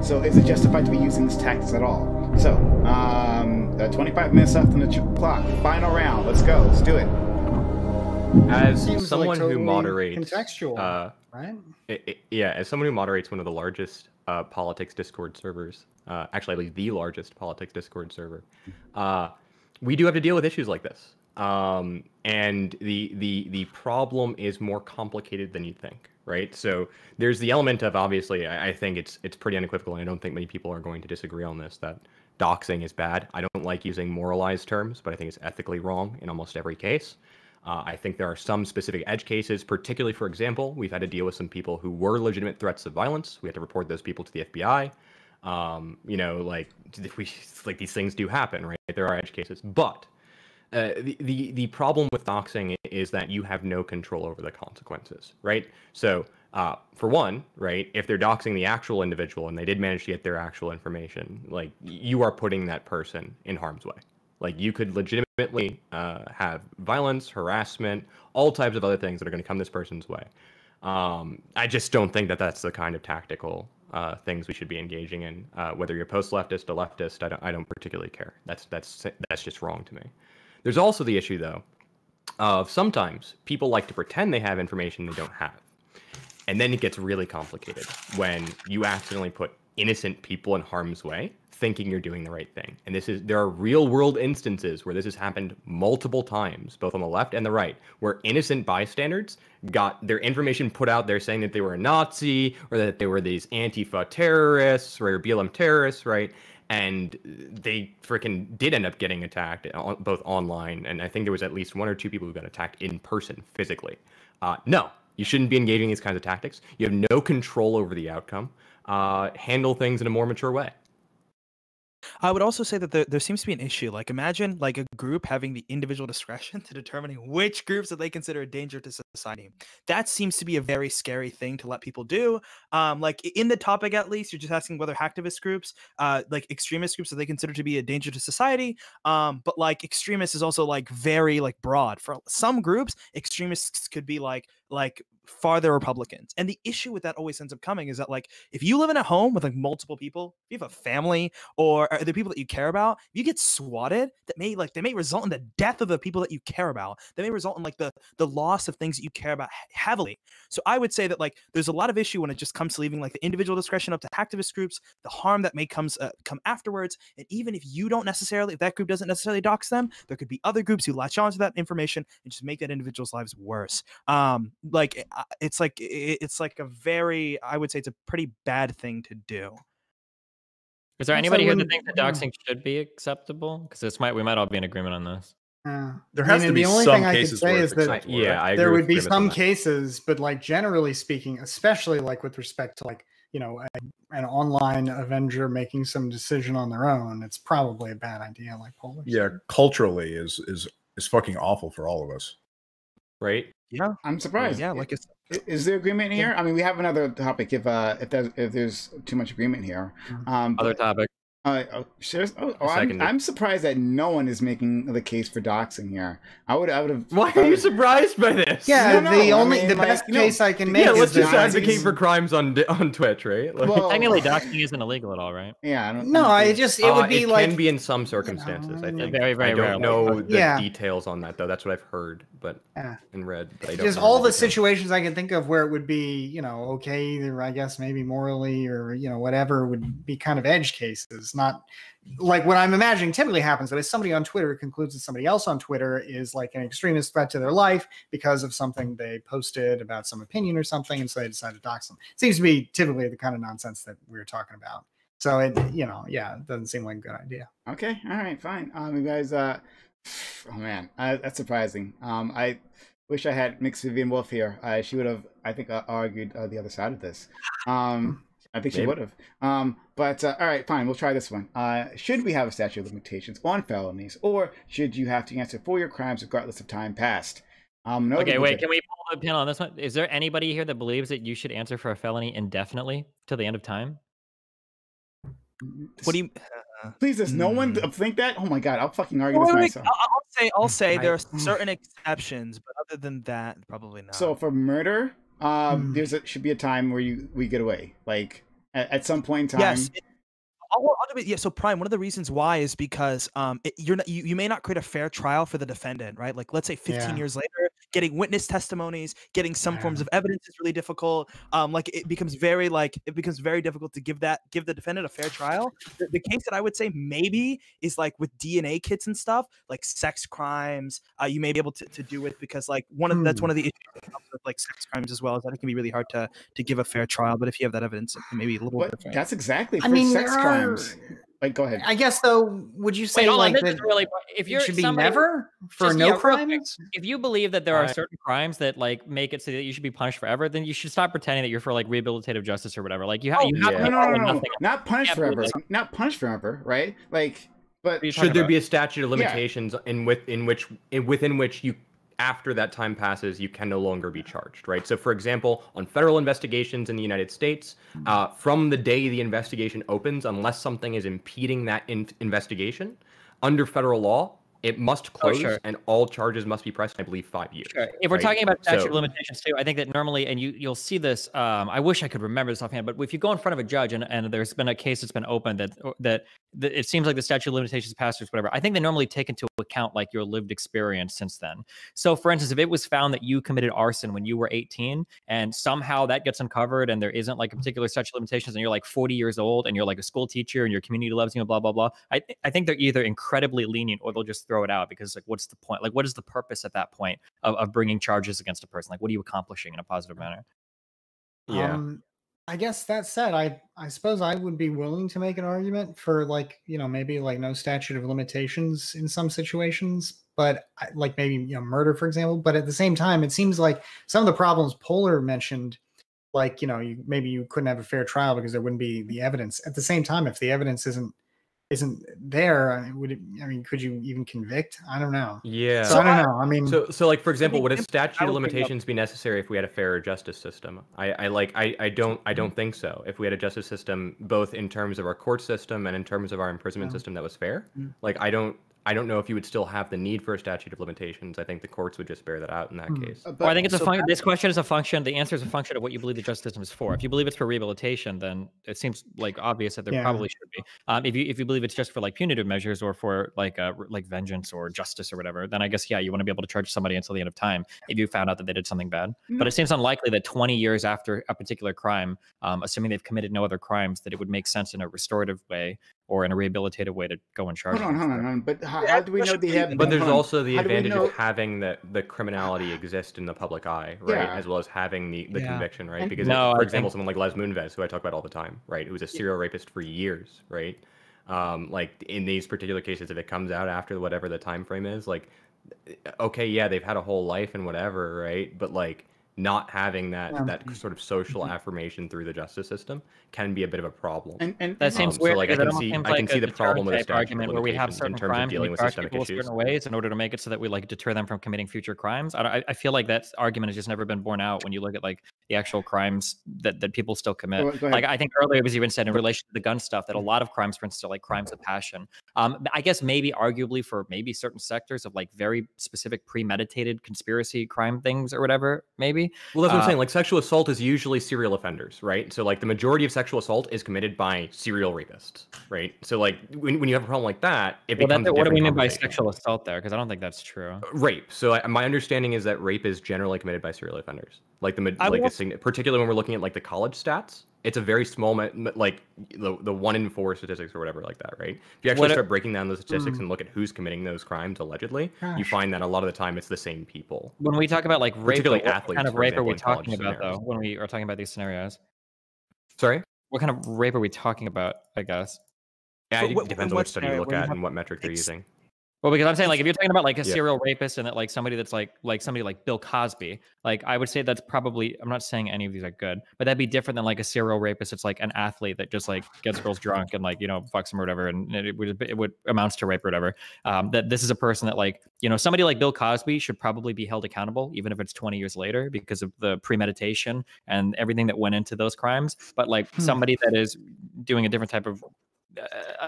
So is it justified to be using this tactics at all? So, 25 minutes left on the clock. Final round. Let's go. Let's do it. As Seems someone like who totally moderates, contextual, right? As someone who moderates one of the largest politics Discord servers, actually the largest politics Discord server, we do have to deal with issues like this. And the problem is more complicated than you think, right? So there's the element of, obviously, I think it's pretty unequivocal, and I don't think many people are going to disagree on this, that doxing is bad. I don't like using moralized terms, but I think it's ethically wrong in almost every case. I think there are some specific edge cases, particularly, for example, we've had to deal with some people who were legitimate threats of violence. We had to report those people to the FBI. You know, like these things do happen, right? There are edge cases, but the problem with doxing is that you have no control over the consequences, right? So, for one, right, if they're doxing the actual individual and they did manage to get their actual information, like, you are putting that person in harm's way. Like, you could legitimately have violence, harassment, all types of other things that are going to come this person's way. I just don't think that that's the kind of tactical things we should be engaging in. Whether you're post-leftist or leftist, I don't particularly care. That's just wrong to me. There's also the issue, though, of sometimes people like to pretend they have information they don't have. And then it gets really complicated when you accidentally put innocent people in harm's way, thinking you're doing the right thing. And there are real world instances where this has happened multiple times, both on the left and the right, where innocent bystanders got their information put out there saying that they were a Nazi or that they were these Antifa terrorists or BLM terrorists, right? And they freaking did end up getting attacked, both online, and I think there was at least 1 or 2 people who got attacked in person, physically. No, you shouldn't be engaging in these kinds of tactics. You have no control over the outcome. Handle things in a more mature way. I would also say that there seems to be an issue. Like, imagine like a group having the individual discretion to determining which groups that they consider a danger to society. That seems to be a very scary thing to let people do. Like in the topic, at least, you're just asking whether hacktivist groups, like extremist groups, that they consider to be a danger to society. But like extremists is also like very like broad. For some groups, extremists could be like farther Republicans. And the issue with that always ends up coming is that, like, if you live in a home with like multiple people, if you have a family or the people that you care about, if you get swatted, they may result in the death of the people that you care about. They may result in like the loss of things that you care about heavily. So I would say that like there's a lot of issue when it just comes to leaving like the individual discretion up to activist groups, the harm that may come afterwards. And even if that group doesn't necessarily dox them, there could be other groups who latch onto that information and just make that individual's lives worse. It's like a very, I would say it's a pretty bad thing to do. Is there anybody here that thinks that doxing should be acceptable? Because we might all be in agreement on this. There has to be some cases where it's acceptable. Yeah, I agree there with would be Grimmett on some that. cases, but like generally speaking, especially like with respect to like, you know, an online Avenger making some decision on their own, it's probably a bad idea. Like Polar. Yeah, culturally is fucking awful for all of us. Right? Yeah, I'm surprised. Yeah, like is there agreement here? I mean, we have another topic if there's too much agreement here. Other topic. I'm surprised that no one is making the case for doxing here. I would have. Why are you surprised by this? Yeah, the best case I can make. Yeah, is let's just that advocate for crimes on Twitch, right? Like, Well, Technically, doxing isn't illegal at all, right? Yeah, I don't. No, it would be it like can be in some circumstances. I think. Very, very I don't rarely. know the Yeah. details on that though. That's what I've heard, but and read. But I don't just know all the details. situations I can think of where it would be, you know, okay, or I guess maybe morally or, you know, whatever would be kind of edge cases, not like what I'm imagining typically happens that if somebody on Twitter concludes that somebody else on Twitter is like an extremist threat to their life because of something they posted about some opinion or something, and so they decide to dox them. It seems to be typically the kind of nonsense that we're talking about. So it, you know, yeah, it doesn't seem like a good idea. Okay, all right, fine. You guys, oh man, that's surprising. I wish I had Mix Vivian Wolf here. She would have, I think, argued the other side of this. I think she would have. But all right, fine. We'll try this one. Should we have a statute of limitations on felonies, or should you have to answer for your crimes regardless of time passed? Okay, wait. Can we pull the pin on this one? Is there anybody here that believes that you should answer for a felony indefinitely till the end of time? What do you? Please, does no one think that? Oh my god, I'll fucking argue this myself. I'll say there are certain exceptions, but other than that, probably not. So for murder, should be a time where we get away, like at some point in time. Yes. Yeah, so Prime, one of the reasons why is because you may not create a fair trial for the defendant, right? Like, let's say 15 years later, getting witness testimonies, getting some forms of evidence is really difficult. Like it becomes very difficult to give the defendant a fair trial. The case that I would say maybe is like with DNA kits and stuff, like sex crimes. You may be able to do it because like that's one of the issues that comes with like sex crimes as well, is that it can be really hard to give a fair trial. But if you have that evidence, it may be a little different. That's exactly for sex crimes. Like, go ahead. I guess though, would you say like that really, if you're it should be somebody, never for just, no real quick, crimes? if you believe that there are certain crimes that like make it so that you should be punished forever, then you should stop pretending that you're for like rehabilitative justice or whatever. Like you have no, not punished forever, not punished forever, right? Like, but should there be a statute of limitations within which you, after that time passes, you can no longer be charged, right? So, for example, on federal investigations in the United States, from the day the investigation opens, unless something is impeding that investigation, under federal law, it must close and all charges must be pressed, I believe, 5 years. Sure. If we're talking about statute of limitations too, I think that normally, and you'll see this, I wish I could remember this offhand, but if you go in front of a judge and there's been a case that's been opened that it seems like the statute of limitations passed or whatever, I think they normally take into account like your lived experience since then. So for instance, if it was found that you committed arson when you were 18 and somehow that gets uncovered and there isn't like a particular statute of limitations and you're like 40 years old and you're like a school teacher and your community loves you and blah, blah, blah, I think they're either incredibly lenient or they'll just throw it out because like, what's the point? Like, what is the purpose at that point of bringing charges against a person? Like, what are you accomplishing in a positive manner? Yeah. I guess that said, I suppose I would be willing to make an argument for like, maybe like no statute of limitations in some situations, but like maybe, murder, for example. But at the same time, it seems like some of the problems Polar mentioned, like, maybe you couldn't have a fair trial because there wouldn't be the evidence. At the same time, if the evidence isn't there, could you even convict? I don't know. Yeah. So I don't know. I mean, so like, for example, would a statute of limitations be necessary if we had a fairer justice system? I don't think so. If we had a justice system, both in terms of our court system and in terms of our imprisonment system that was fair, like I don't know if you would still have the need for a statute of limitations. I think the courts would just bear that out in that case. Well, I think it's a function. This question is a function. The answer is a function of what you believe the justice system is for. If you believe it's for rehabilitation, then it seems like obvious that there probably should be. If you believe it's just for like punitive measures or for like vengeance or justice or whatever, then I guess you want to be able to charge somebody until the end of time if you found out that they did something bad. But it seems unlikely that 20 years after a particular crime, assuming they've committed no other crimes, that it would make sense in a restorative way or in a rehabilitative way to go and charge. Hold on. But how do we know they have? But there's also the advantage of having the criminality exist in the public eye, right? As well as having the conviction, right? Because for example, someone like Les Moonves, who I talk about all the time, right, who was a serial rapist for years, right? Like in these particular cases, if it comes out after whatever the time frame is, like, okay, yeah, they've had a whole life and whatever, right? But like, not having that sort of social affirmation through the justice system can be a bit of a problem. And that seems weird. So like, I can see the problem with a statute argument where we have certain crimes dealing and with we systemic people issues certain ways in order to make it so that we like deter them from committing future crimes. I feel like that argument has just never been borne out when you look at like the actual crimes that people still commit. Like I think earlier it was even said in relation to the gun stuff that a lot of crimes, for instance, are like crimes of passion. I guess maybe arguably for maybe certain sectors of like very specific premeditated conspiracy crime things or whatever, maybe. Well, that's what I'm saying. Like sexual assault is usually serial offenders, right? So like the majority of sexual assault is committed by serial rapists, right? So like when you have a problem like that, it becomes a what do we mean by conversation. sexual assault there? Because I don't think that's true. Rape. So my understanding is that rape is generally committed by serial offenders. Like particularly when we're looking at like the college stats, it's a very small, like the 1 in 4 statistics or whatever like that, right? If you actually start breaking down those statistics and look at who's committing those crimes allegedly, you find that a lot of the time it's the same people. When we talk about like rape, particularly what athletes, kind of for rape are example, we in college talking about scenarios. though? When we are talking about these scenarios, Sorry, what kind of rape are we talking about? I guess. Yeah, it depends on which study you look at and what metric they're using. Well, because I'm saying like if you're talking about like a serial rapist and that like somebody that's like somebody like Bill Cosby, like I would say that's probably, I'm not saying any of these are good, but that'd be different than like a serial rapist. It's like an athlete that just like gets girls drunk and like, fucks them or whatever. And it would amounts to rape or whatever. That this is a person that like, somebody like Bill Cosby should probably be held accountable, even if it's 20 years later because of the premeditation and everything that went into those crimes. But like somebody that is doing a different type of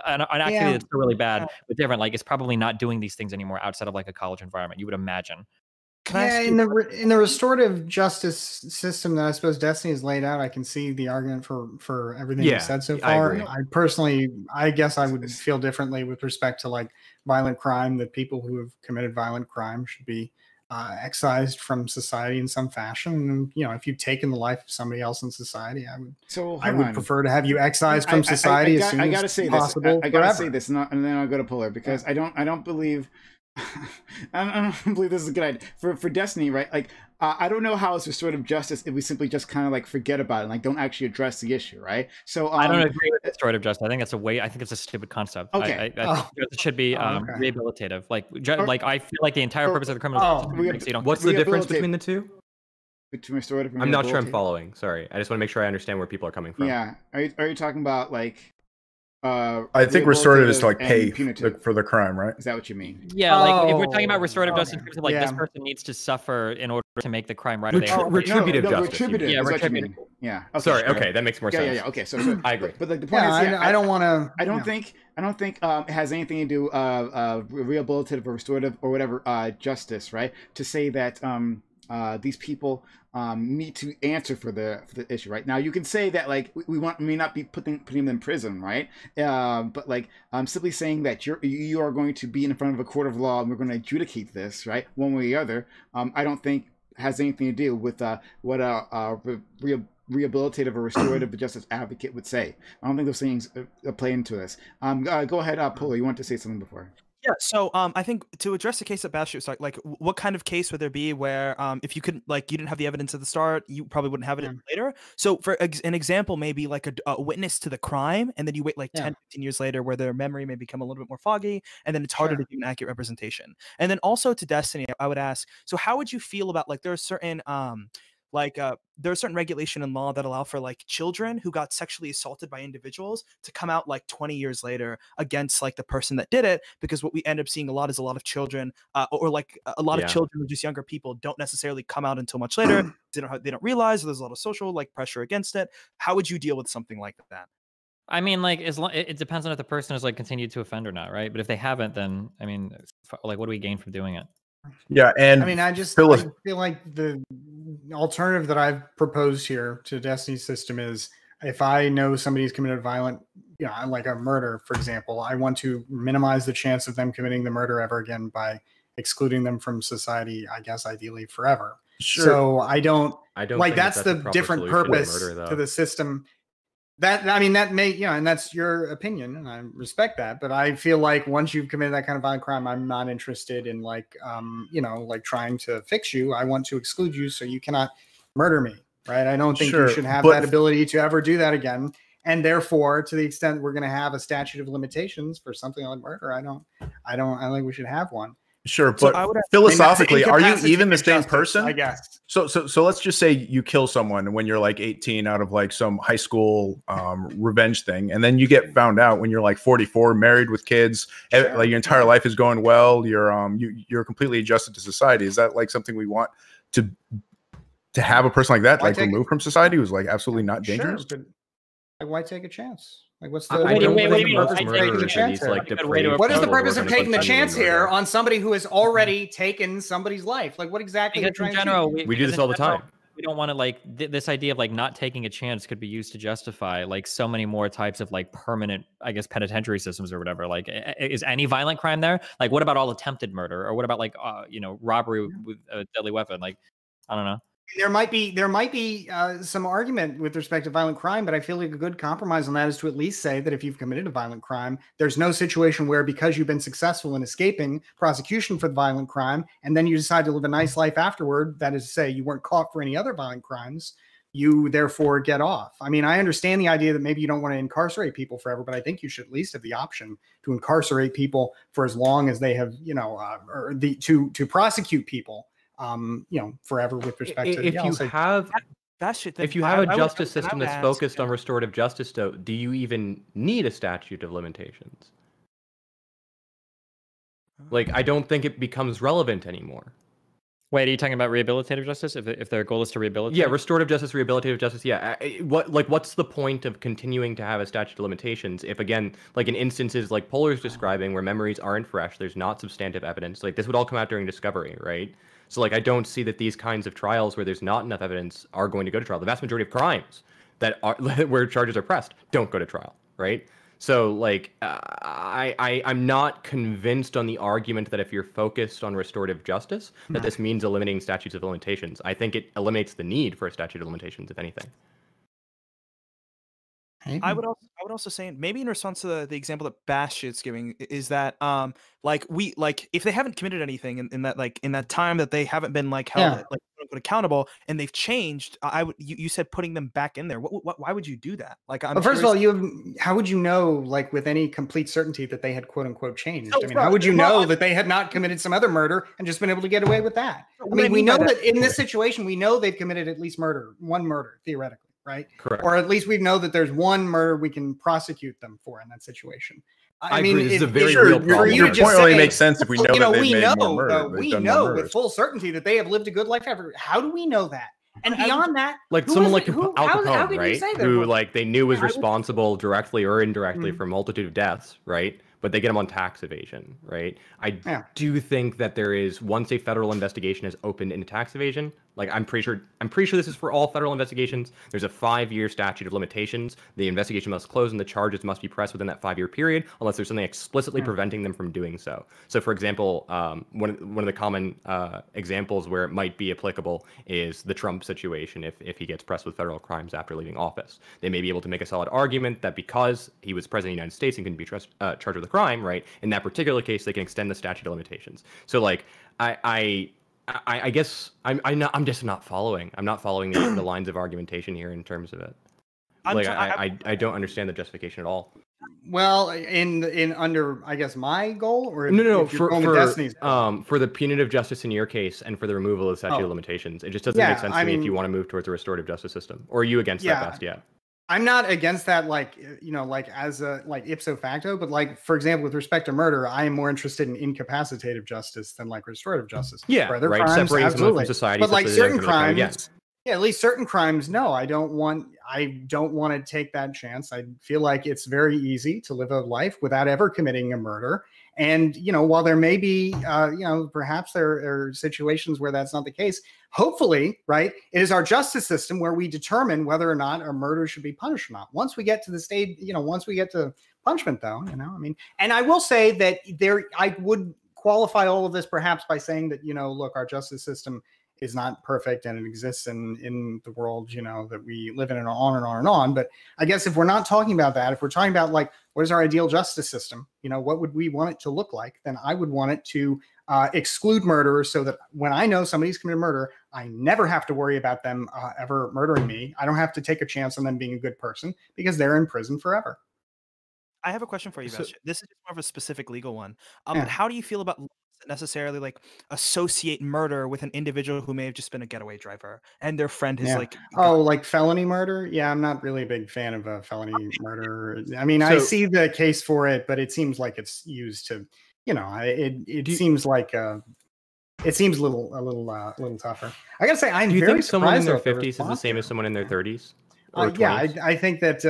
an activity that's really bad, but different. Like it's probably not doing these things anymore outside of like a college environment. You would imagine. In the restorative justice system that I suppose Destiny has laid out, I can see the argument for everything you said so far. I guess I would feel differently with respect to like violent crime, that people who have committed violent crime should be excised from society in some fashion. And, you know, if you've taken the life of somebody else in society, I would prefer to have you excised from society as soon as possible. I gotta say this, and then I'll go to Polar, because I don't believe. I don't believe this is a good idea for Destiny, right? Like, I don't know how it's restorative justice if we simply just kind of like forget about it and like don't actually address the issue, right? So I don't agree with restorative justice. I think it's a stupid concept. Okay, I think it should be rehabilitative. Like I feel like the entire purpose of the criminal justice. What's the difference between the two? Between restorative and I'm not sure I'm following. Sorry, I just want to make sure I understand where people are coming from. Yeah, are you talking about like? I think restorative is to like pay for the crime, right? Is that what you mean? Yeah, like if we're talking about restorative justice, in terms of like this person needs to suffer in order to make the crime right. Retributive justice. Retributive. Yeah, retributive. Yeah. Okay, sorry. Okay, that makes more sense. Yeah. Okay, so I agree. But like the point is, I don't want to. I don't think it has anything to do rehabilitative or restorative or whatever justice, right? To say that these people need to answer for the issue, right? Now you can say that like we may not be putting them in prison, right? But like I'm simply saying that you are going to be in front of a court of law and we're going to adjudicate this, right, one way or the other. I don't think has anything to do with what a rehabilitative or restorative justice advocate would say. I don't think those things play into this. Go ahead, Polo. You want to say something before? Yeah, so I think to address the case that Bastiat was like, what kind of case would there be where if you couldn't, like, you didn't have the evidence at the start, you probably wouldn't have it later. So for an example, maybe like a witness to the crime, and then you wait like 10, 15 years later where their memery may become a little bit more foggy, and then it's harder to give an accurate representation. And then also to Destiny, I would ask, so how would you feel about like there are certain there's certain regulation and law that allow for like children who got sexually assaulted by individuals to come out like 20 years later against like the person that did it, because what we end up seeing a lot is a lot of children or like a lot of children or just younger people don't necessarily come out until much later. They don't realize there's a lot of social like pressure against it. How would you deal with something like that? I mean, like, it depends on if the person has like continued to offend or not, right? But if they haven't, then I mean, like, what do we gain from doing it? Yeah, and I mean, I feel like the alternative that I've proposed here to Destiny's system is if I know somebody's committed violent, like a murder, for example, I want to minimize the chance of them committing the murder ever again by excluding them from society, I guess, ideally forever. Sure. So I don't like that's the different purpose murder, to the system. That, I mean, that may, and that's your opinion, and I respect that. But I feel like once you've committed that kind of violent crime, I'm not interested in like, like trying to fix you. I want to exclude you so you cannot murder me, right? I don't think you should have that ability to ever do that again. And therefore, to the extent we're going to have a statute of limitations for something like murder, I don't think we should have one. Sure, but philosophically, are you even the same justice, person? I guess. So let's just say you kill someone when you're like 18 out of like some high school revenge thing, and then you get found out when you're like 44, married with kids, like your entire life is going well. You're completely adjusted to society. Is that like something we want to have a person like that like removed from society who's like absolutely not dangerous? Sure, but why take a chance? Like, what's the what is the purpose of taking the chance here on somebody who has already taken somebody's life? Like, what exactly? Because in general, we do this all the time. We don't want to like this idea of like not taking a chance could be used to justify like so many more types of like permanent, I guess, penitentiary systems or whatever. Like, is any violent crime there? Like, what about all attempted murder, or what about like robbery with a deadly weapon? Like, I don't know. There might be some argument with respect to violent crime, but I feel like a good compromise on that is to at least say that if you've committed a violent crime, there's no situation where because you've been successful in escaping prosecution for the violent crime, and then you decide to live a nice life afterward, that is to say you weren't caught for any other violent crimes, you therefore get off. I mean, I understand the idea that maybe you don't want to incarcerate people forever, but I think you should at least have the option to incarcerate people for as long as they have, to prosecute people. Forever with respect to if you have a justice system that's focused on restorative justice, though, do you even need a statute of limitations? Like, I don't think it becomes relevant anymore. Wait, are you talking about rehabilitative justice? If their goal is to rehabilitate? Yeah, restorative justice, rehabilitative justice. Yeah, what's the point of continuing to have a statute of limitations if, again, like in instances like Polar's describing, where memories aren't fresh, there's not substantive evidence. Like, this would all come out during discovery, right? So, like, I don't see that these kinds of trials where there's not enough evidence are going to go to trial. The vast majority of crimes that are where charges are pressed don't go to trial, right? So like I'm not convinced on the argument that if you're focused on restorative justice, that this means eliminating statutes of limitations. I think it eliminates the need for a statute of limitations, if anything. I would also say, maybe in response to the example that Bastiat's giving, is that like if they haven't committed anything in that time that they haven't been like held like accountable, and they've changed, you said putting them back in there. Why would you do that? Like, well, first of all, how would you know, like, with any complete certainty that they had quote unquote changed? I mean, how would you know that they had not committed some other murder and just been able to get away with that? I mean, we know that in this situation, we know they've committed at least one murder theoretically. Right? Correct. Or at least we know that there's one murder we can prosecute them for in that situation. I mean, this is a very real problem. Your point only makes sense if we know that they've made more murder. We know with full certainty that they have lived a good life ever. How do we know that? And beyond that, like someone like Al Capone, right? Who like they knew was responsible directly or indirectly for a multitude of deaths, right? But they get them on tax evasion, right? I do think that there is, once a federal investigation is opened into tax evasion, like I'm pretty sure this is for all federal investigations. There's a 5-year statute of limitations. The investigation must close and the charges must be pressed within that 5-year period, unless there's something explicitly preventing them from doing so. So, for example, one of the common examples where it might be applicable is the Trump situation. If he gets pressed with federal crimes after leaving office, they may be able to make a solid argument that because he was president of the United States and couldn't be charged with a crime, right? In that particular case, they can extend the statute of limitations. So, like, I guess I'm just not following. I'm not following the lines of argumentation here in terms of it. Like I don't understand the justification at all. Well, in under I guess my goal, or no for Destiny's for the punitive justice in your case and for the removal of the statute of limitations, it just doesn't make sense to me if you want to move towards a restorative justice system. Or are you against that, Bastiat? I'm not against that, like, you know, like as a like ipso facto, but like, for example, with respect to murder, I am more interested in incapacitative justice than like restorative justice. Yeah, for other right. crimes, Separating absolutely. from society, but like certain crimes, yeah, at least certain crimes, no, I don't want to take that chance. I feel like it's very easy to live a life without ever committing a murder. And, you know, while there may be, you know, perhaps there are situations where that's not the case, hopefully, right, it is our justice system where we determine whether or not a murder should be punished or not. Once we get to the state, you know, once we get to punishment, though, you know, I mean, and I will say that I would qualify all of this perhaps by saying that, you know, look, our justice system is not perfect and it exists in the world, you know, that we live in, and on and on and on. But I guess if we're not talking about that, if we're talking about like, what is our ideal justice system? You know, what would we want it to look like? Then I would want it to exclude murderers, so that when I know somebody's committed murder, I never have to worry about them ever murdering me. I don't have to take a chance on them being a good person because they're in prison forever. I have a question for you, Bastiat. This is more of a specific legal one. But how do you feel about necessarily like associate murder with an individual who may have just been a getaway driver and their friend is like like felony murder? Yeah, I'm not really a big fan of a felony murder. I mean, I see the case for it, but it seems like it's used to, you know, it seems like it seems a little tougher. I gotta say, I'm do you very think someone in their surprised 50s is the same as someone in their 30s? Yeah, I think that,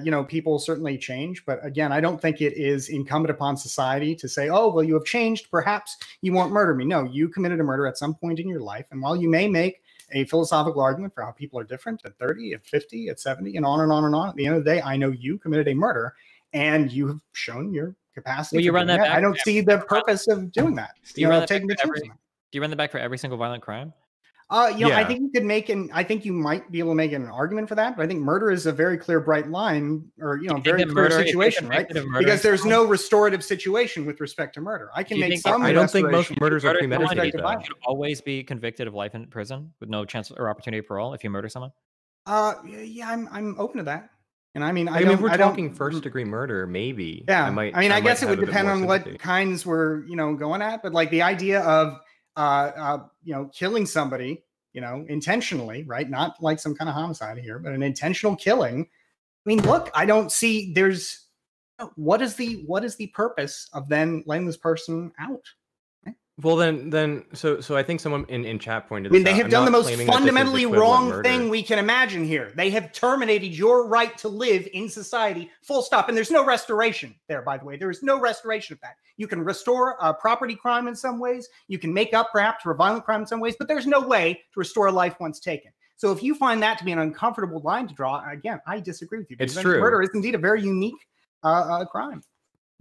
you know, people certainly change. But again, I don't think it is incumbent upon society to say, oh, well, you have changed. Perhaps you won't murder me. No, you committed a murder at some point in your life. And while you may make a philosophical argument for how people are different at 30, at 50, at 70, and on and on and on, at the end of the day, I know you committed a murder and you have shown your capacity. Well, you run that back. I don't see the purpose of doing that. Do you run that back for every single violent crime? You know, I think you could I think you might be able to make an argument for that, but I think murder is a very clear, bright line, or, you know, very clear situation, right? Because there's no restorative situation with respect to murder. I can make some. I don't think most murders are premeditated. You should always be convicted of life in prison with no chance or opportunity of parole if you murder someone. Yeah, I'm open to that. And I mean, if we're talking first degree murder, maybe. Yeah, I guess it would depend on what kinds we're, you know, going at, but like the idea of you know, killing somebody, you know, intentionally, right? Not like some kind of homicide here, but an intentional killing. I mean, look, I don't see what is the purpose of then letting this person out? Right? Well, then, so I think someone in chat pointed. I mean, they have done the most fundamentally wrong thing we can imagine here. They have terminated your right to live in society, full stop. And there's no restoration there, by the way. There is no restoration of that. You can restore a property crime in some ways. You can make up perhaps for a violent crime in some ways, but there's no way to restore a life once taken. So if you find that to be an uncomfortable line to draw, again, I disagree with you. It's true. Murder is indeed a very unique crime.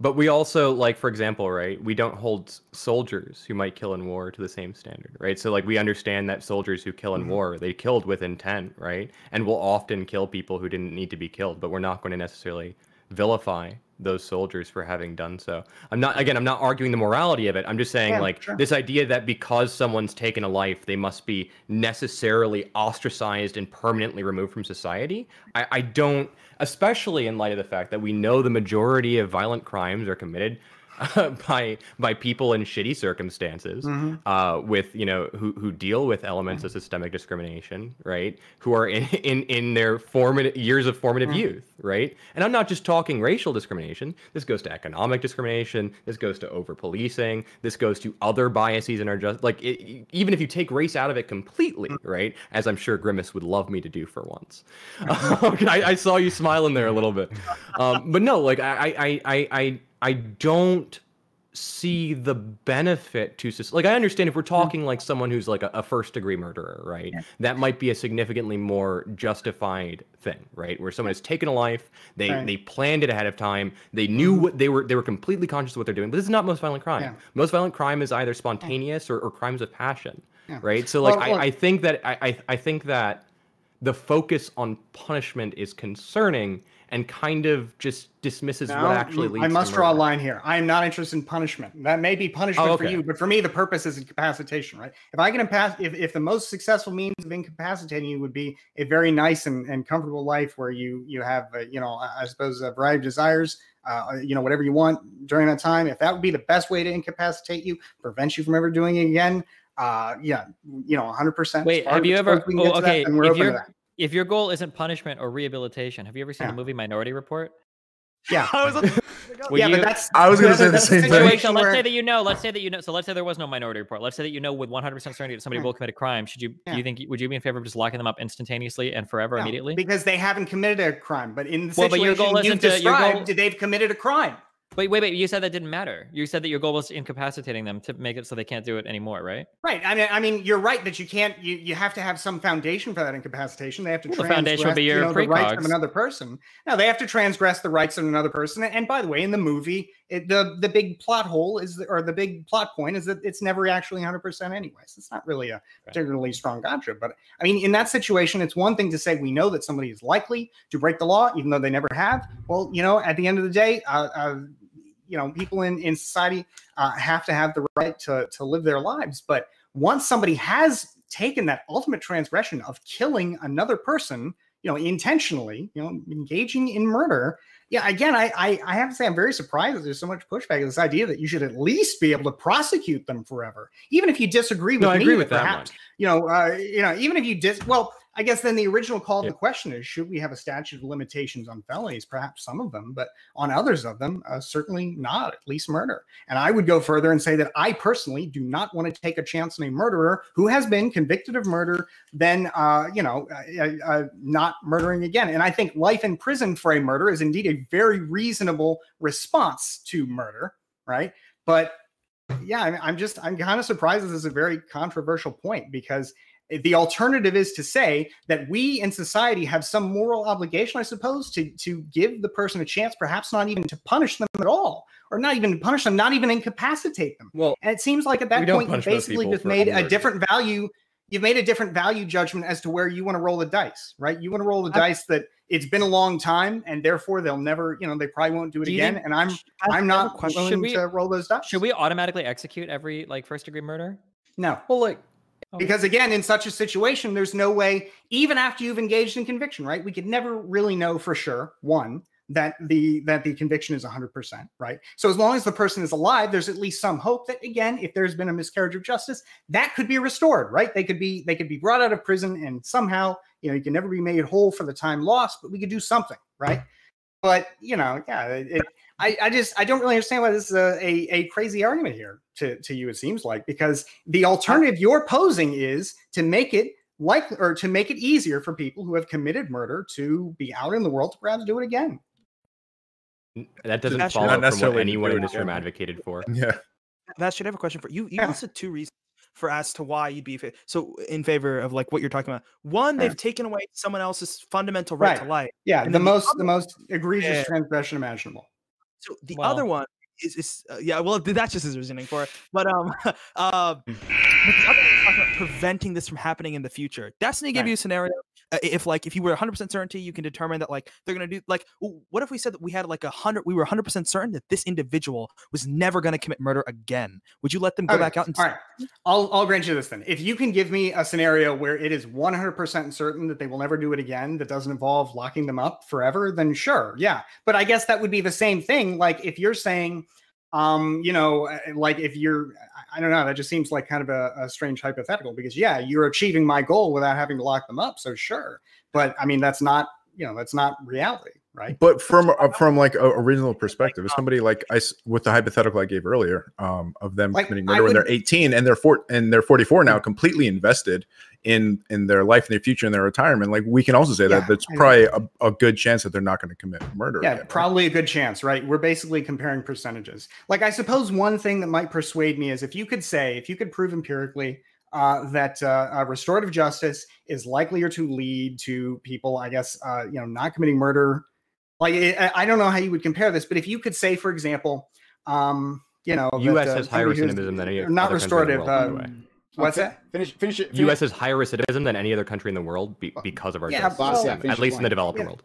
But we also, like, for example, right, we don't hold soldiers who might kill in war to the same standard, right? So, like, we understand that soldiers who kill in war, they killed with intent, right? And will often kill people who didn't need to be killed, but we're not going to necessarily vilify those soldiers for having done so. I'm not arguing the morality of it. I'm just saying, this idea that because someone's taken a life, they must be necessarily ostracized and permanently removed from society. I don't, especially in light of the fact that we know the majority of violent crimes are committed by people in shitty circumstances, with, you know, who deal with elements of systemic discrimination, right? Who are in their years of formative youth, right? And I'm not just talking racial discrimination. This goes to economic discrimination. This goes to over policing. This goes to other biases in our even if you take race out of it completely, right? As I'm sure Grimace would love me to do for once. I saw you smiling there a little bit, but no, like I don't see the benefit to like, I understand if we're talking like someone who's like a first degree murderer, right? Yeah. That might be a significantly more justified thing, right? Where someone has taken a life, they planned it ahead of time, they knew what they were completely conscious of what they're doing. But this is not most violent crime. Yeah. Most violent crime is either spontaneous or crimes of passion, right? So like, I think that the focus on punishment is concerning and kind of just dismisses what actually leads to murder. I must draw a line here. I am not interested in punishment. That may be punishment for you, but for me, the purpose is incapacitation, right? If I can if the most successful means of incapacitating you would be a very nice and comfortable life where you have, you know, I suppose a variety of desires, you know, whatever you want during that time, if that would be the best way to incapacitate you, prevent you from ever doing it again, yeah, you know, 100%. Wait, have you ever, if your goal isn't punishment or rehabilitation, have you ever seen the movie Minority Report? Yeah. I was going to say the same thing. Let's say that you know. So let's say there was no Minority Report. Let's say that you know with 100% certainty that somebody will commit a crime. Would you be in favor of just locking them up instantaneously and forever immediately? Because they haven't committed a crime. But in the situation you described, they've committed a crime. Wait. You said that didn't matter. You said that your goal was incapacitating them to make it so they can't do it anymore, right? Right. I mean, you're right that you can't. You have to have some foundation for that incapacitation. They have to transgress, the foundation would be your the rights of another person. No, they have to transgress the rights of another person. And by the way, in the movie, the big plot hole or the big plot point is that it's never actually 100% anyways. It's not really a particularly strong gotcha. But I mean, in that situation, it's one thing to say we know that somebody is likely to break the law, even though they never have. Well, you know, at the end of the day, you know, people in society have to have the right to live their lives. But once somebody has taken that ultimate transgression of killing another person, you know, intentionally, you know, engaging in murder. Yeah, again, I have to say I'm very surprised that there's so much pushback. This idea that you should at least be able to prosecute them forever, even if you disagree with me. I agree with perhaps, that one. You know, even if you well, I guess then the original call to the question is, should we have a statute of limitations on felonies? Perhaps some of them, but on others of them, certainly not, at least murder. And I would go further and say that I personally do not want to take a chance on a murderer who has been convicted of murder, then, you know, not murdering again. And I think life in prison for a murder is indeed a very reasonable response to murder, right? But yeah, I'm kind of surprised this is a very controversial point, because the alternative is to say that we in society have some moral obligation, I suppose, to give the person a chance, perhaps not even to punish them at all, or not even punish them, not even incapacitate them. Well, and it seems like at that point you basically just made a different value. You've made a different value judgment as to where you want to roll the dice, right? You want to roll the dice that it's been a long time and therefore they'll never, you know, they probably won't do it again. And I'm not willing to roll those dice. Should we automatically execute every first degree murder? No. Well, because again, in such a situation, there's no way, even after you've engaged in conviction, right? We could never really know for sure, one, that the conviction is 100%, right? So as long as the person is alive, there's at least some hope that, again, if there's been a miscarriage of justice, that could be restored, right? They could be brought out of prison and somehow, you know, you can never be made whole for the time lost, but we could do something, right? But, you know, yeah, I don't really understand why this is a crazy argument here to you, it seems like, because the alternative you're posing is to make it to make it easier for people who have committed murder to be out in the world to perhaps do it again. That doesn't follow from what anyone in this room advocated for. Yeah. That should have a question for you. You listed two reasons for as to why you'd be in favor of like what you're talking about. One, they've taken away someone else's fundamental right to life. Yeah, and the most egregious transgression imaginable. So the other one is yeah, well, that's just his reasoning for it. But but the other one is talking about preventing this from happening in the future. Destiny gave you a scenario. If you were 100% certainty, you can determine that like they're gonna do like what if we said that we had like 100, we were 100% certain that this individual was never gonna commit murder again? Would you let them go back out and? All right, I'll grant you this then. If you can give me a scenario where it is 100% certain that they will never do it again, that doesn't involve locking them up forever, then sure, yeah. But I guess that would be the same thing. Like if you're saying, you know, like if you're, I don't know, that just seems like kind of a strange hypothetical because yeah, you're achieving my goal without having to lock them up. So sure. But I mean, that's not, you know, that's not reality. Right. But from like a original perspective, as somebody like with the hypothetical I gave earlier, of them like, committing murder when they're 18 and they're 44 now, completely invested in their life and their future and their retirement. Like we can also say that that's probably a good chance that they're not going to commit murder. Yeah, again, probably a good chance, right? We're basically comparing percentages. Like I suppose one thing that might persuade me is if you could prove empirically that restorative justice is likelier to lead to people, I guess, you know, not committing murder. Like, I don't know how you would compare this, but if you could say, for example, you know, U.S. has higher recidivism than any not restorative. What's that? Finish it. U.S. has higher recidivism than any other country in the world because of our justice system, at least in the developed world.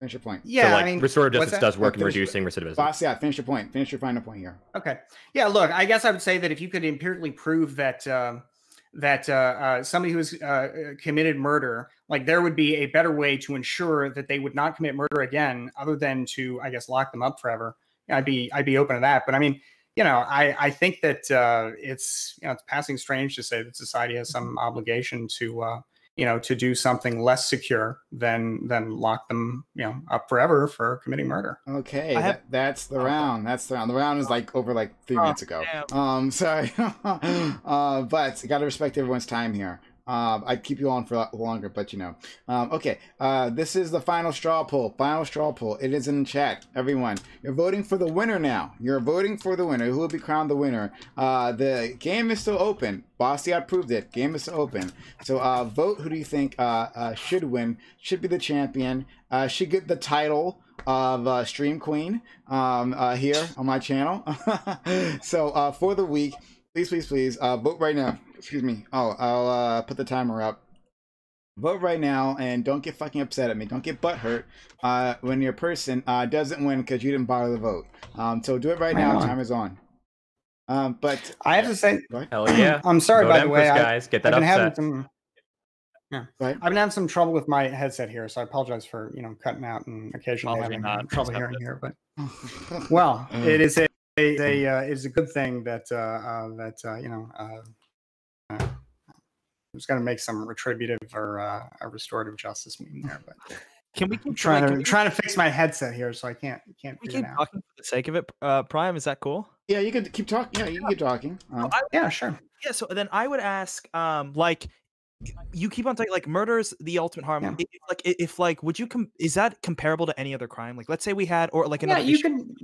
Finish your point. Yeah, so, like, I mean, restorative justice does work in reducing recidivism. Bastiat, finish your point. Finish your final point here. Okay. Yeah, look, I guess I would say that if you could empirically prove that somebody who's committed murder, like there would be a better way to ensure that they would not commit murder again, other than to, I guess, lock them up forever. I'd be open to that. But I mean, you know, I think that it's, you know, it's passing strange to say that society has some obligation to you know, to do something less secure than lock them, you know, up forever for committing murder. Okay, that's the round. That's the round. The round is like over like 3 minutes ago. Sorry, but you got to respect everyone's time here. I'd keep you on for longer, but you know. Okay, this is the final straw poll. Final straw poll. It is in chat. Everyone, you're voting for the winner now. You're voting for the winner. Who will be crowned the winner? The game is still open. Bastiat proved it. Game is still open. So vote. Who do you think should win? Should be the champion. Should get the title of Stream Queen here on my channel. So for the week, please vote right now. Excuse me. Oh, I'll put the timer up. Vote right now and don't get fucking upset at me. Don't get butthurt when your person doesn't win because you didn't bother to vote. So do it right now. Timer's on. But I have to say, hell yeah. I'm sorry, by the way, guys. Get that upset. I've been having some trouble with my headset here, so I apologize for, you know, cutting out and occasionally having trouble hearing here. But well, it is a good thing that you know. I'm just going to make some retributive or a restorative justice meme there, but can we keep trying to fix my headset here, so I can't figure it out. Talking for the sake of it, Prime, is that cool? Yeah, you could keep talking. Yeah, you can keep talking. Yeah, sure. Yeah, so then I would ask, like, you keep on saying like murder's the ultimate harm. Yeah. If would you is that comparable to any other crime? Like, let's say we had, or like another. Yeah,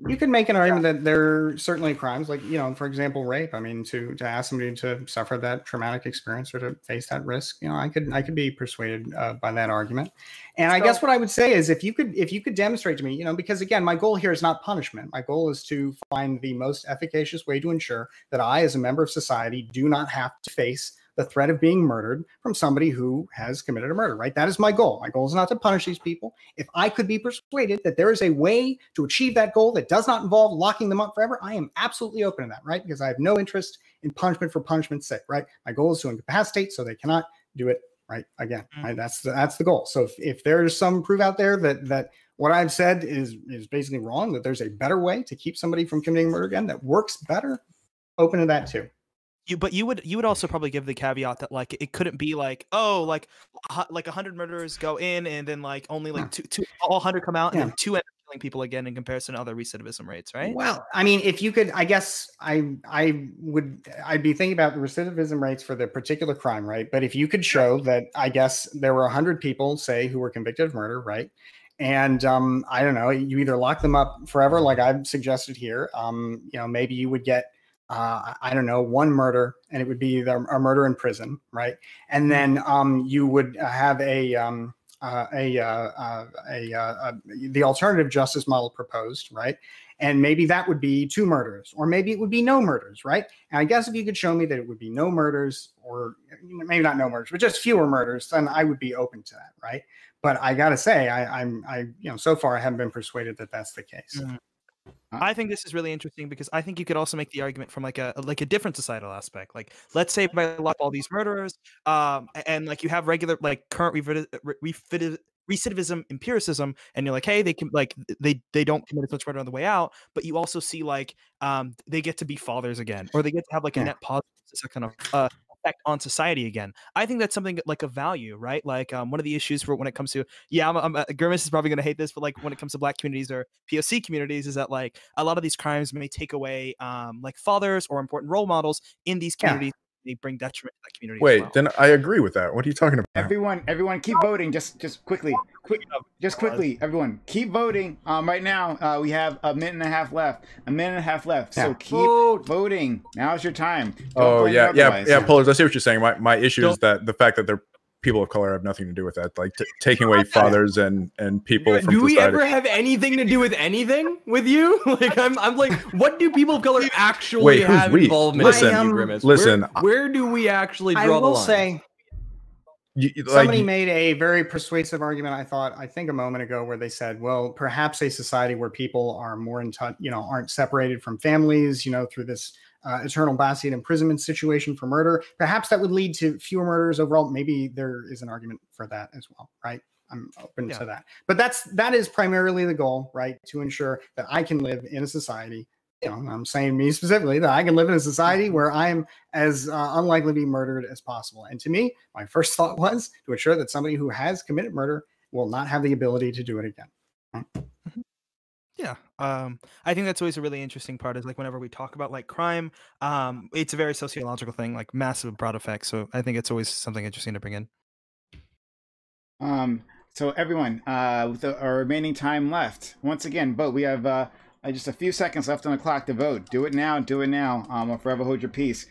you can make an argument that there are certainly crimes, like, you know, for example, rape. I mean, to ask somebody to suffer that traumatic experience or to face that risk, you know, I could be persuaded by that argument. And I guess what I would say is if you could demonstrate to me, you know, because again, my goal here is not punishment. My goal is to find the most efficacious way to ensure that I, as a member of society, do not have to face the threat of being murdered from somebody who has committed a murder, right? That is my goal. My goal is not to punish these people. If I could be persuaded that there is a way to achieve that goal that does not involve locking them up forever, I am absolutely open to that, right? Because I have no interest in punishment for punishment's sake, right? My goal is to incapacitate so they cannot do it right again. Right? That's the goal. So if there's some proof out there that what I've said is basically wrong, that there's a better way to keep somebody from committing murder again that works better, open to that too. But you would also probably give the caveat that like it couldn't be like, oh, like 100 murderers go in and then like only like two all 100 come out and then 2 end up killing people again in comparison to other recidivism rates, right? Well, I mean, if you could, I guess I'd be thinking about the recidivism rates for the particular crime, right? But if you could show that, I guess there were 100 people, say, who were convicted of murder, right? And I don't know, you either lock them up forever, like I've suggested here. You know, maybe you would get I don't know, one murder, and it would be a murder in prison, right? And then you would have a the alternative justice model proposed, right? And maybe that would be 2 murders, or maybe it would be no murders, right? And I guess if you could show me that it would be no murders, or maybe not no murders, but just fewer murders, then I would be open to that, right? But I gotta say, so far I haven't been persuaded that that's the case. Mm-hmm. I think this is really interesting because I think you could also make the argument from like a different societal aspect. Like, let's say if I lock all these murderers, and like you have regular like current recidivism empiricism, and you're like, hey, they can like they don't commit as much murder on the way out, but you also see like they get to be fathers again, or they get to have like a net positive kind of effect on society again. I think that's something like a value, right? Like one of the issues for when it comes to Grimace is probably going to hate this, but like when it comes to Black communities or POC communities, is that like a lot of these crimes may take away like fathers or important role models in these communities. They bring detriment to that community. Wait, then I agree with that. What are you talking about? Everyone, keep voting. Just quickly, everyone, keep voting. Right now, we have a minute and a half left. So keep voting. Now's your time. Pullers. I see what you're saying. My issue is that the fact that they're people of color have nothing to do with that. Like taking away fathers and people from society. Do we ever have anything to do with anything with you? Like I'm like, what do people of color actually have involvement in, Grimace? Listen, where do we actually draw the line? I will say, somebody made a very persuasive argument, I think a moment ago, where they said, well, perhaps a society where people are more in touch, aren't separated from families, through this eternal Bastiat imprisonment situation for murder, perhaps that would lead to fewer murders overall. Maybe there is an argument for that as well, right? I'm open to that. But that is primarily the goal, right? To ensure that I can live in a society, I'm saying me specifically, that I can live in a society where I am as unlikely to be murdered as possible. And to me, my first thought was to ensure that somebody who has committed murder will not have the ability to do it again. Yeah. I think that's always a really interesting part, is like whenever we talk about like crime, it's a very sociological thing, like massive broad effects. So I think it's always something interesting to bring in. So everyone, with our remaining time left, once again, vote. We have just a few seconds left on the clock to vote. Do it now, or forever hold your peace,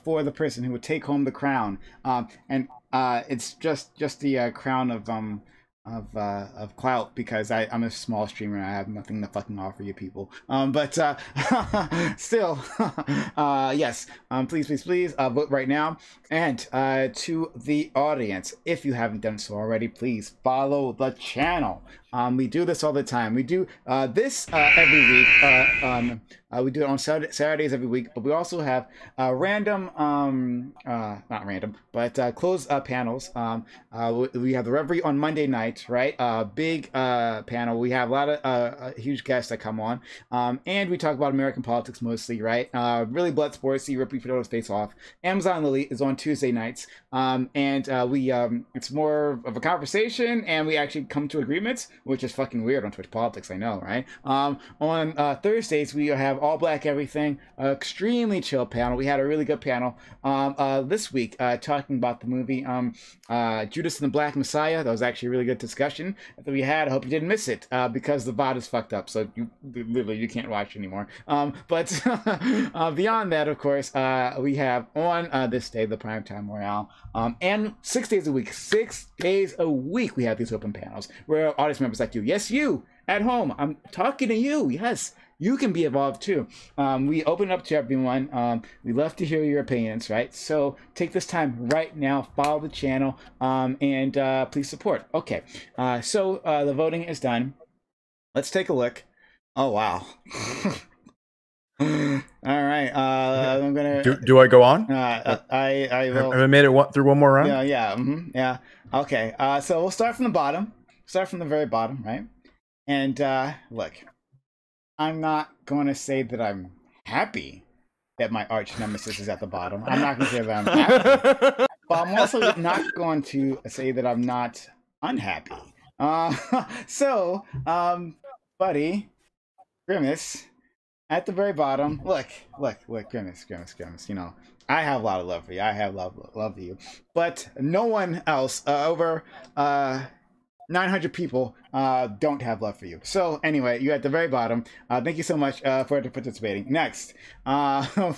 for the person who would take home the crown. And it's just the crown of clout, because I'm a small streamer and I have nothing to fucking offer you people. But still, yes, please vote right now. And to the audience, if you haven't done so already, please follow the channel. We do this all the time. We do this every week. We do it on Saturdays every week, but we also have random, not random, but closed panels. We have the Reverie on Monday night, right? Big panel. We have a lot of huge guests that come on, and we talk about American politics mostly, right? Really blood sportsy, rip Fedor's face off. Amazon Lily is on Tuesday nights, and it's more of a conversation, and we actually come to agreements, which is fucking weird on Twitch politics, I know, right? On Thursdays, we have All Black Everything, extremely chill panel. We had a really good panel this week talking about the movie Judas and the Black Messiah. That was actually a really good discussion that we had. I hope you didn't miss it, because the VOD is fucked up, so you can't watch anymore. But beyond that, of course, we have on this day the Primetime Royale, and 6 days a week. 6 days a week we have these open panels where audience members like you, yes, you at home, I'm talking to you, yes, you can be involved too. We open it up to everyone. We love to hear your opinions, right? So take this time right now, follow the channel, and please support. Okay, so the voting is done. Let's take a look. Oh, wow. All right, I'm gonna. Do I go on? I will. Have I made it through one more round? Yeah. Okay. So we'll start from the bottom. Start from the very bottom, right? And look, I'm not going to say that I'm happy that my arch nemesis is at the bottom. I'm not going to say that I'm happy, but I'm also not going to say that I'm not unhappy. So, buddy, Grimace. At the very bottom, look, Grimace, I have a lot of love for you. I have love for you. But no one else, over 900 people, don't have love for you. So anyway, you're at the very bottom. Thank you so much for participating. Next,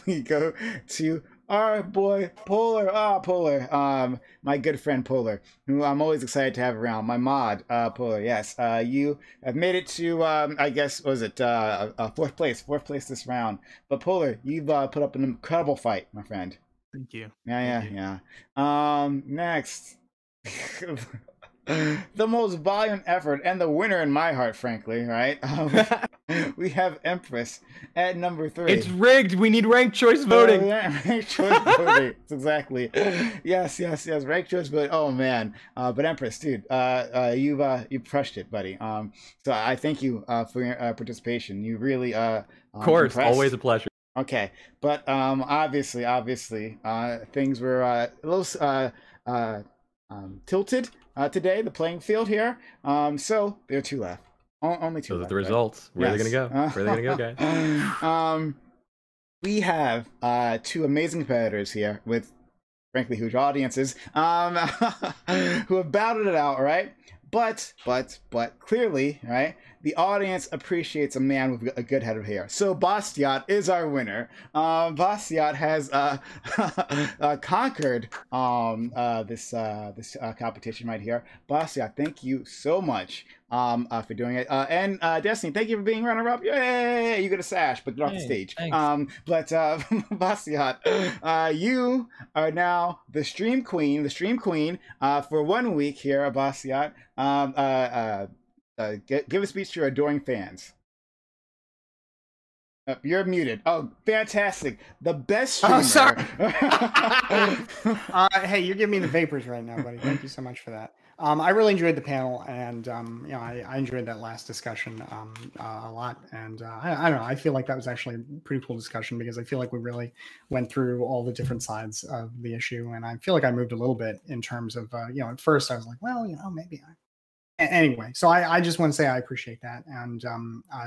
we go to our boy Polar. Polar. My good friend Polar, who I'm always excited to have around. My mod, Polar. Yes. You have made it to I guess what was it fourth place this round. But Polar, you've put up an incredible fight, my friend. Thank you. Yeah. Next. The most valiant effort and the winner in my heart, frankly, right? We have Empress at number 3. It's rigged. We need ranked choice voting. Ranked choice voting. Exactly. Yes. Ranked choice voting. Oh man. But Empress, dude, you've crushed it, buddy. So I thank you for your participation. You really of course, impressed. always a pleasure. Okay, but obviously, things were a little tilted today. The playing field here. So there are 2 left. Only 2 Those left. are the results. Where are they gonna go? Where are they gonna go, guys? We have 2 amazing competitors here with, frankly, huge audiences. Who have battled it out, right? But clearly, right? The audience appreciates a man with a good head of hair. So Bastiat is our winner. Bastiat has conquered this competition right here. Bastiat, thank you so much for doing it. And Destiny, thank you for being runner-up. Yay! You get a sash, but get off the stage. But Bastiat, you are now the stream queen. For 1 week here, Bastiat. Give a speech to your adoring fans. You're muted. Oh, fantastic. The best streamer. Oh, sorry. Hey, you're giving me the vapors right now, buddy. Thank you so much for that. I really enjoyed the panel, and I enjoyed that last discussion a lot. And I don't know. I feel like that was actually a pretty cool discussion because I feel like we really went through all the different sides of the issue, and I feel like I moved a little bit in terms of at first I was like, well, maybe anyway, so I just want to say I appreciate that, and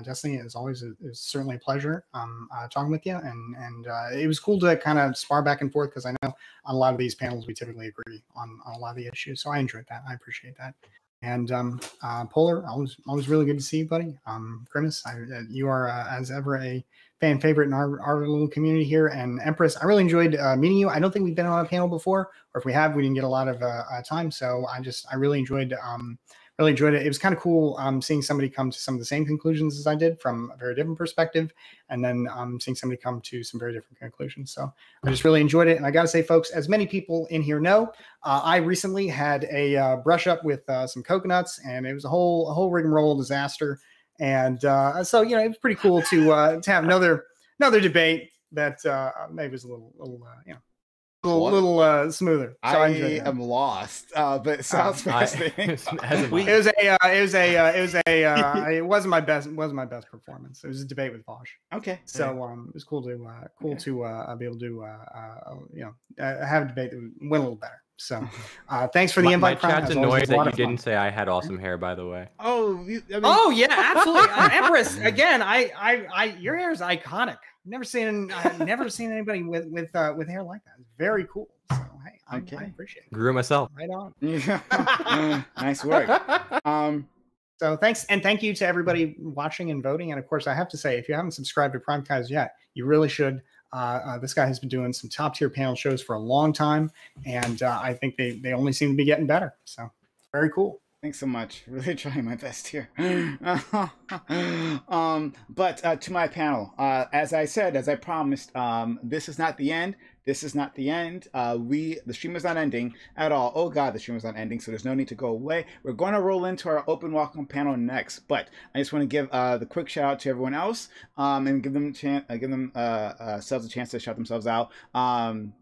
Destiny, as always, is certainly a pleasure talking with you, and it was cool to kind of spar back and forth because I know on a lot of these panels we typically agree on a lot of the issues, so I enjoyed that. I appreciate that. And Polar, always really good to see you, buddy. Grimace, you are as ever a fan favorite in our little community here, and Empress, I really enjoyed meeting you. I don't think we've been on a panel before, or if we have, we didn't get a lot of time, so I really enjoyed it. It was kind of cool seeing somebody come to some of the same conclusions as I did from a very different perspective, and then seeing somebody come to some very different conclusions. So I just really enjoyed it. And I got to say, folks, as many people in here know, I recently had a brush up with some coconuts, and it was a whole rigmarole disaster. And so it was pretty cool to have another debate that maybe was a little smoother. So I am lost, but it sounds fascinating. It wasn't my best performance. It was a debate with Vosh. Okay. So it was cool to be able to have a debate that went a little better. So thanks for the invite. My chat's annoyed that you didn't say I had awesome hair, by the way. Oh, yeah, absolutely. Empress, again, your hair is iconic. Never seen anybody with hair like that. It's very cool. So hey, I appreciate it. Grew myself. Right on. Nice work. So thanks, and thank you to everybody watching and voting. And of course, I have to say, if you haven't subscribed to Primetime yet, you really should. This guy has been doing some top tier panel shows for a long time, and I think they only seem to be getting better. So very cool. Thanks so much. Really trying my best here. But to my panel, as I promised, this is not the end. This is not the end. The stream is not ending at all. Oh God, the stream is not ending, so there's no need to go away. We're going to roll into our open welcome panel next, but I just want to give the quick shout out to everyone else and give them selves a chance to shout themselves out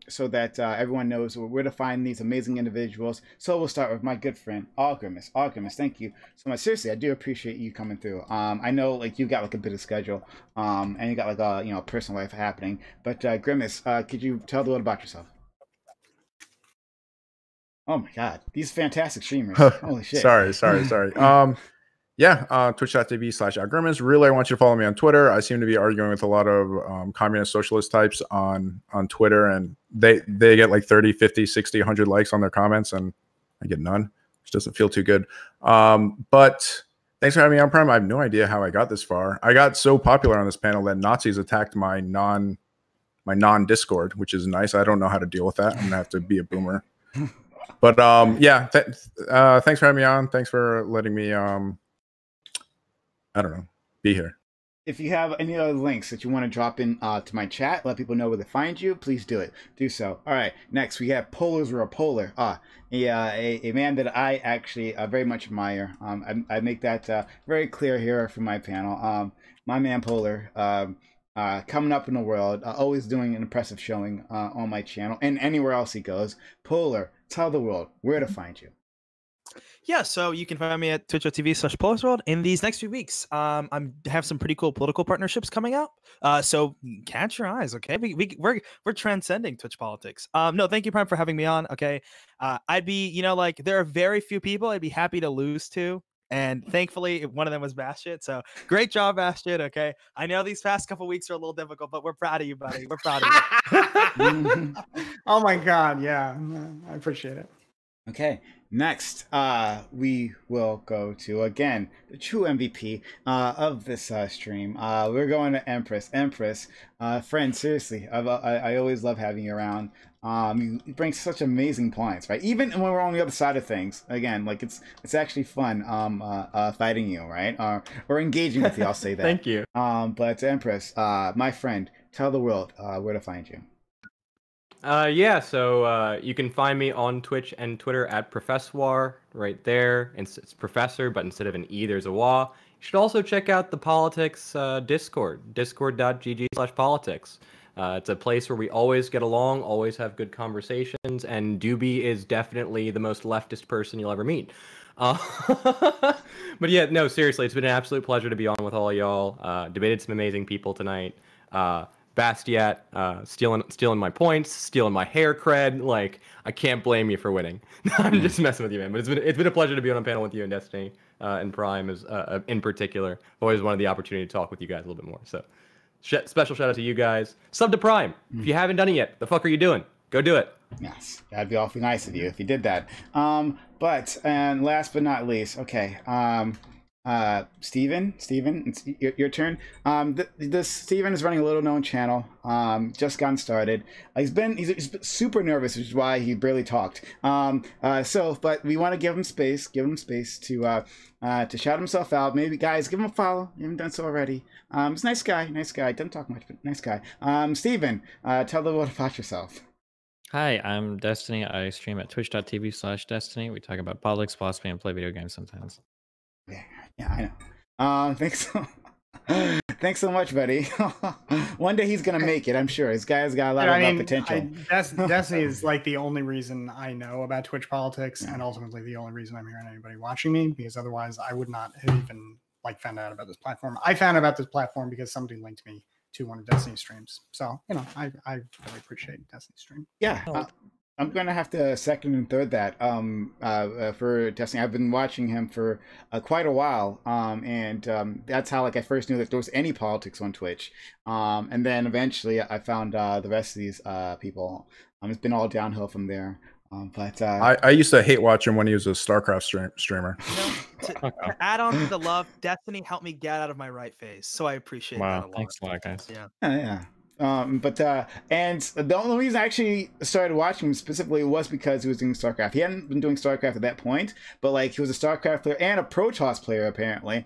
so that everyone knows where to find these amazing individuals. So we'll start with my good friend, Grimace. Grimace, thank you so much. Seriously, I do appreciate you coming through. I know you got a bit of schedule and you got a personal life happening, but Grimace, could you tell the world about yourself? Oh my God, these fantastic streamers. Holy shit. Sorry. Twitch.tv/Grimace. Really, I want you to follow me on Twitter. I seem to be arguing with a lot of communist socialist types on Twitter, and they get 30, 50, 60, 100 likes on their comments, and I get none, which doesn't feel too good. But thanks for having me on Prime. I have no idea how I got this far. I got so popular on this panel that Nazis attacked my my non-Discord, which is nice. I don't know how to deal with that. I'm gonna have to be a boomer. But yeah, thanks for having me on. Thanks for letting me I don't know, be here. If you have any other links that you want to drop in to my chat, let people know where to find you, please do it. Do so. All right, next we have Polar's Real Polar. A man that I actually very much admire. I make that very clear here for my panel. My man Polar, coming up in the world, always doing an impressive showing on my channel and anywhere else he goes. Polar, tell the world where to find you. Yeah, so you can find me at twitch.tv/PolarsWorld. In these next few weeks, I have some pretty cool political partnerships coming out. So catch your eyes, okay? We're transcending Twitch politics. No, thank you, Prime, for having me on. Okay, I'd be, like there are very few people I'd be happy to lose to, and thankfully one of them was Bastiat. So great job, Bastiat. Okay, I know these past couple weeks are a little difficult, but we're proud of you, buddy. We're proud of you. Oh my God, yeah, I appreciate it. Okay, next we will go to, again, the true MVP of this stream. We're going to Empress. Empress, friend, seriously, I always love having you around. You bring such amazing points, right? Even when we're on the other side of things, again, like it's actually fun fighting you, right? Or engaging with you, I'll say that. Thank you. But Empress, my friend, tell the world where to find you. Yeah, so you can find me on Twitch and Twitter at Professor right there. It's Professor, but instead of an E, there's a WA. You should also check out the Politics Discord, discord.gg/politics. It's a place where we always get along, always have good conversations, and Doobie is definitely the most leftist person you'll ever meet. But yeah, no, seriously, it's been an absolute pleasure to be on with all y'all. Debated some amazing people tonight. Bastiat, stealing my points, stealing my hair cred. Like, I can't blame you for winning. I'm just messing with you, man. But it's been a pleasure to be on a panel with you and Destiny and Prime in particular. I've always wanted the opportunity to talk with you guys a little bit more. So, special shout out to you guys. Sub to Prime if you haven't done it yet. The fuck are you doing? Go do it. Yes, that'd be awfully nice of you if you did that. And last but not least, okay. Steven, it's your turn. This Steven is running a little known channel. Just gotten started. He's super nervous, which is why he barely talked. But we want to give him space to shout himself out. Maybe guys, give him a follow. You haven't done so already. He's a nice guy. Doesn't talk much, but nice guy. Steven, tell the world about yourself. Hi, I'm Destiny. I stream at twitch.tv/Destiny. We talk about politics, philosophy, and play video games sometimes. Yeah, I know. Thanks so much, buddy. One day he's gonna make it, I'm sure. This guy's got a lot of potential. Destiny is like the only reason I know about Twitch politics, and ultimately the only reason I'm hearing anybody watching me, because otherwise I would not have even found out about this platform. I found out about this platform because somebody linked me to one of Destiny's streams. So I really appreciate Destiny's stream. Yeah. I'm gonna have to second and third that for Destiny. I've been watching him for quite a while, and that's how I first knew that there was any politics on Twitch. And then eventually I found the rest of these people. It's been all downhill from there. I used to hate watch him when he was a StarCraft streamer. To add on to the love, Destiny helped me get out of my right phase, so I appreciate that a lot. Thanks a lot, guys. Yeah. And the only reason I actually started watching him specifically was because he was doing StarCraft. He hadn't been doing StarCraft at that point, but he was a StarCraft player and a Protoss player apparently.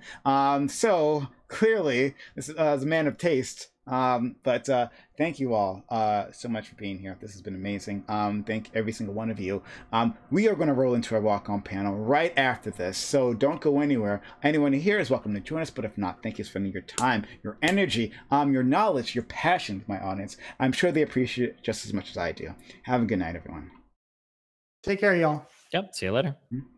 So clearly this is a man of taste. Thank you all so much for being here. This has been amazing. Thank every single one of you. We are going to roll into our walk-on panel right after this, so don't go anywhere. Anyone here is welcome to join us, but if not, thank you for spending your time, your energy, your knowledge, your passion with my audience. I'm sure they appreciate it just as much as I do. Have a good night, everyone. Take care, y'all. Yep. See you later. Mm-hmm.